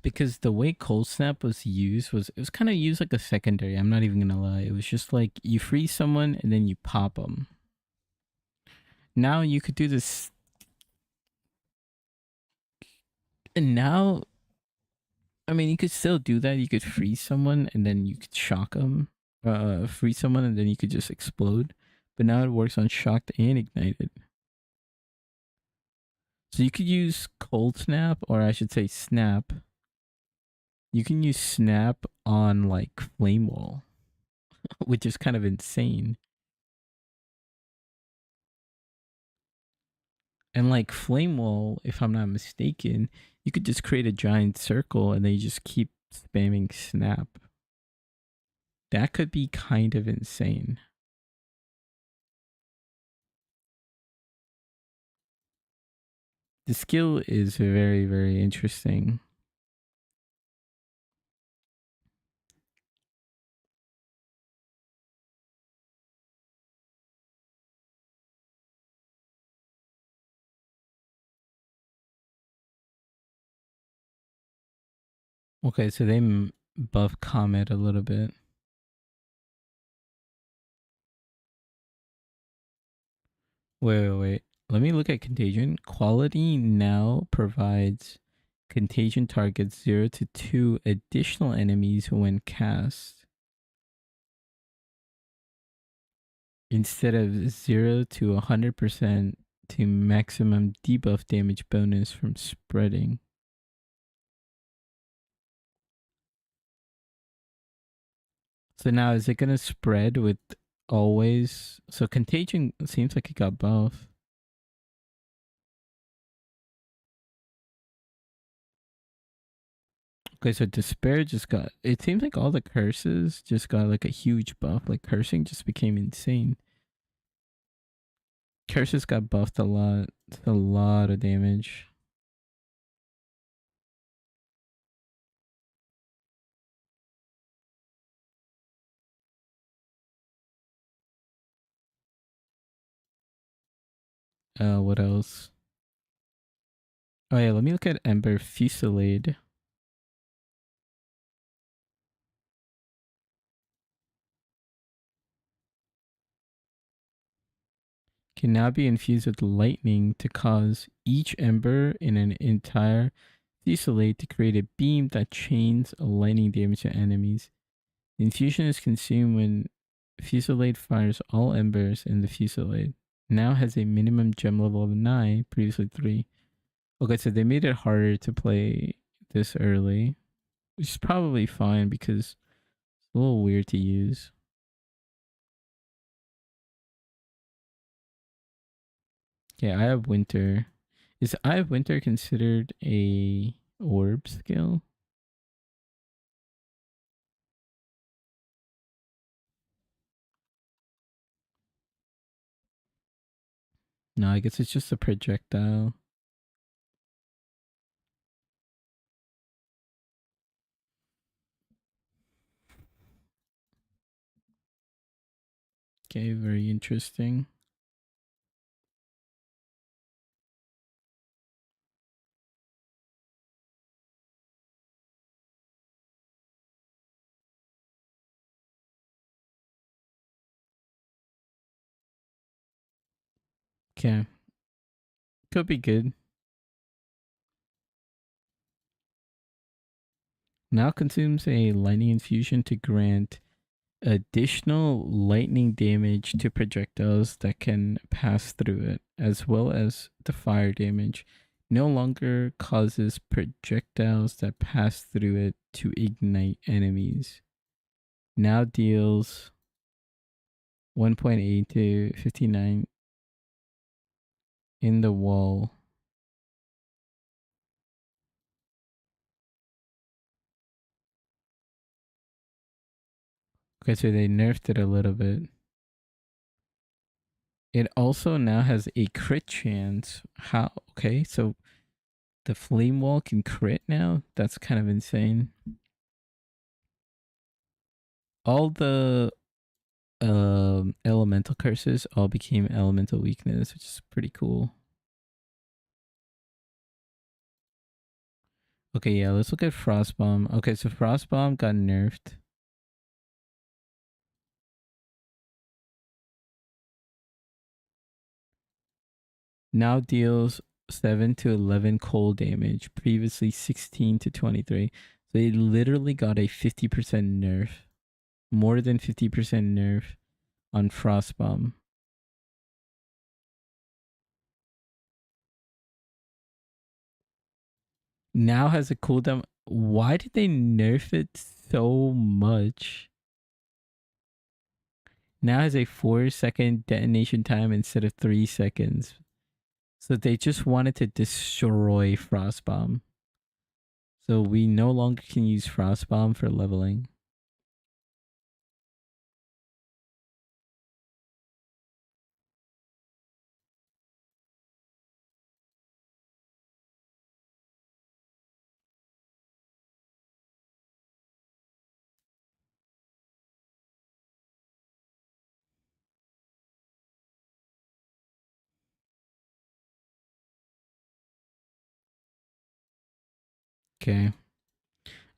Because the way cold snap was used it was kind of used like a secondary. I'm not even gonna lie. It was just like you freeze someone and then you pop them. Now you could do this, and now, I mean, you could still do that. You could freeze someone and then you could shock them. Freeze someone and then you could just explode. But now it works on shocked and ignited. So you could use cold snap, or I should say snap. You can use snap on like flame wall, which is kind of insane. And like flame wall, if I'm not mistaken, you could just create a giant circle and then you just keep spamming snap. That could be kind of insane. The skill is very, very interesting. Okay, so they buff Comet a little bit. Wait. Let me look at Contagion. Quality now provides Contagion targets 0 to 2 additional enemies when cast, instead of 0 to 100% to maximum debuff damage bonus from spreading. So now is it going to spread with always? So Contagion seems like it got buff. Okay, so Despair just got, it seems like all the curses just got like a huge buff. Like cursing just became insane. Curses got buffed a lot. It's a lot of damage. What else? Oh yeah, let me look at Ember Fusillade. Can now be infused with lightning to cause each ember in an entire fusillade to create a beam that chains lightning damage to enemies. The infusion is consumed when fusillade fires all embers in the fusillade. Now has a minimum gem level of 9, previously 3. Okay, so they made it harder to play this early, which is probably fine because it's a little weird to use. Okay, I have Winter. Is I have Winter considered a orb skill? No, I guess it's just a projectile. Okay, very interesting. Okay. Could be good. Now consumes a lightning infusion to grant additional lightning damage to projectiles that can pass through it, as well as the fire damage. No longer causes projectiles that pass through it to ignite enemies. Now deals 1.8 to 59 in the wall. Okay, so they nerfed it a little bit. It also now has a crit chance. How? Okay, so the flame wall can crit now? That's kind of insane. all the elemental curses all became elemental weakness, which is pretty cool. Okay, yeah, let's look at Frostbomb. Okay, so Frostbomb got nerfed. Now deals 7 to 11 cold damage, previously 16 to 23. So it literally got a 50% nerf. More than 50% nerf on Frostbomb. Now has a cooldown. Why did they nerf it so much? Now has a 4-second detonation time instead of 3 seconds. So they just wanted to destroy Frostbomb. So we no longer can use Frostbomb for leveling. Okay.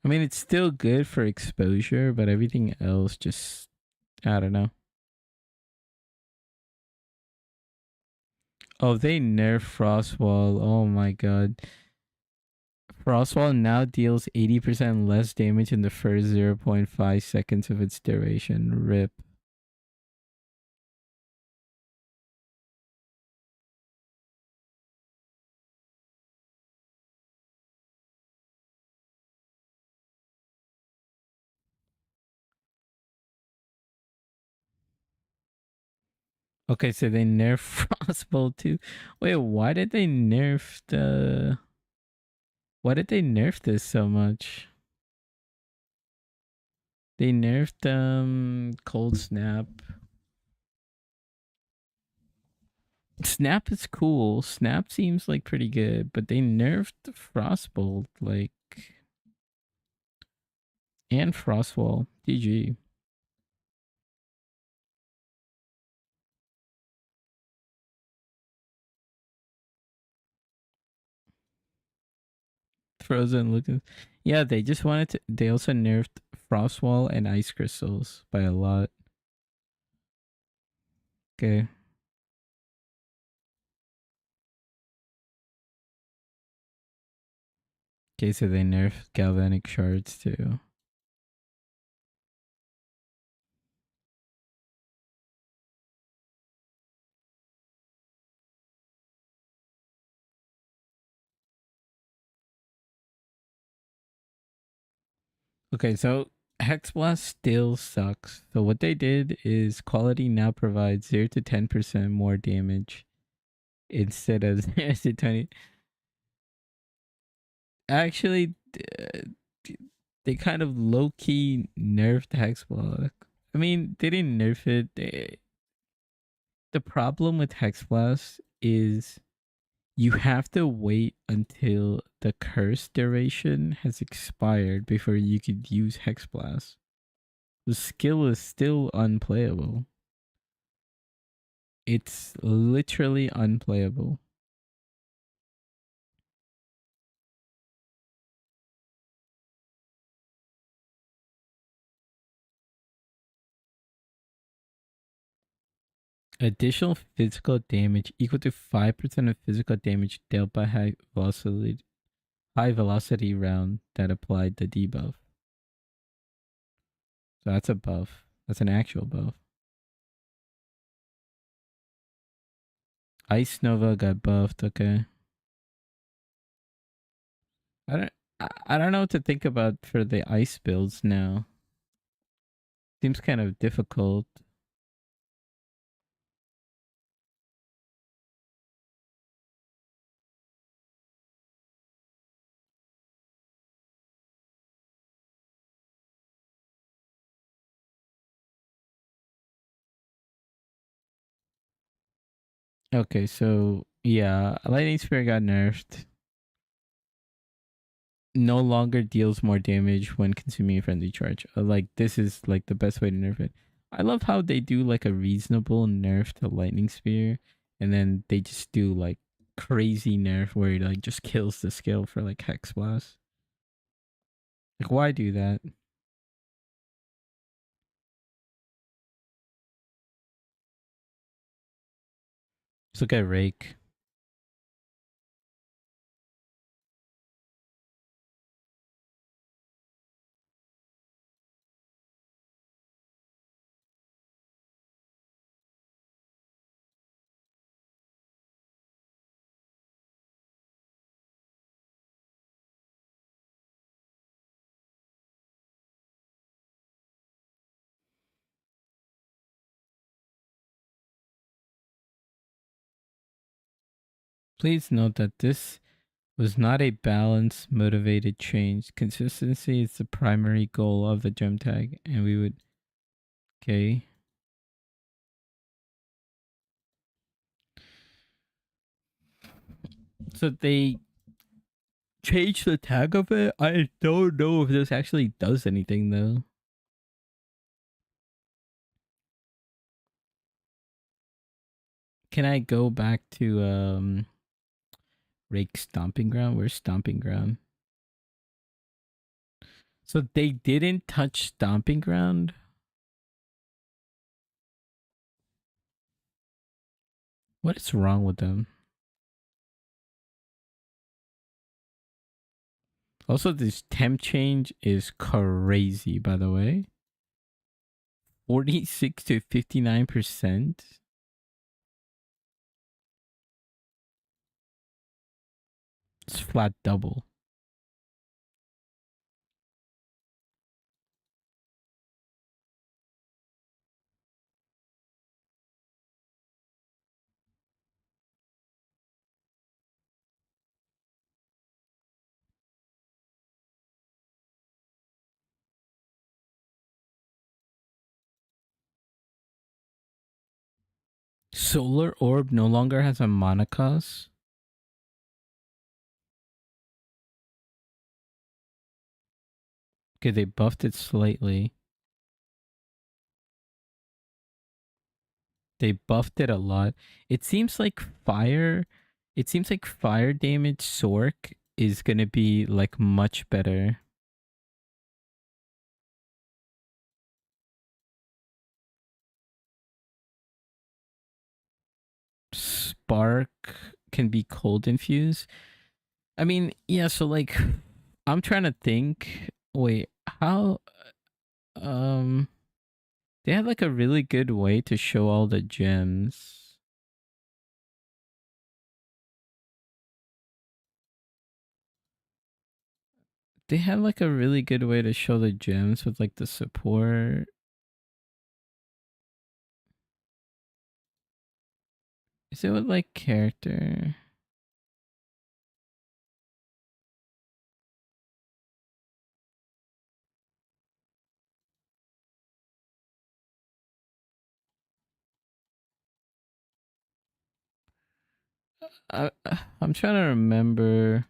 I mean, it's still good for exposure, but everything else just, I don't know. Oh, they nerf Frostwall. Oh my god. Frostwall now deals 80% less damage in the first 0.5 seconds of its duration. RIP. Okay, so they nerf Frostbolt too. Wait, why did they nerf the... Why did they nerf this so much? They nerfed Cold Snap. Snap is cool. Snap seems like pretty good, but they nerfed Frostbolt, like, and Frostwall. GG. Frozen looking. Yeah, they just wanted to. They also nerfed Frostwall and Ice Crystals by a lot. Okay. Okay, so they nerfed Galvanic Shards too. Okay, so Hex Blast still sucks. So what they did is Quality now provides 0 to 10% more damage instead of 0 to 20. Actually, they kind of low key nerfed Hex Blast. I mean, they didn't nerf it. The problem with Hex Blast is you have to wait until the curse duration has expired before you could use Hex Blast. The skill is still unplayable. It's literally unplayable. Additional physical damage equal to 5% of physical damage dealt by high velocity round that applied the debuff. So that's a buff. That's an actual buff. Ice Nova got buffed, okay. I don't know what to think about for the ice builds now. Seems kind of difficult. Okay, so yeah, Lightning Spear got nerfed. no longer deals more damage when consuming a friendly charge. Like this is like the best way to nerf it. I love how they do like a reasonable nerf to lightning spear, and then they just do like crazy nerf where it like just kills the skill for like hex blast. Like why do that? Let's look at Rake. Please note that this was not a balance motivated change. Consistency is the primary goal of the gem tag, and we would okay. So they changed the tag of it. I don't know if this actually does anything though. Can I go back to Rake Stomping Ground? Where's Stomping Ground? So they didn't touch Stomping Ground? What is wrong with them? Also, this temp change is crazy, by the way. 46 to 59%. It's flat double. Solar Orb no longer has a mana cost. Okay, they buffed it slightly. They buffed it a lot. It seems like fire damage Sork is gonna be like much better. Spark can be cold infused. I mean, yeah, so like I'm trying to think. Wait, how they have like a really good way to show all the gems. They have like a really good way to show the gems with like the support. Is it with like character? I I'm trying to remember.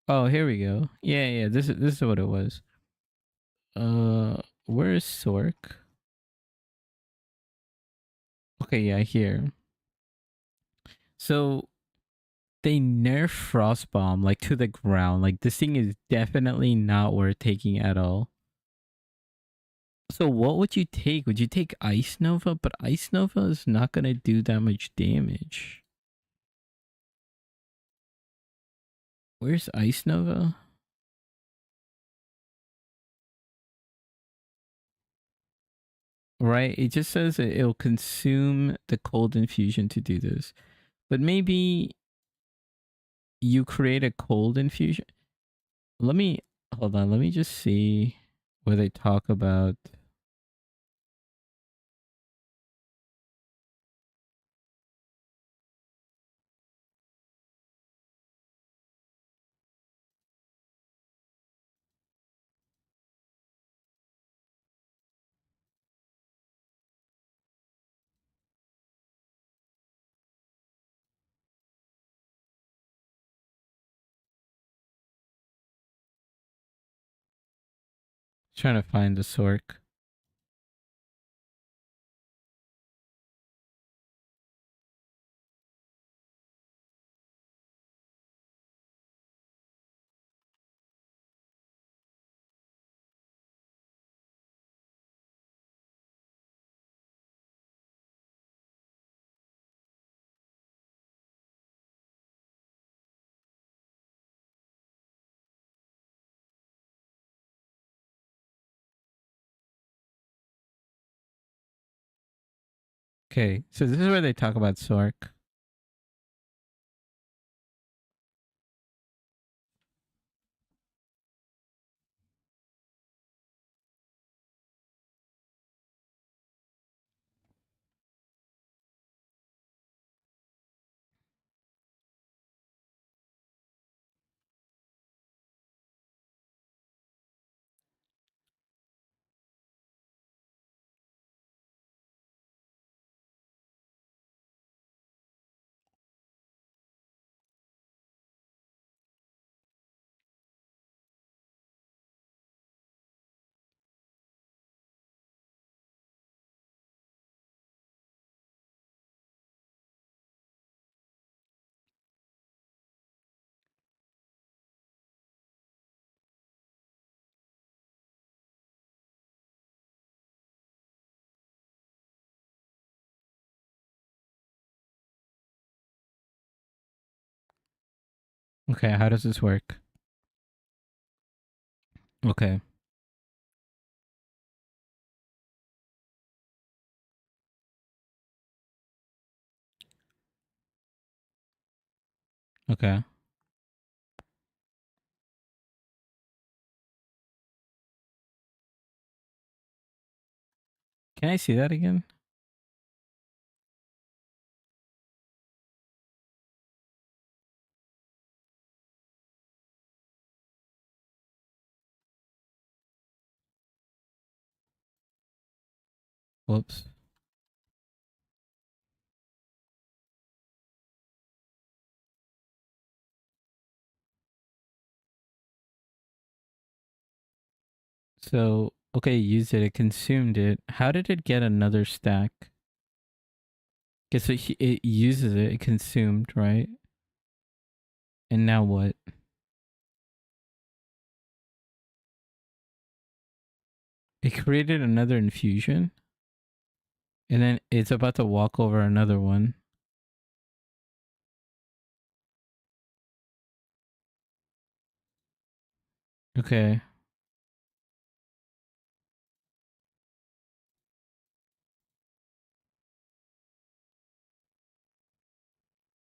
Oh, here we go. Yeah, yeah. This is what it was. Where is Sork? Okay, yeah, here. So they nerf Frostbomb like to the ground. Like this thing is definitely not worth taking at all. So what would you take? Would you take Ice Nova? But Ice Nova is not gonna do that much damage. Where's Ice Nova? Right, it just says that it'll consume the cold infusion to do this. But maybe you create a cold infusion. Let me hold on, let me just see where they talk about. Trying to find the Sork. Okay, so this is where they talk about Sork. Okay, how does this work? Okay. Okay. Can I see that again? Whoops. So, okay, used it, it consumed it. How did it get another stack? Okay, so it uses it, it consumed, right? And now what? It created another infusion? And then it's about to walk over another one. Okay.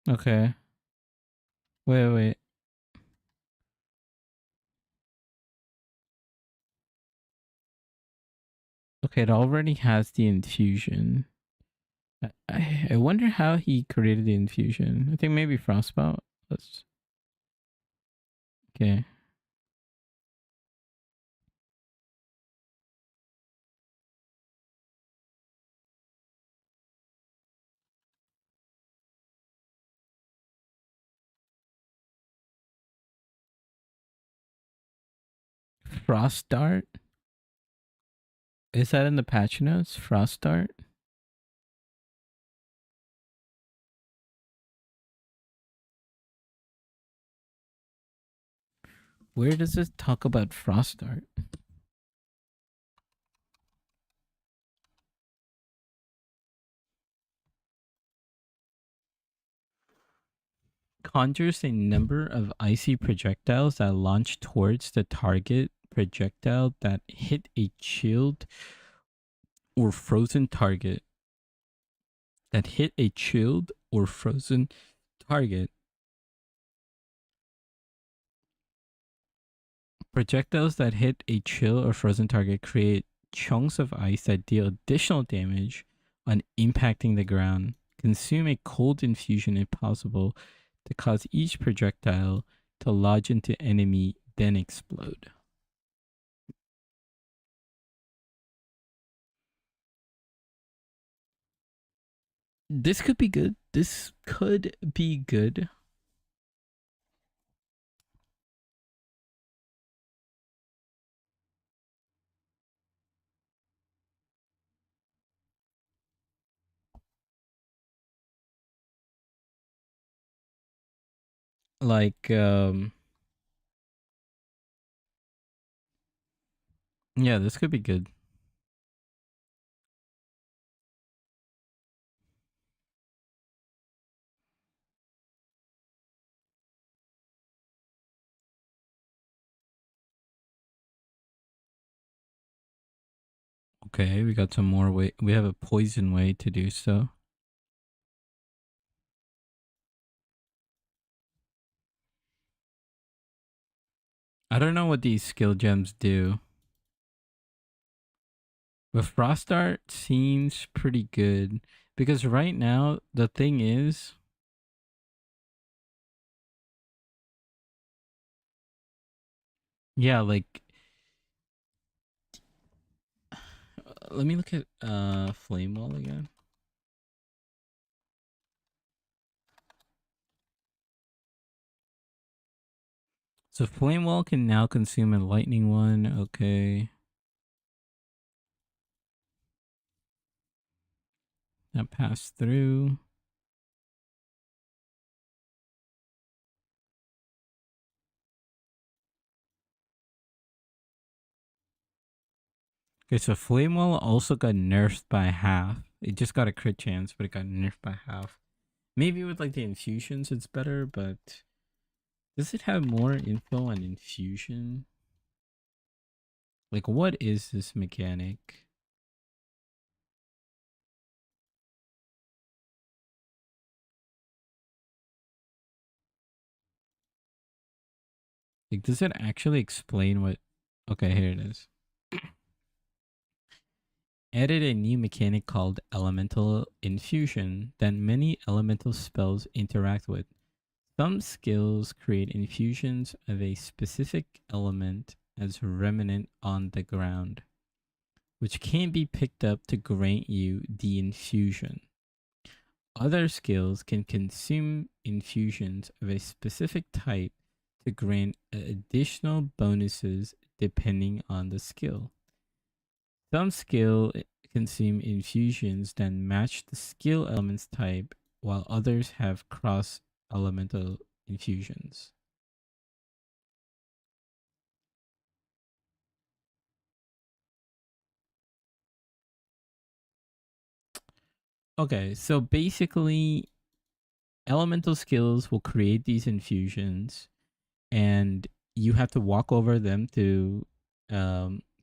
Okay. Wait. Okay, it already has the infusion. I wonder how he created the infusion. I think maybe Frostbout. Let's. Okay. Frost Dart? Is that in the patch notes? Frost Dart? Where does it talk about Frost Dart? Conjures a number of icy projectiles that launch towards the target projectile that hit a chilled or frozen target. That hit a chilled or frozen target. Projectiles that hit a chill or frozen target create chunks of ice that deal additional damage on impacting the ground. Consume a cold infusion if possible to cause each projectile to lodge into enemy, then explode. This could be good. This could be good. Like, yeah, this could be good. Okay, we got some more way. We have a poison way to do so. I don't know what these skill gems do. But Frost Art seems pretty good. Because right now, the thing is... Yeah, like... let me look at Flame Wall again. So Flame Wall can now consume a lightning one. Okay. That passed through. Okay, so Flame Wall also got nerfed by half. It just got a crit chance, but it got nerfed by half. Maybe with like the infusions it's better, but does it have more info on infusion? Like, what is this mechanic? Like, does it actually explain what... Okay, here it is. Added a new mechanic called Elemental Infusion that many elemental spells interact with. Some skills create infusions of a specific element as remnant on the ground, which can be picked up to grant you the infusion. Other skills can consume infusions of a specific type to grant additional bonuses depending on the skill. Some skill consume infusions that match the skill element's type, while others have cross elemental infusions. Okay, so basically, elemental skills will create these infusions, and you have to walk over them to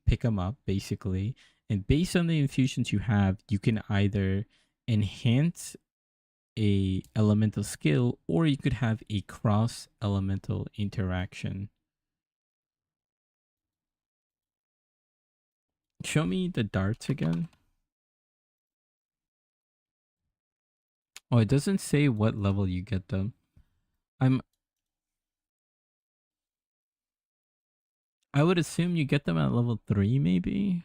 pick them up, basically. And based on the infusions you have, you can either enhance a elemental skill, or you could have a cross elemental interaction. Show me the darts again. Oh, it doesn't say what level you get them. I would assume you get them at level 3, maybe.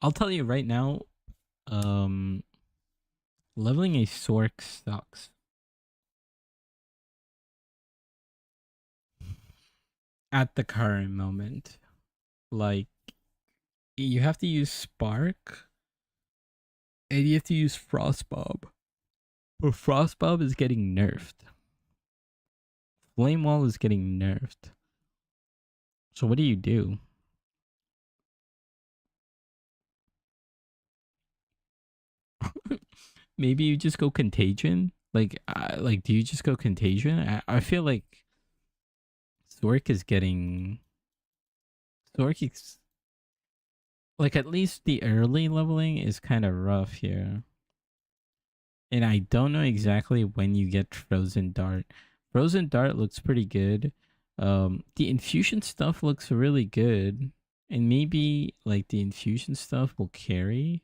I'll tell you right now, leveling a Sork sucks. At the current moment. Like, you have to use Spark, and you have to use Frostbob. But Frostbob is getting nerfed. Flame Wall is getting nerfed. So what do you do? Maybe you just go Contagion? Like, do you just go Contagion? I feel like Sork is getting... Sork is... Like, at least the early leveling is kind of rough here. And I don't know exactly when you get Frozen Dart. Frozen Dart looks pretty good. The infusion stuff looks really good. And maybe, like, the infusion stuff will carry.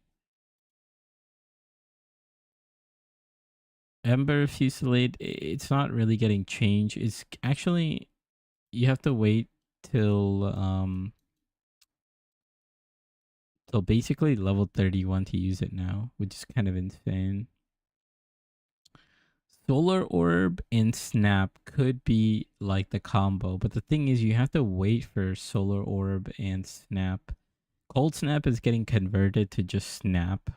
Ember Fusillade, it's not really getting changed. It's actually... You have to wait till basically level 31 to use it now, which is kind of insane. Solar Orb and Snap could be like the combo, but the thing is you have to wait for Solar Orb and Snap. Cold Snap is getting converted to just Snap.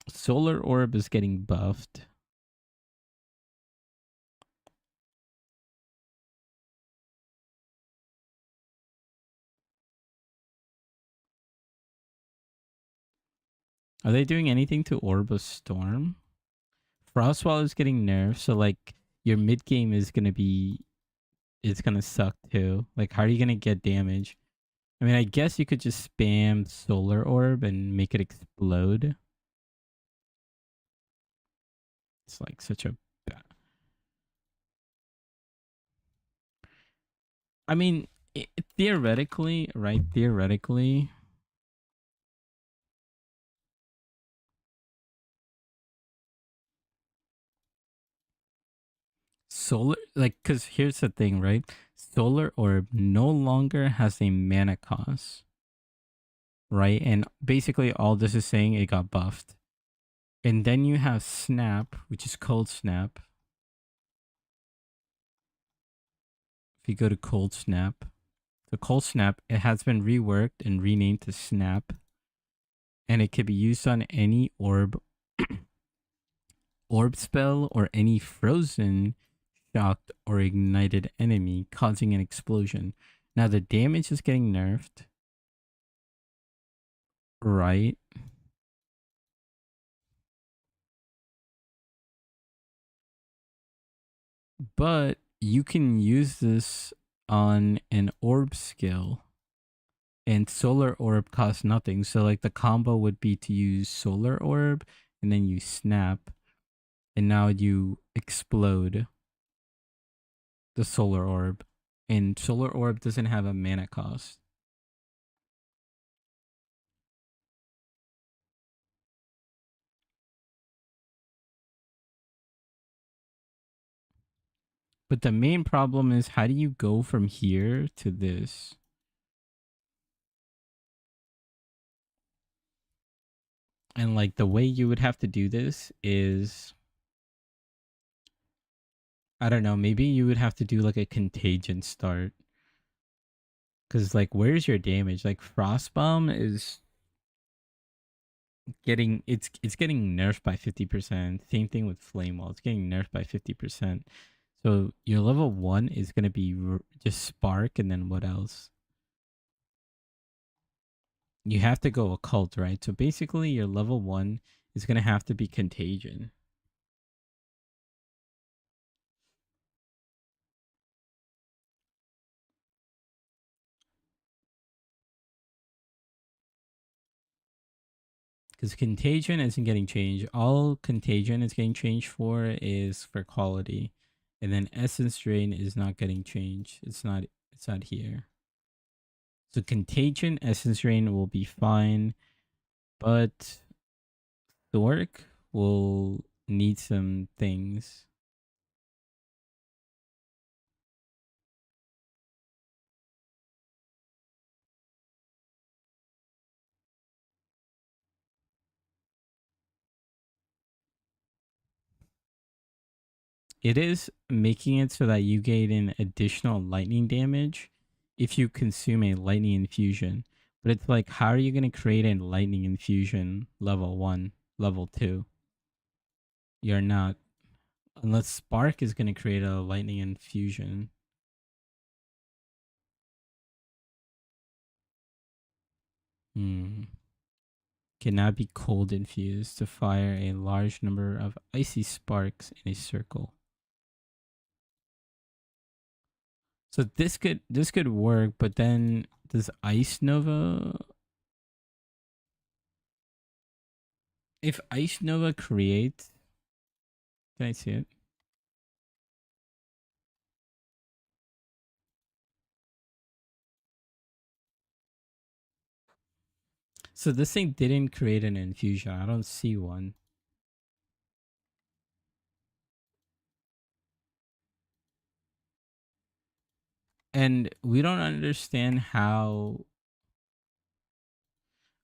Solar Orb is getting buffed. Are they doing anything to Orb of Storm? Frostwall is getting nerfed, so like your mid game is gonna be, it's gonna suck too. Like, how are you gonna get damage? I mean, I guess you could just spam Solar Orb and make it explode. It's like such a bad. I mean, theoretically, right? Theoretically, solar, like, because here's the thing, right? Solar Orb no longer has a mana cost, right? And basically, all this is saying it got buffed. And then you have Snap, which is Cold Snap. If you go to Cold Snap, the Cold Snap, it has been reworked and renamed to Snap. And it can be used on any orb, orb spell, or any frozen, shocked, or ignited enemy, causing an explosion. Now the damage is getting nerfed, right? But you can use this on an orb skill, and Solar Orb costs nothing. So like the combo would be to use Solar Orb and then you Snap, and now you explode the Solar Orb. And Solar Orb doesn't have a mana cost. But the main problem is, how do you go from here to this? And like the way you would have to do this is, I don't know, maybe you would have to do like a contagion start. Cause like, where's your damage? Like Frostbomb is getting, it's getting nerfed by 50%. Same thing with Flame Wall. It's getting nerfed by 50%. So your level 1 is gonna be just Spark, and then what else? You have to go Occult, right? So basically your level 1 is gonna have to be Contagion. Because Contagion isn't getting changed. All Contagion is getting changed for is for quality. And then Essence Drain is not getting changed. It's not here. So Contagion, Essence Drain will be fine. But Thork will need some things. It is making it so that you gain an additional lightning damage if you consume a lightning infusion. But it's like, how are you going to create a lightning infusion level 1, level 2? You're not. Unless Spark is going to create a lightning infusion. Cannot be cold infused to fire a large number of icy sparks in a circle. So this could work, but then does Ice Nova? If Ice Nova creates, can I see it? So this thing didn't create an infusion. I don't see one. And we don't understand how.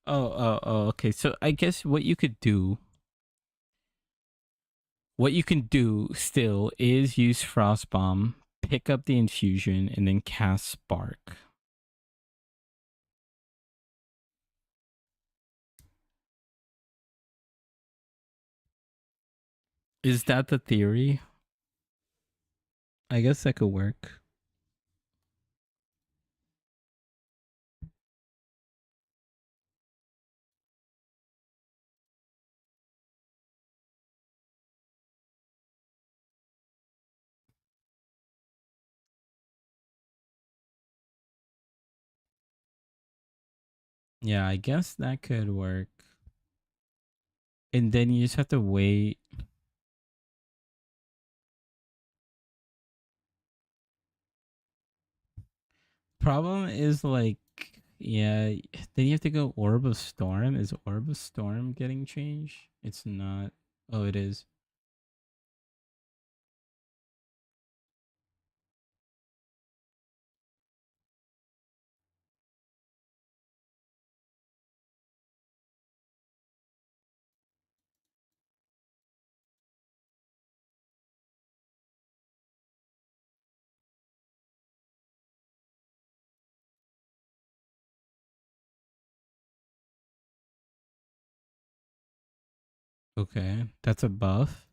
Oh, okay. So I guess what you can do still is use Frostbomb, pick up the infusion, and then cast Spark. Is that the theory? I guess that could work. Yeah, I guess that could work. And then you just have to wait. Problem is like, yeah, then you have to go Orb of Storm. Is Orb of Storm getting changed? It's not. Oh, it is. Okay, that's a buff.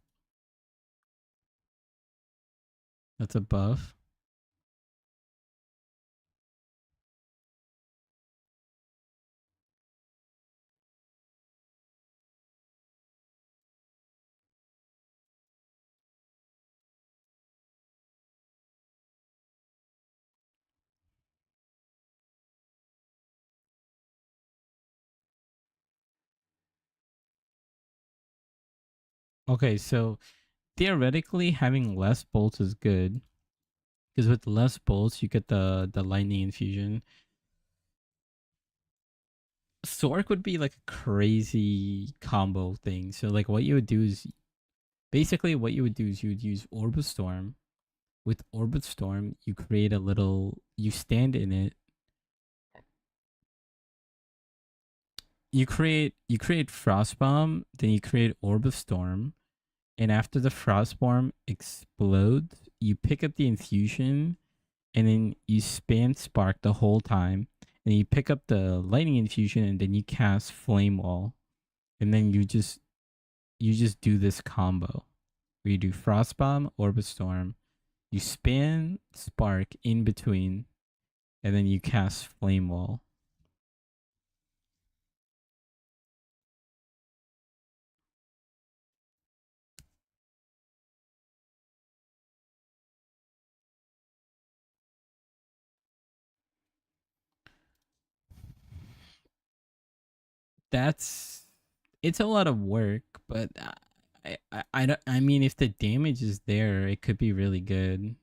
That's a buff. Okay, so theoretically having less bolts is good. Because with less bolts you get the lightning infusion. Sork would be like a crazy combo thing. So like what you would do is basically what you would do is you would use Orb of Storm. With Orb of Storm, you create a little, you stand in it. You create Frostbomb, then you create Orb of Storm, and after the Frostbomb explodes, you pick up the infusion, and then you spam Spark the whole time, and you pick up the Lightning infusion, and then you cast Flame Wall, and then you just do this combo where you do Frostbomb, Orb of Storm, you spam Spark in between, and then you cast Flame Wall. It's a lot of work, but I mean, if the damage is there, it could be really good.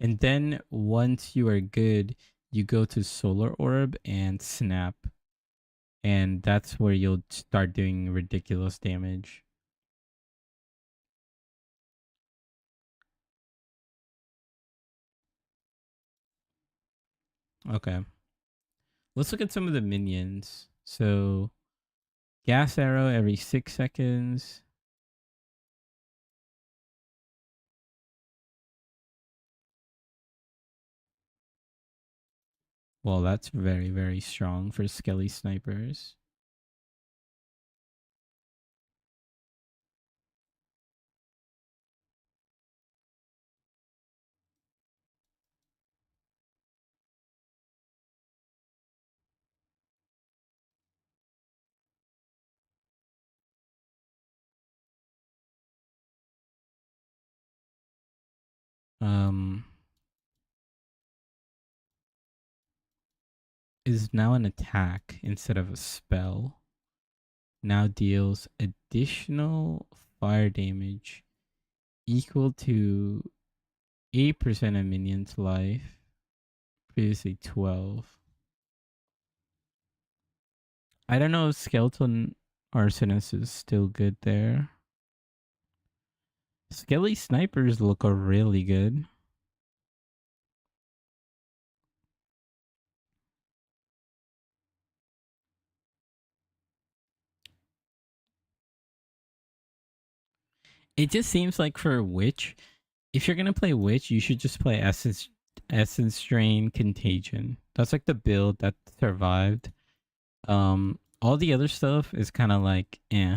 And then once you are good, you go to Solar Orb and Snap, and that's where you'll start doing ridiculous damage. Okay, let's look at some of the minions. So, Gas Arrow every 6 seconds. Well, that's very, very strong for Skelly snipers. Is now an attack instead of a spell. Now deals additional fire damage equal to 8% of minions' life. Previously 12. I don't know if Skeleton Arsonist is still good there. Skelly Snipers look really good. It just seems like for Witch, if you're gonna play Witch, you should just play Essence Drain Contagion. That's like the build that survived. All the other stuff is kind of like, eh.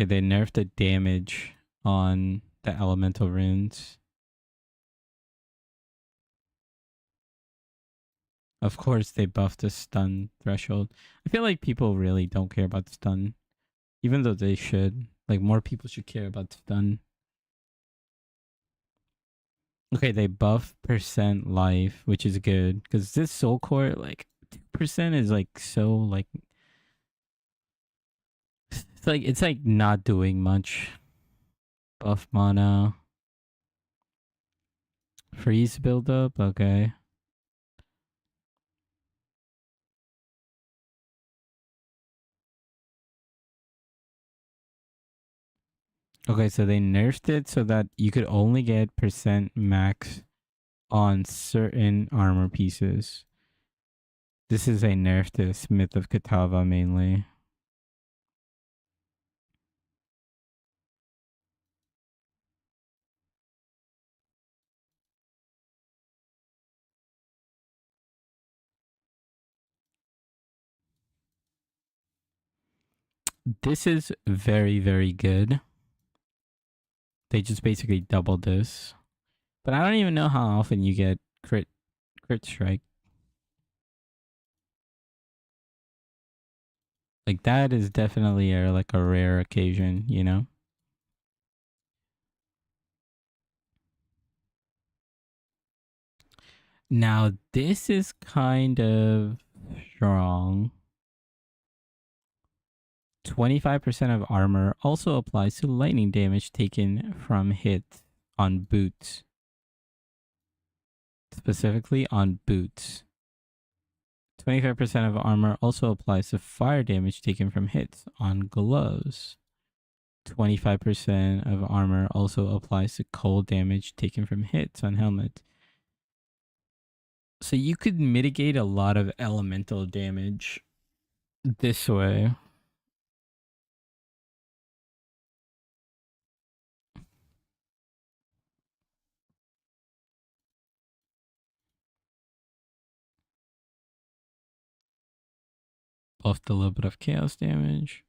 Okay, they nerfed the damage on the elemental runes. Of course, they buffed the stun threshold. I feel like people really don't care about stun, even though they should. Like, more people should care about stun. Okay, they buff percent life, which is good, because this soul core, like, 2% is like so like it's like not doing much. Buff mana. Freeze buildup, okay. Okay, so they nerfed it so that you could only get percent max on certain armor pieces. This is a nerf to Smith of Katava mainly. This is very, very good. They just basically doubled this. But I don't even know how often you get crit strike. Like, that is definitely like a rare occasion, you know? Now, this is kind of strong. 25% of armor also applies to lightning damage taken from hits on boots. Specifically on boots. 25% of armor also applies to fire damage taken from hits on gloves. 25% of armor also applies to cold damage taken from hits on helmets. So you could mitigate a lot of elemental damage this way. Buffed a little bit of chaos damage.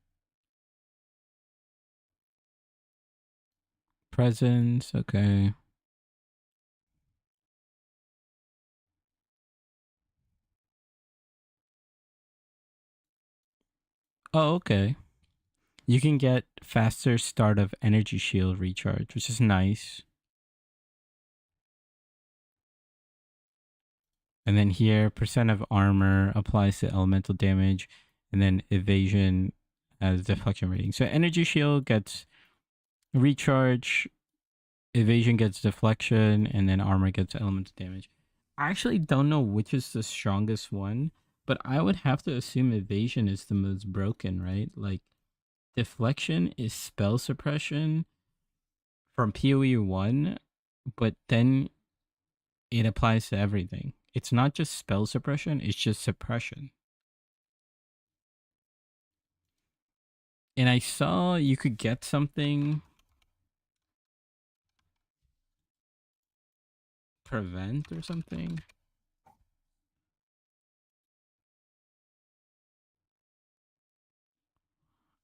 Presence, okay. Oh, okay. You can get faster start of energy shield recharge, which is nice. And then here, percent of armor applies to elemental damage, and then evasion as deflection rating. So energy shield gets recharge, evasion gets deflection, and then armor gets elemental damage. I actually don't know which is the strongest one, but I would have to assume evasion is the most broken, right? Like, deflection is spell suppression from PoE 1, but then it applies to everything. It's not just spell suppression, it's just suppression. And I saw you could get something prevent or something.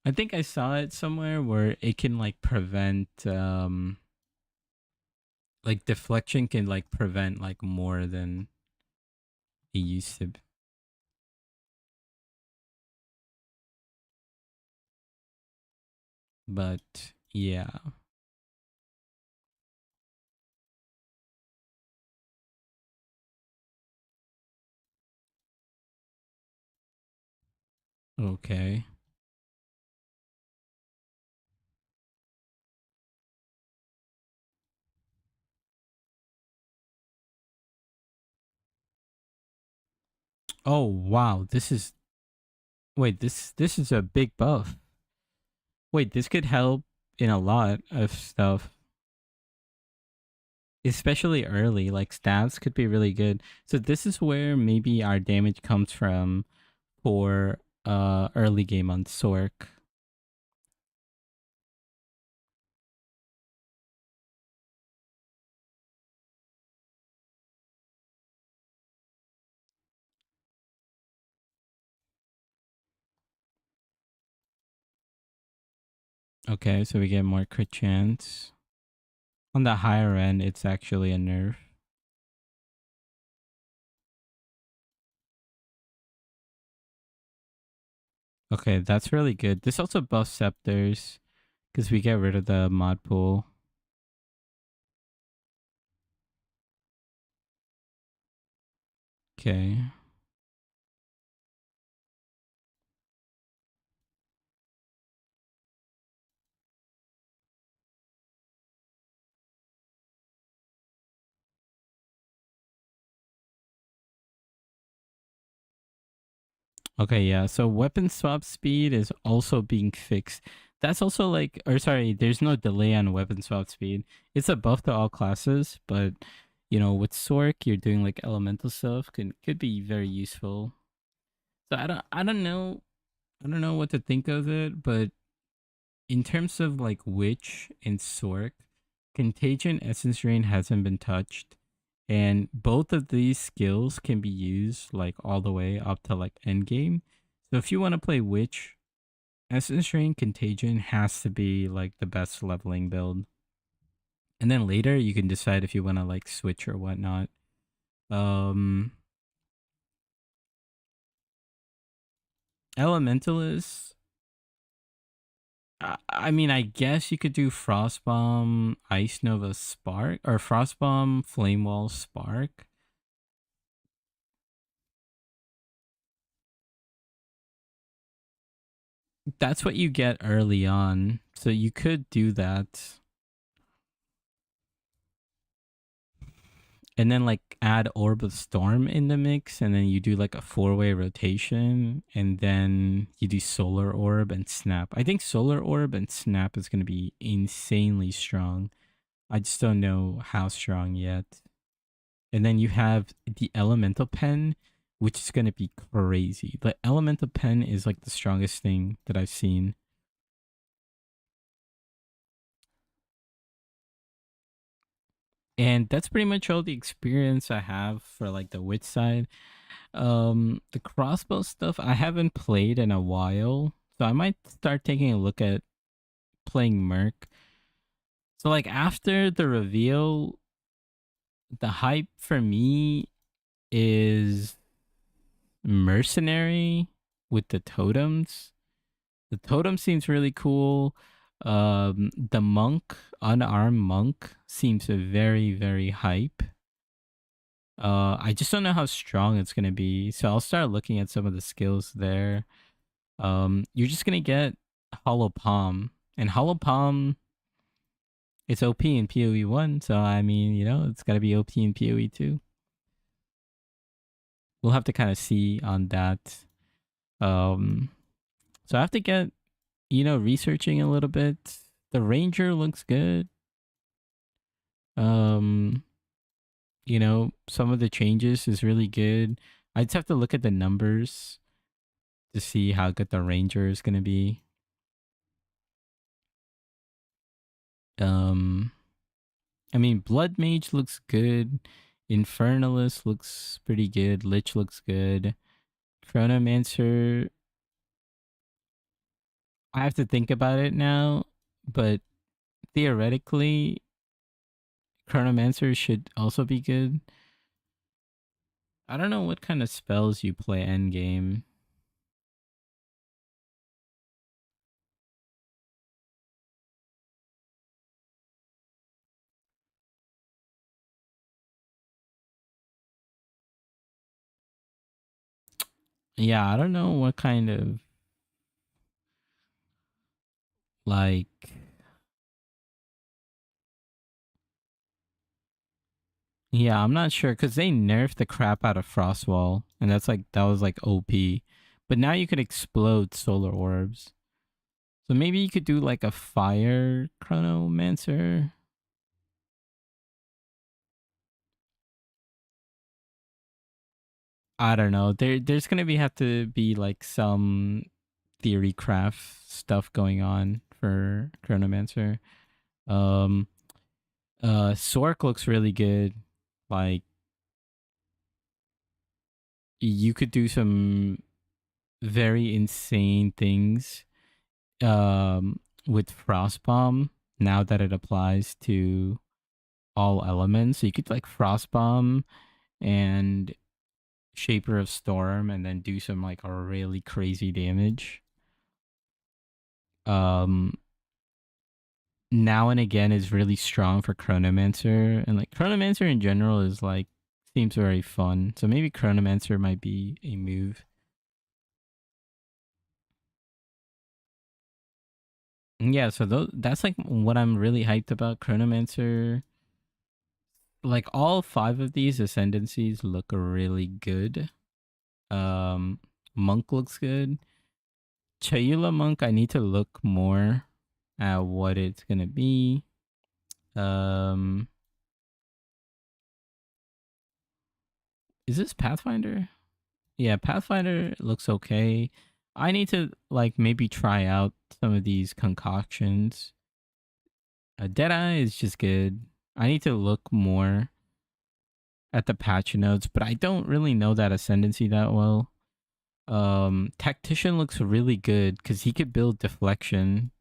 I think I saw it somewhere where it can like prevent like deflection can like prevent like more than it used to. But yeah. Okay. Oh wow, this is wait, this is a big buff. Wait, this could help in a lot of stuff. Especially early, like stabs could be really good. So this is where maybe our damage comes from for early game on Sork. Okay, so we get more crit chance. On the higher end, it's actually a nerf. Okay, that's really good. This also buffs scepters because we get rid of the mod pool. Okay. Okay, yeah. So weapon swap speed is also being fixed. That's also like, or sorry, there's no delay on weapon swap speed. It's a buff to all classes, but you know, with Sork, you're doing like elemental stuff could be very useful. So I don't know what to think of it, but in terms of like Witch and Sork, Contagion Essence Drain hasn't been touched. And both of these skills can be used like all the way up to like endgame. So if you want to play Witch, Essence Drain Contagion has to be like the best leveling build. And then later you can decide if you want to like switch or whatnot. Elementalist. I mean, I guess you could do Frostbomb, Ice Nova Spark, or Frostbomb, Flame Wall Spark. That's what you get early on, so you could do that. And then like add Orb of Storm in the mix, and then you do like a 4-way rotation, and then you do Solar Orb and Snap. I think Solar Orb and Snap is going to be insanely strong. I just don't know how strong yet. And then you have the Elemental Pen, which is going to be crazy. The Elemental Pen is like the strongest thing that I've seen. And that's pretty much all the experience I have for like the witch side. The crossbow stuff I haven't played in a while, so I might start taking a look at playing Merc. So like after the reveal, the hype for me is Mercenary with the totems. The totem seems really cool. The monk, unarmed monk, seems very, very hype. I just don't know how strong it's gonna be, so I'll start looking at some of the skills there. You're just gonna get Hollow Palm, and Hollow Palm, it's OP in PoE 1, so I mean, you know, it's gotta be OP in PoE 2. We'll have to kind of see on that. So I have to get, you know, researching a little bit. The Ranger looks good. You know, some of the changes is really good. I just have to look at the numbers to see how good the Ranger is gonna be. I mean, Blood Mage looks good. Infernalist looks pretty good. Lich looks good. Chronomancer, I have to think about it now, but theoretically, Chronomancer should also be good. I don't know what kind of spells you play endgame. Yeah, I don't know what kind of like yeah, I'm not sure because they nerfed the crap out of Frostwall, and that was like OP. But now you could explode solar orbs. So maybe you could do like a fire chronomancer. I don't know. There's gonna have to be like some theory craft stuff going on for chronomancer. Um Sork looks really good. Like you could do some very insane things. with Frostbomb, now that it applies to all elements, so you could like Frostbomb and Shaper of Storm and then do some like a really crazy damage. Now and again is really strong for Chronomancer, and like Chronomancer in general is like seems very fun. So maybe Chronomancer might be a move. Yeah, so that's like what I'm really hyped about. Chronomancer, like all 5 of these ascendancies look really good. Monk looks good. Chayula Monk, I need to look more at what it's gonna be. Is this Pathfinder? Yeah, Pathfinder looks okay. I need to like maybe try out some of these concoctions. Deadeye is just good. I need to look more at the patch notes, but I don't really know that ascendancy that well. Tactician looks really good because he could build deflection.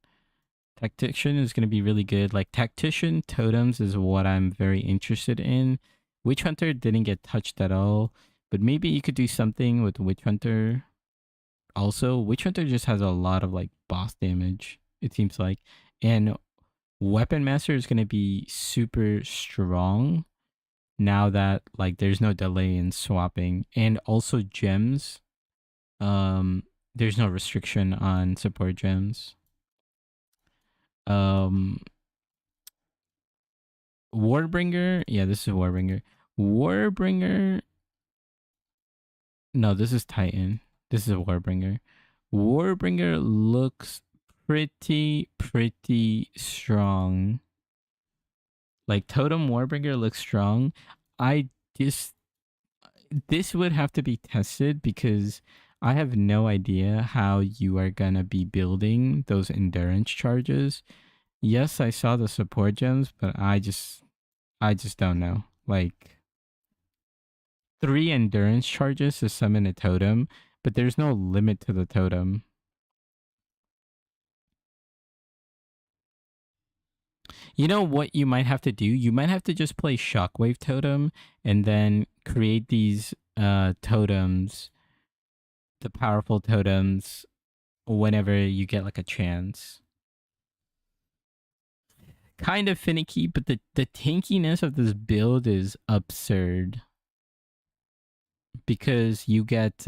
Tactician is going to be really good. Like Tactician totems is what I'm very interested in. Witch Hunter didn't get touched at all, but maybe you could do something with Witch Hunter. Also, Witch Hunter just has a lot of like boss damage, it seems like. And Weapon Master is going to be super strong now that like there's no delay in swapping. And also gems. There's no restriction on support gems. Warbringer, yeah, this is Warbringer. Warbringer, no, this is Titan. This is Warbringer. Warbringer looks pretty strong. Like Totem Warbringer looks strong. This would have to be tested because I have no idea how you are gonna be building those endurance charges. Yes, I saw the support gems, but I just don't know. Like 3 endurance charges to summon a totem, but there's no limit to the totem. You know what you might have to do? You might have to just play Shockwave Totem and then create these totems, the powerful totems, whenever you get like a chance. Kind of finicky, but the tankiness of this build is absurd. Because you get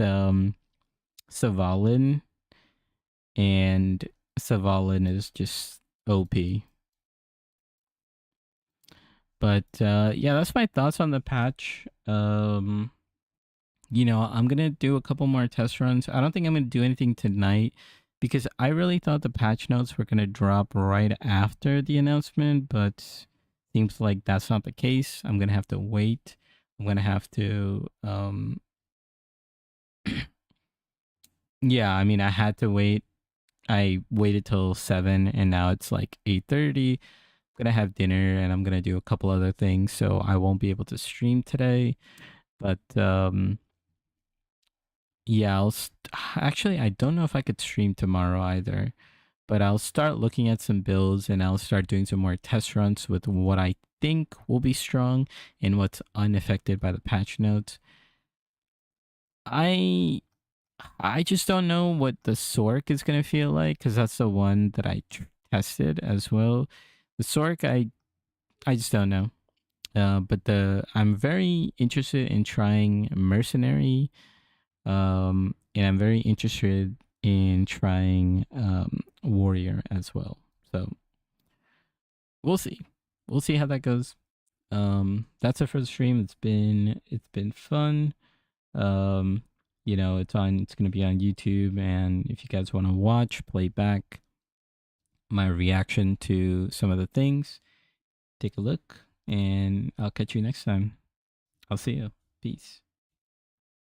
Savalin, and Savalin is just OP. But yeah, that's my thoughts on the patch. You know, I'm gonna do a couple more test runs. I don't think I'm gonna do anything tonight because I really thought the patch notes were gonna drop right after the announcement, but seems like that's not the case. I'm gonna have to wait. I'm gonna have to yeah, I mean I had to wait. I waited till 7 and now it's like 8:30. I'm gonna have dinner and I'm gonna do a couple other things, so I won't be able to stream today. But yeah, actually I don't know if I could stream tomorrow either. But I'll start looking at some builds and I'll start doing some more test runs with what I think will be strong and what's unaffected by the patch notes. I just don't know what the Sork is going to feel like because that's the one that I tested as well. The Sork, I just don't know. But I'm very interested in trying Mercenary, and I'm very interested in trying Warrior as well. So we'll see. We'll see how that goes. That's it for the stream. It's been fun. You know, it's gonna be on YouTube, and if you guys want to watch, play back my reaction to some of the things, take a look, and I'll catch you next time. I'll see you. Peace.